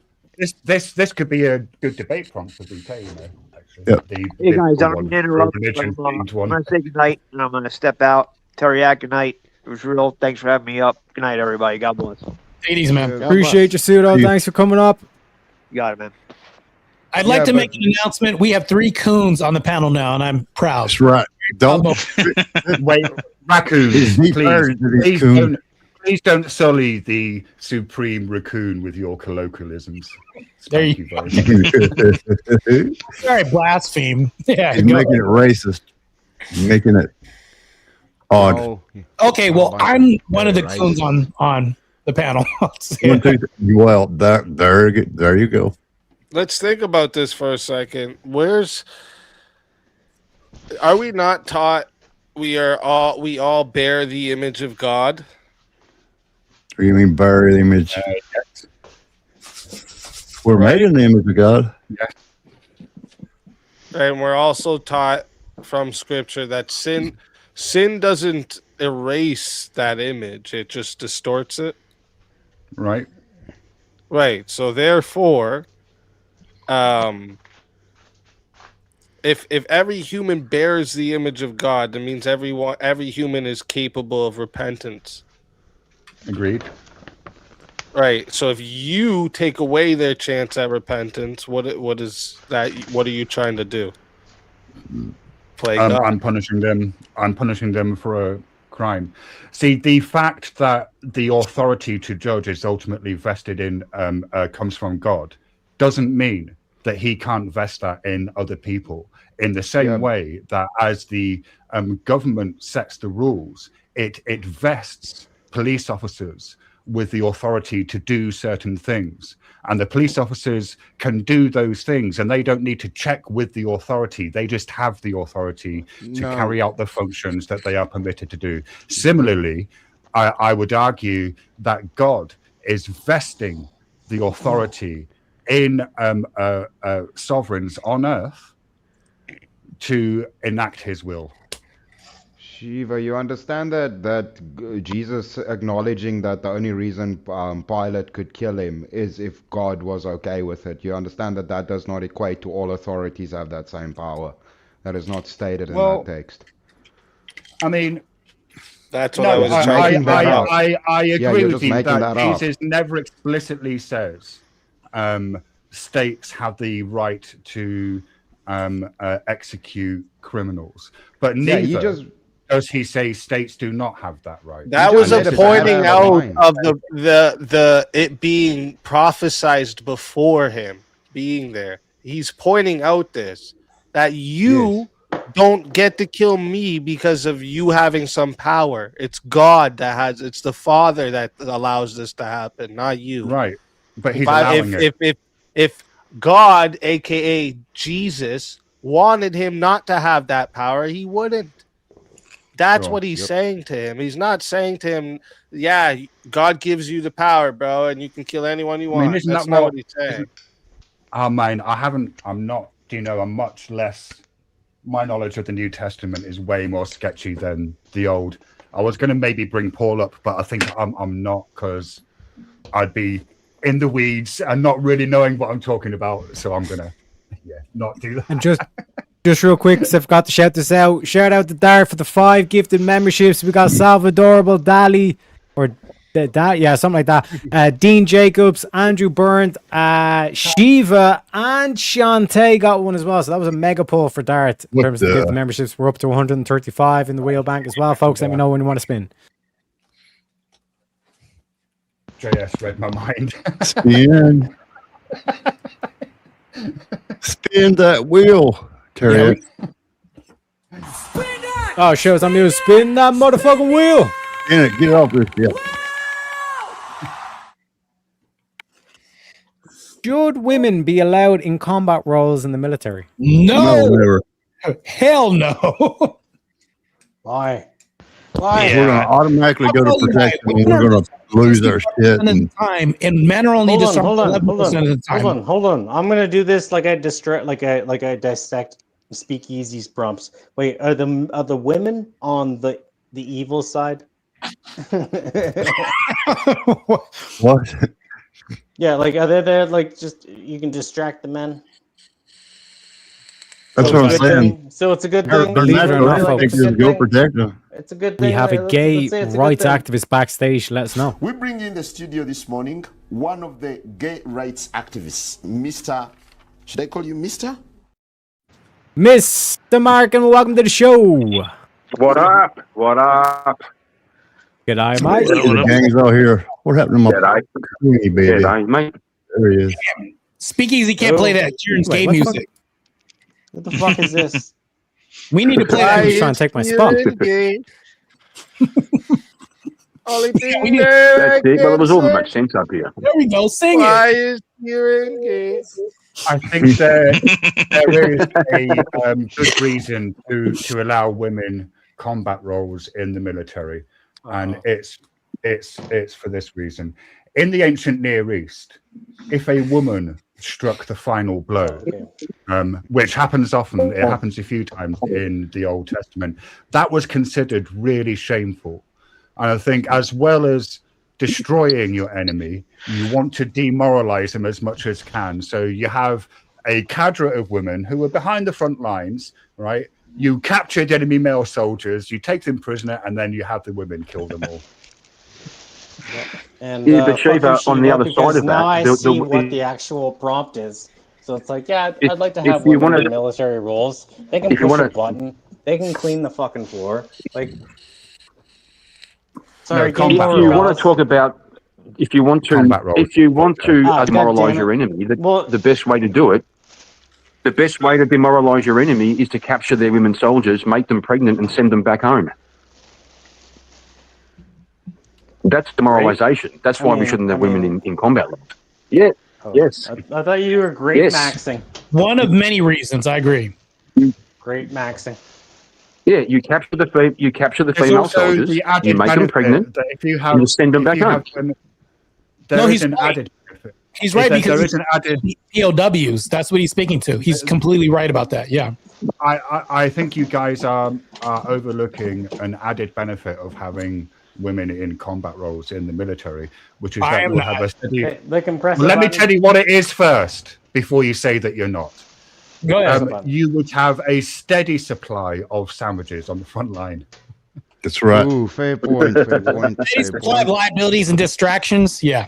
This could be a good debate prompt for BK, you know. Actually. Yep. Hey guys, biblical I'm one, gonna interrupt. religion themed I'm one. gonna say goodnight and I'm gonna step out. Teriak, good night. It was real. Thanks for having me up. Good night, everybody. God bless. Take it easy, man. Appreciate you, Pseudo. Thanks for coming up. You got it, man. I'd like to make an announcement. We have 3 coons on the panel now, and I'm proud. That's right. Don't wait, raccoons. Deep birds to these Please coons. don't, please don't sully the supreme raccoon with your colloquialisms. There Thank you very much. Sorry, blaspheme. Yeah, He's go making it racist, making it odd. Oh, Okay, well, I'm one of the coons on the panel. Well, there you go. Let's think about this for a second. Are we not taught we all bear the image of God? What do you mean bury the image? We're made in the image of God. And we're also taught from scripture that sin doesn't erase that image, it just distorts it. Right. Right. So therefore, if every human bears the image of God, that means every human is capable of repentance. Agreed. Right. So if you take away their chance at repentance, what is that? What are you trying to do? Play God. I'm punishing them. I'm punishing them for a crime. See, the fact that the authority to judge is ultimately vested in comes from God doesn't mean that he can't vest that in other people. In the same way that as the government sets the rules, it vests police officers with the authority to do certain things. And the police officers can do those things and they don't need to check with the authority. They just have the authority to carry out the functions that they are permitted to do. Similarly, I would argue that God is vesting the authority in sovereigns on earth to enact his will. Shiva, you understand that Jesus acknowledging that the only reason Pilate could kill him is if God was okay with it. You understand that that does not equate to all authorities have that same power. That is not stated in that text. I mean, that's what I was trying to I agree you're with just you making that that up. Jesus never explicitly says states have the right to execute criminals, but neither does he say states do not have that right. That was a pointing out of the it being prophesized before him being there. He's pointing out this that you don't get to kill me because of you having some power. It's God that has. It's the Father that allows this to happen, not you. Right, but he's allowing it. If God, aka Jesus, wanted him not to have that power, he wouldn't. That's what he's saying to him. He's not saying to him, yeah, God gives you the power, bro, and you can kill anyone you want. That's not what he's saying. Oh, man, I'm not, I'm much less, my knowledge of the New Testament is way more sketchy than the Old. I was going to maybe bring Paul up, but I think I'm not, because I'd be in the weeds and not really knowing what I'm talking about. So I'm going to, not do that. And just real quick, because I forgot to shout this out. Shout out to Dart for the 5 gifted memberships. We got Salvadorable, Dali, or something like that. Dean Jacobs, Andrew Burnt, Shiva, and Shantae got one as well. So that was a mega pull for Dart in terms of the gifted memberships. We're up to 135 in the wheel bank as well, folks. Let me know when you want to spin. JS read my mind. Spin that wheel, Terry. Oh, shows I'm going to spin that motherfucking wheel. Get off this shit. Should women be allowed in combat roles in the military? No, never. Hell no. Why? We're going to automatically go to protection and we're going to lose our shit. And men are only just hold on. I'm gonna do this like I dissect Speakeasy's prompts. Wait, are the women on the evil side? What? Yeah, like are they there? Like just you can distract the men. That's what I'm saying. So it's a good They're thing. believe it or not, folks. Go protect them. It's a good thing. We have a gay rights activist backstage. Let us know. We bring in the studio this morning one of the gay rights activists, Mr. Should I call you Mr.? Mr. Mark, and welcome to the show. What up? What up? G'day, mate. The gang's out here. What happened to my baby? G'day, mate. There he is. Speakeasy can't play that Tyrion's gay music. What the fuck is this? We need to play that. He's trying to take my spot. That's it. Well, it was all that makes sense up here. There we go. Sing it. I think there is a good reason to allow women combat roles in the military, and it's for this reason. In the ancient Near East, if a woman struck the final blow, which happens often, it happens a few times in the Old Testament, that was considered really shameful. And I think as well as destroying your enemy, you want to demoralize them as much as can. So you have a cadre of women who are behind the front lines, right? You captured enemy male soldiers, you take them prisoner, and then you have the women kill them all. And Yeah, but Shiva, fucking on the other because side of now that, I see what the actual prompt is. So it's like, yeah, I'd like to have if you women wanna- in military roles. They can if you push a wanna- button. They can clean the fucking floor. Like, No, sorry, if you want to talk about, if you want to demoralize your enemy, the best way to do it, the best way to demoralize your enemy is to capture their women soldiers, make them pregnant, and send them back home. That's demoralization. That's why we shouldn't have women in combat. Yeah. Yes. I thought you were great Yes. maxing. One of many reasons, I agree. Great maxing. Yeah, you capture the There's female also soldiers, the added you make them benefit pregnant, that if you have, and you send them if back you home. have women, there No, is he's an right. added benefit. He's right There because is an added. POWs. That's what he's speaking to. He's completely right about that. Yeah. I think you guys are overlooking an added benefit of having women in combat roles in the military, which is I that am we'll not. have a steady. They can press. Let me button. tell you what it is first before you say that you're not. Go ahead. You would have a steady supply of sandwiches on the front line. That's right. Ooh, fair point. Fair point. Any supply of liabilities and distractions. Yeah.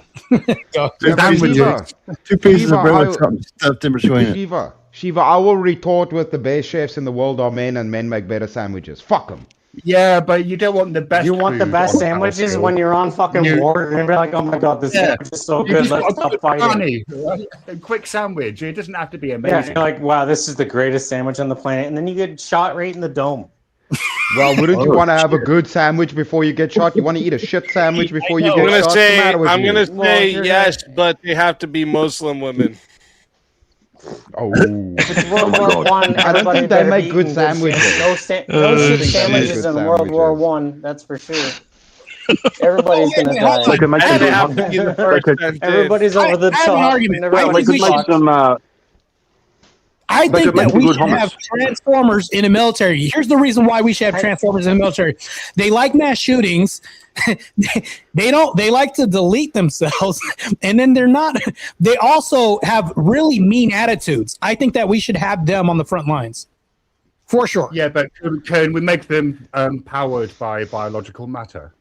Go. Shiva, Two pieces of Shiva, bread I- with something stuffed in between it. Shiva, I will retort with the best chefs in the world are men, and men make better sandwiches. Fuck them. Yeah, but you don't want the best. You want the food best on sandwiches battlefield. when you're on fucking You- war. You're gonna be like, oh my god, this Yeah. sandwich is so You good. just Let's want stop a fighting. honey, right? A quick sandwich. It doesn't have to be Yeah, amazing. you're like, wow, this is the greatest sandwich on the planet, and then you get shot right in the dome. Well, wouldn't you Oh, want to have a good sandwich before you get shot? You want to eat a shit sandwich before you I'm get gonna shot? What's the say, matter with I'm you? gonna Well, say if you're yes, but they have to be Muslim women. Oh, It's World War One. I don't think they better make be good eating sandwiches. shit. No, I no don't shit think they make sandwiches good in World War sandwiches. One. That's for sure. Everybody's gonna wait, hold die. They could make some They good have to be the first that did. Everybody's over the I have an top. argument. and I They everybody's could make fucked. some. I They think could make that some we good should have hummus. Transformers in the military. Here's the reason why we should have Transformers in the military. They like mass shootings. They don't. They like to delete themselves, and then they're not. They also have really mean attitudes. I think that we should have them on the front lines, for sure. Yeah, but can we make them powered by biological matter?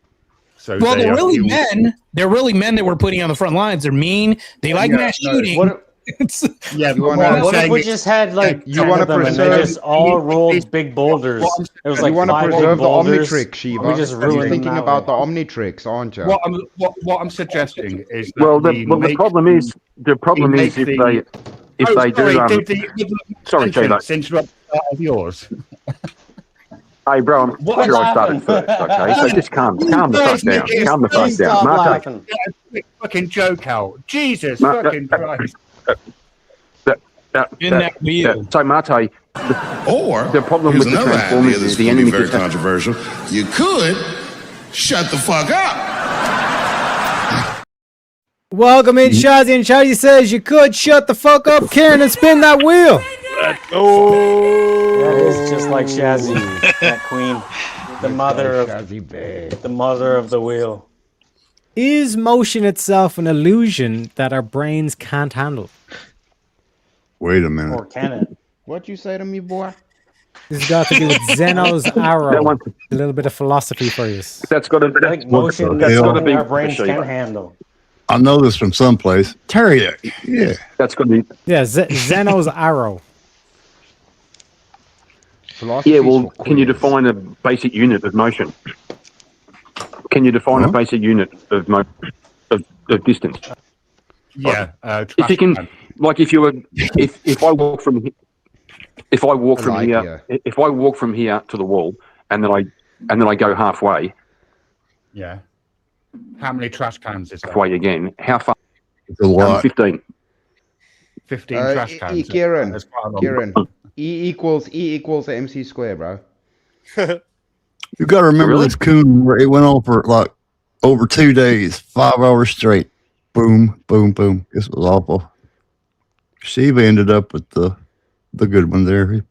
So Well, they they're are really fueled- men. They're really men that we're putting on the front lines. They're mean. They like Yeah, mass no, shooting. Yeah, You but wanna- what I'm What if saying we is- just had like you 10 wanna of them and they preserve- just all rolled big boulders? It was You like want to 5 big preserve the boulders. Omnitrix, Shiva. We just You're ruined them thinking that about way. the Omnitrix, aren't you? what I'm suggesting is that Well, we the make problem is if make they the- if Oh, they sorry, do. did the Sorry, Shiva. sentence interrupt of yours? Hey, bro, I'm What sure I started happened? first. Okay, so just calm the fuck down. Calm the fuck Please down, stop Marte. laughing. Quick fucking joke out. Jesus No, fucking Christ. So, Marte, Or the problem here's with the another Transformers idea is that's the going to enemy be very can- controversial. You could shut the fuck up. Welcome in, Shazzy, and Shazzy says you could shut the fuck up, Karen, and spin that wheel. That is just like Shazzy, that queen, the mother of the wheel. Is motion itself an illusion that our brains can't handle? Wait a minute. Or can it? What'd you say to me, boy? This has got to do with Zeno's arrow. That one- A little bit of philosophy for you. That's got to be. Like motion That's is got to something be. our brains Shiva. can handle. I know this from someplace. Terrier. Yeah. That's got to be. Yeah, Zeno's arrow. Yeah, well, can you define a basic unit of motion? Can you define a basic unit of of distance? Yeah. If you can, like, if you were, if I walk from, if I walk from like here, if I walk from here to the wall, and then I go halfway, Yeah. How many trash cans is that? halfway again, how far? It's a lot. 15. 15 trash cans. Kieran, That's quite a lot. Kieran, E equals MC square, bro. You got to remember Really? this coon where it went on for like over 2 days, 5 hours straight. Boom, boom, boom. This was awful. Shiva ended up with the good one there,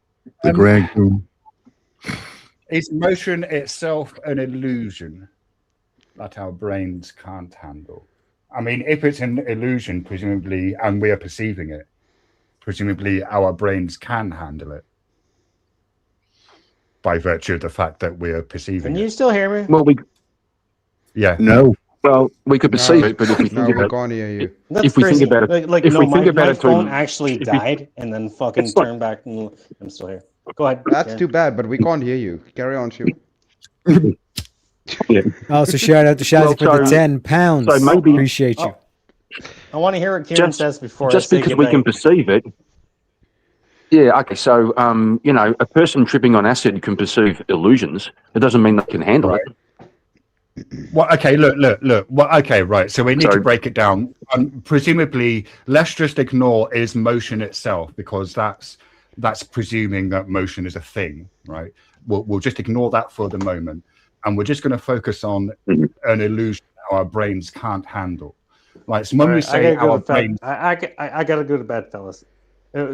the grand coon. Is motion itself an illusion that our brains can't handle? I mean, if it's an illusion, presumably, and we are perceiving it, presumably our brains can handle it by virtue of the fact that we are perceiving Can it. you still hear me? Well, Yeah. No. Well, we could perceive it, but if we think about can't hear you. That's if we crazy. think about it, Like if no, we think about my it, phone actually died and then fucking It's not- turned back and I'm still here. Go ahead. That's Karen. too bad, but we can't hear you. Carry on, Stu. Yeah. Also, shout out to Shazzy for the £10. So maybe Appreciate you. I want to hear what Kieran says before just I say because we can perceive it. Yeah. Okay. So, a person tripping on acid can perceive illusions. It doesn't mean they can handle it. Well, okay, look. Well, okay, right. So we need to break it down. Presumably, let's just ignore is motion itself, because that's presuming that motion is a thing, right? We'll just ignore that for the moment, and we're just going to focus on an illusion that our brains can't handle. Right. So when we say our brains, I gotta go to bed, fellas.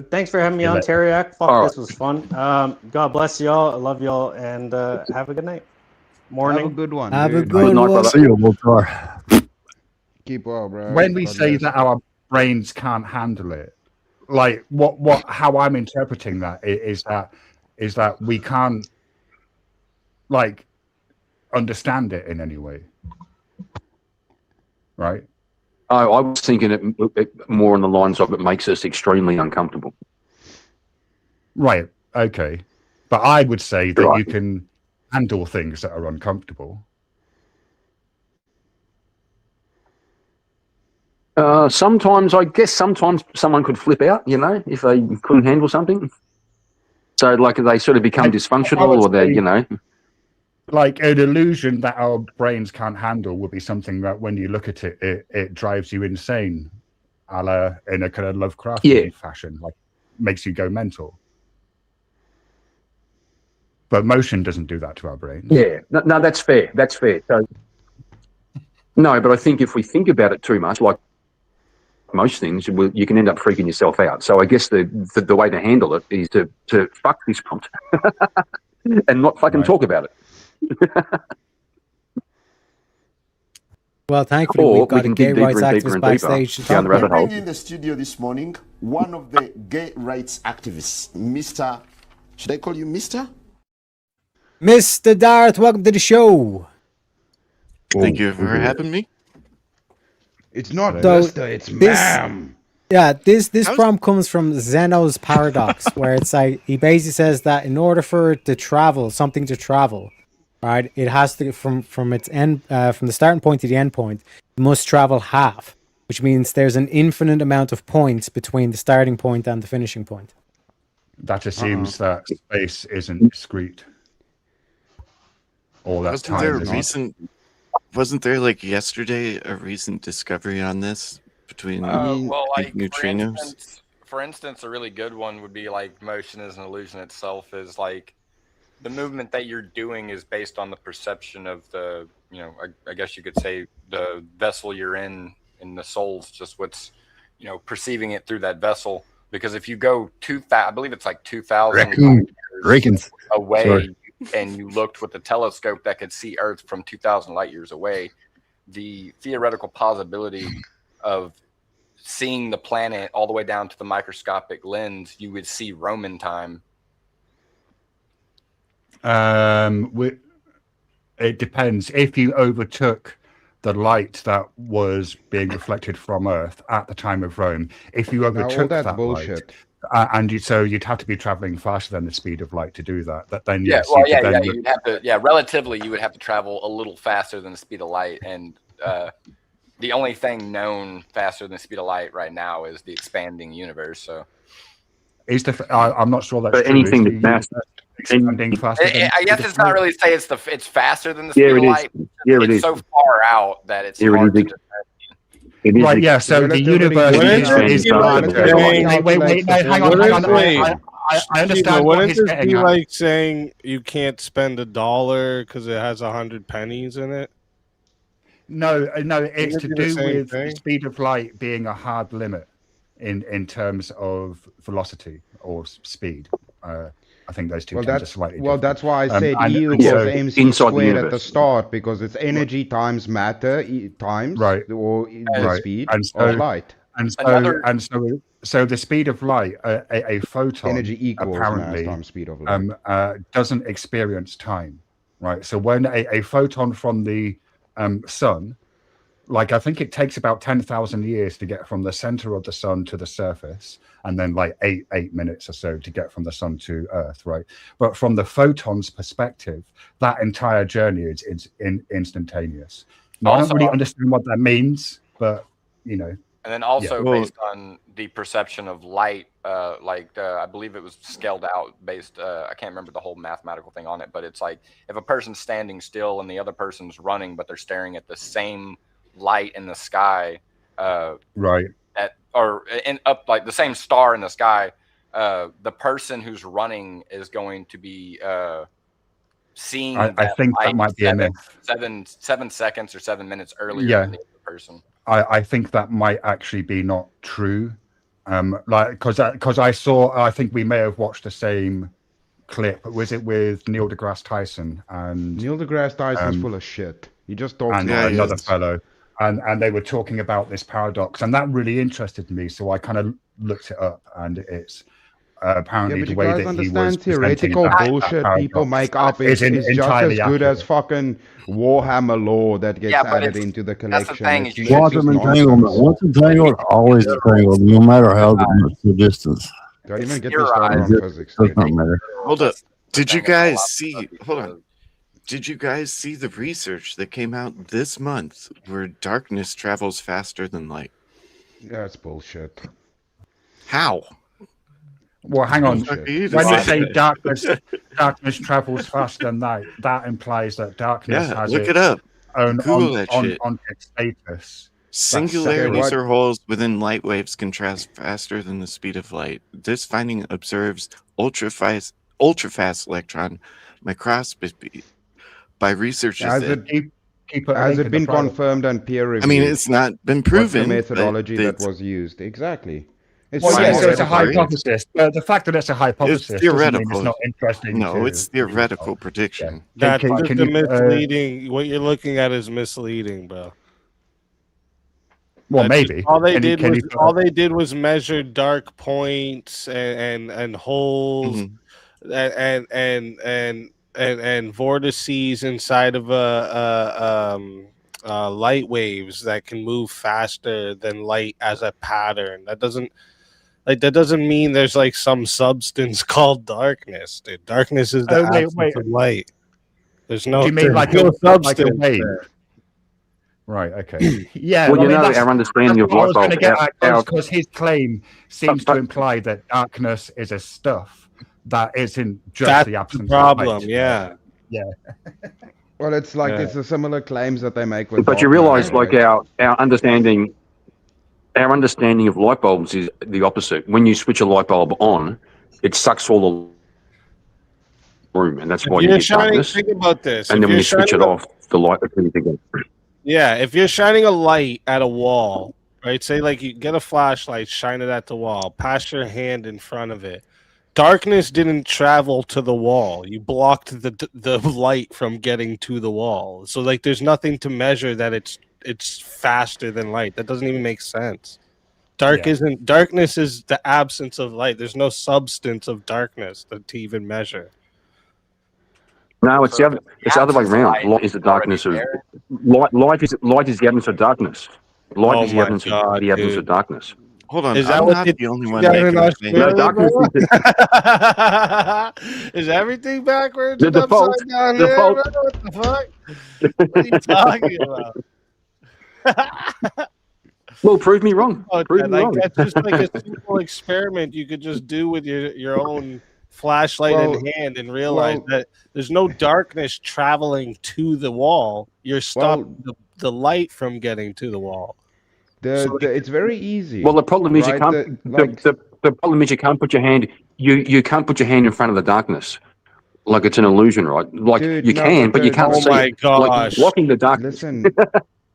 Thanks for having me on, Teriak. Fuck, this was fun. God bless y'all. I love y'all, and have a good night. Morning. Have a good one. Have a dude. good one. see you, Walter. Keep well, bro. When we God say bless. that our brains can't handle it, like how I'm interpreting that is that we can't like understand it in any way, right? I was thinking it more on the lines of it makes us extremely uncomfortable. Right. Okay. But I would say that you can handle things that are uncomfortable. Sometimes someone could flip out, if they couldn't handle something. So, like, they sort of become dysfunctional, or they're, Like an illusion that our brains can't handle would be something that when you look at it, it drives you insane, in a kind of Lovecraftian fashion, like makes you go mental. But motion doesn't do that to our brains. Yeah, no, that's fair. That's fair. So, no, but I think if we think about it too much, like most things, you can end up freaking yourself out. So I guess the way to handle it is to fuck this prompt and not fucking talk about it. Well, thankfully, we've got a gay rights activist backstage to talk about. Bring in the studio this morning one of the gay rights activists, Mr. Should I call you Mr.? Mr. Darth, welcome to the show. Thank you for having me. It's not So, Mr., it's ma'am. Yeah, this prompt comes from Zeno's paradox, where it's like he basically says that in order for it to travel, something to travel, right, it has to from its end, from the starting point to the end point, it must travel half, which means there's an infinite amount of points between the starting point and the finishing point. That assumes that space isn't discrete. All that Wasn't there wasn't there like yesterday a recent discovery on this between like neutrinos? For instance, a really good one would be like motion as an illusion itself is like the movement that you're doing is based on the perception of the, I guess you could say the vessel you're in the soul's just what's, perceiving it through that vessel. Because if you go I believe it's like 2,000 years away. Sorry. And you looked with a telescope that could see Earth from 2,000 light years away, the theoretical possibility of seeing the planet all the way down to the microscopic lens, you would see Roman time. It depends. If you overtook the light that was being reflected from Earth at the time of Rome, if you overtook that bullshit. Light, so you'd have to be traveling faster than the speed of light to do that. That then you'd have to relatively you would have to travel a little faster than the speed of light, and the only thing known faster than the speed of light right now is the expanding universe. So, I'm not sure that's but true. anything that's faster. Expanding faster. I guess it's not really say it's faster than the speed of light. It's so far out that it's hard to determine. Right, yeah, so the universe is wait, hang on. I understand what he's getting at. Like saying you can't spend $1 because it has 100 pennies in it? No, it's to do with the speed of light being a hard limit in terms of velocity or speed. I think those two terms are slightly different. Well, that's why I said E equals mc squared at the start, because it's energy times matter times the speed of light. So the speed of light, a photon, energy equals apparently mass times speed of light. Doesn't experience time, right? So when a photon from the sun like I think it takes about 10,000 years to get from the center of the sun to the surface, and then like eight minutes or so to get from the sun to Earth, right? But from the photon's perspective, that entire journey is instantaneous. Now, I don't really understand what that means, but you know. And then also based on the perception of light, I believe it was scaled out based, I can't remember the whole mathematical thing on it, but it's like if a person's standing still and the other person's running, but they're staring at the same light in the sky, right? Up like the same star in the sky, the person who's running is going to be seeing. I think that might be a myth. 7 seconds or 7 minutes earlier than the other person. I think that might actually be not true. Because I think we may have watched the same clip. Was it with Neil deGrasse Tyson? And Neil deGrasse Tyson's full of shit. He just talks and another fellow. And they were talking about this paradox, and that really interested me. So I kind of looked it up, and it's apparently the way that he was theoretical bullshit people make up is just as good as fucking Warhammer lore that gets added into the collection. Once entangled, always entangled, no matter how much the distance. Don't even get me started on physics. Does not matter. Hold up. Did you guys see? Hold on. Did you guys see the research that came out this month where darkness travels faster than light? Yeah, it's bullshit. How? Well, hang on. When you say darkness travels faster than light, that implies that darkness has look it up. Google that shit. On its status. Singularities or holes within light waves can travel faster than the speed of light. This finding observes ultra-fast electron microscopy by researchers. Has it been confirmed and peer-reviewed? I mean, it's not been proven. The methodology that was used. Exactly. It's a hypothesis. The fact that it's a hypothesis it's theoretical. It's not interesting. No, it's theoretical prediction. That's misleading. What you're looking at is misleading, bro. Well, maybe all they did was measure dark points and holes and vortices inside of light waves that can move faster than light as a pattern. That doesn't mean there's like some substance called darkness. Dude. Darkness is the absence of light. There's no. Do you mean like no substance? Like a wave? Right. Okay. Yeah. Well, our understanding of light bulbs. Because his claim seems to imply that darkness is a stuff that isn't just the absence of light. Problem. Yeah. Well, it's like it's the similar claims that they make with. But you realise, like our understanding of light bulbs is the opposite. When you switch a light bulb on, it sucks all the room, and that's why you get darkness. Think about this. And then when you switch it off, the light will turn again. Yeah, if you're shining a light at a wall, right? Say like you get a flashlight, shine it at the wall, pass your hand in front of it. Darkness didn't travel to the wall. You blocked the light from getting to the wall. So like there's nothing to measure that it's faster than light. That doesn't even make sense. Darkness is the absence of light. There's no substance of darkness to even measure. No, it's the other way around. Light is the darkness of light. Light is the absence of darkness. Light is the absence of darkness. Hold on, is that what not the only one? Is everything backwards? The default. Down here, what the fuck? What are you talking about? Well, prove me wrong. That's just like a simple experiment you could just do with your own flashlight in hand and realize that there's no darkness traveling to the wall. You're stopping the light from getting to the wall. It's very easy. Well, the problem is the problem is you can't put your hand. You can't put your hand in front of the darkness. Like it's an illusion, right? Like you can, but you can't see. Oh my gosh! Like blocking the darkness.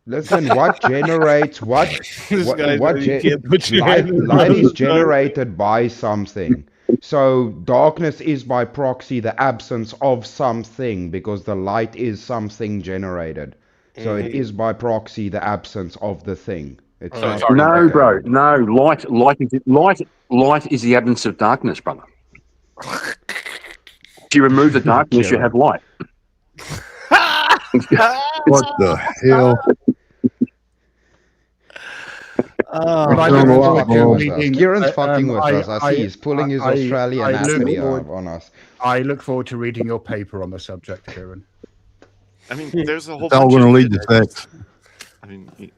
Listen. What generates light is generated by something. So darkness is by proxy the absence of something because the light is something generated. So it is by proxy the absence of the thing. No, bro. No, light is the absence of darkness, brother. If you remove the darkness, you have light. What the hell? Kieran's fucking with us. I see he's pulling his Australian accent on us. I look forward to reading your paper on the subject, Kieran. I mean, there's a whole It's all bunch going to of lead to sex. I mean,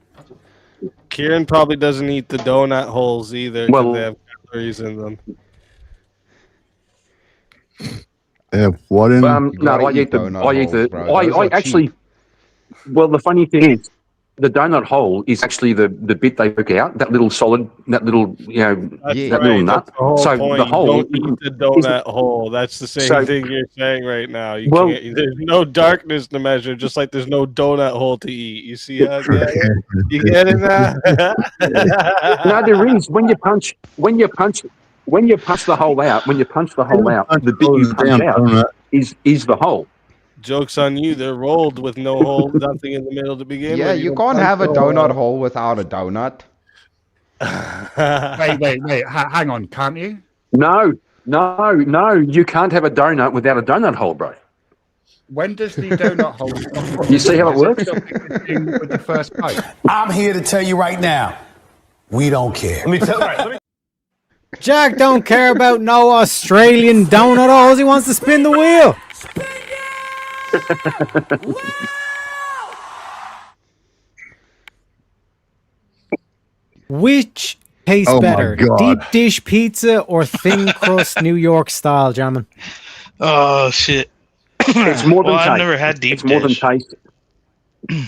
Kieran probably doesn't eat the donut holes either because they have calories in them. Yeah, what in? No, I eat I actually. Well, the funny thing is, the donut hole is actually the bit they poke out. That little solid, that little little nut. So point. the hole. Don't eat the donut hole. That's the same thing you're saying right now. You can't. There's no darkness to measure, just like there's no donut hole to eat. You see how you get it now? No, there is. When you punch the hole out, the bit you punch out is the hole. Joke's on you. They're rolled with no hole, nothing in the middle to begin with. Yeah, you can't have a donut hole without a donut. Wait. Hang on, can't you? No. You can't have a donut without a donut hole, bro. When does the donut hole? You see how it works? With the first bite. I'm here to tell you right now, we don't care. Jack don't care about no Australian donut holes. He wants to spin the wheel. Which tastes better, deep dish pizza or thin crust New York style, gentlemen? Oh shit! It's more than taste. I've never had deep dish. It's more than taste.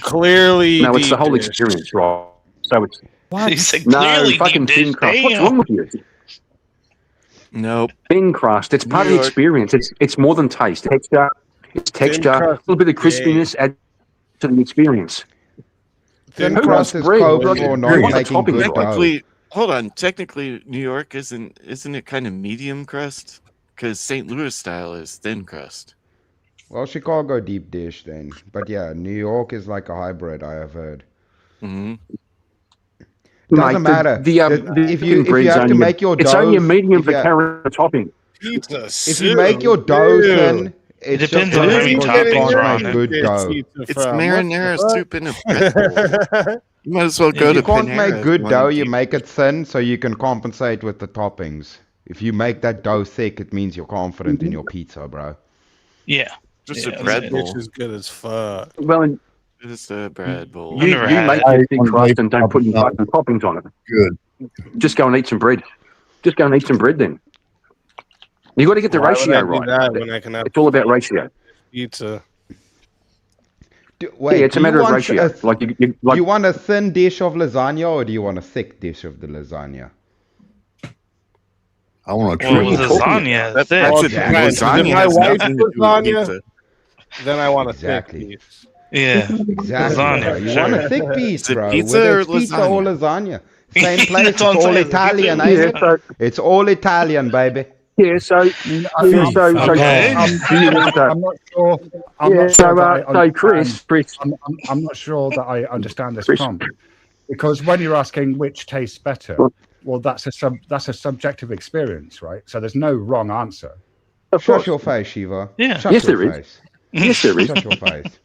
Clearly, no, it's the whole experience, right? So it's what? He said no fucking thin crust. What's wrong with you? Nope. Thin crust. It's part of the experience. It's more than taste. It's texture. A little bit of crispiness add to the experience. Thin crust is code for not making good technically, hold on. Technically, New York isn't it kind of medium crust? Because St. Louis style is thin crust. Well, Chicago deep dish then, but yeah, New York is like a hybrid. I have heard. Mm-hmm. Doesn't matter. If you have to make your dough, it's only a medium for carrot topping. If you make your dough thin, it depends on how many toppings are on good dough. It's marinara soup in a pretzel. You might as well go to Panera. If you can't make good dough, you make it thin so you can compensate with the toppings. If you make that dough thick, it means you're confident in your pizza, bro. Yeah. Just a bread bowl. Which is good as fuck. Well, just a bread bowl. You make your thick crust and don't put any fucking toppings on it. Good. Just go and eat some bread. Then. You got to get the ratio right. It's all about ratio. Pizza. Wait, it's a matter of ratio. You want a thin dish of lasagna or do you want a thick dish of the lasagna? I want a lasagna. That's lasagna has nothing to do with pizza. Then I want a thick piece. Yeah, exactly. Lasagna, you want a thick piece, bro. Pizza or pizza or lasagna? Same place. It's all Italian, it's all Italian, baby. Yeah, so I'm not sure. I'm not sure that I understand this prompt, because when you're asking which tastes better, well, that's a subjective experience, right? So there's no wrong answer. Shut your face, Shiva. Yeah. Yes, there is. Yes, there is. Shut your face.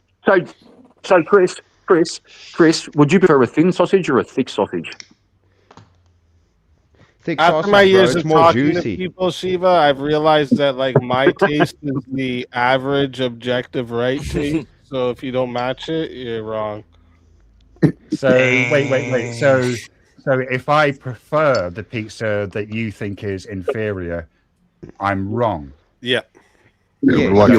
So Chris, would you prefer a thin sausage or a thick sausage? Thick After sausage, my years bro, of it's more talking juicy. to people, Shiva, I've realized that like my taste is the average objective right taste. So if you don't match it, you're wrong. So wait. So if I prefer the pizza that you think is inferior, I'm wrong. Yeah. What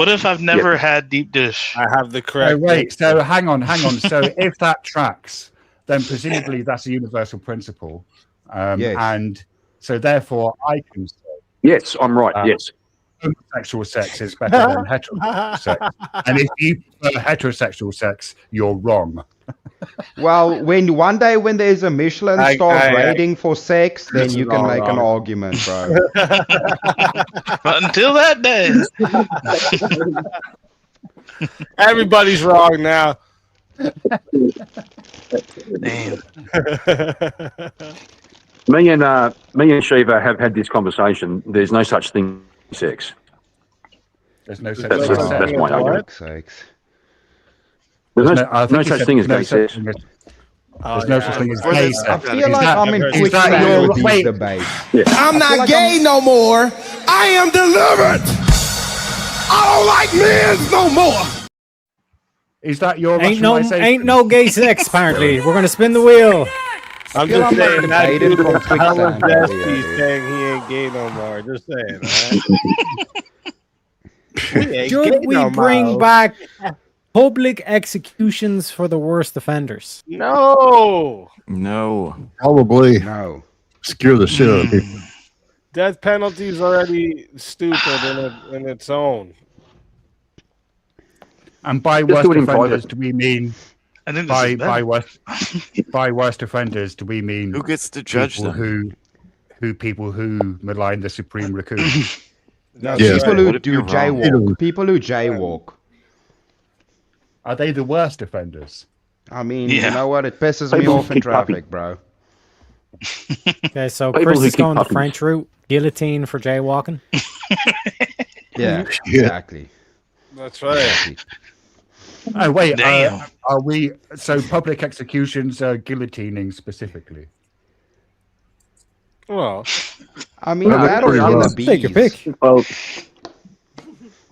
if I've never had deep dish? I have the correct. Wait. So hang on. So if that tracks, then presumably that's a universal principle, and so therefore I can say yes, I'm right. Yes, homosexual sex is better than heterosexual sex, and if you prefer heterosexual sex, you're wrong. Well, one day when there's a Michelin star rating for sex, then you can make an argument, bro. But until that day, everybody's wrong now. Damn. Me and Shiva have had this conversation. There's no such thing as sex. There's no such thing. That's my argument. There's no such thing as gay sex. There's no such thing as gay sex. I feel like I'm in quicksand with these debates. I'm not gay no more. I am delivered. I don't like men no more. Is that your ain't no gay sex? Apparently, we're gonna spin the wheel. I'm just saying that dude from Quicksand saying he ain't gay no more. Just saying, right? Should we bring back public executions for the worst offenders? No. Probably. No. Scare the shit out of people. Death penalty is already stupid in its own. And by Just worst do it in offenders, private. do we mean I think by worst offenders? Do we mean who gets to judge people them? People who malign the Supreme Raccoon? People who do jaywalk. People who jaywalk. Are they the worst offenders? I mean, you know what? It pisses me off in traffic, bro. Okay, so People Chris who is keep going the puppies. French route, guillotine for jaywalking. Yeah, exactly. That's right. Oh wait, Damn. are we so public executions guillotining specifically? Well, I mean, that or in the bees. Take your pick. Well,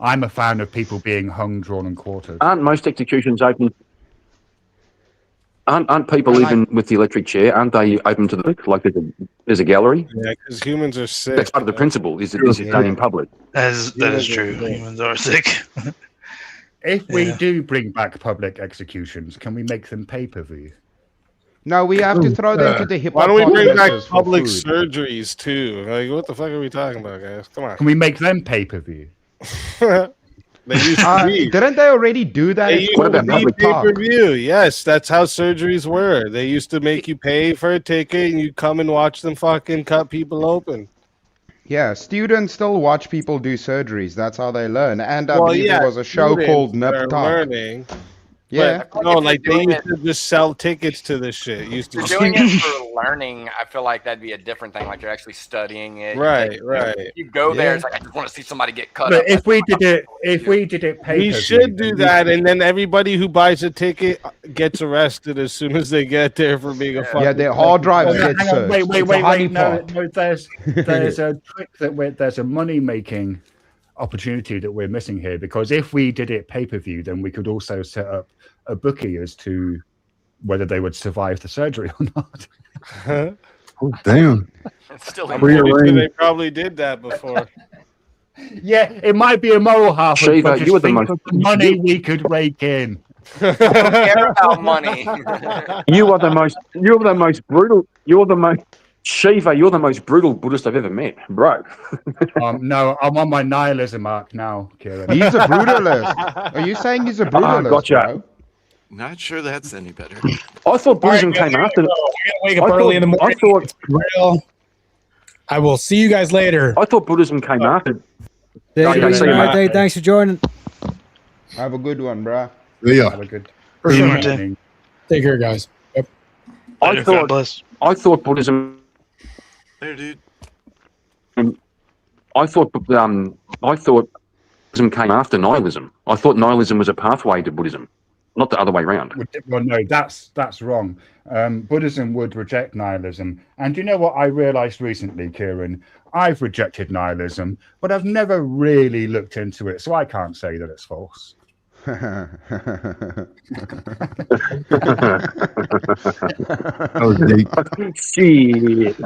I'm a fan of people being hung, drawn, and quartered. aren't most executions open? Aren't people even with the electric chair? Aren't they open to the public? Like there's a gallery. Yeah, because humans are sick. That's part of the principle. Is it done in public? That is true. Humans are sick. If we do bring back public executions, can we make them pay-per-view? No, we have to throw them to the hip Why don't we bring back public surgeries too? Like, what the fuck are we talking about, guys? Come on. Can we make them pay-per-view? They used to be. Didn't they already do that? They used to be pay-per-view. Yes, that's how surgeries were. They used to make you pay for a ticket and you come and watch them fucking cut people open. Yeah, students still watch people do surgeries. That's how they learn. And I believe there was a show called Nip Tuck. Learning. Yeah. But, no, like they used to just sell tickets to this shit. Used to If you're doing it for learning, I feel like that'd be a different thing. Like you're actually studying it. Right, right. You go there, it's like I just want to see somebody get cut But up. if we did it pay-per-view, We should do that, and then everybody who buys a ticket gets arrested as soon as they get there for being a fucking. Yeah, their hard drive gets Hang on, searched. wait. It's a honeypot. No, there's a trick there's a money-making opportunity that we're missing here, because if we did it pay-per-view, then we could also set up a bookie as to whether they would survive the surgery or not. Oh, damn. It's still I'm pretty sure they probably did that before. Yeah, it might be a moral half, Shiva, but just you were the think most- of the money we could rake in. I don't care about money. You're the most brutal. Shiva, you're the most brutal Buddhist I've ever met, bro. No, I'm on my nihilism arc now, Kieran. He's a brutalist. Are you saying he's a brutalist? Gotcha. Bro? Not sure that's any better. I thought Buddhism All right, came guys, after. I gotta wake up early in the morning. I will see you guys later. I thought Buddhism came after. Okay, see you, mate. Thanks for joining. Have a good one, bro. Yeah. Have a good Take care, guys. Yep. I thought Buddhism. There, dude. I thought Buddhism came after nihilism. I thought nihilism was a pathway to Buddhism, not the other way around. Well, no, that's wrong. Buddhism would reject nihilism. And you know what I realized recently, Kieran? I've rejected nihilism, but I've never really looked into it, so I can't say that it's false. Shit.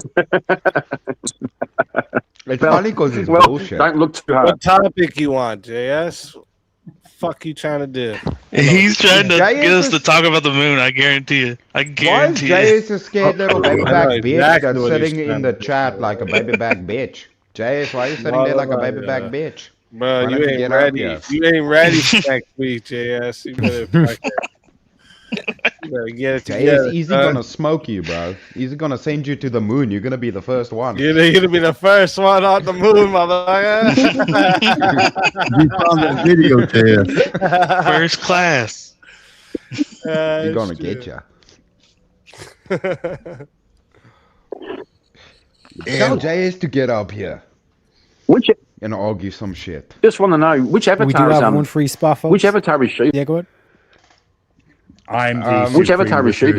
It's funny because it's Well, bullshit. don't look too hard. What topic you want, JS? Fuck you trying to do? He's trying to JS get us is- to talk about the moon. I guarantee you. I Why is guarantee Jay it. is a scared little baby I back know bitch exactly that's what he's sitting trying in the to do. chat like a baby back bitch? JS, why are you sitting there like a baby back bitch? Bro, Why you don't ain't get up ready. here? You ain't ready for next week, JS. You better fucking. You better get it JS, together. easy son. gonna smoke you, bro. He's gonna send you to the moon. You're gonna be the first one. You're gonna be the first one on the moon, motherfucker. You found that video, Ted. First class. You're gonna get ya. Tell JS to get up here Which and argue some shit. just want to know which We do avatar is have one free spot, folks. which avatar is she? Yeah, go ahead. I'm the which avatar is she?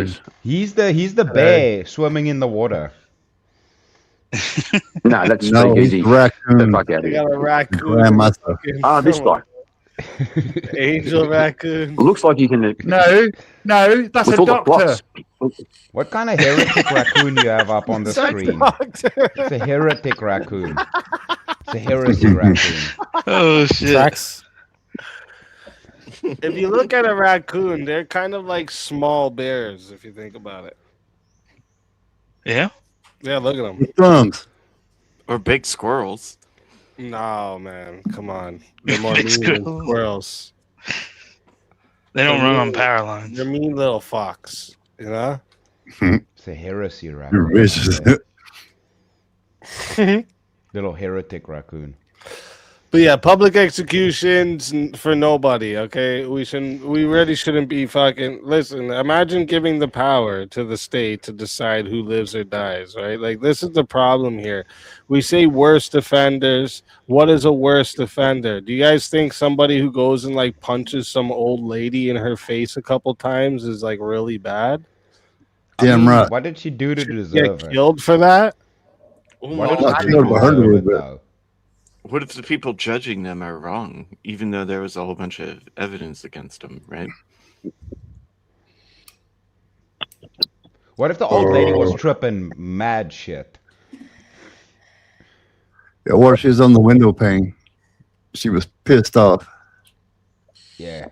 He's the bear swimming in the water. No, that's No, he's easy. the raccoon. The fuck out They of got here. a raccoon. Grandmaster. This guy. Angel raccoon. Looks like he's in the. No, that's with a all the doctor. plots. What kind of heretic raccoon do you have up on the It's a screen? doctor. It's a heretic raccoon. It's a heresy raccoon. Oh shit! Tracks. If you look at a raccoon, they're kind of like small bears. If you think about it. Yeah. Yeah, look at them. Thumbs. Or big squirrels. No, man, come on. They're more mean than squirrels. They don't run on power lines. They're mean little fox, you know? It's a heresy raccoon. You're vicious. Little heretic raccoon. But yeah, public executions for nobody, okay? We really shouldn't be fucking... Listen, imagine giving the power to the state to decide who lives or dies, right? Like, this is the problem here. We say worst offenders. What is a worst offender? Do you guys think somebody who goes and, like, punches some old lady in her face a couple times is, like, really bad? Damn right. What did she do to deserve Get it? killed for that? What Well, did not she do to deserve it, though? What if the people judging them are wrong, even though there was a whole bunch of evidence against them, right? What if the old lady was tripping mad shit? Yeah, or she was on the window pane. She was pissed off. Yeah.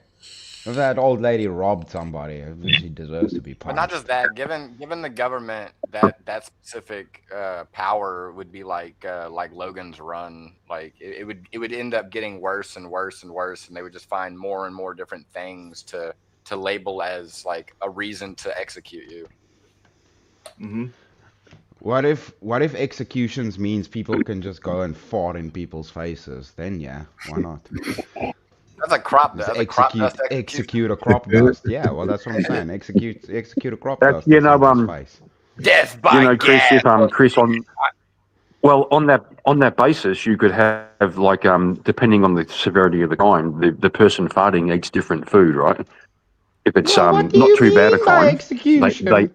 If that old lady robbed somebody, she deserves to be But punished. not just that. Given the government that specific power would be like Logan's Run. Like it would end up getting worse and worse and worse, and they would just find more and more different things to label as like a reason to execute you. Mm-hmm. What if executions means people can just go and fart in people's faces? Then yeah, why not? That's a crop dust. Execute a crop dust. Yeah, well that's what I'm saying. Execute a crop That's dust. you in know someone's face. Death by Chris, gas. if Chris on that basis, you could have like depending on the severity of the crime, the person farting eats different food, right? If it's not too bad a crime, execution?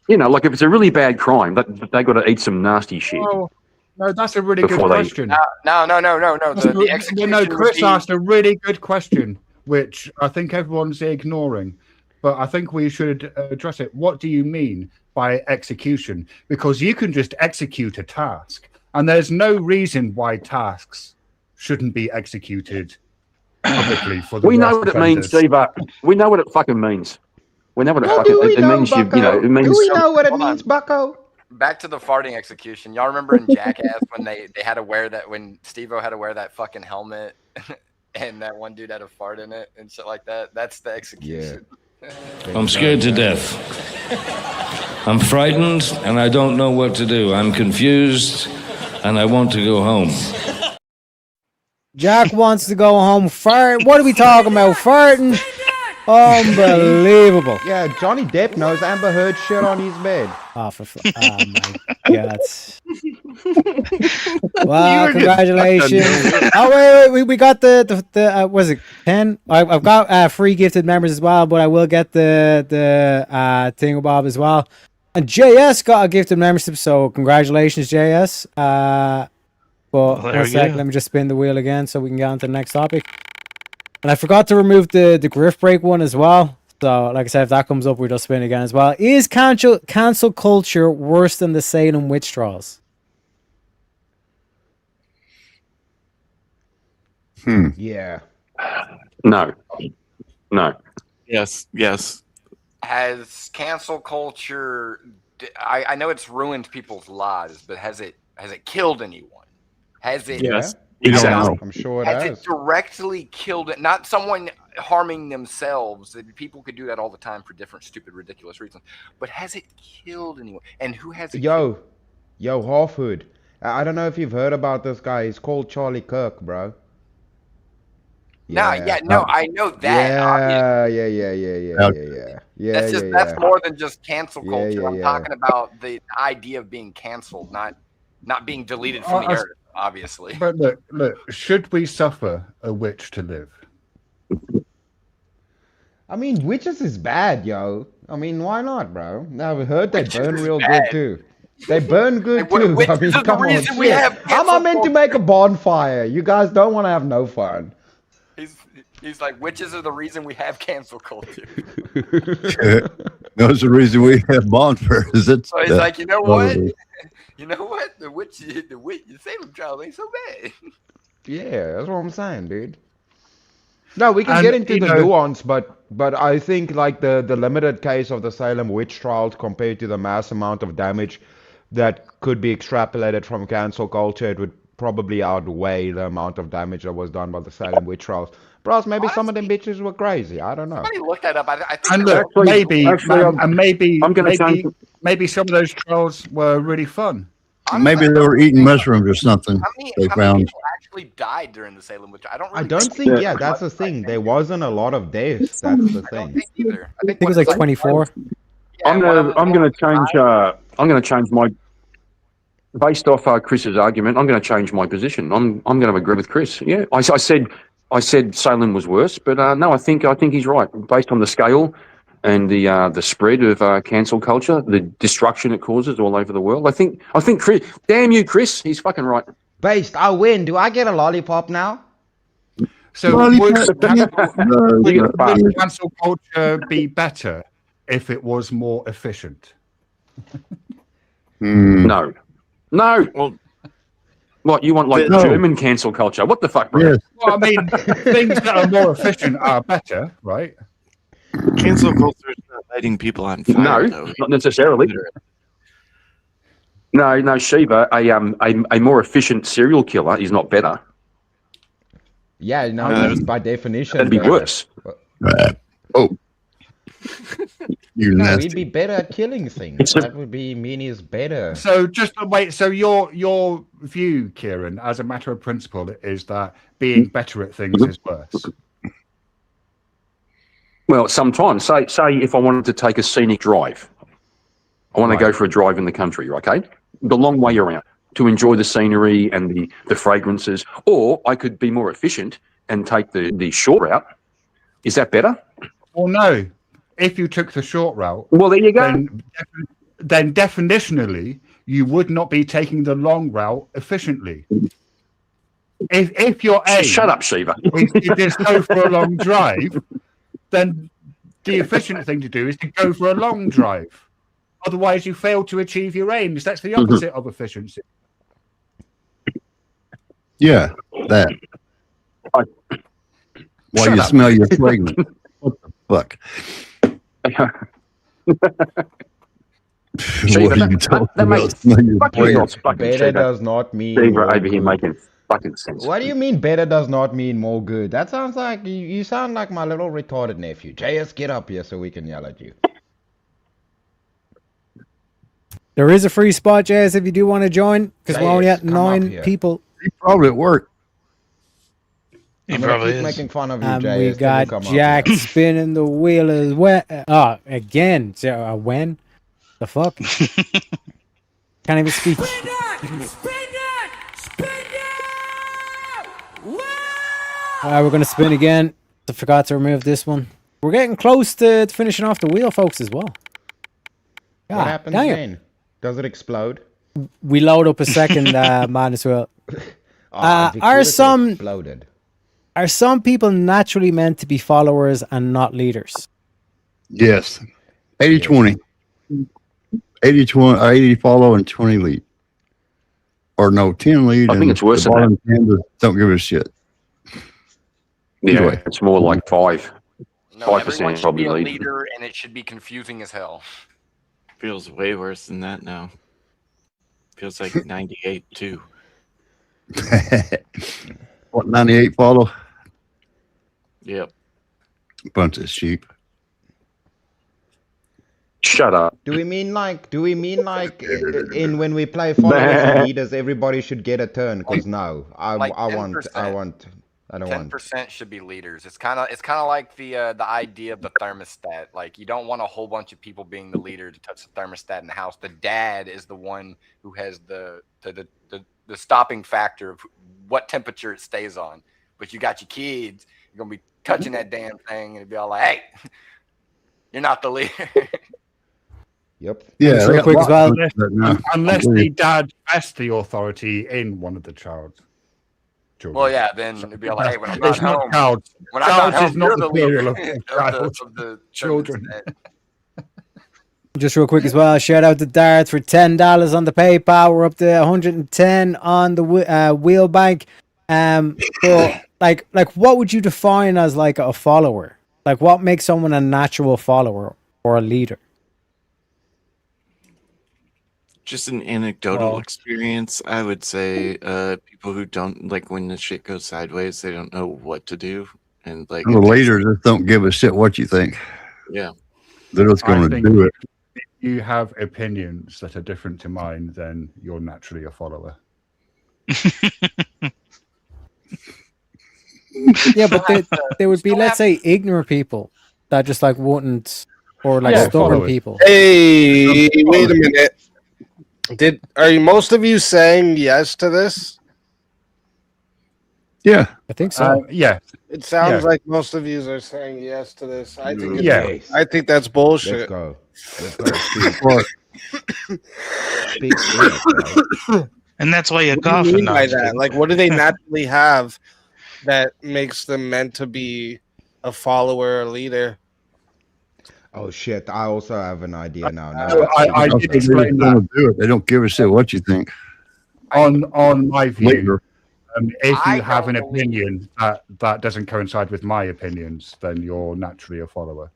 You know, like if it's a really bad crime, they got to eat some nasty shit. Oh, no, that's a really good Before they- question. No. The execution Chris would be- asked a really good question, which I think everyone's ignoring. But I think we should address it. What do you mean by execution? Because you can just execute a task, and there's no reason why tasks shouldn't be executed publicly for the We know worst what it means, offenders. Steve. We know what it fucking means. We know what it Well, fucking do we it know, means. Bucko? It means. Do we know what it Hold means, on. Bucko? Back to the farting execution. Y'all remember in Jackass when they had to wear that, when Steve-O had to wear that fucking helmet and that one dude had a fart in it and shit like that? That's the execution. I'm scared to death. I'm frightened and I don't know what to do. I'm confused and I want to go home. Jack wants to go home fart. What are we talking about? Farting? Unbelievable. Yeah, Johnny Depp knows Amber Heard shit on his bed. Oh, oh my God. Well, congratulations. Oh, wait. We got the was it 10? I've got free gifted members as well, but I will get the Thingamabob as well. And JS got a gifted membership, so congratulations, JS. But one sec, let me just spin the wheel again so we can get on to the next topic. And I forgot to remove the grift break one as well. So, like I said, if that comes up, we'll just spin again as well. Is cancel culture worse than the Salem witch trials? Yeah. No. Yes. Has cancel culture? I know it's ruined people's lives, but has it killed anyone? Has it? Yes. Exactly. I'm sure it has. has. It directly killed it? Not someone harming themselves. People could do that all the time for different, stupid, ridiculous reasons. But has it killed anyone? And who has it? Yo, Halfhood. I don't know if you've heard about this guy. He's called Charlie Kirk, bro. I know that. Yeah. That's more than just cancel culture. I'm talking about the idea of being canceled, not being deleted from the earth, obviously. But look, should we suffer a witch to live? I mean, witches is bad, yo. I mean, why not, bro? Now, we heard they burn real good, too. They burn good, too. I mean, come on, shit. How am I meant to make a bonfire? You guys don't want to have no fun. He's like, witches are the reason we have cancel culture. That's the reason we have bonfires. So he's like, you know what? You know what? The Salem trial ain't so bad. Yeah, that's what I'm saying, dude. No, we can get into the nuance, but I think like the limited case of the Salem witch trials compared to the mass amount of damage that could be extrapolated from cancel culture, it would probably outweigh the amount of damage that was done by the Salem witch trials. Bros, maybe some of them bitches were crazy. I don't know. Somebody look that up. I think And look, maybe some of those trolls were really fun. Maybe they were eating mushrooms or something. How many people actually died during the Salem witch? I don't think. Yeah, that's the thing. There wasn't a lot of deaths. That's the thing. I think it was like 24. I'm gonna change my based off Chris's argument. I'm gonna change my position. I'm gonna agree with Chris. Yeah, I said Salem was worse, but no, I think he's right based on the scale and the spread of cancel culture, the destruction it causes all over the world. I think Chris, damn you, Chris, he's fucking right. Based, I win. Do I get a lollipop now? So would cancel culture be better if it was more efficient? No. Well, what you want, like German cancel culture? What the fuck, bro? Yes. Well, I mean, things that are more efficient are better, right? Cancel culture is not lighting people on fire. No, not necessarily. No, Shiva, a more efficient serial killer is not better. Yeah, no, by definition. That'd be worse. No, he'd be better at killing things. That would mean he's better. So just wait. So your view, Kieran, as a matter of principle, is that being better at things is worse. Well, sometimes, say if I wanted to take a scenic drive, I want to go for a drive in the country, okay? The long way around to enjoy the scenery and the fragrances, or I could be more efficient and take the short route. Is that better? Well, no. If you took the short route, well, there you go. Then definitionally, you would not be taking the long route efficiently. If your aim, shut up, Shiva, is to just go for a long drive, then the efficient thing to do is to go for a long drive. Otherwise, you fail to achieve your aims. That's the opposite of efficiency. Yeah, that. While you smell your fragrance. What the fuck? Better does not mean over here making fucking sense. What do you mean better does not mean more good? That sounds like you sound like my little retarded nephew. JS, get up here so we can yell at you. There is a free spot, JS, if you do want to join, because we're only at 9 people. He's probably at work. He probably is. Making fun of you, And JS. we got Jack spinning the wheel as well. Again. When? The fuck? Can't even speak. We're going to spin again. I forgot to remove this one. We're getting close to finishing off the wheel, folks, as well. What happens then? Does it explode? We load up a second man as well. Are some people naturally meant to be followers and not leaders? Yes. 80-20. 80 follow and 20 lead. Or no, 10 lead. I think it's worse than that. Don't give a shit. Yeah, it's more like 5. No, 5% probably be a leader, and it should be confusing as hell. Feels way worse than that now. Feels like 98 too. What, 98 follow? Yep. Bunch of sheep. Shut up. Do we mean like in when we play followers and leaders, everybody should get a turn? Because no, I don't want 10% should be leaders. It's kind of like the idea of the thermostat. Like, you don't want a whole bunch of people being the leader to touch the thermostat in the house. The dad is the one who has the stopping factor of what temperature it stays on. But you got your kids, You're gonna be touching that damn thing, and it'd be all like, "Hey, you're not the leader." Yep. Yeah, real quick as well. Unless the dad has the authority in one of the children. Well, yeah, then it'd be like, "Hey, when I'm not It's not home, child. when I'm not Child is home, not you're the the leader plural of of the children. Just real quick as well, shout out to Darth for $10 on the PayPal. We're up to 110 on the wheel bank. But like, what would you define as like a follower? Like, what makes someone a natural follower or a leader? Just an anecdotal experience, I would say. People who don't like when the shit goes sideways, they don't know what to do, and like The leaders just don't give a shit what you think. Yeah, They're just going to think do it. If you have opinions that are different to mine, then you're naturally a follower. Yeah, but there would be, let's say, ignorant people that just like wouldn't, or like stubborn people. Hey, wait a minute. Are most of you saying yes to this? Yeah, I think so. Yeah, it sounds Yeah. like most of you are saying yes to this. I think. Yeah. I think that's bullshit. Let's go. And that's why you What do cough. you mean by that? Like, what do they naturally have that makes them meant to be a follower or leader? Oh shit! I also have an idea now. I did explain that. Do it. They don't give a shit what you think. On my view, Later. if you have an opinion that doesn't coincide with my opinions, then you're naturally a follower.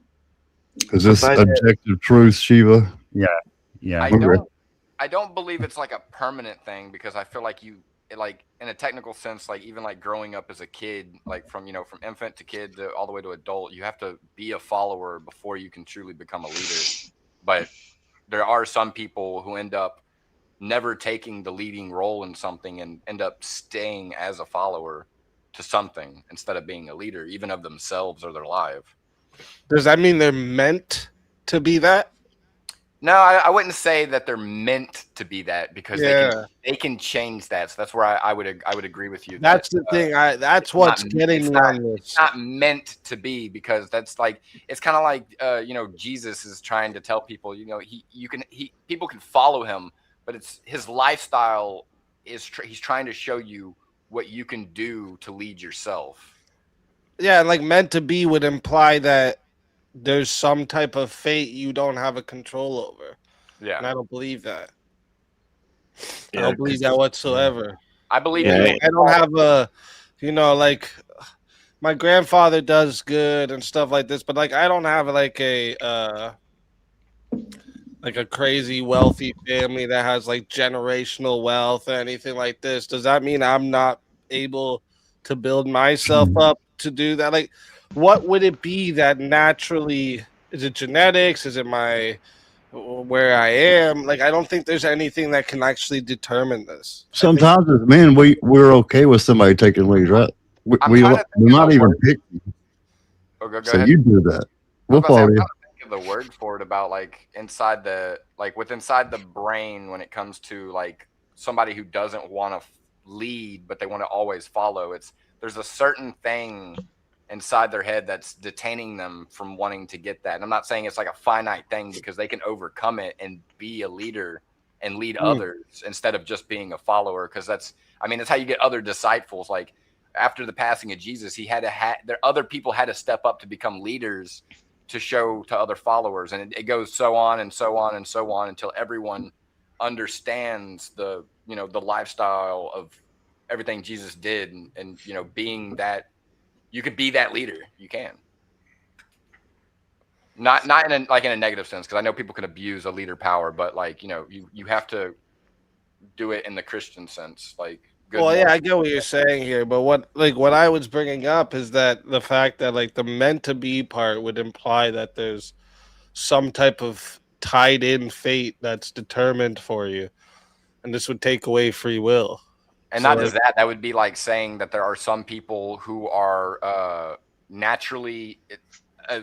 Is this objective truth, Shiva? Yeah. I don't believe it's like a permanent thing, because I feel like like in a technical sense, like even like growing up as a kid, like from infant to kid to all the way to adult, you have to be a follower before you can truly become a leader. But there are some people who end up never taking the leading role in something and end up staying as a follower to something instead of being a leader, even of themselves or their life. Does that mean they're meant to be that? No, I wouldn't say that they're meant to be that, because they can change that. So that's where I would agree with you. That's the thing. That's what's getting me on this. It's not meant to be, because that's like, it's kind of like Jesus is trying to tell people, people can follow him, but it's his lifestyle is he's trying to show you what you can do to lead yourself. Yeah, like meant to be would imply that there's some type of fate you don't have a control over. Yeah. And I don't believe that. Yeah, I don't believe that whatsoever. I believe I don't have like my grandfather does good and stuff like this, but like I don't have like a crazy wealthy family that has like generational wealth or anything like this. Does that mean I'm not able to build myself up to do that? Like, what would it be that naturally, is it genetics? Is it where I am? Like, I don't think there's anything that can actually determine this. Sometimes as men, we're okay with somebody taking lead, right? We're not even picky. Go So ahead. you do that. We'll I'm follow trying you. to think of the word for it, about like inside the brain, when it comes to like somebody who doesn't want to lead but they want to always follow. There's a certain thing inside their head that's detaining them from wanting to get that. And I'm not saying it's like a finite thing, because they can overcome it and be a leader and lead others instead of just being a follower. Because that's how you get other disciples. Like after the passing of Jesus, other people had to step up to become leaders to show to other followers, and it goes so on and so on and so on until everyone understands the lifestyle of everything Jesus did, and being that. You could be that leader. You can. Not in a negative sense, because I know people can abuse a leader power, but like you have to do it in the Christian sense. Like, well, yeah, I get what you're saying here, but what I was bringing up is that the fact that like the meant to be part would imply that there's some type of tied in fate that's determined for you, and this would take away free will. And not just that, that would be like saying that there are some people who are naturally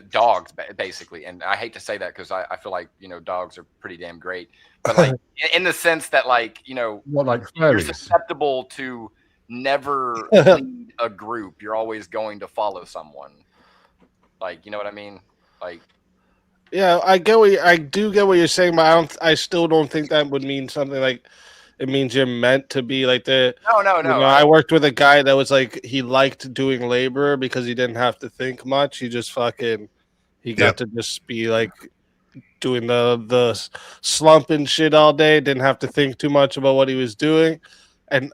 dogs, basically. And I hate to say that, because I feel like, dogs are pretty damn great. But like in the sense that like, you're susceptible to never lead a group. You're always going to follow someone. Like, you know what I mean? Like, yeah, I do get what you're saying, but I still don't think that would mean something like it means you're meant to be like the. No. You know, I worked with a guy that was like he liked doing labor because he didn't have to think much. He just he got to just be like doing the slumping shit all day. Didn't have to think too much about what he was doing, and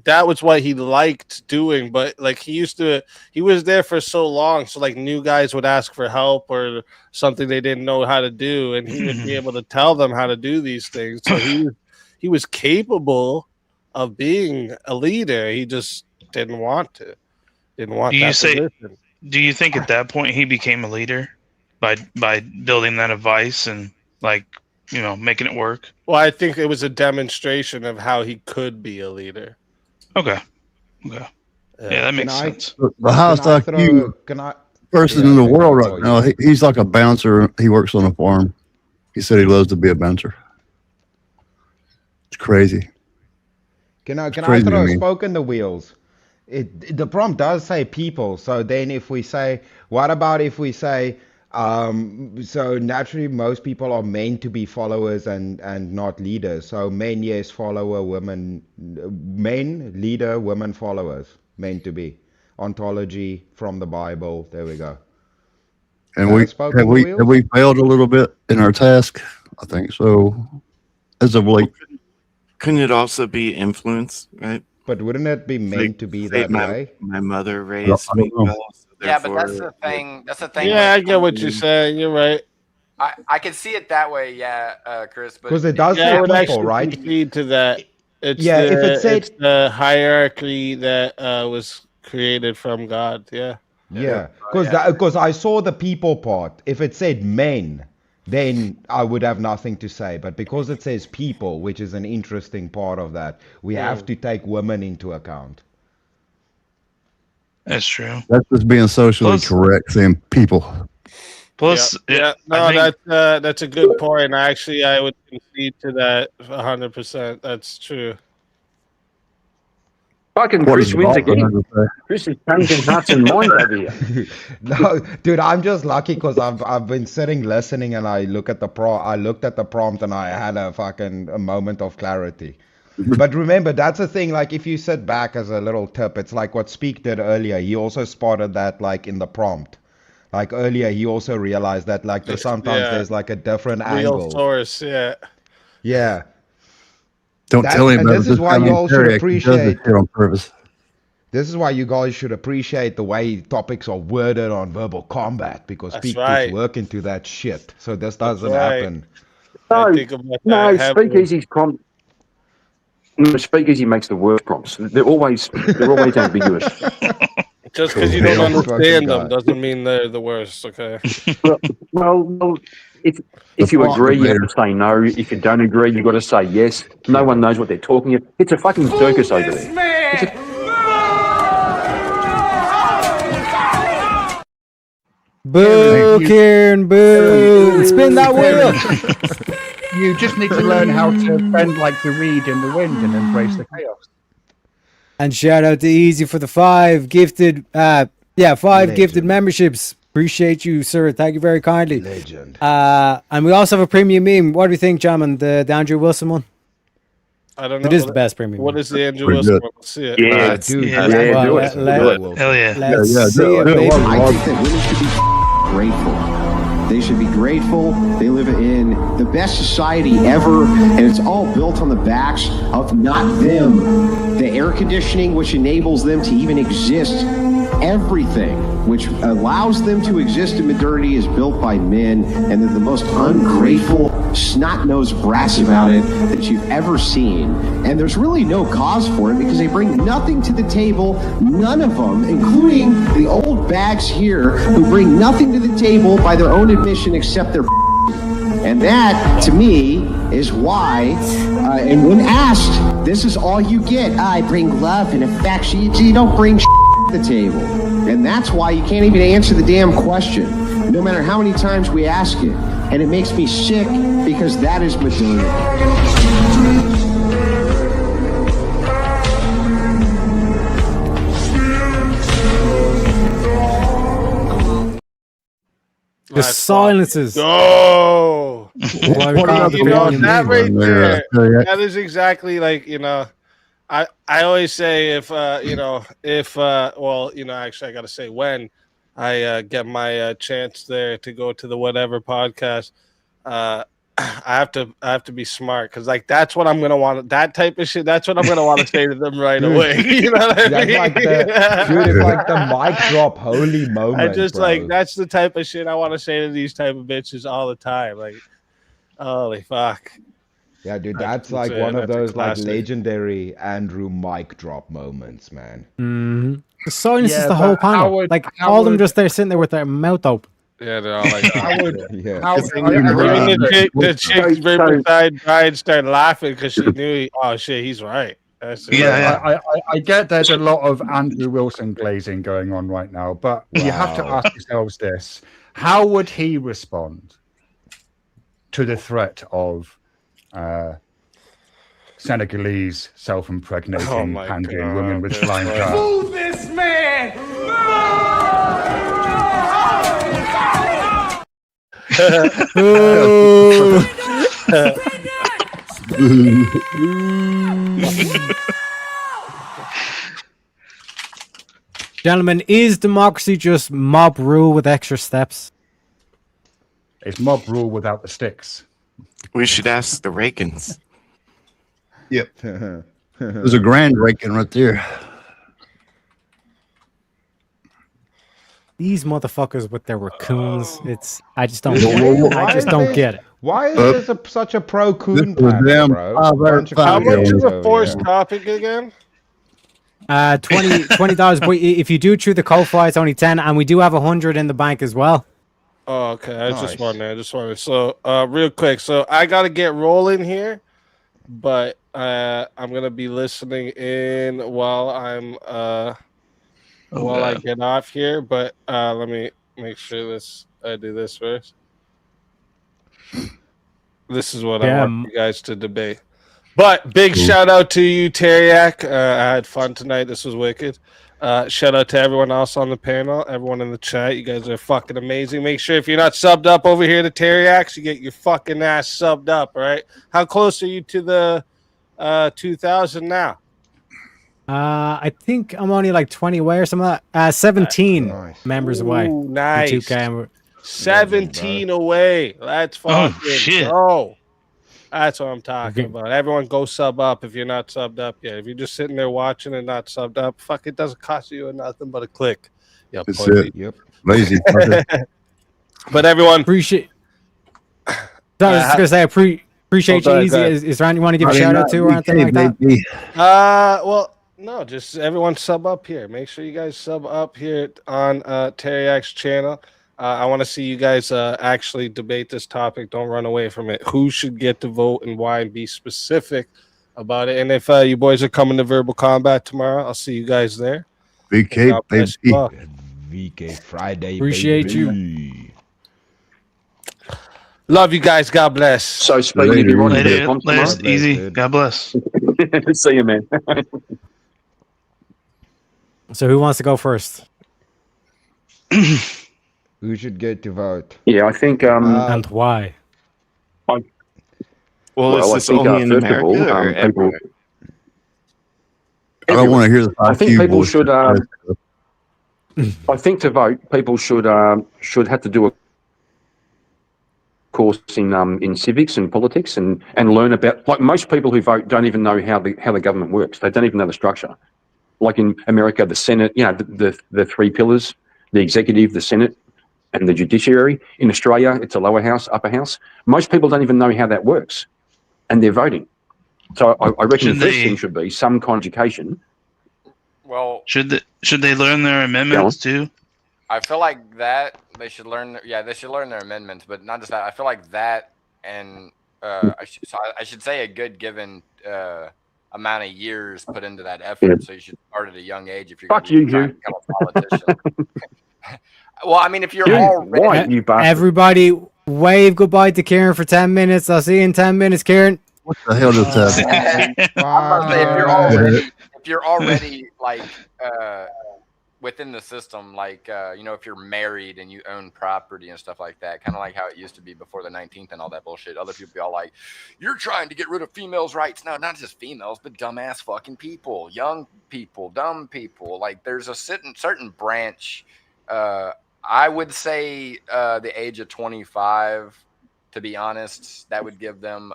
that was what he liked doing. But like he was there for so long, so like new guys would ask for help or something they didn't know how to do, and he would be able to tell them how to do these things. So he was capable of being a leader. He just didn't want to. Do you think at that point he became a leader by building that advice and like, you know, making it work? Well, I think it was a demonstration of how he could be a leader. Okay. Yeah, that makes sense. The highest IQ person in the world right now, he's like a bouncer. He works on a farm. He said he loves to be a bouncer. It's crazy. Can I throw a spoke in the wheels? The prompt does say people. So then if we say, what about if we say, so naturally most people are meant to be followers and not leaders. So men, yes, follower, women, men, leader, women, followers, meant to be. Ontology from the Bible. There we go. And have we failed a little bit in our task? I think so. As of late. Couldn't it also be influence, right? But wouldn't it be meant to be that way? My mother raised me well. Yeah, but that's the thing. Yeah, I get what you're saying. You're right. I can see it that way. Yeah, Chris. Because it does say people, right? Feed to that. It's if it said it's the hierarchy that was created from God. Yeah. Yeah, because I saw the people part. If it said men, then I would have nothing to say. But because it says people, which is an interesting part of that, we have to take women into account. That's true. That's just being socially correct, saying people. Plus, that's a good point. Actually, I would concede to that 100%. That's true. Fucking Chris wins again. Chris is changing hearts and minds over here. No, dude, I'm just lucky because I've been sitting listening and I looked at the prompt and I had a moment of clarity. But remember, that's the thing. Like, if you sit back as a little tip, it's like what Speak did earlier. He also spotted that, like, in the prompt. Like earlier, he also realized that, like, there's like a different angle. Real source, yeah. Yeah. Don't tell him. This is why you all should appreciate. On purpose. This is why you guys should appreciate the way topics are worded on Verbal Combat, because Speak puts work into that shit. So this doesn't happen. No, Speakeasy's prompt. No, Speakeasy makes the worst prompts. They're always ambiguous. Just because you don't understand them doesn't mean they're the worst. Okay. Well, if you agree, you have to say no. If you don't agree, you've got to say yes. No one knows what they're talking about. It's a fucking circus over there. Boo, Kieran, boo. Spin that wheel. You just need to learn how to bend like the reed in the wind and embrace the chaos. And shout out to Easy for the 5 gifted, gifted memberships. Appreciate you, sir. Thank you very kindly. Legend. And we also have a premium meme. What do you think, Jamin? The Andrew Wilson one? I don't know. It is the best premium. What is the Andrew Wilson one? Let's see it. Yeah, do it. Hell yeah. Let's see it, baby. I think that women should be grateful. They should be grateful. They live in the best society ever, and it's all built on the backs of not them. The air conditioning, which enables them to even exist, everything which allows them to exist in modernity is built by men, and they're the most ungrateful, snot-nosed brats about it that you've ever seen. And there's really no cause for it because they bring nothing to the table, none of them, including the old bags here, who bring nothing to the table by their own admission except their and that, to me, is why, and when asked, this is all you get. I bring love and affection. You don't bring to the table. And that's why you can't even answer the damn question, no matter how many times we ask it. And it makes me sick because that is modernity. The silences. Go. Why we call it the You know, that right Yeah. there, that is exactly like, you know, I always say if well, you know, actually I gotta say when I get my chance there to go to the whatever podcast, I have to be smart, because like that's what I'm gonna want, that type of shit. That's what I'm gonna want to say to them right away. You know what I mean? Like it's like the mic drop holy moment. I just bro. like, that's the type of shit I want to say to these type of bitches all the time. Like, holy fuck. Yeah, dude, that's like one of those like legendary Andrew mic drop moments, man. Mm-hmm. The silence Yeah, is the whole but panel. All of them just there sitting there with their mouth open. Yeah, they're all like, yeah. The chick right beside Brian started laughing because she knew, oh shit, he's right. I get there's a lot of Andrew Wilson glazing going on right now, but you have to ask yourselves this: how would he respond to the threat of Senegalese self-impregnating, handling women with flying cars? Move this man! Gentlemen, is democracy just mob rule with extra steps? It's mob rule without the sticks. We should ask the Reagans. Yep. There's a grand Reagan right there. These motherfuckers with their raccoons. I just don't get it. Why is this such a pro coon was pack, them bro? How much is a forced topic again? $20. But if you do through the Ko-Fi, it's only 10, and we do have 100 in the bank as well. Oh, okay. I just wanted. So, real quick. So I gotta get rolling here, but I'm gonna be listening in while I get off here. But let me make sure I do this first. This is what I want you guys to debate. But big shout out to you, Teriak. I had fun tonight. This was wicked. Shout out to everyone else on the panel, everyone in the chat. You guys are fucking amazing. Make sure if you're not subbed up over here to Teriaks, you get your fucking ass subbed up, all right? How close are you to the 2,000 now? I think I'm only like 20 away or something like that. 17 members away. Ooh, nice. 2K. 17 away. Let's fucking go. That's what I'm talking about. Everyone go sub up if you're not subbed up yet. If you're just sitting there watching and not subbed up, fuck, it doesn't cost you nothing but a click. Yep. That's it. Yep. Lazy. But everyone appreciate. I was just gonna say appreciate you, Easy. Is there anyone you want to give a shout out to or anything like that? Well, no, just everyone sub up here. Make sure you guys sub up here on Teriak's channel. I want to see you guys actually debate this topic. Don't run away from it. Who should get to vote and why, and be specific about it. And if you boys are coming to Verbal Combat tomorrow, I'll see you guys there. VK, baby. VK Friday. Appreciate you. Love you guys. God bless. So speaking, if you want to be a Last, easy. God bless. See you, man. So who wants to go first? Who should get to vote? Yeah, I think. And why? Is this only in America or everywhere? I don't want to hear the. I think people should. I think to vote, people should have to do a course in civics and politics and learn about. Like most people who vote don't even know how the government works. They don't even know the structure. Like in America, the Senate, the three pillars: the executive, the Senate, and the judiciary. In Australia, it's a lower house, upper house. Most people don't even know how that works, and they're voting. So I reckon the first thing should be some kind of education. Well, should they learn their amendments too? I feel like that they should learn. Yeah, they should learn their amendments, but not just that. I feel like that, and I should say a good given amount of years put into that effort. Yeah. So you should start at a young age if you're Fuck going to you, become a politician. Well, I mean, if you're already Everybody wave goodbye to Kieran for 10 minutes. I'll see you in 10 minutes, Kieran. What the hell does that? I'm about to say, if you're already like within the system, like if you're married and you own property and stuff like that, kind of like how it used to be before the 19th and all that bullshit. Other people be all like, "You're trying to get rid of females' rights." No, not just females, but dumbass fucking people, young people, dumb people. Like there's a certain branch. I would say the age of 25. To be honest, that would give them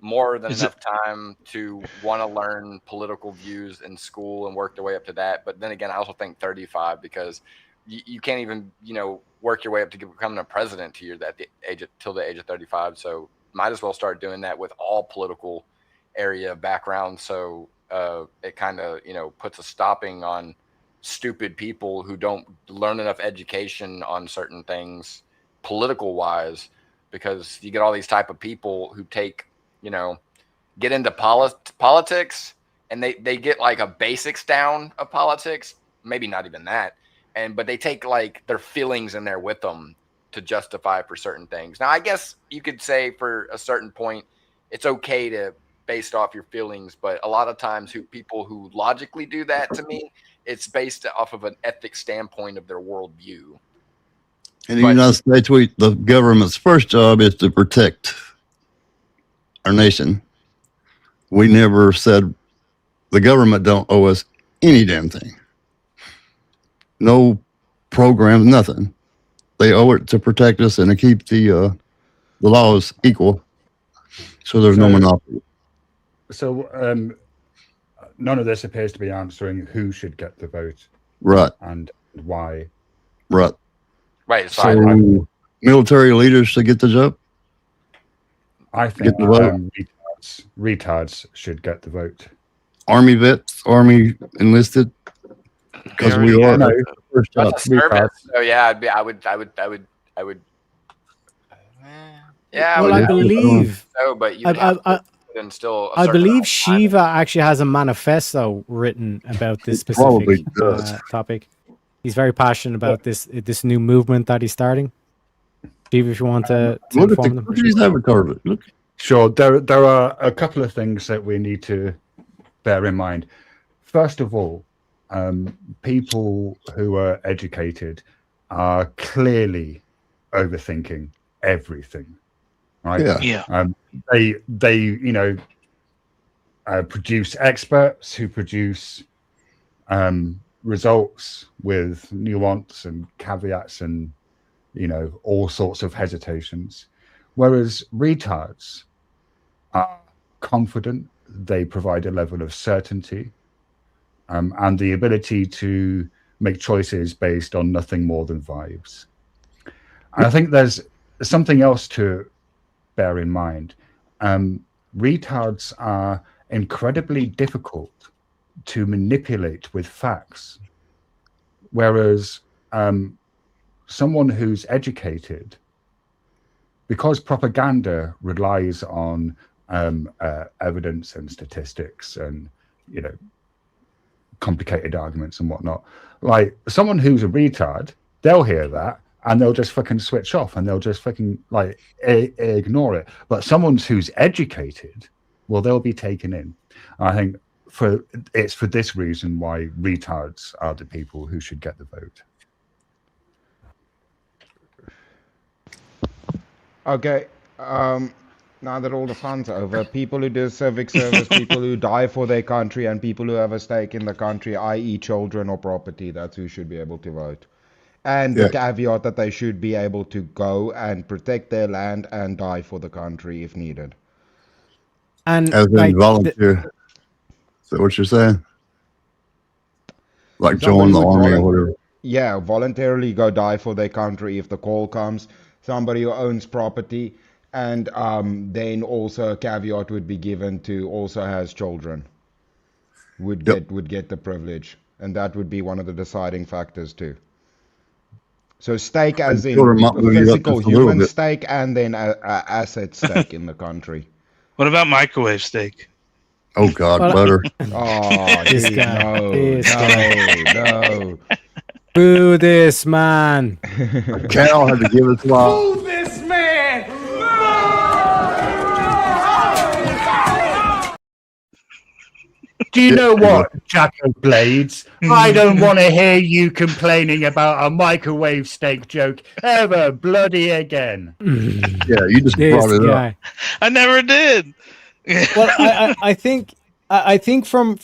more than enough time to want to learn political views in school and work their way up to that. But then again, I also think 35, because you can't even, work your way up to becoming a president till the age of 35. So might as well start doing that with all political area backgrounds. So it kind of, puts a stopping on stupid people who don't learn enough education on certain things political wise, because you get all these type of people who take, get into politics, and they get like a basics down of politics, maybe not even that, but they take like their feelings in there with them to justify for certain things. Now, I guess you could say for a certain point, it's okay to based off your feelings, but a lot of times people who logically do that, to me, it's based off of an ethic standpoint of their worldview. In the United States, the government's first job is to protect our nation. We never said the government don't owe us any damn thing. No programs, nothing. They owe it to protect us and to keep the laws equal, so there's no monopoly. So none of this appears to be answering who should get the vote, right, and why. Right. Right. So military leaders should get the job. I think retards should get the vote. Army vets, Army enlisted, because we are first job. Service. So yeah, I would. Yeah. Well, I believe. So, but you and still. I believe Shiva actually has a manifesto written about this specific topic. He's very passionate about this new movement that he's starting. Steve, if you want to inform them. Look. Sure, there are a couple of things that we need to bear in mind. First of all, people who are educated are clearly overthinking everything, right? Yeah. They produce experts who produce results with nuance and caveats and all sorts of hesitations, whereas retards are confident. They provide a level of certainty and the ability to make choices based on nothing more than vibes. And I think there's something else to bear in mind. Retards are incredibly difficult to manipulate with facts, whereas someone who's educated, because propaganda relies on evidence and statistics and complicated arguments and whatnot, like someone who's a retard, they'll hear that and they'll just fucking switch off and they'll just fucking ignore it. But someone who's educated, well, they'll be taken in. I think it's for this reason why retards are the people who should get the vote. Okay. Now that all the fun's over, people who do civic service, people who die for their country, and people who have a stake in the country, i.e. children or property, that's who should be able to vote. And the caveat that they should be able to go and protect their land and die for the country if needed. And as in volunteer. Is that what you're saying? Like join the army or whatever? Yeah, voluntarily go die for their country if the call comes. Somebody who owns property, and then also a caveat would be given to also has children would get the privilege, and that would be one of the deciding factors too. So stake as in physical human stake, and then asset stake in the country. What about microwave steak? Oh God, butter. Oh, this geez, guy. No. Boo this man. Cal had to give us love. Boo this man! Do you know what, Jack of Blades? I don't want to hear you complaining about a microwave steak joke ever bloody again. Yeah, you just brought it up. I never did. Well, I think from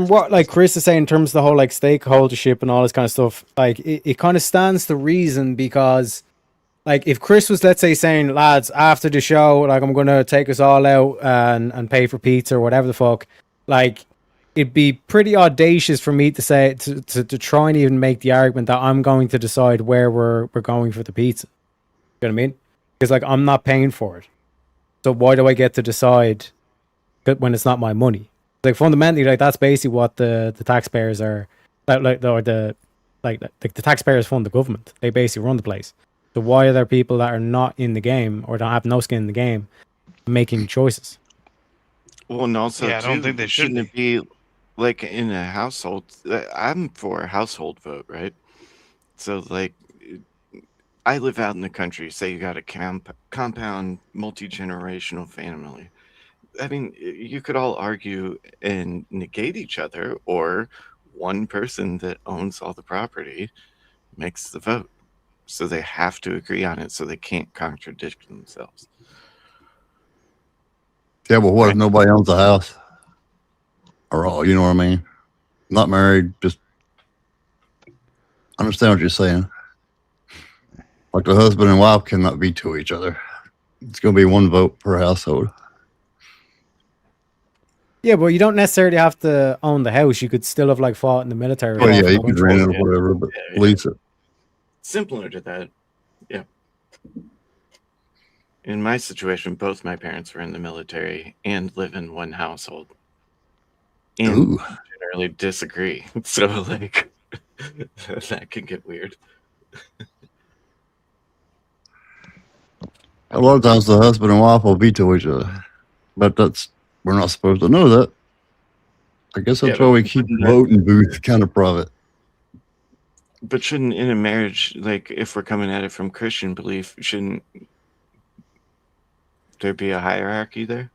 what like Chris is saying in terms of the whole like stakeholdership and all this kind of stuff, like it kind of stands to reason because like if Chris was, let's say, saying, lads, after the show, like I'm gonna take us all out and pay for pizza or whatever the fuck, like it'd be pretty audacious for me to say to try and even make the argument that I'm going to decide where we're going for the pizza. You know what I mean? Because like I'm not paying for it. So why do I get to decide when it's not my money? Like fundamentally, like that's basically what the taxpayers are the taxpayers fund the government. They basically run the place. So why are there people that are not in the game or don't have no skin in the game making choices? Well, and also, I don't think they shouldn't it be like in a household? I'm for a household vote, right? So like, I live out in the country. Say you got a compound, multi-generational family. I mean, you could all argue and negate each other, or one person that owns all the property makes the vote. So they have to agree on it, so they can't contradict themselves. Yeah, but what if nobody owns the house? Or all, you know what I mean? Not married, just understand what you're saying. Like the husband and wife cannot veto each other. It's going to be one vote per household. Yeah, but you don't necessarily have to own the house. You could still have like fought in the military. Oh yeah, you could rent it or whatever, but lease it. Similar to that, yeah. In my situation, both my parents were in the military and live in one household. And generally disagree. So like that can get weird. A lot of times the husband and wife will veto each other. But we're not supposed to know that. I guess that's why we keep voting booth kind of private. But shouldn't, in a marriage, like if we're coming at it from Christian belief, shouldn't there be a hierarchy there?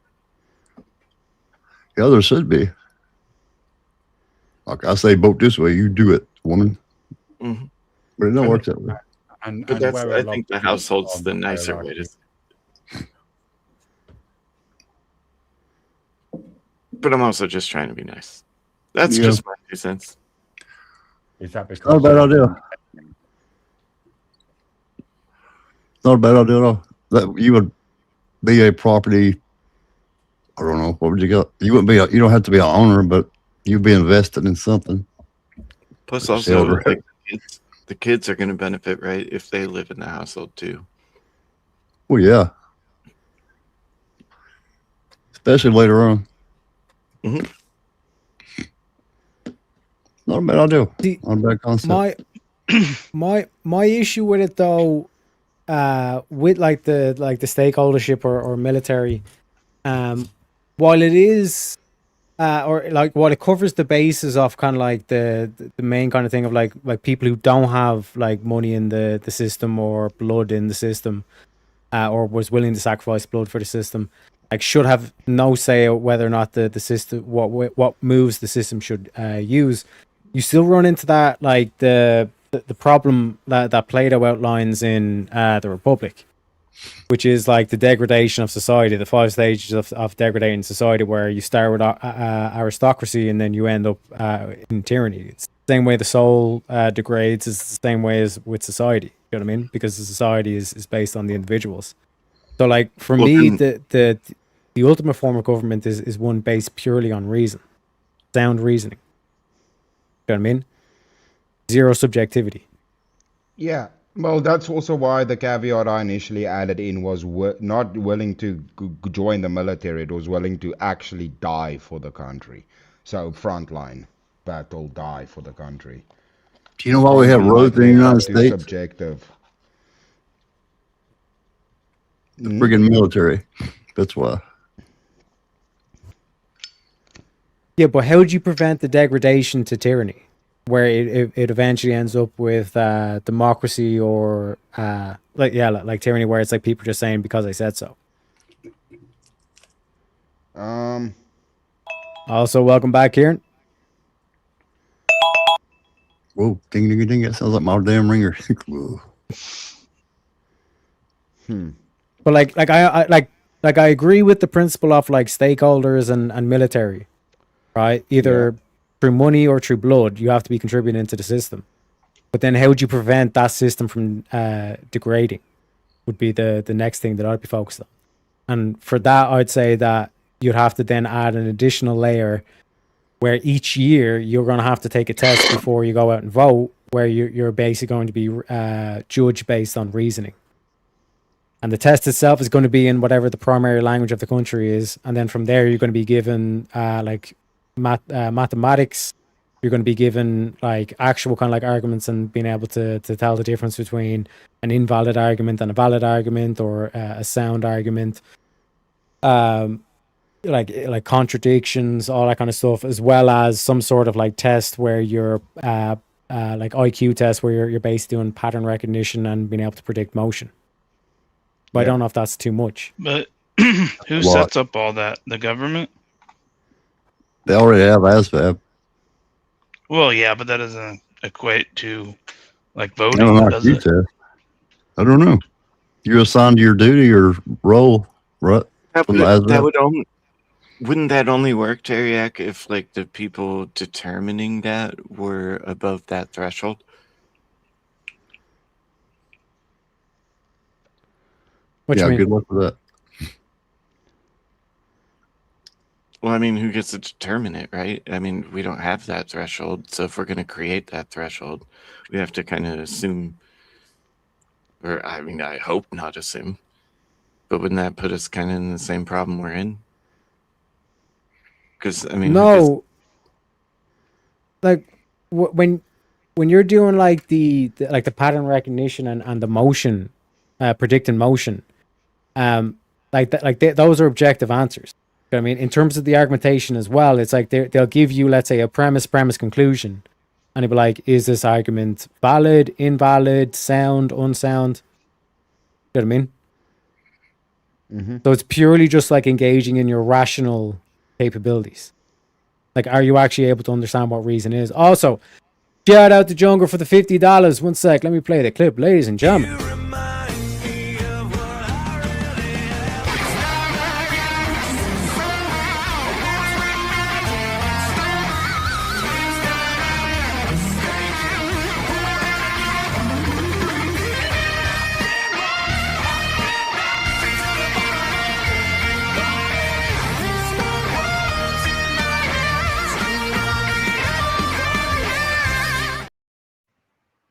Yeah, there should be. Like I say, vote this way, you do it, woman. Mm-hmm. But it don't work that way. But that's, I think the household's the nicer way to. But I'm also just trying to be nice. That's just my 2 cents. Is that because not a bad idea? Not a bad idea at all. That you would be a property. I don't know. What would you get? You wouldn't be. You don't have to be an owner, but you'd be invested in something. Plus, also, like, the kids are going to benefit, right? If they live in the household too. Well, yeah. Especially later on. Mm-hmm. Not a bad idea. Not a bad concept. My issue with it though, with like the stakeholdership or military, while it is, or like while it covers the basis of kind of like the main kind of thing of like people who don't have like money in the system or blood in the system, or was willing to sacrifice blood for the system, like should have no say whether or not the system what moves the system should use. You still run into that like the problem that Plato outlines in the Republic, which is like the degradation of society, the 5 stages of degrading society, where you start with aristocracy and then you end up in tyranny. It's the same way the soul degrades, is the same way as with society. You know what I mean? Because the society is based on the individuals. So like for me, the ultimate form of government is one based purely on reason, sound reasoning. You know what I mean? Zero subjectivity. Yeah. Well, that's also why the caveat I initially added in was not willing to join the military. It was willing to actually die for the country. So frontline battle, die for the country. Do you know why we have roads in the United States? Subjective. The friggin' military. That's why. Yeah, but how would you prevent the degradation to tyranny, where it eventually ends up with democracy or like tyranny, where it's like people just saying because I said so? Also, welcome back, Kieran. Whoa, ding ding ding! That sounds like my damn ringer. Whoa. But I agree with the principle of like stakeholders and military, right? Either through money or through blood, you have to be contributing into the system. But then, how would you prevent that system from degrading? Would be the next thing that I'd be focused on. And for that, I'd say that you'd have to then add an additional layer where each year you're going to have to take a test before you go out and vote, where you're basically going to be judged based on reasoning. And the test itself is going to be in whatever the primary language of the country is. And then from there, you're going to be given mathematics. You're going to be given like actual kind of like arguments and being able to tell the difference between an invalid argument and a valid argument, or a sound argument. Like contradictions, all that kind of stuff, as well as some sort of like test where you're like IQ test where you're basically doing pattern recognition and being able to predict motion. But I don't know if that's too much. But who sets up all that? The government? They already have ASVAB. Well, yeah, but that doesn't equate to like I voting, don't know, does it? I don't know. You're assigned to your duty or role, right? Wouldn't that only work, Teriak, if like the people determining that were above that threshold? What you mean? Good luck with that. Well, I mean, who gets to determine it, right? I mean, we don't have that threshold. So if we're going to create that threshold, we have to kind of assume, or I mean, I hope not assume, but wouldn't that put us kind of in the same problem we're in? Because, I mean, no. Like when you're doing like the pattern recognition and the motion, predicting motion, those are objective answers. I mean, in terms of the argumentation as well, it's like they'll give you, let's say, a premise, conclusion, and it'll be like, is this argument valid, invalid, sound, unsound? You know what I mean? Mm-hmm. So it's purely just like engaging in your rational capabilities. Like, are you actually able to understand what reason is? Also, shout out to Jungle for the $50. One sec, let me play the clip, ladies and gentlemen.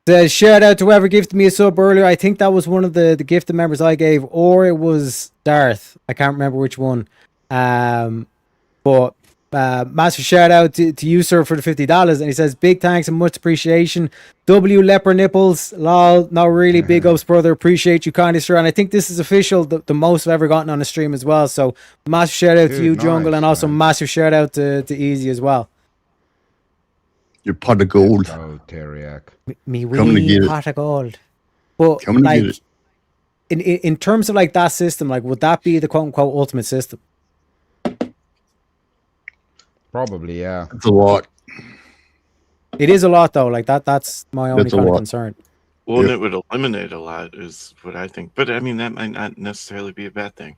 Says, shout out to whoever gifted me a sub earlier. I think that was one of the gifted members I gave, or it was Darth. I can't remember which one. But massive shout out to you, sir, for the $50. And he says, big thanks and much appreciation. W leper nipples. Lol. Not really. Big ups, brother. Appreciate you kindly, sir. And I think this is official, the most I've ever gotten on a stream as well. So massive shout out to you, Jungle, and also massive shout out to Easy as well. Your pot of gold. Oh, Teriak. Me wee pot of gold. But like, in terms of like that system, like, would that be the quote unquote ultimate system? Probably, yeah. It's a lot. It is a lot though. Like that's my only kind of concern. Well, and it would eliminate a lot, is what I think. But I mean, that might not necessarily be a bad thing.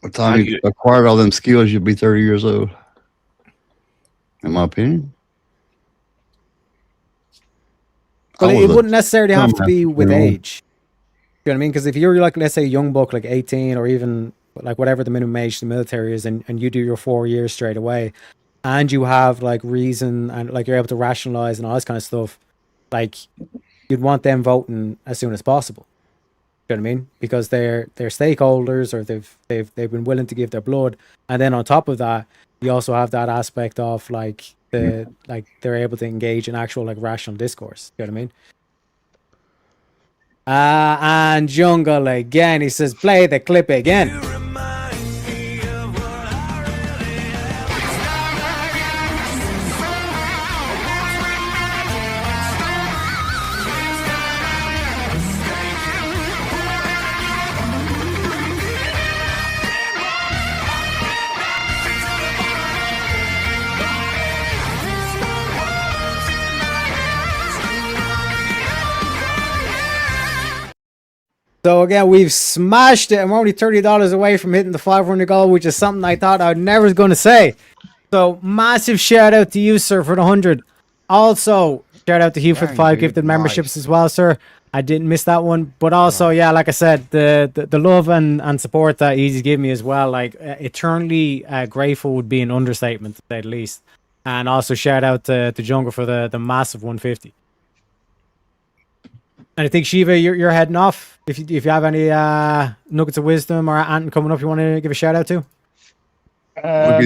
By the time you acquired all them skills, you'll be 30 years old. In my opinion. Well, it wouldn't necessarily have to be with age. You know what I mean? Because if you're like, let's say, a young buck, like 18, or even like whatever the minimum age in the military is, and you do your 4 years straight away, and you have like reason and like you're able to rationalize and all this kind of stuff, like you'd want them voting as soon as possible. You know what I mean? Because they're stakeholders, or they've been willing to give their blood, and then on top of that, you also have that aspect of like they're able to engage in actual like rational discourse. You know what I mean? And Jungle again, he says, play the clip again. So again, we've smashed it. I'm only $30 away from hitting the 500 goal, which is something I thought I never was going to say. So massive shout out to you, sir, for the 100. Also, shout out to Hugh for the 5 gifted memberships as well, sir. I didn't miss that one. But also, yeah, like I said, the love and support that he's given me as well, like eternally grateful would be an understatement, to say the least. And also shout out to Jungle for the massive 150. And I think, Shiva, you're heading off. If you have any nuggets of wisdom or anything coming up you want to give a shout out to? Yeah,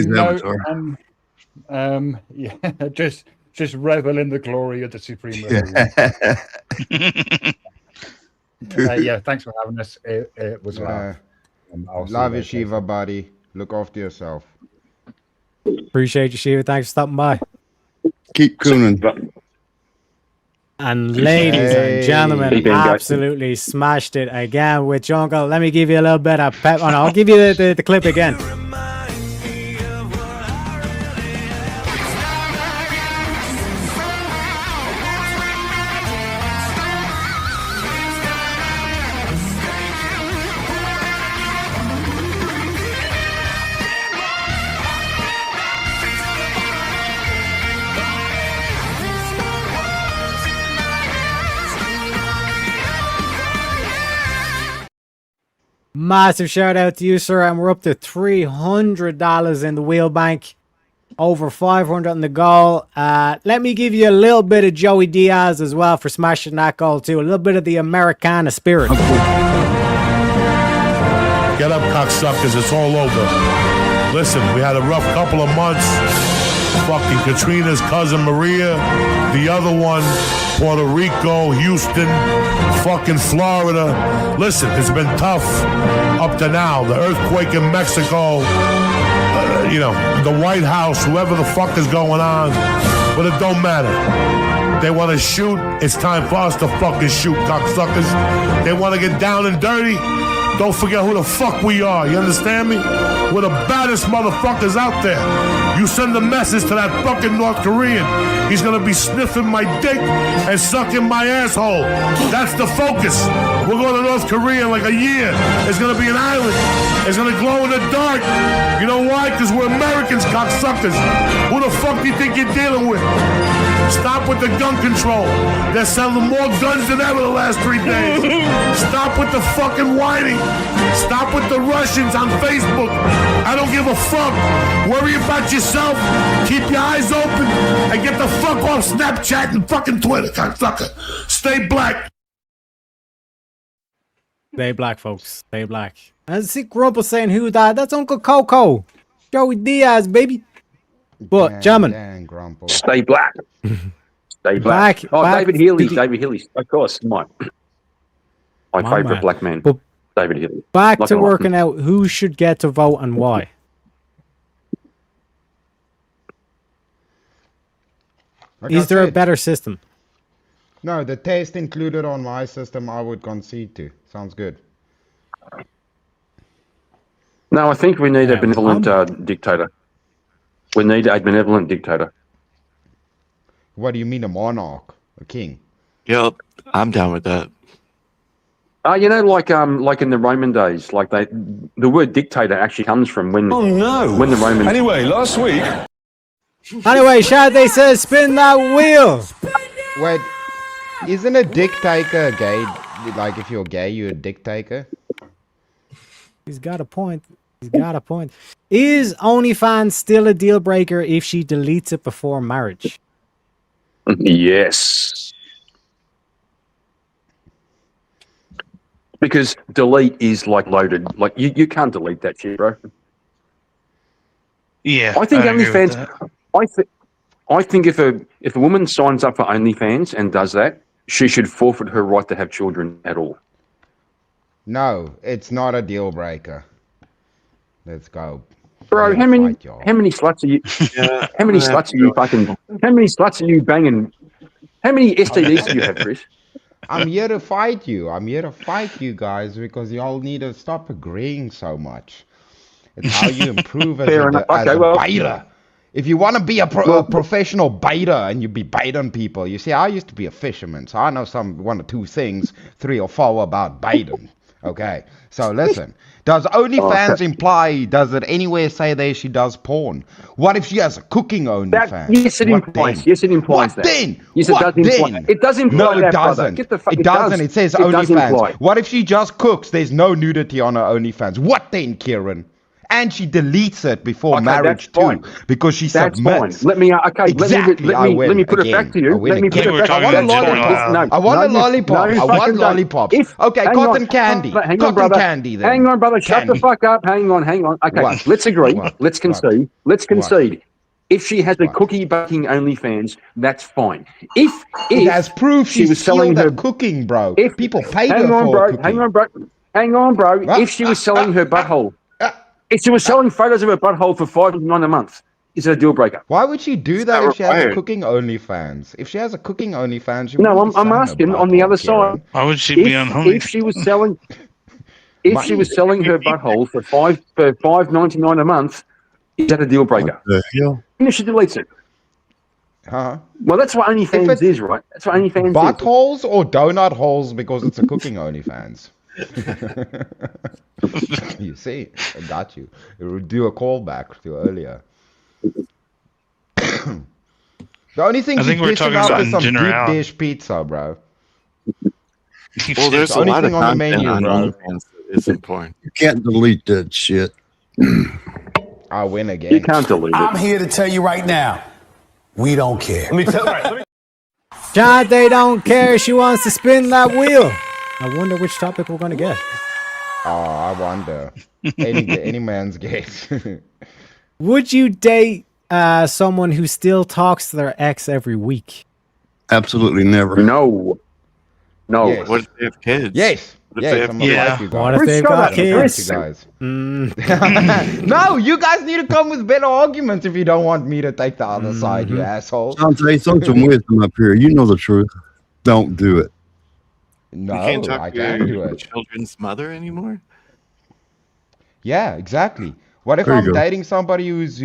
just revel in the glory of the Supreme. Yeah, thanks for having us. It was love. Love you, Shiva, buddy. Look after yourself. Appreciate you, Shiva. Thanks for stopping by. Keep cooning. And ladies and gentlemen, absolutely smashed it again with Jungle. Let me give you a little bit of pep. Oh, no, I'll give you the clip again. Massive shout out to you, sir, and we're up to $300 in the wheel bank, over 500 on the goal. Let me give you a little bit of Joey Diaz as well for smashing that goal too, a little bit of the Americana spirit. Get up, cocksuckers, it's all over. Listen, we had a rough couple of months. Fucking Katrina's cousin Maria, the other one, Puerto Rico, Houston, fucking Florida. Listen, it's been tough up to now. The earthquake in Mexico, you know, the White House, whoever the fuck is going on, but it don't matter. They want to shoot, it's time for us to fucking shoot, cocksuckers. They want to get down and dirty, don't forget who the fuck we are, you understand me? We're the baddest motherfuckers out there. You send a message to that fucking North Korean. He's gonna be sniffing my dick and sucking my asshole. That's the focus. We're going to North Korea in like a year. It's gonna be an island. It's gonna glow in the dark. You know why? Because we're Americans, cocksuckers. Who the fuck do you think you're dealing with? Stop with the gun control. They're selling more guns than ever the last 3 days. Stop with the fucking whining. Stop with the Russians on Facebook. I don't give a fuck. Worry about yourself. Keep your eyes open and get the fuck off Snapchat and fucking Twitter, cocksucker. Stay black. Stay black, folks. Stay black. And see Grumple saying who that? That's Uncle Coco. Joey Diaz, baby. But, gentlemen. Stay black. Stay black. David Healy. David Healy. Of course. My favourite black man. But David Healy. Back to working out who should get to vote and why. Is there a better system? No, the test included on my system I would concede to. Sounds good. No, I think we need a benevolent dictator. We need a benevolent dictator. What do you mean, a monarch? A king? Yep, I'm down with that. You know, like in the Roman days, like the word dictator actually comes from when the Romans. Anyway, last week. Anyway, Shade says spin that wheel. Wait, isn't a dictator gay? Like if you're gay, you're a dictator. He's got a point. He's got a point. Is OnlyFans still a deal breaker if she deletes it before marriage? Yes. Because delete is like loaded. Like you can't delete that shit, bro. Yeah. I think OnlyFans. I think if a woman signs up for OnlyFans and does that, she should forfeit her right to have children at all. No, it's not a deal breaker. Let's go. Bro, how many sluts are you? How many sluts are you fucking? How many sluts are you banging? How many STDs do you have, Chris? I'm here to fight you. I'm here to fight you guys because y'all need to stop agreeing so much. It's how you improve as a biter. If you want to be a professional biter and you be biting people, you see, I used to be a fisherman, so I know one or two things, 3 or 4 about biting. Okay, so listen. Does OnlyFans imply, does it anywhere say there she does porn? What if she has a cooking OnlyFans? Yes, it implies. Yes, it implies that. Then? Yes, it What does imply. then? It does imply No, it that, brother. doesn't. Get the fuck. It doesn't. It says It does imply. OnlyFans. What if she just cooks? There's no nudity on her OnlyFans. What then, Kieran? And she deletes it before marriage too, because she submits. Fine. Let me. Okay. Exactly. Let me put it back to you. Let me put it back. I want a lollipop. I want a lollipop. I want lollipops. Okay, cotton candy. Cotton candy. Then. Hang on, brother. Shut the fuck up. Hang on. Okay. Let's agree. Let's concede. Let's concede. If she has a cookie baking OnlyFans, that's fine. If it has proof she was selling her cooking, bro. If people paid her for cooking. Hang on, bro. If she was selling her butthole. If she was selling photos of her butthole for $5.99 a month, is it a deal breaker? Why would she do that if she has a cooking OnlyFans? If she has a cooking OnlyFans, she no, I'm asking on the other side. Why would she be unholy? If she was selling, her butthole for $5.99 a month, is that a deal breaker? And if she deletes it. Huh? Well, that's what OnlyFans is, right? That's what OnlyFans is. Buttholes or donut holes because it's a cooking OnlyFans. You see, I got you. It will do a callback to earlier. The only thing she's dishing out is some deep dish pizza, bro. Well, there's the a only lot thing of on the content menu, on bro. OnlyFans that isn't porn. You can't delete that shit. I win again. You can't delete it. I'm here to tell you right now, we don't care. Shante don't care. She wants to spin that wheel. I wonder which topic we're going to get. Oh, I wonder. Any man's guess. Would you date someone who still talks to their ex every week? Absolutely never. No. Yes. What if they have kids? Yes. What if they have Like What if they've got kids? No, you guys need to come with better arguments if you don't want me to take the other side, you assholes. Shante, throw some wisdom up here. You know the truth. Don't do it. No, You can't talk I to can't do your it. children's mother anymore? Yeah, exactly. What if There you I'm go. dating somebody who's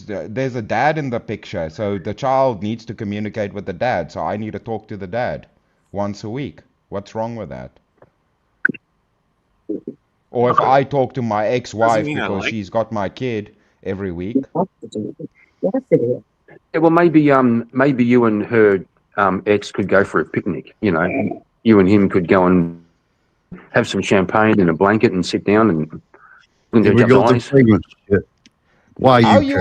there's a dad in the picture, so the child needs to communicate with the dad, so I need to talk to the dad once a week. What's wrong with that? Or if I talk to my ex-wife mean I because like- she's got my kid every week. Yeah, well, maybe you and her ex could go for a picnic. You know, you and him could go and have some champagne and a blanket and sit down and look Here at we each go other's to eyes. fragrance shit. Why Oh, you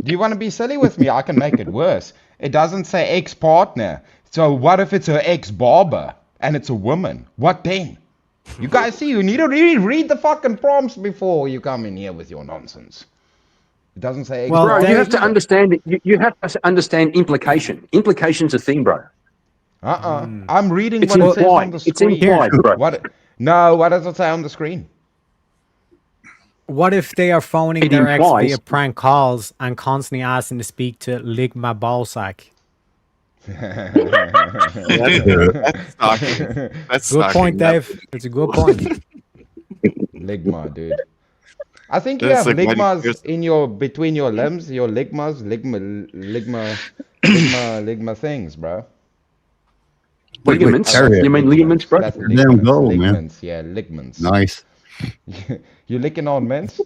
do you wanna be silly with me? I can make it worse. It doesn't say ex-partner. So what if it's her ex-barber and it's a woman? What then? You guys see, you need to really read the fucking prompts before you come in here with your nonsense. It doesn't say Bro, ex-partner. you have to understand it. You have to understand implication. Implication's a thing, bro. I'm reading It's what it says implied. on the It's screen. implied, bro. What does it say on the screen? What if they are phoning It their ex implies- via prank calls and constantly asking to speak to lick my ballsack? That's stalking. That's Good point, stalking. Dave. It's a good point. Ligma, dude. I think you That's have like when ligmas in between your limbs, your ligma things, bro. Ligaments? Carry it. You mean ligaments, bro? That's Damn goal, man. ligaments, yeah, ligaments. Nice. You licking on mints?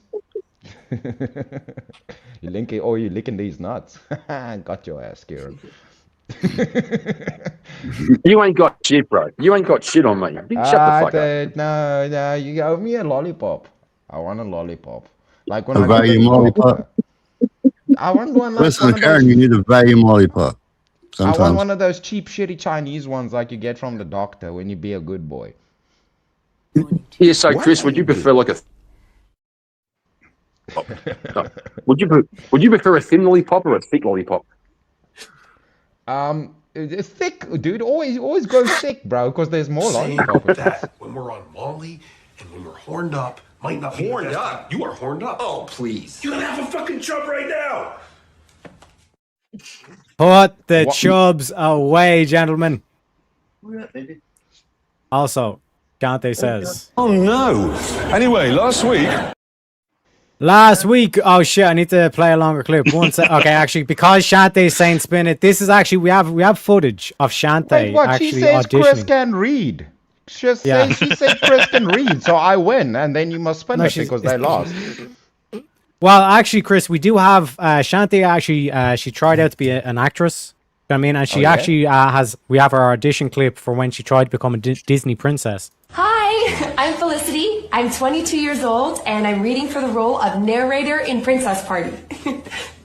You licking these nuts? Got your ass, Kieran. You ain't got shit, bro. You ain't got shit on me. Shut the fuck up. No, you owe me a lollipop. I want a lollipop. Like when A I go to volume the lollipop. I want one like Listen, one of Karen, those, you need a volume lollipop. I want Sometimes. one of those cheap, shitty Chinese ones like you get from the doctor when you be a good boy. Yeah, so Chris, would you prefer like a? No. Would you prefer a thin lollipop or a thick lollipop? It's thick, dude. Always go thick, bro, because there's more lollipop. That when we're on Molly and when we're horned up, might not be horned up. You are horned up. Oh, please. You don't have a fucking chub right now. Put the chubs away, gentlemen. Also, Dante says. Oh no. Anyway, last week. Oh shit! I need to play a longer clip. One sec. Okay, actually, because Shantae's saying spin it. This is actually we have footage of Shantae Wait, what? actually She says auditioning. Chris can read. She said Chris can read, so I win, and then you must spin it because they lost. Well, actually, Chris, we do have Shantae. Actually, she tried out to be an actress. You know what I mean, and she actually has. We have our audition clip for when she tried to become a Disney princess. Hi, I'm Felicity. I'm 22 years old, and I'm reading for the role of narrator in Princess Party.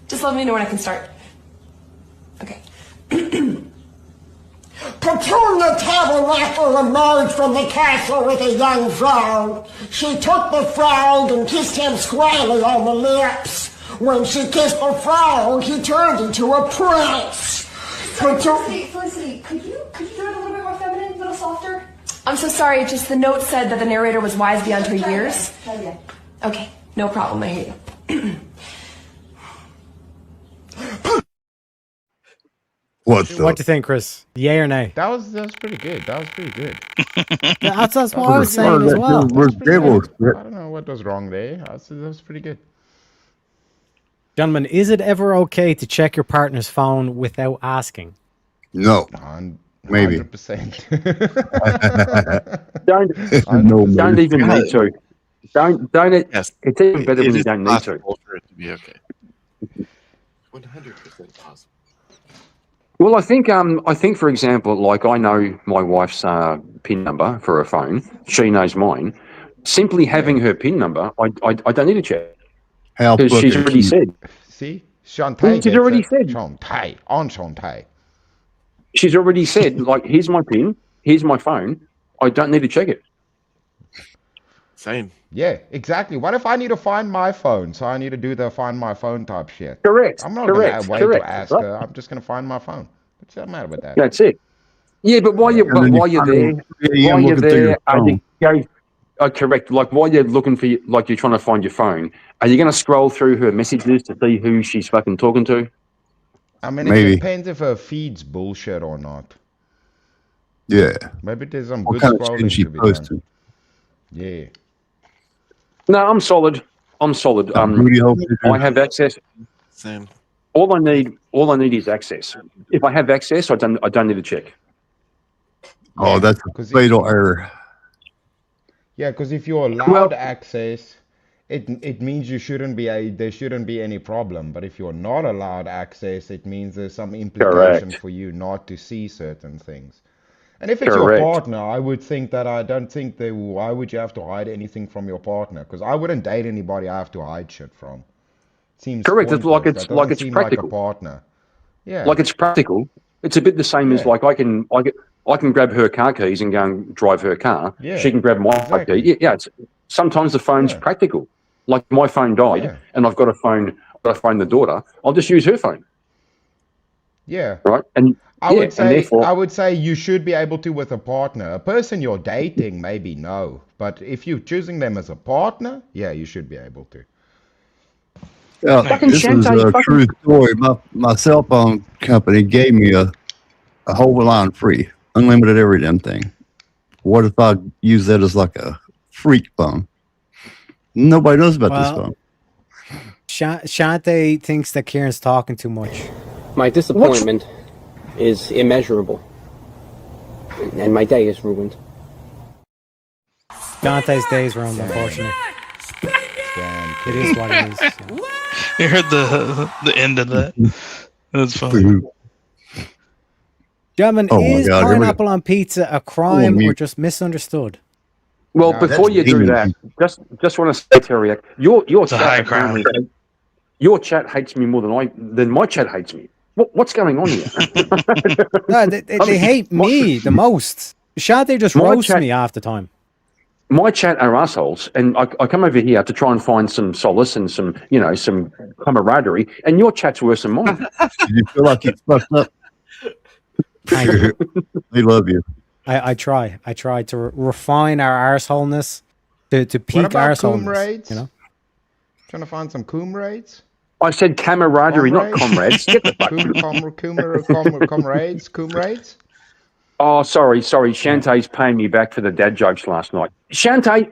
Just let me know when I can start. Okay. Petunia Tabernacle emerged from the castle with a young frog. She took the frog and kissed him squarely on the lips. When she kissed the frog, he turned into a prince. Felicity, could you do it a little bit more feminine, a little softer? I'm so sorry, just the note said that the narrator was wise beyond her years. Try again. Okay, no problem, I hear you. What do you think, Chris? Yay or nay? That was pretty good. That was pretty good. That's what I was saying as well. I don't know what was wrong there. That was pretty good. Gentlemen, is it ever okay to check your partner's phone without asking? No. Maybe. 100%. Don't even need to. Don't it? Yes. It's even better when you don't need to. For it to be okay. 100% possible. Well, I think, for example, like I know my wife's PIN number for her phone. She knows mine. Simply having her PIN number, I don't need to check. Because she's already said. See? Shantae. She's already said. Shantae. She's already said, like, here's my PIN, here's my phone. I don't need to check it. Same. Yeah, exactly. What if I need to find my phone? So I need to do the find my phone type shit. Correct. I'm not going to wait to ask her. I'm just going to find my phone. What's the matter with that? That's it. Yeah, but while you're there, correct. Like while you're looking for, like you're trying to find your phone, are you going to scroll through her messages to see who she's fucking talking to? I mean, it depends if her feed's bullshit or not. Yeah. Maybe there's some What good kind of shit scrolling she to be posted? done. Yeah. No, I'm solid. I have access. Same. All I need is access. If I have access, I don't need to check. Oh, that's a fatal error. Yeah, because if you're allowed access, it means there shouldn't be any problem. But if you're not allowed access, it means there's some implication for you not to see certain things. And if it's your partner, I would think that why would you have to hide anything from your partner? Because I wouldn't date anybody I have to hide shit from. It seems correct. It's like it's practical. Like a partner. Yeah. Like it's practical. It's a bit the same as like I can grab her car keys and go and drive her car. Yeah, she can grab my key. Yeah. Sometimes the phone's practical. Like my phone died, and I've got to phone the daughter. I'll just use her phone. Yeah. Right. And I would say you should be able to with a partner. A person you're dating, maybe no. But if you're choosing them as a partner, yeah, you should be able to. Yeah, this is a true story. My cell phone company gave me a whole line free, unlimited every damn thing. What if I use that as like a freak phone? Nobody knows about this phone. Shantae thinks that Kieran's talking too much. My disappointment is immeasurable, and my day is ruined. Shantae's day is ruined, unfortunately. It is what it is. Yeah. You heard the end of that. That's funny. Gentlemen, is pineapple on pizza a crime or just misunderstood? Well, before you do that, just want to say, Terry, your chat hates me more than my chat hates me. What's going on here? No, they hate me the most. Shantae just roasts me half the time. My chat are assholes, and I come over here to try and find some solace and some camaraderie, and your chat's worse than mine. You feel like it's fucked up? They love you. I try to refine our arseholeness to peak arseholeness. You know, trying to find some comrades. I said camaraderie, not comrades. Get the fuck. Comrades. Oh, sorry. Shantae's paying me back for the dad jokes last night. Shantae,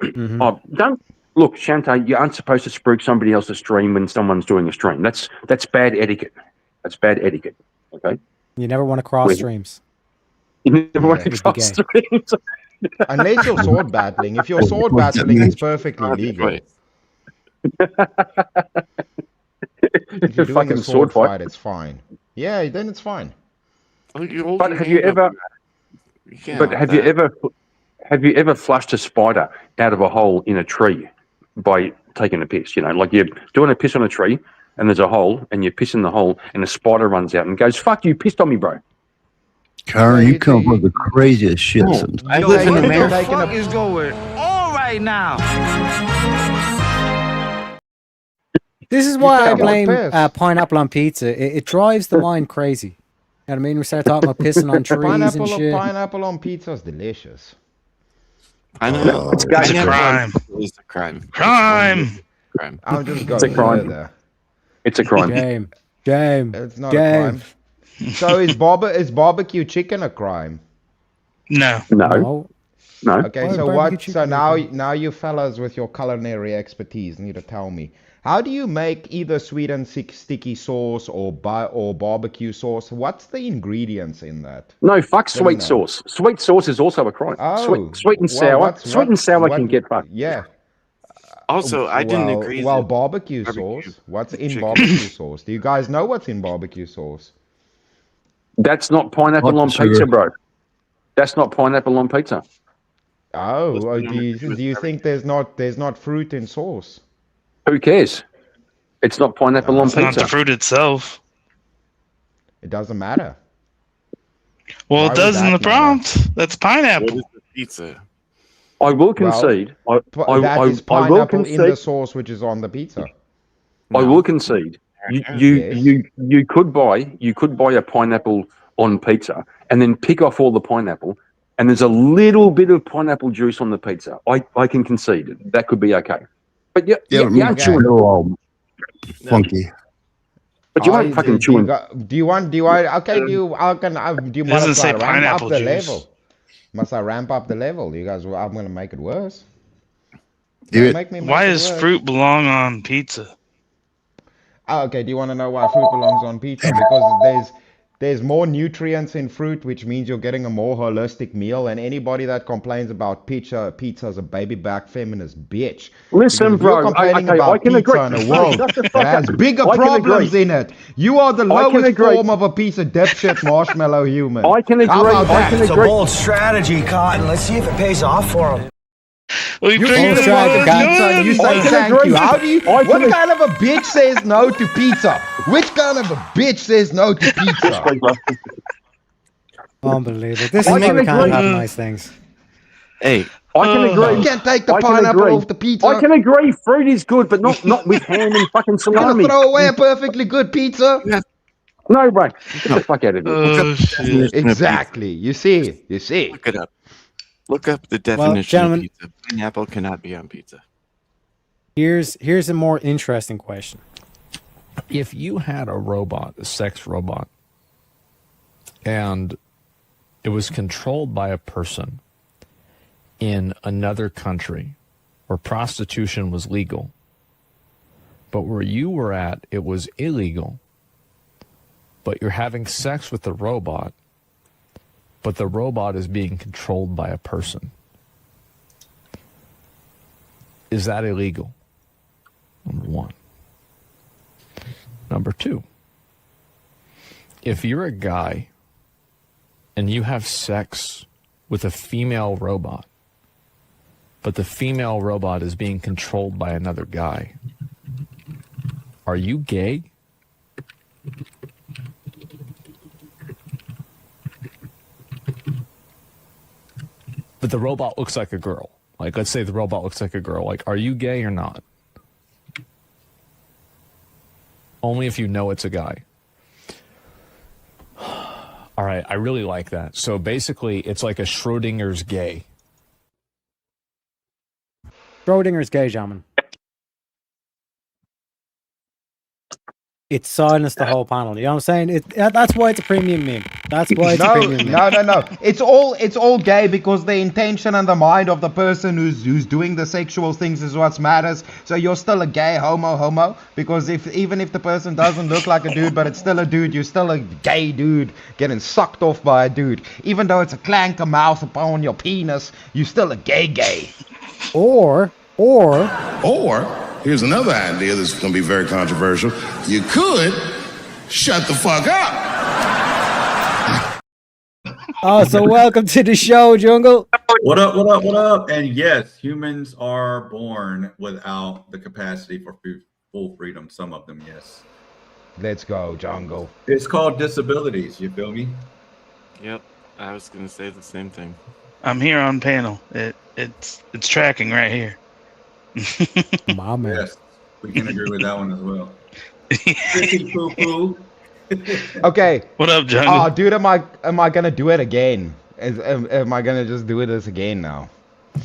Shantae, you aren't supposed to spruik somebody else's stream when someone's doing a stream. That's bad etiquette. That's bad etiquette. Okay. You never want to cross streams. You never want to cross streams. Unless you're sword battling. If you're sword battling, it's perfectly legal. If you're doing a sword fight, it's fine. Yeah, then it's fine. But have you ever? But have you ever flushed a spider out of a hole in a tree by taking a piss? You know, like you're doing a piss on a tree, and there's a hole, and you piss in the hole, and a spider runs out and goes, "Fuck, you pissed on me, bro." Karen, you come up with the craziest shit sometimes. I live in America. What the fuck is going on right now? This is why I blame pineapple on pizza. It drives the mind crazy. You know what I mean? We start talking about pissing on trees and shit. Pineapple on pizza is delicious. It's a crime. It's a crime. Crime. I'm just going It's a crime. there. It's a crime. Game. It's not a crime. So is barbecue chicken a crime? No. Okay, so what? So now you fellas with your culinary expertise need to tell me, how do you make either sweet and sticky sauce or barbecue sauce? What's the ingredients in that? No, fuck sweet sauce. Sweet sauce is also a crime. Sweet and sour. Sweet and sour can get fucked. Yeah. Also, I didn't agree. Well, barbecue sauce. What's in barbecue sauce? Do you guys know what's in barbecue sauce? That's not pineapple on pizza, bro. That's not pineapple on pizza. Oh, do you think there's not fruit in sauce? Who cares? It's not pineapple on It's pizza. not the fruit itself. It doesn't matter. Well, it does in the prompt. That's pineapple. What is the pizza? I will concede. That is I will pineapple concede. in the sauce, which is on the pizza. I will concede. You could buy a pineapple on pizza and then pick off all the pineapple, and there's a little bit of pineapple juice on the pizza. I can concede it. That could be okay. But yeah, chewing all funky. But you won't fucking chew it. Do you want to ramp up the level? Must I ramp up the level? You guys, I'm going to make it worse. Why does fruit belong on pizza? Oh, okay, do you want to know why fruit belongs on pizza? Because there's more nutrients in fruit, which means you're getting a more holistic meal. And anybody that complains about pizza is a baby back feminist bitch. Listen, bro, you're complaining about pizza in a world that has bigger problems in it. You are the lowest form of a piece of dipshit marshmallow human. I can agree. How about that? It's a bold strategy, Cotton. Let's see if it pays off for him. You say thank you. How do you? What kind of a bitch says no to pizza? Which kind of a bitch says no to pizza? Unbelievable. This is why we can't have nice things. Hey, I can agree. You can't take the pineapple off the pizza. I can agree. Fruit is good, but not with ham and fucking You're gonna salami. throw away a perfectly good pizza? No, bro. Get the fuck out of here. Exactly. You see. Look it up. Look up the definition of pizza. Pineapple cannot be on pizza. Here's a more interesting question. If you had a robot, a sex robot, and it was controlled by a person in another country where prostitution was legal, but where you were at, it was illegal, but you're having sex with the robot, but the robot is being controlled by a person. Is that illegal? Number one. Number two, if you're a guy and you have sex with a female robot, but the female robot is being controlled by another guy, are you gay? But the robot looks like a girl. Like, let's say the robot looks like a girl. Like, are you gay or not? Only if you know it's a guy. All right, I really like that. So basically, it's like a Schrodinger's gay. Schrodinger's gay, gentlemen. it silenced the whole panel. You know what I'm saying? That's why it's a premium meme. That's why it's a premium meme. No. It's all gay because the intention and the mind of the person who's doing the sexual things is what matters. So you're still a gay homo because even if the person doesn't look like a dude, but it's still a dude, you're still a gay dude getting sucked off by a dude. Even though it's a clanker mouth upon your penis, you're still a gay. Or here's another idea that's going to be very controversial. You could shut the fuck up. Oh, so welcome to the show, Jungle. What up? And yes, humans are born without the capacity for full freedom. Some of them, yes. Let's go, Jungle. It's called disabilities. You feel me? Yep, I was gonna say the same thing. I'm here on panel. It's tracking right here. My man. Yes, we can agree with that one as well. Okay. What up, Jungle? Oh, dude, am I gonna do it again? Am I gonna just do this again now?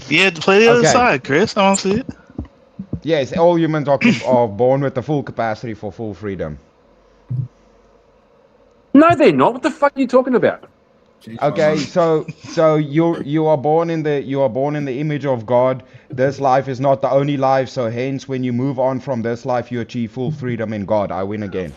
Yeah, play the other side, Chris. I want to see it. Yes, all humans are born with the full capacity for full freedom. No, they're not. What the fuck are you talking about? Okay, so you are born in the image of God. This life is not the only life, so hence when you move on from this life, you achieve full freedom in God. I win again.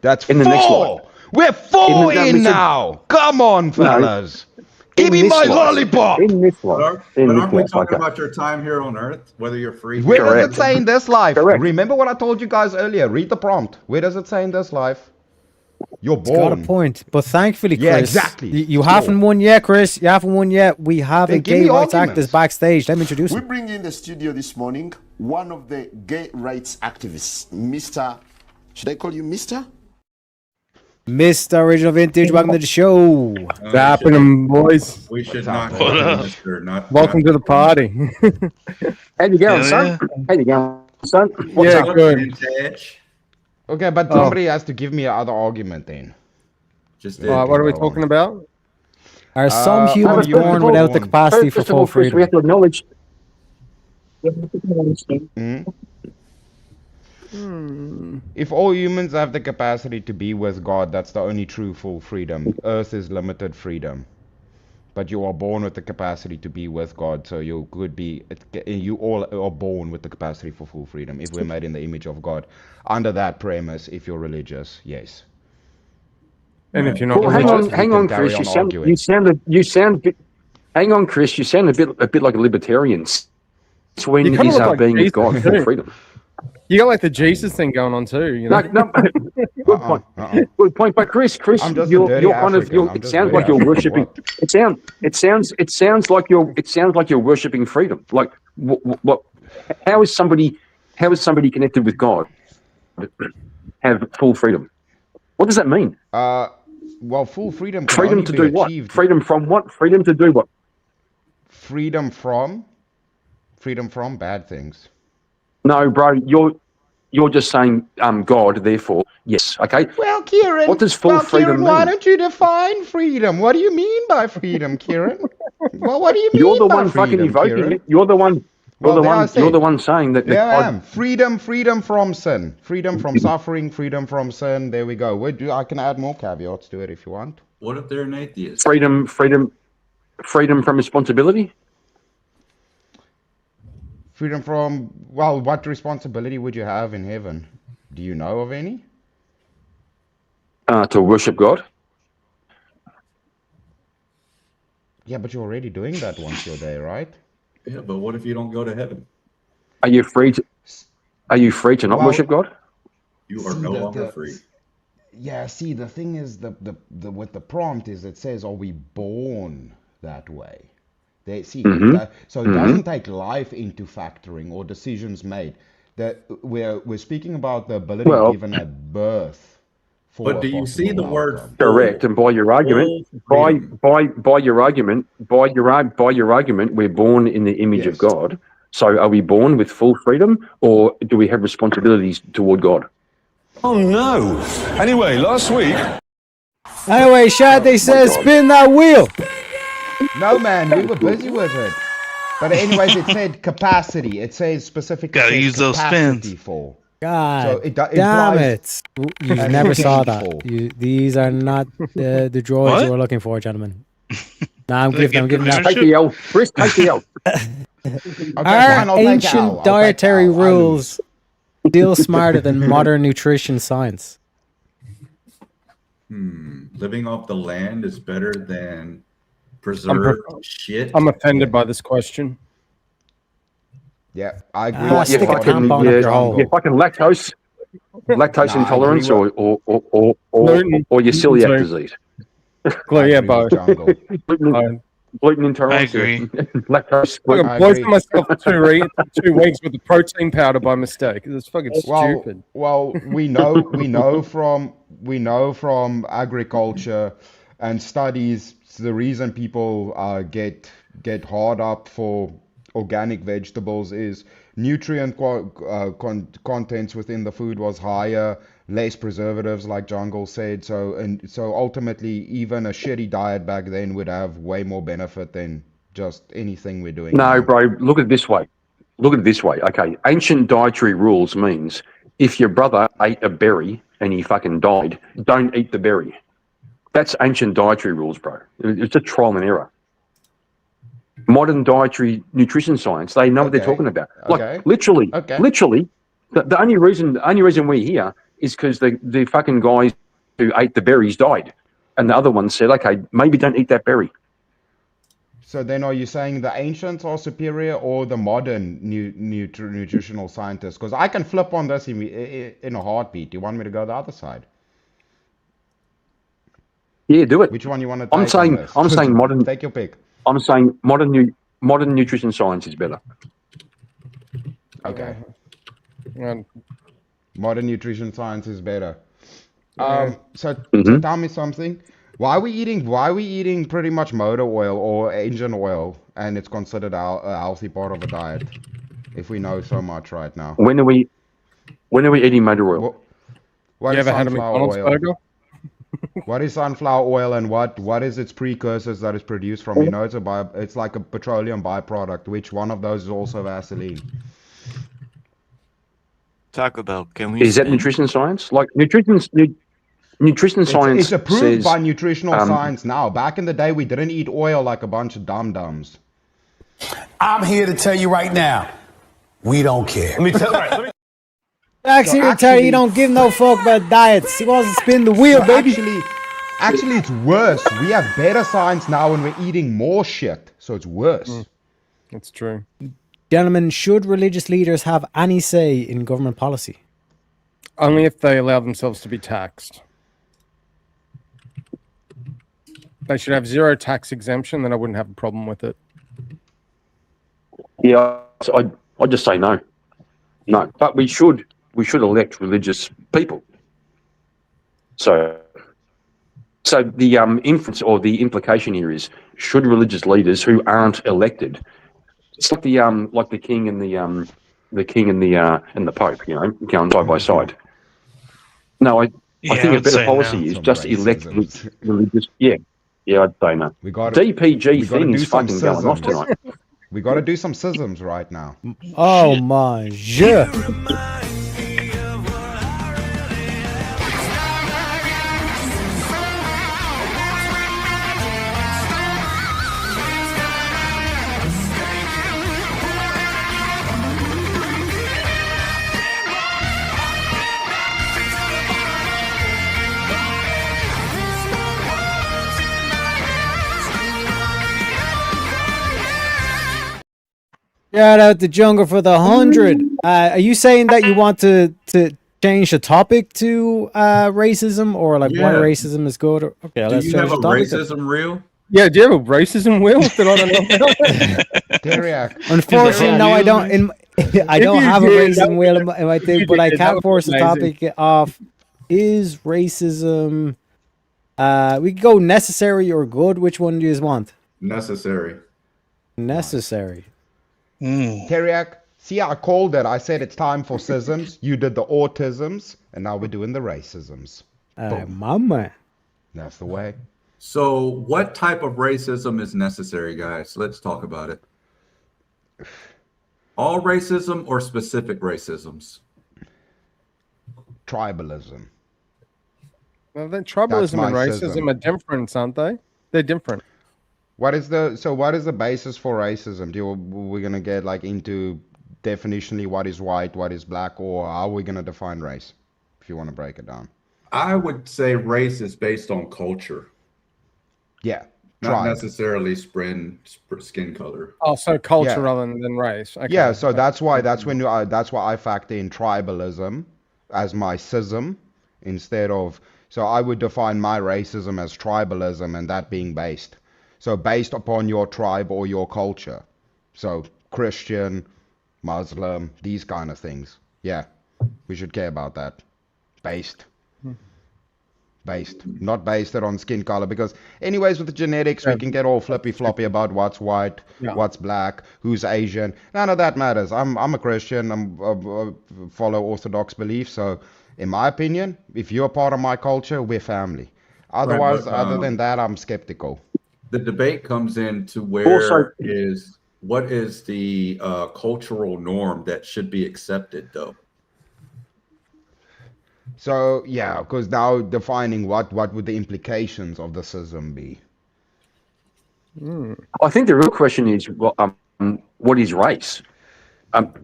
That's in the next life. We're four in now. Come on, fellas. Give me my lollipop. In this life. But aren't we talking about your time here on Earth? Whether you're free? Where does it say in this life? Remember what I told you guys earlier. Read the prompt. Where does it say in this life? You're born. It's got a point, but thankfully, Chris, exactly. You haven't won yet, Chris. You haven't won yet. We have a gay rights activist backstage. Let me introduce We him. bring in the studio this morning one of the gay rights activists, Mr. Should I call you Mr.? Mr. Original Vintage, welcome to the show. What's happening, boys? We should not call you Mr. Welcome to the party. How you going, son? How you going, son? What's up? Good. Okay, but somebody has to give me another argument then. What are we talking about? Are some humans born without the capacity for full freedom? We have to acknowledge. If all humans have the capacity to be with God, that's the only true full freedom. Earth is limited freedom. But you are born with the capacity to be with God, so you all are born with the capacity for full freedom if we're made in the image of God. Under that premise, if you're religious, yes. And if you're not hang on, Chris. Hang on, Chris. You sound a bit like a libertarian. When is our being with God full freedom? You got like the Jesus thing going on too, you know. No. Good point. Good point. But Chris, you're kind of. It sounds like you're worshiping. It sounds like you're worshiping freedom. Like what? How is somebody connected with God have full freedom? What does that mean? Well, full freedom. Freedom to do what? Freedom from what? Freedom to do what? Freedom from bad things. No, bro, you're just saying God, therefore, yes, okay? Well, Kieran, what does full freedom mean? Why don't you define freedom? What do you mean by freedom, Kieran? Well, what do you mean You're the by one freedom, fucking evoking Kieran? it. You're the one saying that. There I am. Freedom from sin. Freedom from suffering, freedom from sin. There we go. I can add more caveats to it if you want. What if they're an atheist? Freedom from responsibility? Freedom from, well, what responsibility would you have in heaven? Do you know of any? To worship God. Yeah, but you're already doing that once you're there, right? Yeah, but what if you don't go to heaven? Are you free to not worship God? You are no longer free. Yeah, see, the thing is, with the prompt is it says, are we born that way? So it doesn't take life into factoring or decisions made. That we're speaking about the ability given at birth. But do you see the word correct? And by your argument, we're born in the image of God. So are we born with full freedom, or do we have responsibilities toward God? Oh no! Anyway, last week. Anyway, Shadi says, spin that wheel. No, man, we were busy with it. But anyways, it said capacity. It says specific. Gotta use those spins. God So it damn implies it. You as never saw hateful. that. These are not the droids What? you were looking for, gentlemen. Nah, I'm Do they giving get that. Take the L. Chris, take the L. Okay, Our fine, I'll take Al. ancient I'll take dietary Al. I lose. rules still smarter than modern nutrition science. Living off the land is better than preserved shit. I'm offended by this question. Yeah, I agree. Ah, What, you stick a fucking, tampon up your hole. you fucking lactose Nah, intolerance I or Gluten- your celiac gluten- disease. Yeah, both. Gluten intolerance. I agree. Lactose. I I poisoned agree. myself for 2 weeks with the protein powder by mistake. It's fucking stupid. Well, we know from agriculture and studies the reason people get hard up for organic vegetables is nutrient contents within the food was higher, less preservatives, like Jungle said. So ultimately, even a shitty diet back then would have way more benefit than just anything we're doing No, now. bro, look at it this way. Okay, ancient dietary rules means if your brother ate a berry and he fucking died, don't eat the berry. That's ancient dietary rules, bro. It's just trial and error. Modern dietary nutrition science, they know what they're talking about. Like literally, the only reason we're here is because the fucking guys who ate the berries died. And the other one said, okay, maybe don't eat that berry. So then are you saying the ancients are superior or the modern nutritional scientists? Because I can flip on this in a heartbeat. Do you want me to go the other side? Yeah, do it. Which one you want to take I'm saying modern. Take your pick. I'm saying modern nutrition science is better. Okay. Modern nutrition science is better. So tell me something. Why are we eating pretty much motor oil or engine oil, and it's considered a healthy part of a diet? If we know so much right now. When are we eating motor oil? What you is ever had a sunflower McDonald's oil? burger? What is sunflower oil, and what is its precursors that it's produced from? You know, it's like a petroleum byproduct. Which one of those is also Vaseline? Taco Bell. Can we? Is that nutrition science? Like nutrition science. It's approved says, by nutritional science now. Back in the day, we didn't eat oil like a bunch of dum-dums. I'm here to tell you right now, we don't care. Let me tell you. Actually, you don't give no fuck about diets. He wants to spin the wheel, baby. Actually, it's worse. We have better science now and we're eating more shit. So it's worse. That's true. Gentlemen, should religious leaders have any say in government policy? Only if they allow themselves to be taxed. They should have zero tax exemption, then I wouldn't have a problem with it. Yeah, I just say no. No, but we should elect religious people. So the inference or the implication here is, should religious leaders who aren't elected, it's like the king and the pope, you know, going side by side. No, I think a better policy is just elect religious. Yeah, I'd say no. DPG thing is fucking going off tonight. We got to do some schisms right now. Oh my god. Shout out the jungle for the 100. Are you saying that you want to change the topic to racism, or like why racism is good? Or, okay, do let's you change have the a topic. racism reel? Yeah, do you have a racism wheel that I don't know? Unfortunately, no, I don't. I don't have a racism wheel in my thing, but I can force the topic off. Is racism? We could go necessary or good. Which one do you want? Necessary. Necessary. Teriak, see, I called it. I said it's time for schisms. You did the autisms, and now we're doing the racisms. Mama. That's the way. So what type of racism is necessary, guys? Let's talk about it. All racism or specific racisms? tribalism. Well, then tribalism and racism are different, aren't they? They're different. What is the basis for racism? We're gonna get like into definitionally what is white, what is black, or how are we gonna define race? If you want to break it down, I would say race is based on culture. Yeah, not necessarily skin color. Oh, so culture rather than race. Okay. Yeah, so that's why I factor in tribalism as my schism instead of. So I would define my racism as tribalism, and that being based upon your tribe or your culture. So Christian, Muslim, these kind of things. Yeah, we should care about that. Based, not based it on skin color, because anyways with the genetics we can get all flippy floppy about what's white, what's black, who's Asian. None of that matters. I'm a Christian. I follow Orthodox beliefs. So in my opinion, if you're part of my culture, we're family. Otherwise, other than that, I'm skeptical. The debate comes into what is the cultural norm that should be accepted, though. So yeah, because now defining what would the implications of the schism be? I think the real question is, what is race?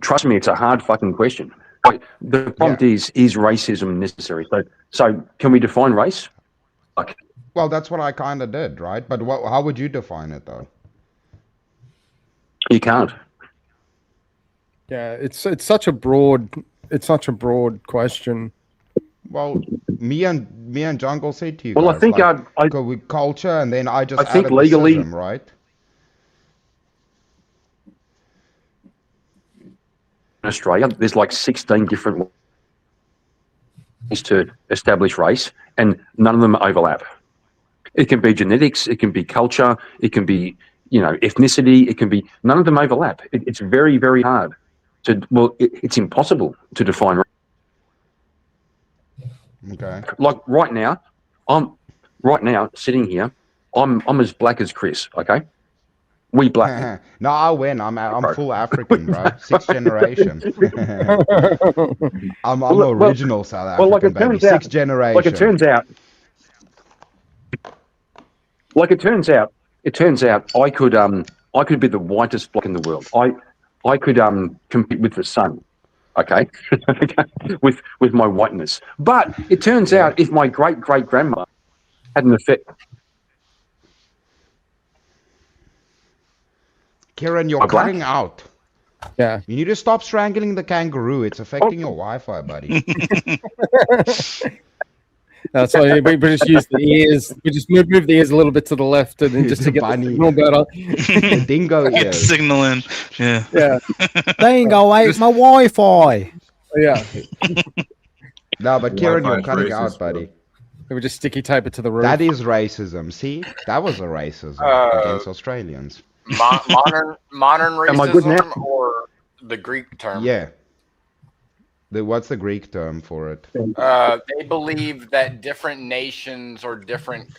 Trust me, it's a hard fucking question. The prompt is racism necessary? So can we define race? Well, that's what I kind of did, right? But how would you define it, though? You can't. Yeah, it's such a broad question. Well, me and Jungle said to you. Well, guys, I think like, go with culture, and then I just think legally, schism, right? In Australia, there's like 16 different ways to establish race, and none of them overlap. It can be genetics, it can be culture, it can be ethnicity, it can be none of them overlap. It's very, very hard it's impossible to define. Okay. Like right now sitting here, I'm as black as Chris. Okay, we black. No, I win. I'm full African, bro. 6th generation. I'm original South African. Well, like it turns baby. out, 6th generation. Like it turns out, I could be the whitest bloke in the world. I could compete with the sun. Okay, with my whiteness. But it turns out, if my great grandma had an effect. Kieran, you're cutting out. Yeah. You need to stop strangling the kangaroo. It's affecting your Wi-Fi, buddy. That's why we just use the ears. We just move the ears a little bit to the left, and then just to get the signal better. The dingo ears. Signaling. Yeah. Yeah. Dingo ate my Wi-Fi. Yeah. No, but Kieran, you're cutting out, buddy. They would just sticky tape it to the roof. That is racism. See, that was a racism against Australians. Modern racism or the Greek term? Yeah. What's the Greek term for it? They believe that different nations or different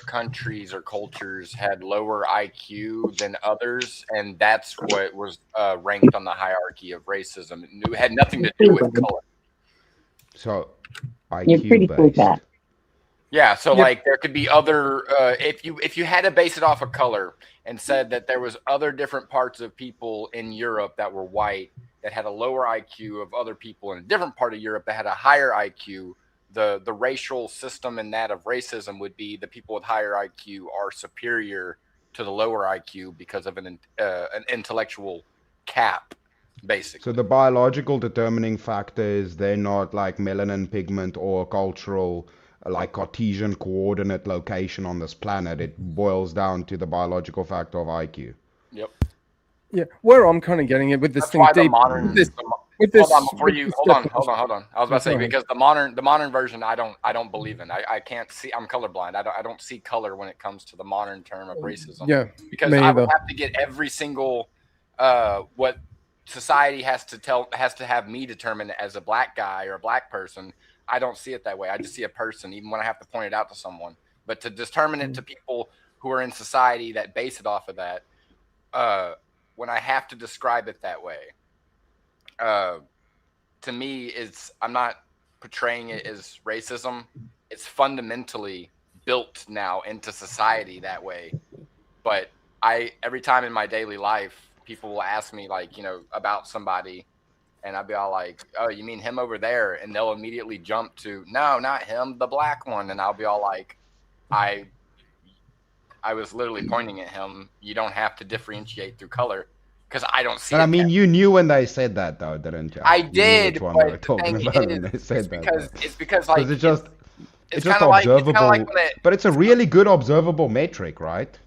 countries or cultures had lower IQ than others, and that's what was ranked on the hierarchy of racism. It had nothing to do with color. So, IQ based. Yeah, so like there could be other if you had to base it off of color and said that there was other different parts of people in Europe that were white that had a lower IQ of other people in a different part of Europe that had a higher IQ, the racial system in that of racism would be the people with higher IQ are superior to the lower IQ because of an intellectual cap, basically. So the biological determining factor is they're not like melanin pigment or cultural like Cartesian coordinate location on this planet. It boils down to the biological factor of IQ. Yep. Yeah, where I'm kind of getting it with this thing. Deep, hold on. I was about to say, because the modern version, I don't believe in. I can't see. I'm colorblind. I don't see color when it comes to the modern term of racism. Yeah, because I would have to get every single what society has to have me determine as a black guy or a black person. I don't see it that way. I just see a person, even when I have to point it out to someone. But to determine it to people who are in society that base it off of that, when I have to describe it that way, to me, I'm not portraying it as racism. It's fundamentally built now into society that way. But every time in my daily life, people will ask me like, about somebody, and I'll be all like, "Oh, you mean him over there?" And they'll immediately jump to, "No, not him, the black one." And I'll be all like, I was literally pointing at him. You don't have to differentiate through color because I don't see But it. I mean, you knew when they said that, though, didn't you? I did, Which one but they were talking the about thing when they said that. it's because like it's just kind of like but it's a really good observable metric, right?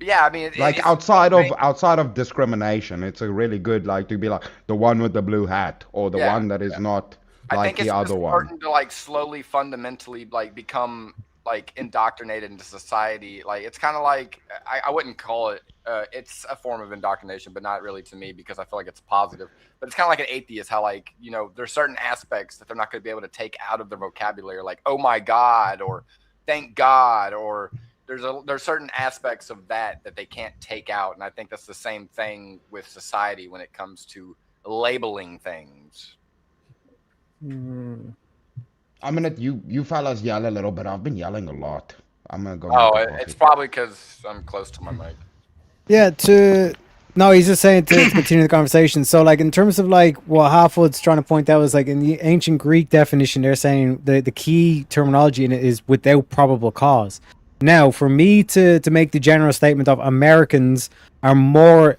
Yeah, I mean, like outside of discrimination, it's a really good like to be like the one with the blue hat or the one that is not like the other one. I think it's important to like slowly, fundamentally like become like indoctrinated into society. Like it's kind of like I wouldn't call it. It's a form of indoctrination, but not really to me because I feel like it's positive. But it's kind of like an atheist, how like there's certain aspects that they're not going to be able to take out of their vocabulary, like "oh my God" or "thank God" or there's certain aspects of that they can't take out, and I think that's the same thing with society when it comes to labeling things. I'm gonna you fellas yell a little bit. I've been yelling a lot. I'm gonna go. Oh, it's probably because I'm close to my mic. Yeah. No, he's just saying to continue the conversation. So, like, in terms of like what Halfwood's trying to point out is like in the ancient Greek definition, they're saying the key terminology in it is without probable cause. Now, for me to make the general statement of Americans are more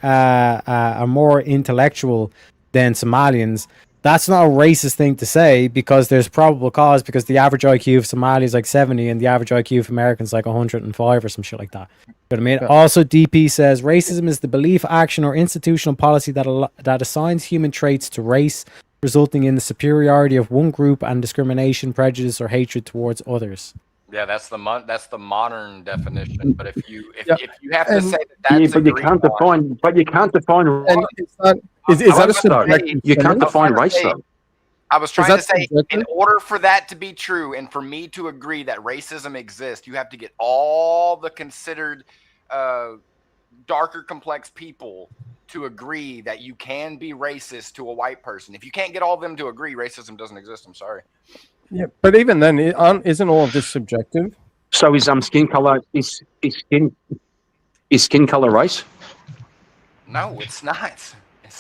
intellectual than Somalians, that's not a racist thing to say because there's probable cause because the average IQ of Somalia is like 70 and the average IQ of Americans is like 105 or some shit like that. You know what I mean? Yeah. Also, DP says racism is the belief, action, or institutional policy that assigns human traits to race, resulting in the superiority of one group and discrimination, prejudice, or hatred towards others. Yeah, that's the modern definition. But if you have to say that's but you can't define. But you can't define. Is that a subjective? You can't define race though. I was trying to say, in order for that to be true, and for me to agree that racism exists, you have to get all the considered darker, complex people to agree that you can be racist to a white person. If you can't get all of them to agree, racism doesn't exist. I'm sorry. Yeah, but even then, isn't all of this subjective? So is skin color is skin color race? No, it's not.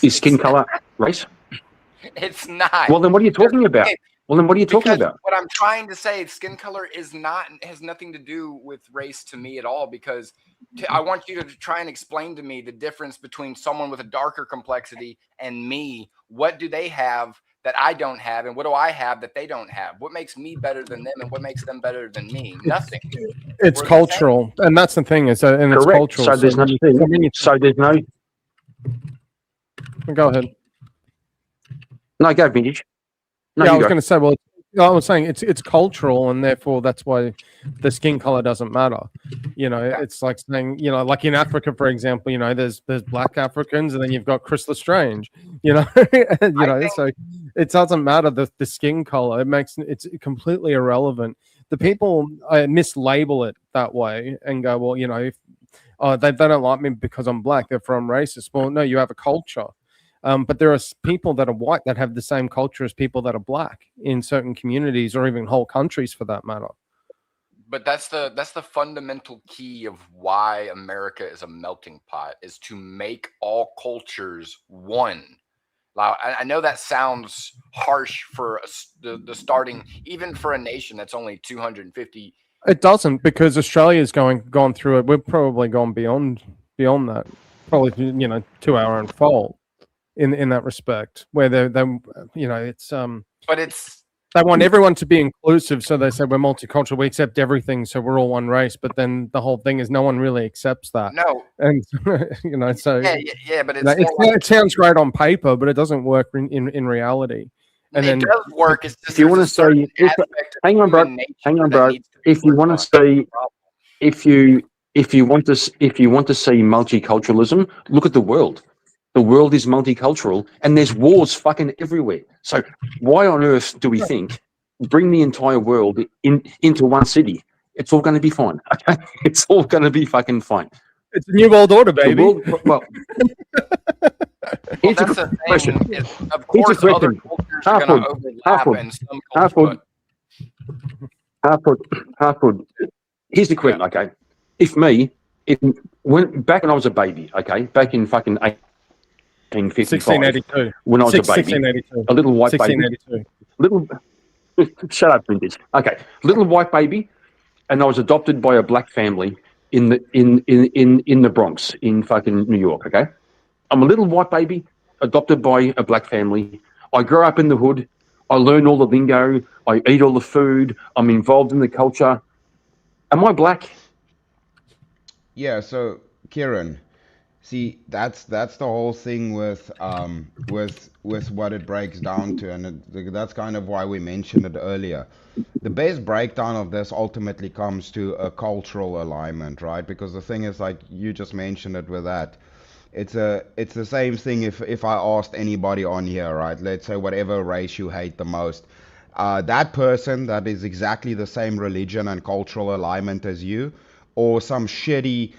Is skin color race? It's not. Well, then what are you talking about? What I'm trying to say, skin color has nothing to do with race to me at all. Because I want you to try and explain to me the difference between someone with a darker complexity and me. What do they have that I don't have, and what do I have that they don't have? What makes me better than them, and what makes them better than me? Nothing. It's cultural, and that's the thing. It's cultural. So there's nothing. So there's no. Go ahead. No, go vintage. No, yeah, I was going to say. Well, I was saying it's cultural, and therefore that's why the skin color doesn't matter. It's like saying, like in Africa, for example, there's black Africans, and then you've got Chris Lestrange. So it doesn't matter the skin color. It's completely irrelevant. The people mislabel it that way and go, well, if they don't like me because I'm black, they're from racist. Well, no, you have a culture. But there are people that are white that have the same culture as people that are black in certain communities or even whole countries for that matter. But that's the fundamental key of why America is a melting pot, is to make all cultures one. Now, I know that sounds harsh for the starting, even for a nation that's only 250. It doesn't, because Australia's gone through it. We've probably gone beyond that. Probably 2 hour unfold. In that respect, where they it's but it's they want everyone to be inclusive, so they say we're multicultural, we accept everything, so we're all one race. But then the whole thing is no one really accepts that. No, and so yeah, but it sounds great on paper, but it doesn't work in reality. And it does work. It's just if you want to say, hang on, bro. If you want to say, if you want to see multiculturalism, look at the world. The world is multicultural, and there's wars fucking everywhere. So why on earth do we think bring the entire world into one city? It's all going to be fine. Okay, it's all going to be fucking fine. It's a new world order, baby. Here's a question. Of course, other cultures are going to overlap and some cultures Hartford. Here's the question, okay? Back when I was a baby, okay, back in fucking 1855, 1682. when I was a baby, 1682. a little white 1682. shut up, vintage. Okay, little white baby, and I was adopted by a black family in the Bronx in fucking New York. Okay, I'm a little white baby adopted by a black family. I grew up in the hood. I learn all the lingo. I eat all the food. I'm involved in the culture. Am I black? Yeah, so Kieran, see, that's the whole thing with what it breaks down to, and that's kind of why we mentioned it earlier. The best breakdown of this ultimately comes to a cultural alignment, right? Because the thing is, like you just mentioned it with that, it's the same thing if I asked anybody on here, right? Let's say whatever race you hate the most, that person that is exactly the same religion and cultural alignment as you, or some shitty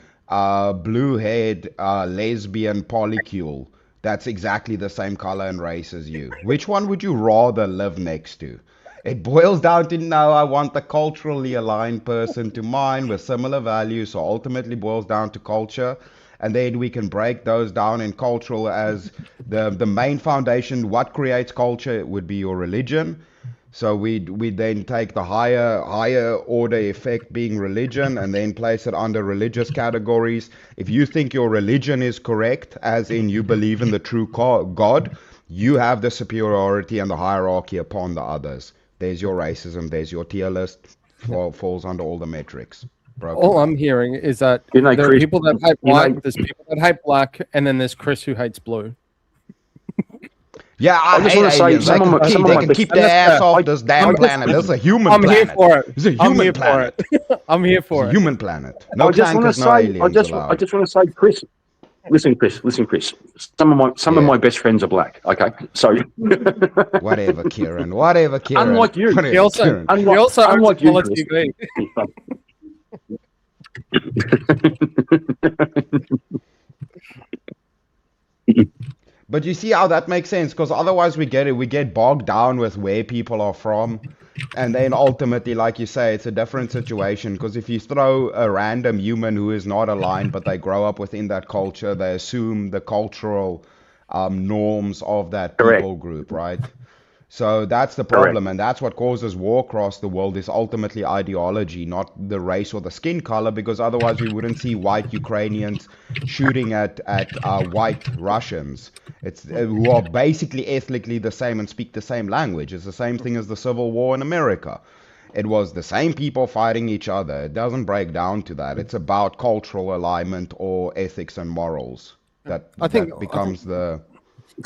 blue-haired lesbian polycule that's exactly the same color and race as you. Which one would you rather live next to? It boils down to, no, I want the culturally aligned person to mine with similar values, so ultimately boils down to culture. And then we can break those down in cultural as the main foundation. What creates culture would be your religion. So we then take the higher order effect being religion and then place it under religious categories. If you think your religion is correct, as in you believe in the true God, you have the superiority and the hierarchy upon the others. There's your racism, there's your tier list, falls under all the metrics. All I'm hearing is that there are people that hate white, there's people that hate black, and then there's Chris who hates blue. Yeah, I just want to say, they can keep their ass off this damn planet. This is a human planet. I'm here for it. It's a human planet. I'm here for it. It's a human planet. No tankers, no aliens allowed. I just want to say, Chris. Listen, Chris. Some of my best friends are black. Okay, so whatever, Kieran. Whatever, Kieran. Unlike you, he also unlike you, TV. But you see how that makes sense, because otherwise we get bogged down with where people are from, and then ultimately, like you say, it's a different situation. Because if you throw a random human who is not aligned, but they grow up within that culture, they assume the cultural norms of that people group, right? So that's the problem, and that's what causes war across the world is ultimately ideology, not the race or the skin color, because otherwise we wouldn't see white Ukrainians shooting at white Russians. It's who are basically ethnically the same and speak the same language. It's the same thing as the Civil War in America. It was the same people fighting each other. It doesn't break down to that. It's about cultural alignment or ethics and morals. It's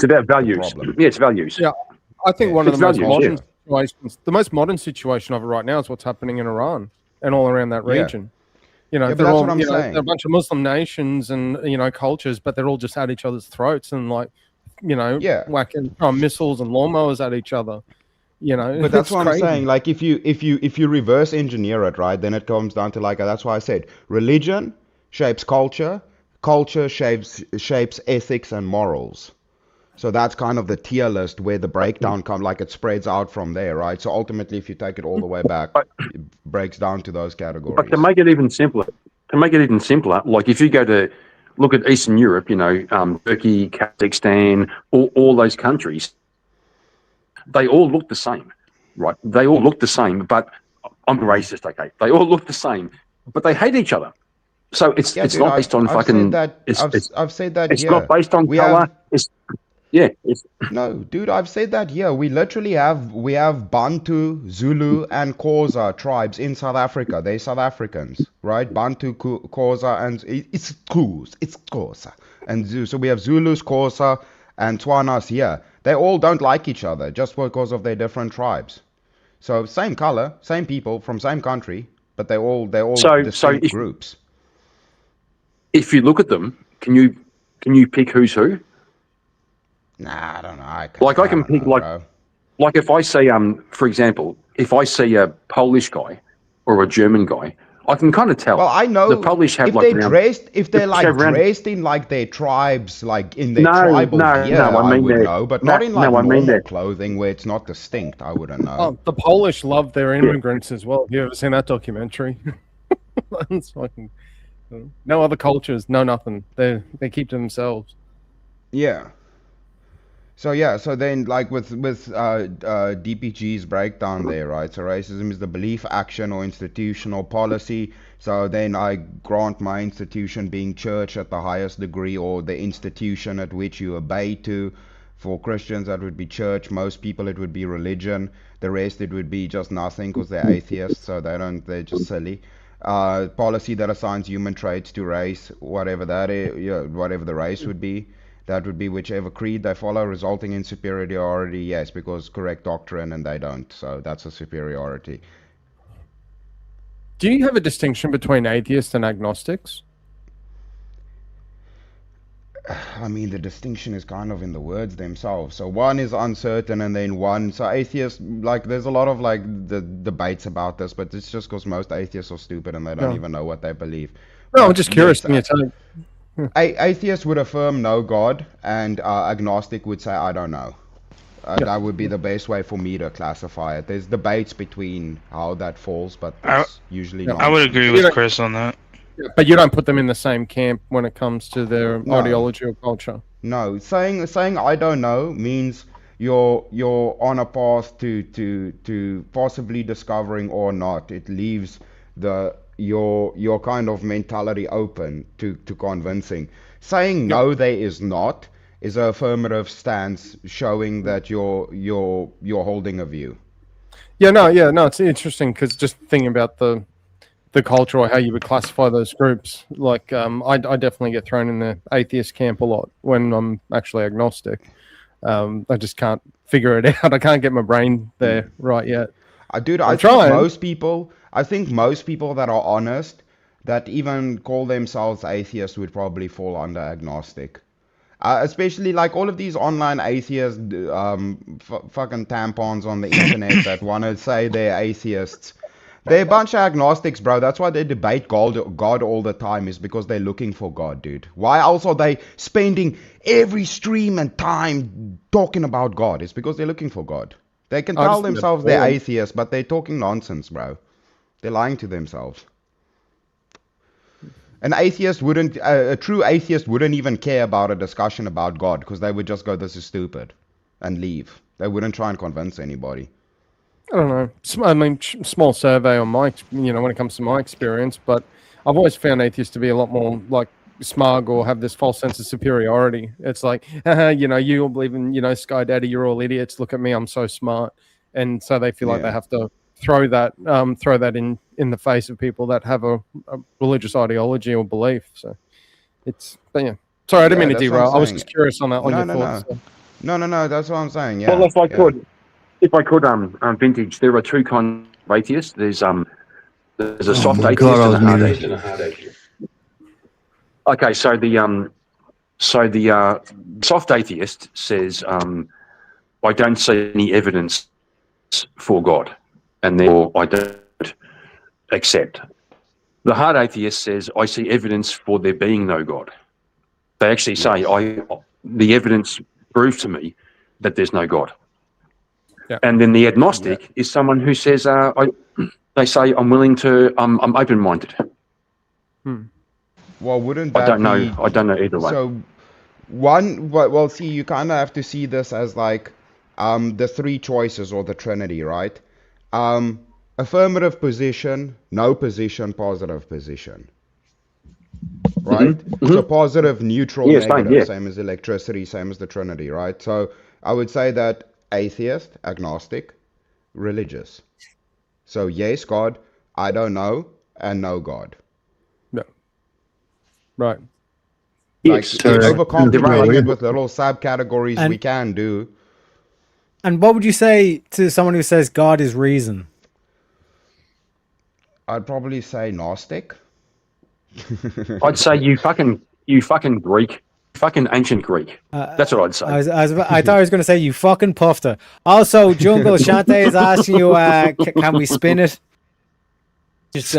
about values. Yeah, it's values. Yeah. I think one of the most modern situations, the most modern situation of it right now is what's happening in Iran and all around that region. You know, they're all, they're a bunch of Muslim nations and, cultures, but they're all just at each other's throats and whacking missiles and lawnmowers at each other. But that's what I'm saying. Like if you reverse engineer it, right, then it comes down to that's why I said religion shapes culture, culture shapes ethics and morals. So that's kind of the tier list where the breakdown comes, it spreads out from there, right? So ultimately, if you take it all the way back, it breaks down to those categories. But to make it even simpler, like if you go to look at Eastern Europe, Turkey, Kazakhstan, all those countries, they all look the same, right? They all look the same, but I'm racist, okay? They all look the same, but they hate each other. So it's not based on fucking. I've said that. It's not based on color. No, dude, I've said that here. We literally have Bantu, Zulu, and Xhosa tribes in South Africa. They're South Africans, right? Bantu, Xhosa, and it's Xhosa. And so we have Zulus, Xhosa, and Tswanas here. They all don't like each other just because of their different tribes. So same color, same people from same country, but they're all distinct groups. If you look at them, can you pick who's who? Nah, I don't know. I can pick if I say for example, if I see a Polish guy or a German guy I can kind of tell. Well, I know the Polish have if like they're like dressed in like their tribes, like in their tribal gear, I would know, but not in like normal clothing where it's not distinct. I wouldn't know. Oh, the Polish love their immigrants as well. Have you ever seen that documentary? That's fucking no other cultures, no nothing. They keep to themselves. Yeah. So then like with DPG's breakdown there, right? So racism is the belief, action, or institutional policy. So then I grant my institution being church at the highest degree, or the institution at which you obey to. For Christians, that would be church. Most people, it would be religion. The rest, it would be just nothing because they're atheists, so they're just silly. Policy that assigns human traits to race, whatever that is, whatever the race would be. That would be whichever creed they follow, resulting in superiority, yes, because correct doctrine and they don't. So that's a superiority. Do you have a distinction between atheists and agnostics? I mean, the distinction is kind of in the words themselves. So one is uncertain and then one... So atheists, like, there's a lot of, like, the debates about this, but it's just because most atheists are stupid and they don't even know what they believe. No, I'm just curious. Yes, atheist would affirm no God, and agnostic would say I don't know. That would be the best way for me to classify it. There's debates between how that falls, but it's usually not. I would agree with Chris on that. But you don't put them in the same camp when it comes to their ideology or culture. No, saying I don't know means you're on a path to possibly discovering or not. It leaves your kind of mentality open to convincing. Saying no, there is not, is an affirmative stance showing that you're holding a view. No, it's interesting because just thinking about the culture or how you would classify those groups, like I definitely get thrown in the atheist camp a lot when I'm actually agnostic. I just can't figure it out. I can't get my brain there right yet. I think most people that are honest, that even call themselves atheists, would probably fall under agnostic. Especially like all of these online atheists, fucking tampons on the internet that want to say they're atheists. They're a bunch of agnostics, bro. That's why they debate God all the time, is because they're looking for God, dude. Why else are they spending every stream and time talking about God? It's because they're looking for God. They can tell themselves they're atheists, but they're talking nonsense, bro. They're lying to themselves. A true atheist wouldn't even care about a discussion about God, because they would just go, this is stupid, and leave. They wouldn't try and convince anybody. I don't know. I mean, small survey on when it comes to my experience, but I've always found atheists to be a lot more like smug or have this false sense of superiority. It's like, you all believe in, Sky Daddy, you're all idiots. Look at me, I'm so smart. And so they feel like they have to throw that in the face of people that have a religious ideology or belief. So sorry, I didn't mean to derail. I was just curious on that. No, that's what I'm saying. Yeah. Well, if I could, Vintage, there are two kinds of atheists. There's a soft atheist and a hard atheist. Okay, so the soft atheist says, I don't see any evidence for God, and therefore I don't accept. The hard atheist says, I see evidence for there being no God. They actually say, the evidence proves to me that there's no God. Yeah. And then the agnostic is someone who says, they say, I'm open-minded. Well, wouldn't that I don't know either way. So see, you kind of have to see this as like the three choices or the Trinity, right? Affirmative position, no position, positive position. Right? Mm-hmm. So positive, neutral, negative, same as electricity, same as the Trinity, right? So I would say that atheist, agnostic, religious. So yes, God, I don't know, and no God. Yeah. Right. Like overcomplicating it with little subcategories we can do. And what would you say to someone who says God is reason? I'd probably say Gnostic. I'd say you fucking Greek. Fucking ancient Greek. That's what I'd say. I thought I was going to say you fucking puffer. Also, Jungle Shante is asking you, can we spin it? Just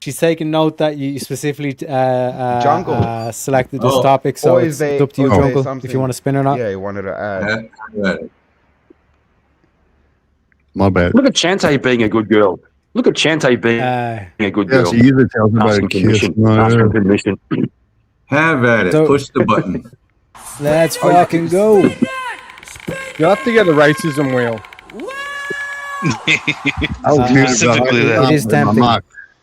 she's taking note that you specifically selected this topic, so it's up to you, Jungle, if you want to spin or not. Yeah, he wanted to add. My bad. Look at Chante being a good girl. Look at Chante being a good girl. She usually tells me about a Asking kiss. permission. Have at it. Push the button. Let's fucking go. You have to get a racism wheel. Specifically that. It is tempting.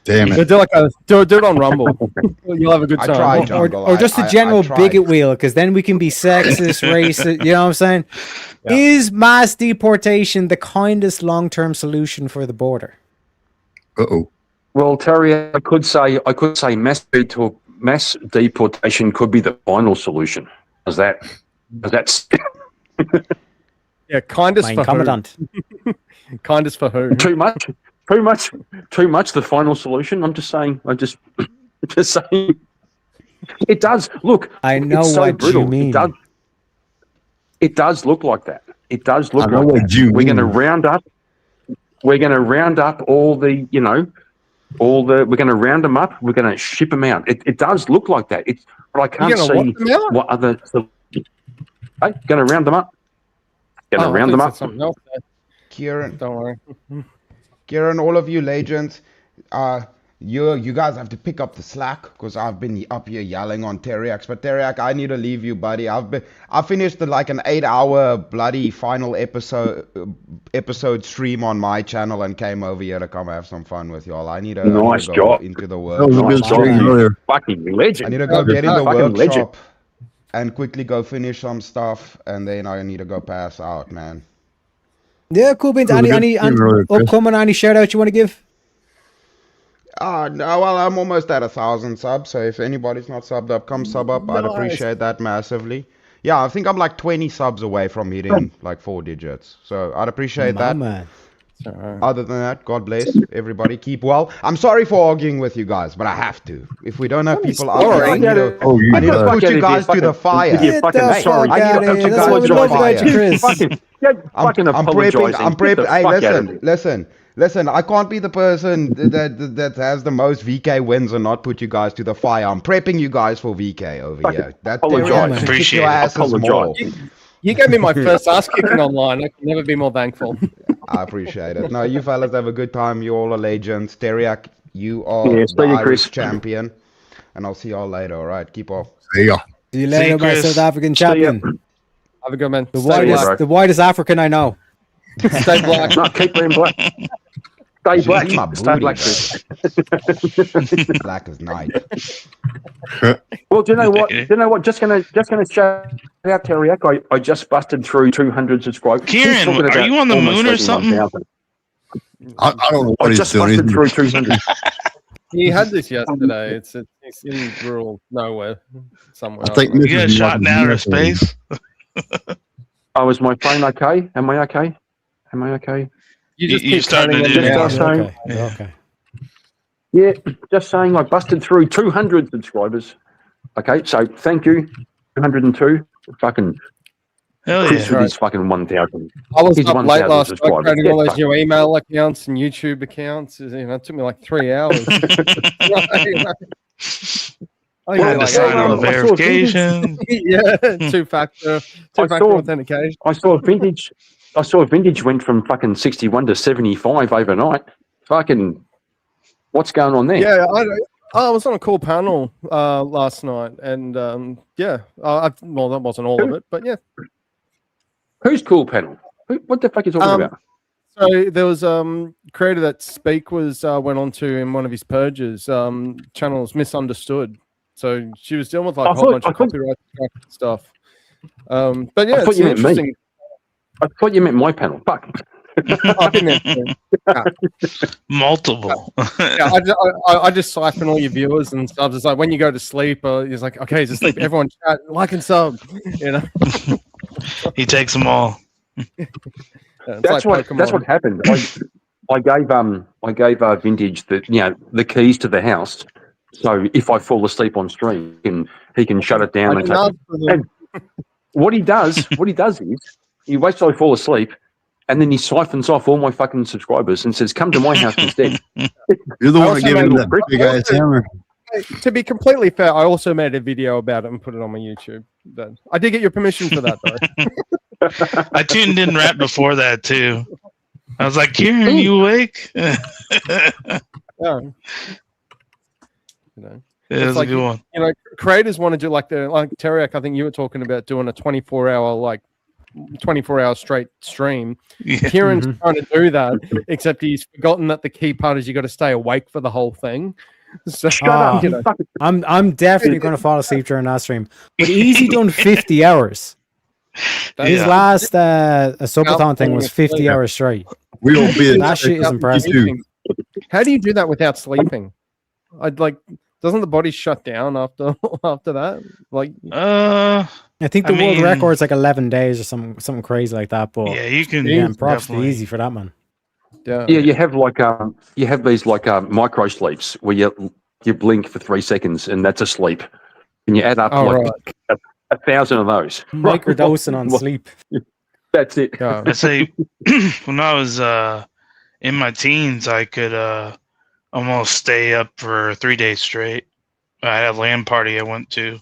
Damn it. Do it on Rumble. You'll have a good time. Or just a general bigot wheel, because then we can be sexist, racist. You know what I'm saying? Yeah. Is mass deportation the kindest long-term solution for the border? Well, Terry, I could say mass deportation could be the final solution. That's yeah, kindest for Commandant. who? Kindest for who? Too much. The final solution. I'm just saying. Just saying. It does look. I know it's so what brutal. you mean. It does look like that. It does look I know like what that. you We're going to mean. round up. We're going to round up all the. We're going to round them up. We're going to ship them out. It does look like that. But I can't see what other. Hey, going to round them up. Going to round them up. Kieran, don't worry. Kieran, all of you legends, you guys have to pick up the slack because I've been up here yelling on Teriak. But Teriak, I need to leave you, buddy. I finished an 8-hour bloody final episode stream on my channel and came over here to come have some fun with y'all. I need to go into the workshop. Fucking legend. I need to go get in the workshop and quickly go finish some stuff, and then I need to go pass out, man. Yeah, cool beans. Any upcoming, any shout out you want to give? No, well, I'm almost at 1,000 subs, so if anybody's not subbed up, come sub up. I'd appreciate that massively. Yeah, I think I'm 20 subs away from hitting 4 digits, so I'd appreciate that. Man. Other than that, God bless everybody. Keep well. I'm sorry for arguing with you guys, but I have to. If we don't have people arguing, I need to put you guys to the fire. I need to put you guys to the fire. I'm prepping. Hey, listen. I can't be the person that has the most VK wins and not put you guys to the fire. I'm prepping you guys for VK over here. Appreciate it. You gave me my first ass kicking online. I can never be more thankful. I appreciate it. No, you fellas have a good time. You all are legends. Teriak, you are the Irish champion. And I'll see y'all later, all right? Keep off. See ya. See you later, my South African champion. Have a good man. The whitest African I know. Stay black. No, keep being black. Stay black. Stay black. Black as night. Well, do you know what? Just gonna shout out Teriak. I just busted through 200 subscribers. Kieran, are you on the moon or something? I don't know what he's doing. I just busted through 200. He had this yesterday. It's in rural nowhere somewhere. I think you get shot in outer space. Oh, is my phone okay? Am I okay? You just keep starting to do it. Okay. Yeah, just saying I busted through 200 subscribers. Okay, so thank you. 202. Fucking Chris with his fucking 1,000. I was up late last night creating all those new email accounts and YouTube accounts. It took me 3 hours. I had to sign on verification. Yeah, two-factor authentication. I saw vintage went from fucking 61 to 75 overnight. Fucking, what's going on there? Yeah, I was on a cool panel last night, and well, that wasn't all of it, but yeah. Who's cool panel? What the fuck are you talking about? So there was creator that Speak was went on to in one of his purges channels, Misunderstood. So she was dealing with a whole bunch of copyright stuff. But yeah, it's interesting. I thought you meant my panel. Fuck. Multiple. Yeah, I just siphon all your viewers and subs. It's like when you go to sleep, it's like, okay, he's asleep. Everyone chat, like and sub. You know. He takes them all. That's what happened. I gave Vintage the keys to the house. So if I fall asleep on stream, he can shut it down and what he does is he waits till I fall asleep, and then he siphons off all my fucking subscribers and says, "Come to my house instead." You're the one giving him that big ass hammer. To be completely fair, I also made a video about it and put it on my YouTube. But I did get your permission for that, though. I tuned in right before that too. I was like, "Kieran, you awake?" Yeah. You know, it was like, a good one. You know, creators want to do like Teriak. I think you were talking about doing a 24-hour straight stream. Yeah. Kieran's trying to do that, except he's forgotten that the key part is you got to stay awake for the whole thing. So, you know. I'm definitely going to fall asleep during that stream. But Easy done 50 hours. His last subathon thing was 50 hours straight. We all be that shit is impressive. How do you do that without sleeping? I'd like. Doesn't the body shut down after that? Like, I think the world record's like 11 days or something crazy like that. But yeah, you can. Yeah, props to Easy for that, man. Yeah, you have like you have these like micro sleeps where you blink for 3 seconds and that's a sleep, and you add up 1,000 of those. Microdosing on sleep. That's it. I say when I was in my teens, I could almost stay up for 3 days straight. I had a LAN party I went to.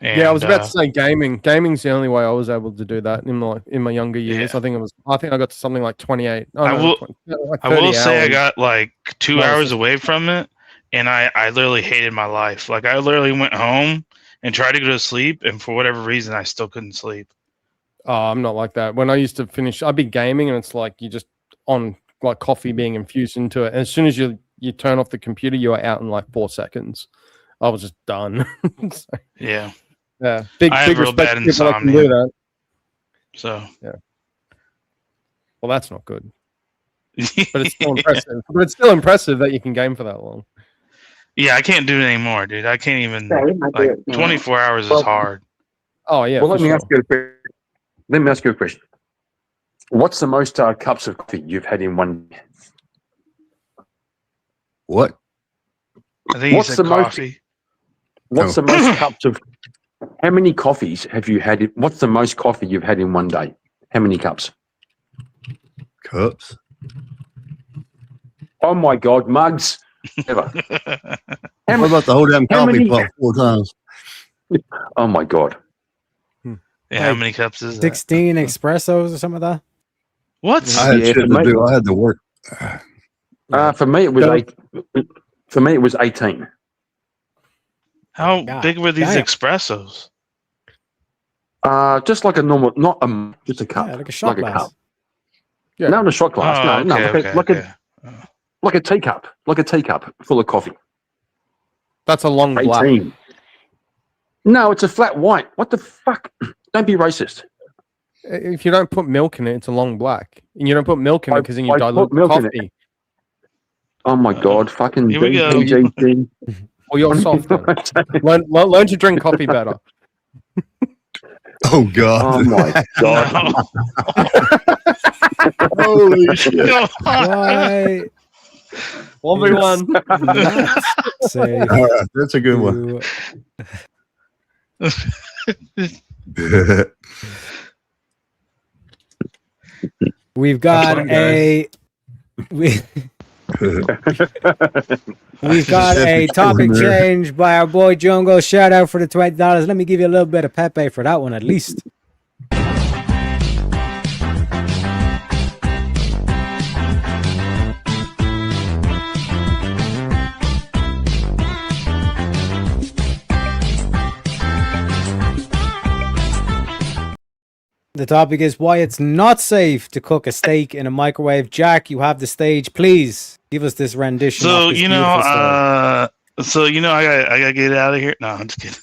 And, I was about to say gaming. Gaming's the only way I was able to do that in my younger years. Yeah. I think I got to something like 28. I will say I got like 2 hours away from it, and I literally hated my life. Like I literally went home and tried to go to sleep, and for whatever reason, I still couldn't sleep. Oh, I'm not like that. When I used to finish, I'd be gaming, and it's like you just on like coffee being infused into it. And as soon as you turn off the computer, you are out in like 4 seconds. I was just done. So, yeah. Yeah. I have real bad insomnia. Do that. So yeah. Well, that's not good. But it's still impressive. But it's still impressive that you can game for that long. Yeah, I can't do it anymore, dude. I can't even. Like 24 hours is hard. Oh yeah. Well, let me ask you a question. What's the most cups of coffee you've had in one day? What? I think what's the coffee. What's the most cups of? How many coffees have you had? What's the most coffee you've had in one day? How many cups? Cups. Oh my God, mugs. Ever. What about the whole damn coffee pot 4 times? Oh my God. Yeah, how many cups is 16 espressos or something like that? What? I had shit to do. I had to work. For me, it was For me, it was 18. How big were these espressos? Just like a normal, just a cup, like a shot glass. Cup. Yeah. Not a shot glass. Like a teacup, full of coffee. That's a long 18. black. No, it's a flat white. What the fuck? Don't be racist. If you don't put milk in it, it's a long black. And you don't put milk in it because then you dilute the coffee. Oh my God, fucking Here we go. DGT. Well, you're soft. Learn to drink coffee better. Oh God. Oh my God. Holy shit. Why? 1v1. All right, that's a good one. We've got We've got a topic change by our boy Jungle. Shout out for the $20. Let me give you a little bit of Pepe for that one at least. The topic is why it's not safe to cook a steak in a microwave. Jack, you have the stage. Please give us this rendition. So of this I gotta get out of here. No, I'm just kidding.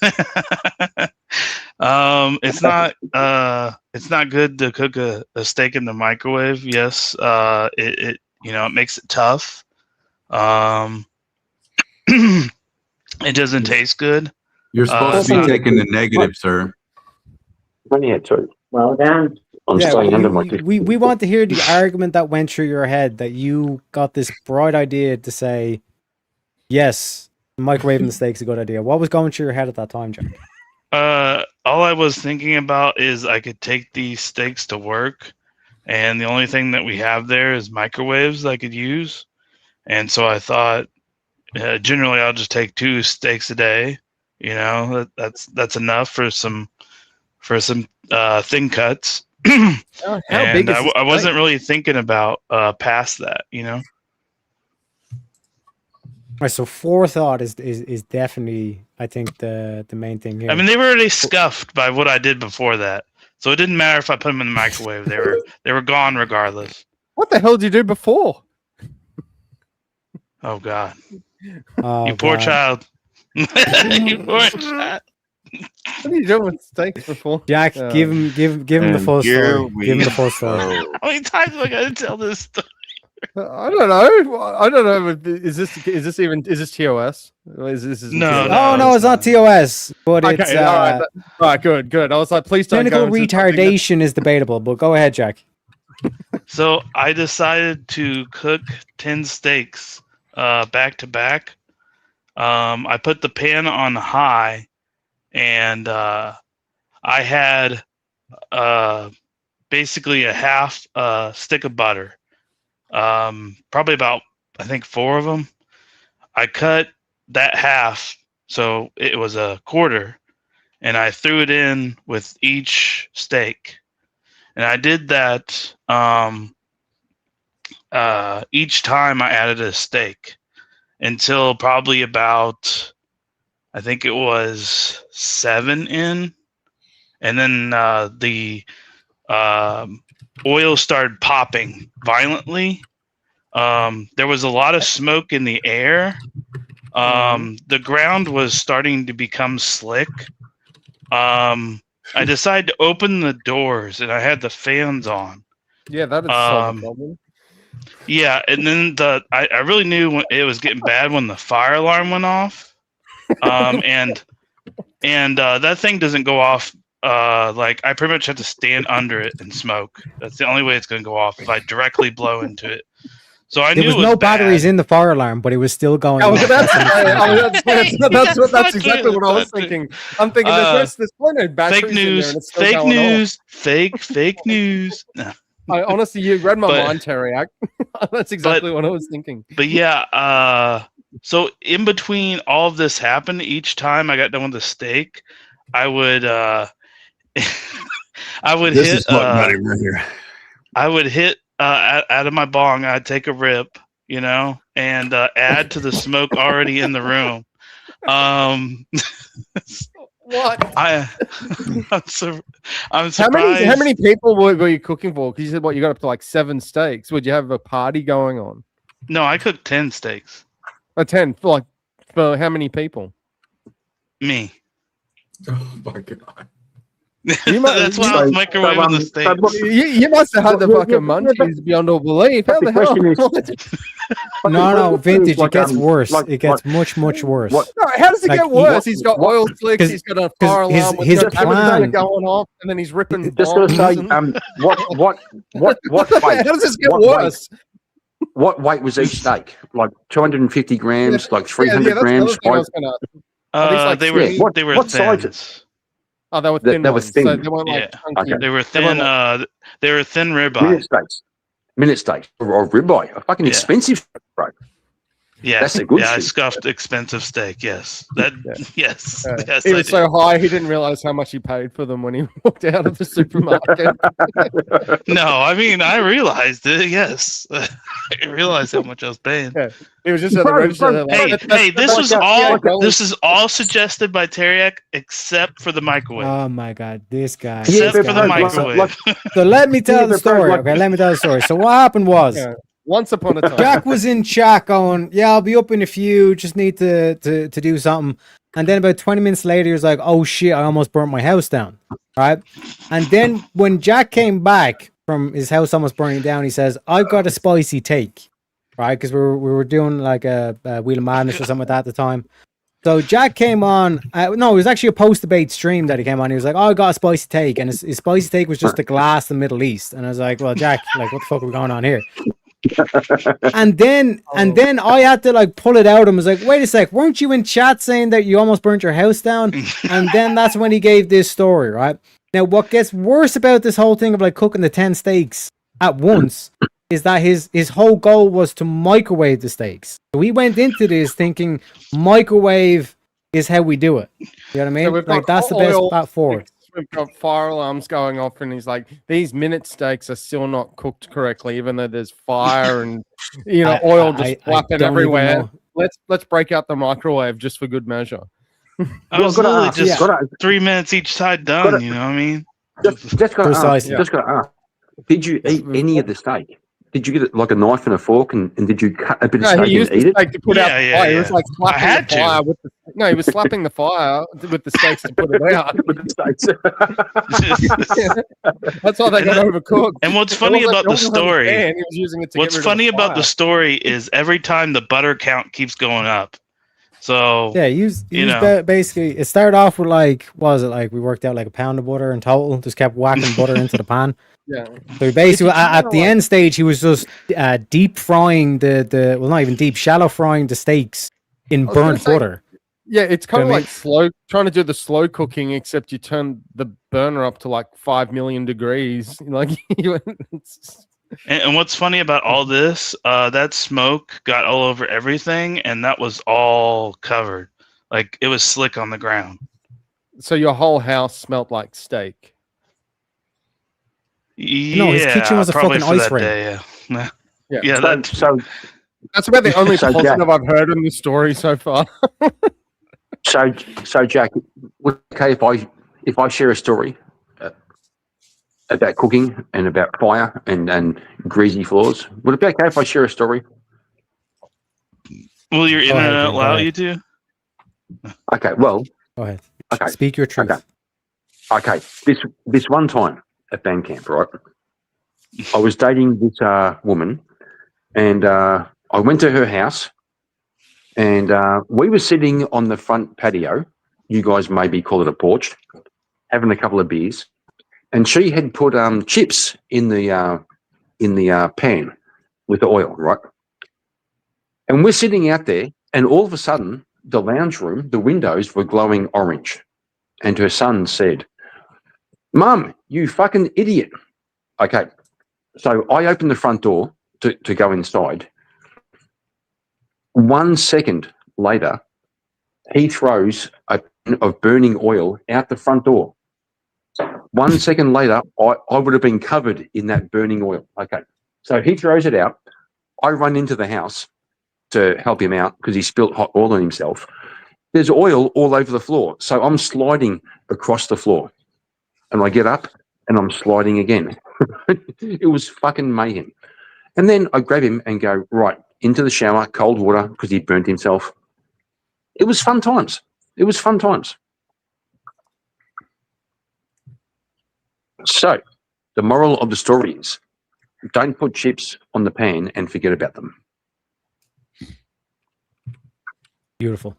It's not good to cook a steak in the microwave. Yes, it makes it tough. It doesn't taste good. You're supposed to be taking the negative, sir. Well done. We want to hear the argument that went through your head that you got this bright idea to say, yes, microwaving the steak's a good idea. What was going through your head at that time, Jack? All I was thinking about is I could take these steaks to work and the only thing that we have there is microwaves I could use. And so I thought, generally I'll just take 2 steaks a day. You know, that's enough for some thin cuts. How big is I wasn't really thinking about past that, you know. Right, so forethought is definitely, I think, the main thing here. I mean, they were already scuffed by what I did before that, so it didn't matter if I put them in the microwave. They were gone regardless. What the hell did you do before? Oh God! Oh, you poor God. child. You poor child. What are you doing with steaks before? Jack, give him the full story. Give him the full story. How many times am I gonna tell this story? I don't know. Is this TOS? No. Oh no, it's not TOS, but okay, it's all right, good. I was like, please don't. Clinical retardation is debatable, but go ahead, Jack. So I decided to cook 10 steaks back to back. I put the pan on high, and I had basically a half stick of butter. Probably about, I think, 4 of them. I cut that half, so it was a quarter, and I threw it in with each steak. And I did that each time I added a steak until probably about, I think it was 7 in. And then the oil started popping violently. There was a lot of smoke in the air. The ground was starting to become slick. I decided to open the doors, and I had the fans on. Yeah, that is solve the problem. Yeah, and then I really knew when it was getting bad when the fire alarm went off. And that thing doesn't go off. Like, I pretty much have to stand under it and smoke. That's the only way it's going to go off, if I directly blow into it. So I knew there was it no bad. batteries in the fire alarm, but it was still going. That's exactly what I was thinking. I'm thinking there's plenty of batteries fake news, in there and it's fake news. No. I honestly, you read my mind, Teriak. That's exactly what I was thinking. But yeah, so in between all of this happened, each time I got done with the steak, I would This is right here. I would hit out of my bong. I'd take a rip, you know, and add to the smoke already in the room. What? I'm surprised. How many people were you cooking for? Because you said you got up to like 7 steaks. Would you have a party going on? No, I cooked 10 steaks. 10 for how many people? Me. Oh my God. That's why I was microwaving the steaks. You must have had the fucking munchies beyond all belief. How the hell? No, vintage. It gets worse. It gets much worse. No, how does it get worse? He's got oil slicks. He's got a fire alarm. His plan going off, and then he's ripping. Just gonna say, what weight? How does this get worse? What weight was each steak? Like 250 grams, like 300 grams. They were what thin. sizes? Oh, they were thin. They were thin. So they weren't like chunky. They were thin. They were thin ribeye. Minute steaks or ribeye. A fucking expensive, bro. Yeah, that's a good. I scuffed expensive steak. Yes, yes. Yes, he was so high he didn't realize how much he paid for them when he walked out of the supermarket. No, I mean I realized it. Yes, I realized how much I was paying. Yeah. He was just at the register. Hey, this is all suggested by Teriak except for the microwave. Oh my God, this guy. Except for the microwave. So let me tell the story. Okay, let me tell the story. So what happened was. Yeah. Once upon a time, Jack was in chat going, "Yeah, I'll be up in a few. Just need to do something." And then about 20 minutes later, he was like, "Oh shit, I almost burnt my house down." Right? And then when Jack came back from his house almost burning down, he says, "I've got a spicy take." Right? Because we were doing like a Wheel of Madness or something like that at the time. So Jack came on. No, it was actually a post-debate stream that he came on. He was like, "Oh, I got a spicy take," and his spicy take was just the glass, the Middle East. And I was like, "Well, Jack, like, what the fuck are we going on here?" and then I had to like pull it out and was like, wait a sec, weren't you in chat saying that you almost burnt your house down? And then that's when he gave this story, right? Now what gets worse about this whole thing of like cooking the 10 steaks at once is that his whole goal was to microwave the steaks. So he went into this thinking microwave is how we do it. You know what I mean? So we've Like got that's the best oil path forward. We've got fire alarms going off, and he's like, "These minute steaks are still not cooked correctly, even though there's fire and oil just flapping everywhere. Let's break out the microwave just for good measure." I was literally just 3 minutes each side done. You know what I mean? Just got to ask. Did you eat any of the steak? Did you get it like a knife and a fork, and did you cut a bit of steak he used and eat it? To put out the fire. He was like slapping the fire with the, he was slapping the fire with the steaks to put it out. That's why they got overcooked. And what's funny about the story? What's funny about the story is every time the butter count keeps going up. So yeah, basically it started off with like, what was it like? We worked out like a pound of butter in total. Just kept whacking butter into the pan. Yeah. So basically, at the end stage, he was just deep frying the well, not even deep, shallow frying the steaks in burnt butter. Yeah, it's kind of like trying to do the slow cooking, except you turn the burner up to like 5 million degrees. Like, and what's funny about all this? That smoke got all over everything, and that was all covered. Like it was slick on the ground. So your whole house smelled like steak. Yeah, no, his kitchen was a fucking ice rink. So that's about the only positive I've heard in the story so far. so Jack, okay, if I share a story about cooking and about fire and greasy floors, would it be okay if I share a story? Will your internet allow you to? Okay, well, go ahead. Okay, speak your truth. Okay. This one time at band camp, right? I was dating this woman, and I went to her house, and we were sitting on the front patio. You guys maybe call it a porch, having a couple of beers, and she had put chips in the pan with the oil, right? And we're sitting out there, and all of a sudden, the lounge room, the windows were glowing orange, and her son said, "Mum, you fucking idiot." Okay, so I opened the front door to go inside. 1 second later, he throws a pan of burning oil out the front door. 1 second later, I would have been covered in that burning oil. Okay, so he throws it out. I run into the house to help him out because he spilt hot oil on himself. There's oil all over the floor. So I'm sliding across the floor. And I get up and I'm sliding again. It was fucking mayhem. And then I grab him and go, right, into the shower, cold water, because he burnt himself. It was fun times. It was fun times. So the moral of the story is don't put chips on the pan and forget about them. Beautiful.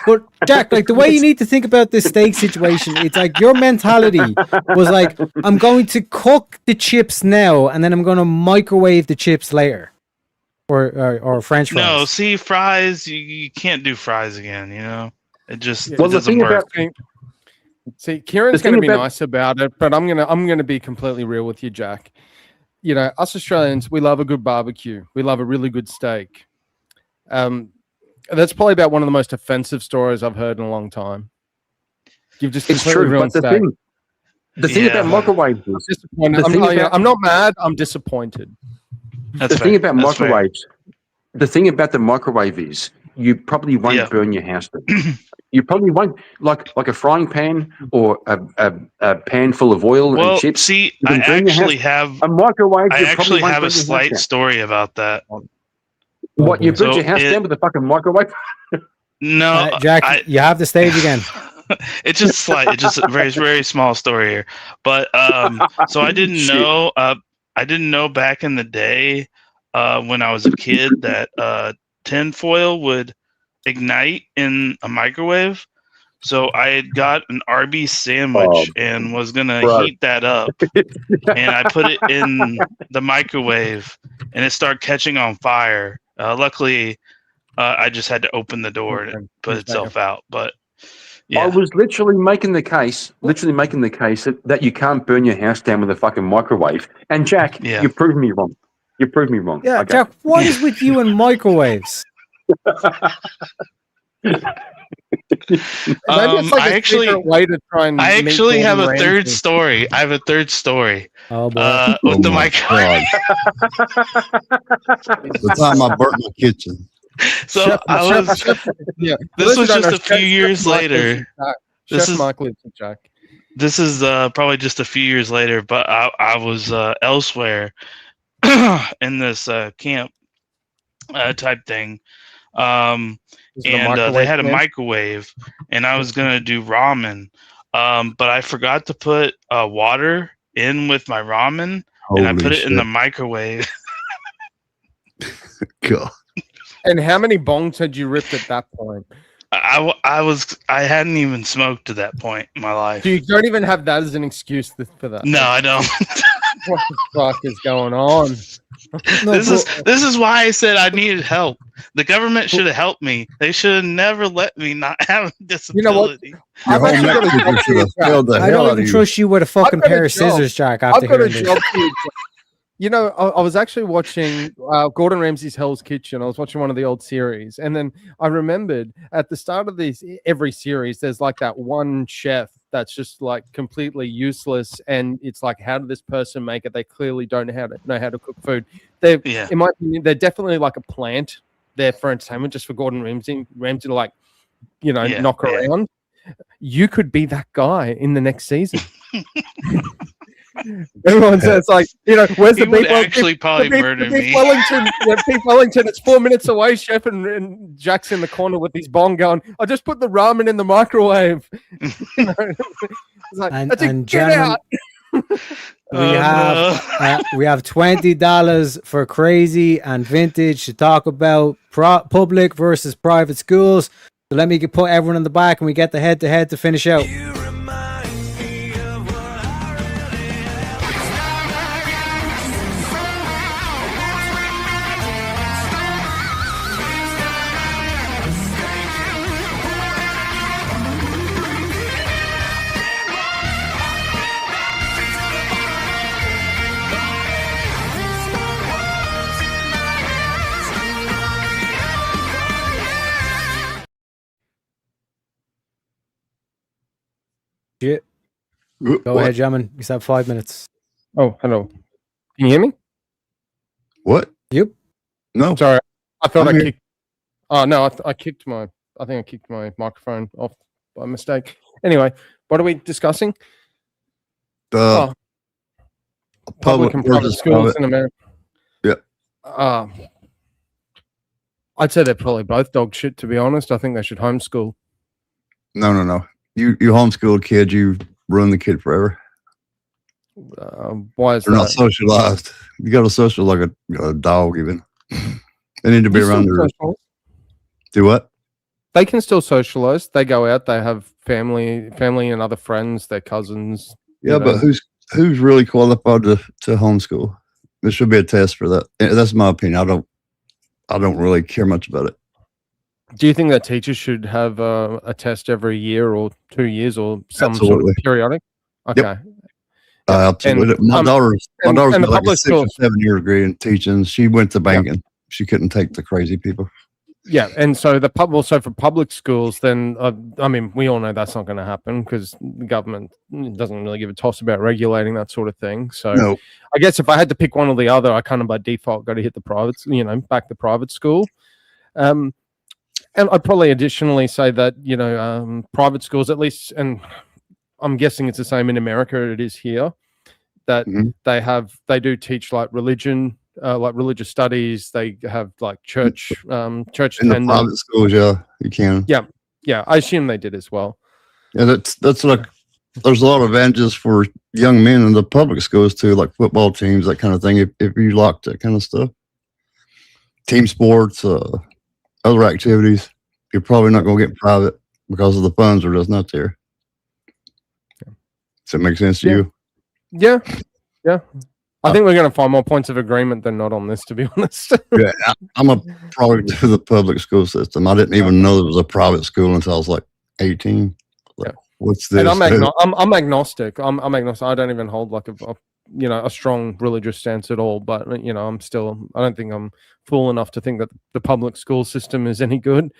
But Jack, like the way you need to think about this steak situation, it's like your mentality was like, I'm going to cook the chips now and then I'm going to microwave the chips later. Or French fries. No, see, fries, you can't do fries again, you know? It just Well, it doesn't work. See, Kieran's going to be nice about it, but I'm gonna be completely real with you, Jack. You know, us Australians, we love a good barbecue. We love a really good steak. That's probably about one of the most offensive stories I've heard in a long time. You've just completely ruined steak. The thing about microwaves is... I'm not mad, I'm disappointed. The thing about the microwave is you probably won't burn your house down. You probably won't, like a frying pan or a pan full of oil and chips. See, I actually have a microwave. I actually have a slight story about that. What, you burnt your house down with a fucking microwave? No, Jack, you have the stage again. It's just slight. It's just a very, very small story here. But so I didn't know. I didn't know back in the day when I was a kid that tinfoil would ignite in a microwave. So I had got an Arby's sandwich and was gonna heat that up, and I put it in the microwave, and it started catching on fire. Luckily, I just had to open the door and it put itself out. But I was literally making the case that you can't burn your house down with a fucking microwave. And Jack, you proved me wrong. You proved me wrong. Yeah, okay. Jack, what is with you and microwaves? I actually have a third story. I have a third story. Oh boy! With the microwave. The time I burnt my kitchen. So this was just a few years later. This is probably just a few years later, but I was elsewhere in this camp type thing. And they had a microwave, and I was gonna do ramen, but I forgot to put water in with my ramen, and I put it in the microwave. God. And how many bongs had you ripped at that point? I hadn't even smoked to that point in my life. You don't even have that as an excuse for that. No, I don't. What the fuck is going on? This is why I said I needed help. The government should have helped me. They should have never let me not have a disability. I don't even trust you with a fucking pair of scissors, Jack. After hearing this. You know, I was actually watching Gordon Ramsay's Hell's Kitchen. I was watching one of the old series, and then I remembered at the start of every series, there's like that one chef that's just like completely useless, and it's like, how did this person make it? They clearly don't know how to cook food. In my opinion, they're definitely like a plant there for entertainment, just for Gordon Ramsay to like, knock around. You could be that guy in the next season. Everyone says like, where's the beef? Actually, probably murder me. Wellington, Beef Wellington. It's 4 minutes away, chef, and Jack's in the corner with his bong going. I just put the ramen in the microwave. It's like, and gentlemen, we have $20 for crazy and vintage to talk about public versus private schools. So let me put everyone in the back, and we get the head-to-head to finish out. Shit. Go ahead, gentlemen. You have 5 minutes. Oh, hello. Can you hear me? What? Yep. No. Sorry. I thought I kicked. Oh, no. I kicked my. I think I kicked my microphone off by mistake. Anyway, what are we discussing? The public and private schools in America. Yeah. I'd say they're probably both dog shit, to be honest. I think they should homeschool. No. You homeschool a kid, you ruin the kid forever. Why is They're not socialized. You got to social like a dog, even. They need to be around their. Do what? They can still socialize. They go out. They have family and other friends, their cousins. Yeah, but who's really qualified to homeschool? There should be a test for that. That's my opinion. I don't really care much about it. Do you think that teachers should have a test every year or 2 years or some Absolutely. sort of periodic? Okay. Yep. Absolutely. My daughter's got like a 6 or 7 year degree in teaching. She went to banking. Yep. She couldn't take the crazy people. Yeah, and so also for public schools, then I mean, we all know that's not going to happen because the government doesn't really give a toss about regulating that sort of thing. So no. I guess if I had to pick one or the other, I kind of by default got to hit the private, back the private school. And I'd probably additionally say that private schools, at least, and I'm guessing it's the same in America. It is here that they do teach like religion. Like religious studies, they have like church in the private schools. Yeah, you can. Yeah. I assume they did as well. Yeah, that's like there's a lot of advantages for young men in the public schools too, like football teams, that kind of thing. If you like that kind of stuff, team sports, other activities, you're probably not going to get private because of the funds are just not there. Does that make sense to you? Yeah. I think we're going to find more points of agreement than not on this, to be honest. Yeah, I'm a product of the public school system. I didn't even know there was a private school until I was like 18. What's this? And I'm agnostic. I'm agnostic. I don't even hold like a strong religious stance at all. But I don't think I'm fool enough to think that the public school system is any good.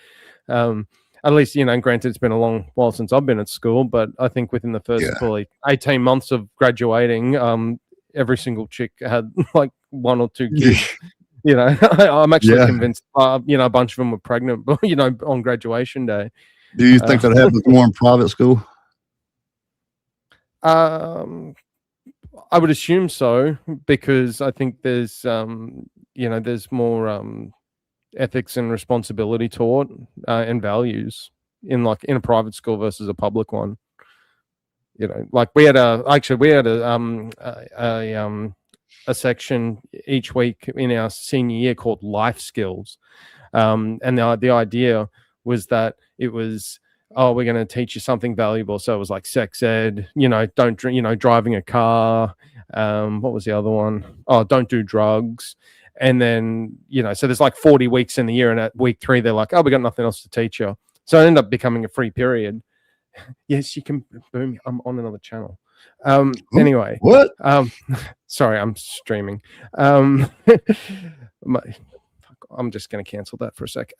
At least, granted, it's been a long while since I've been at school, but I think within the first probably 18 months of graduating, every single chick had like one or two kids. I'm actually convinced, a bunch of them were pregnant, on graduation day. Do you think that happens more in private school? I would assume so, because I think there's, there's more ethics and responsibility taught and values in a private school versus a public one. Like we had a section each week in our senior year called life skills, and the idea was that it was, we're going to teach you something valuable. So it was like sex ed, don't drink, driving a car. What was the other one? Oh, don't do drugs. And then, so there's like 40 weeks in the year, and at week 3, they're like, we got nothing else to teach you. So it ended up becoming a free period. Yes, you can boom. I'm on another channel. Anyway, what? Sorry, I'm streaming. I'm just going to cancel that for a sec.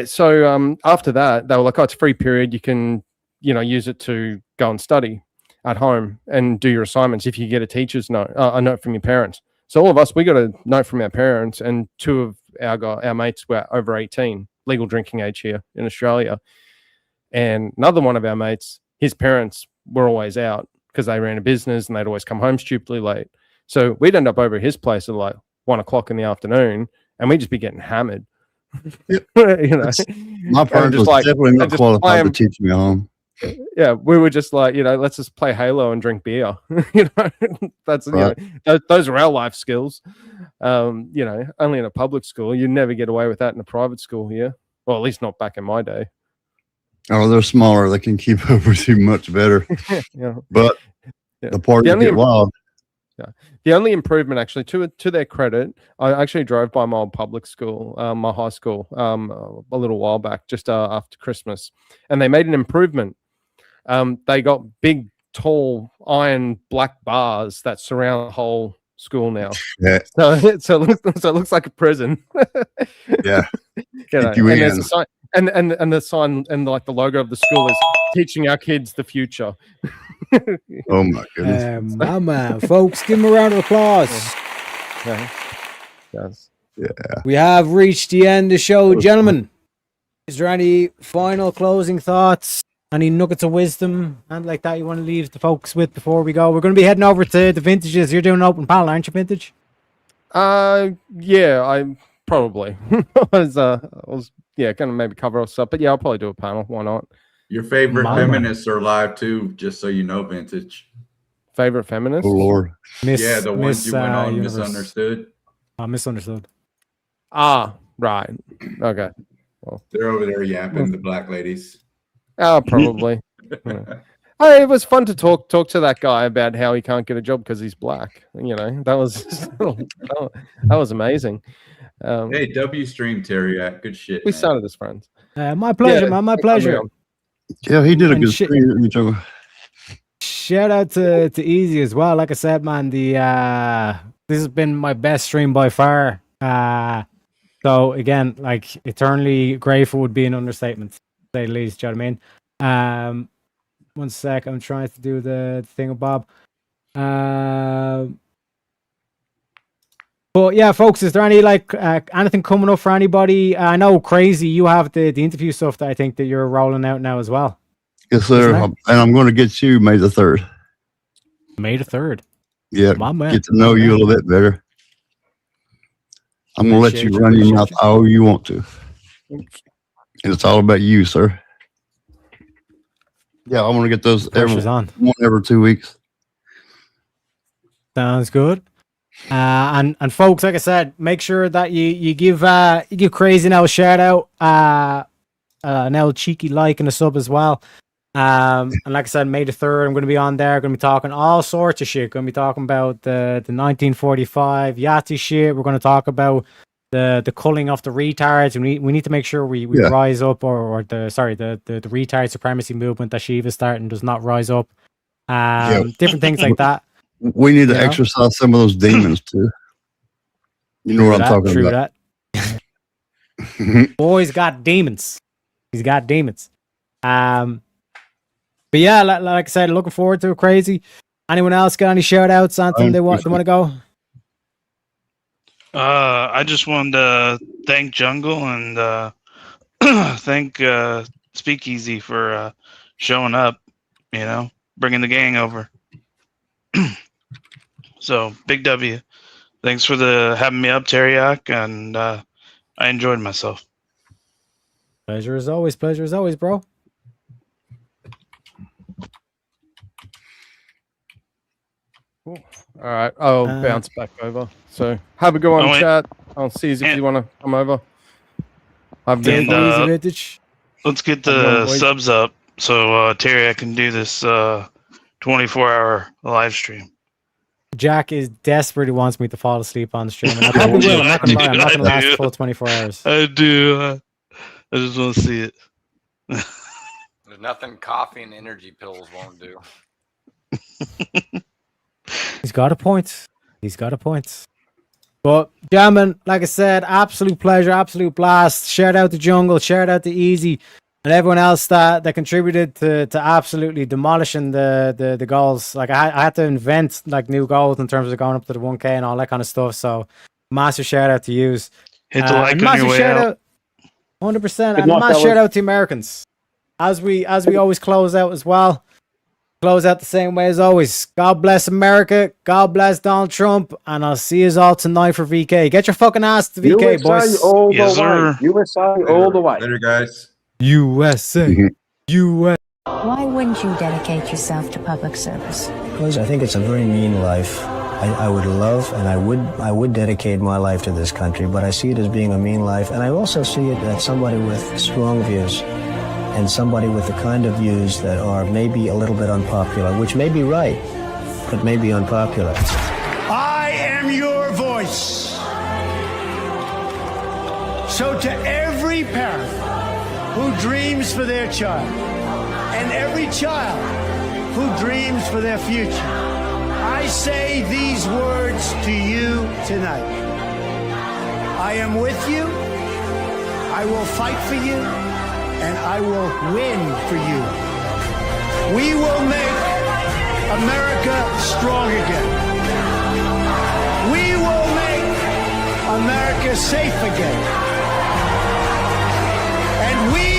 So after that, they were like, it's a free period. You can, use it to go and study at home and do your assignments if you get a teacher's note, a note from your parents. So all of us, we got a note from our parents, and 2 of our mates were over 18, legal drinking age here in Australia. And another one of our mates, his parents were always out because they ran a business and they'd always come home stupidly late. So we'd end up over at his place at like 1 o'clock in the afternoon, and we'd just be getting hammered. My parents was definitely not qualified to teach me at home. Yeah, we were just like, let's just play Halo and drink beer. That's right. Those are our life skills. Only in a public school, you never get away with that in a private school here. Well, at least not back in my day. Oh, they're smaller. They can keep up with you much better. But the parties get wild. Yeah. The only improvement, actually, to their credit, I actually drove by my old public school, my high school, a little while back, just after Christmas, and they made an improvement. They got big, tall, iron black bars that surround the whole school now. Yeah. So it looks like a prison. Yeah. And there's a sign, and the sign and like the logo of the school is teaching our kids the future. Oh my goodness. My man, folks, give him a round of applause. Yes. Yeah. We have reached the end of the show, gentlemen. Is there any final closing thoughts? Any nuggets of wisdom and like that you want to leave the folks with before we go? We're going to be heading over to the vintages. You're doing an open panel, aren't you, Vintage? Yeah, I probably I was going to maybe cover us up, but yeah, I'll probably do a panel. Why not? Your favorite feminists are live too, just so you know, Vintage. Favorite feminists? Oh Lord. The ones you went on Universe. Misunderstood. Misunderstood. Ah, right. Okay. Well, they're over there yapping, the black ladies. Probably. It was fun to talk to that guy about how he can't get a job because he's black. That was amazing. Hey, W Stream Terriac, good shit. We started as friends. My pleasure, man. My pleasure. Yeah, he did a good stream. Shout out to Easy as well. Like I said, man, this has been my best stream by far. So again, like eternally grateful would be an understatement, to say the least. Do you know what I mean? 1 sec, I'm trying to do the thing with Bob. But yeah, folks, is there any anything coming up for anybody? I know Crazy, you have the interview stuff that I think that you're rolling out now as well. Yes, sir. And I'm going to get you May the 3rd. May the 3rd. Yeah, my man. Get to know you a little bit better. I'm going to let you run your mouth all you want to. And it's all about you, sir. Yeah, I want to get those every 2 weeks. Sounds good. And folks, like I said, make sure that you give Crazy Nell a shout out, Nell cheeky like and a sub as well. And like I said, May the 3rd, I'm going to be on there. Going to be talking all sorts of shit. Going to be talking about the 1945 Yahtzee shit. We're going to talk about the culling of the retards. We need to make sure we rise up, or the retard supremacy movement that Shiva's starting does not rise up. Different things like that. We need to exercise some of those demons too. You know what I'm talking about. Boy's got demons. He's got demons. But yeah, like I said, looking forward to it. Crazy. Anyone else got any shout outs? Something they want to go? I just wanted to thank Jungle and thank Speakeasy for showing up, bringing the gang over. So, big W. Thanks for having me up, Teriak, and I enjoyed myself. Pleasure as always, bro. Cool. All right, I'll bounce back over. So have a good one, chat. I'll see you if you want to come over. Let's get the subs up so Terry, I can do this 24-hour live stream. Jack is desperately wants me to fall asleep on the stream. And I probably will. I'm not gonna lie. I'm not gonna last the full 24 hours. I do. I just want to see it. There's nothing coffee and energy pills won't do. He's got a point. But, gentlemen, like I said, absolute pleasure, absolute blast. Shout out to Jungle, shout out to Easy, and everyone else that contributed to absolutely demolishing the goals. Like, I had to invent like new goals in terms of going up to the 1K and all that kind of stuff. So, massive shout out to yous. Hit the like on your way out. 100%. And a massive shout out to Americans. As we always close out as well. Close out the same way as always. God bless America. God bless Donald Trump. And I'll see you all tonight for VK. Get your fucking ass to VK, USA boys. all the way. USA all the way. Later, guys. USA. USA. Why wouldn't you dedicate yourself to public service? Because I think it's a very mean life. I would love and I would dedicate my life to this country, but I see it as being a mean life. And I also see it as somebody with strong views. And somebody with the kind of views that are maybe a little bit unpopular, which may be right, but may be unpopular. I am your voice. So to every parent who dreams for their child, and every child who dreams for their future, I say these words to you tonight. I am with you. I will fight for you. And I will win for you. We will make America strong again. We will make America safe again. And we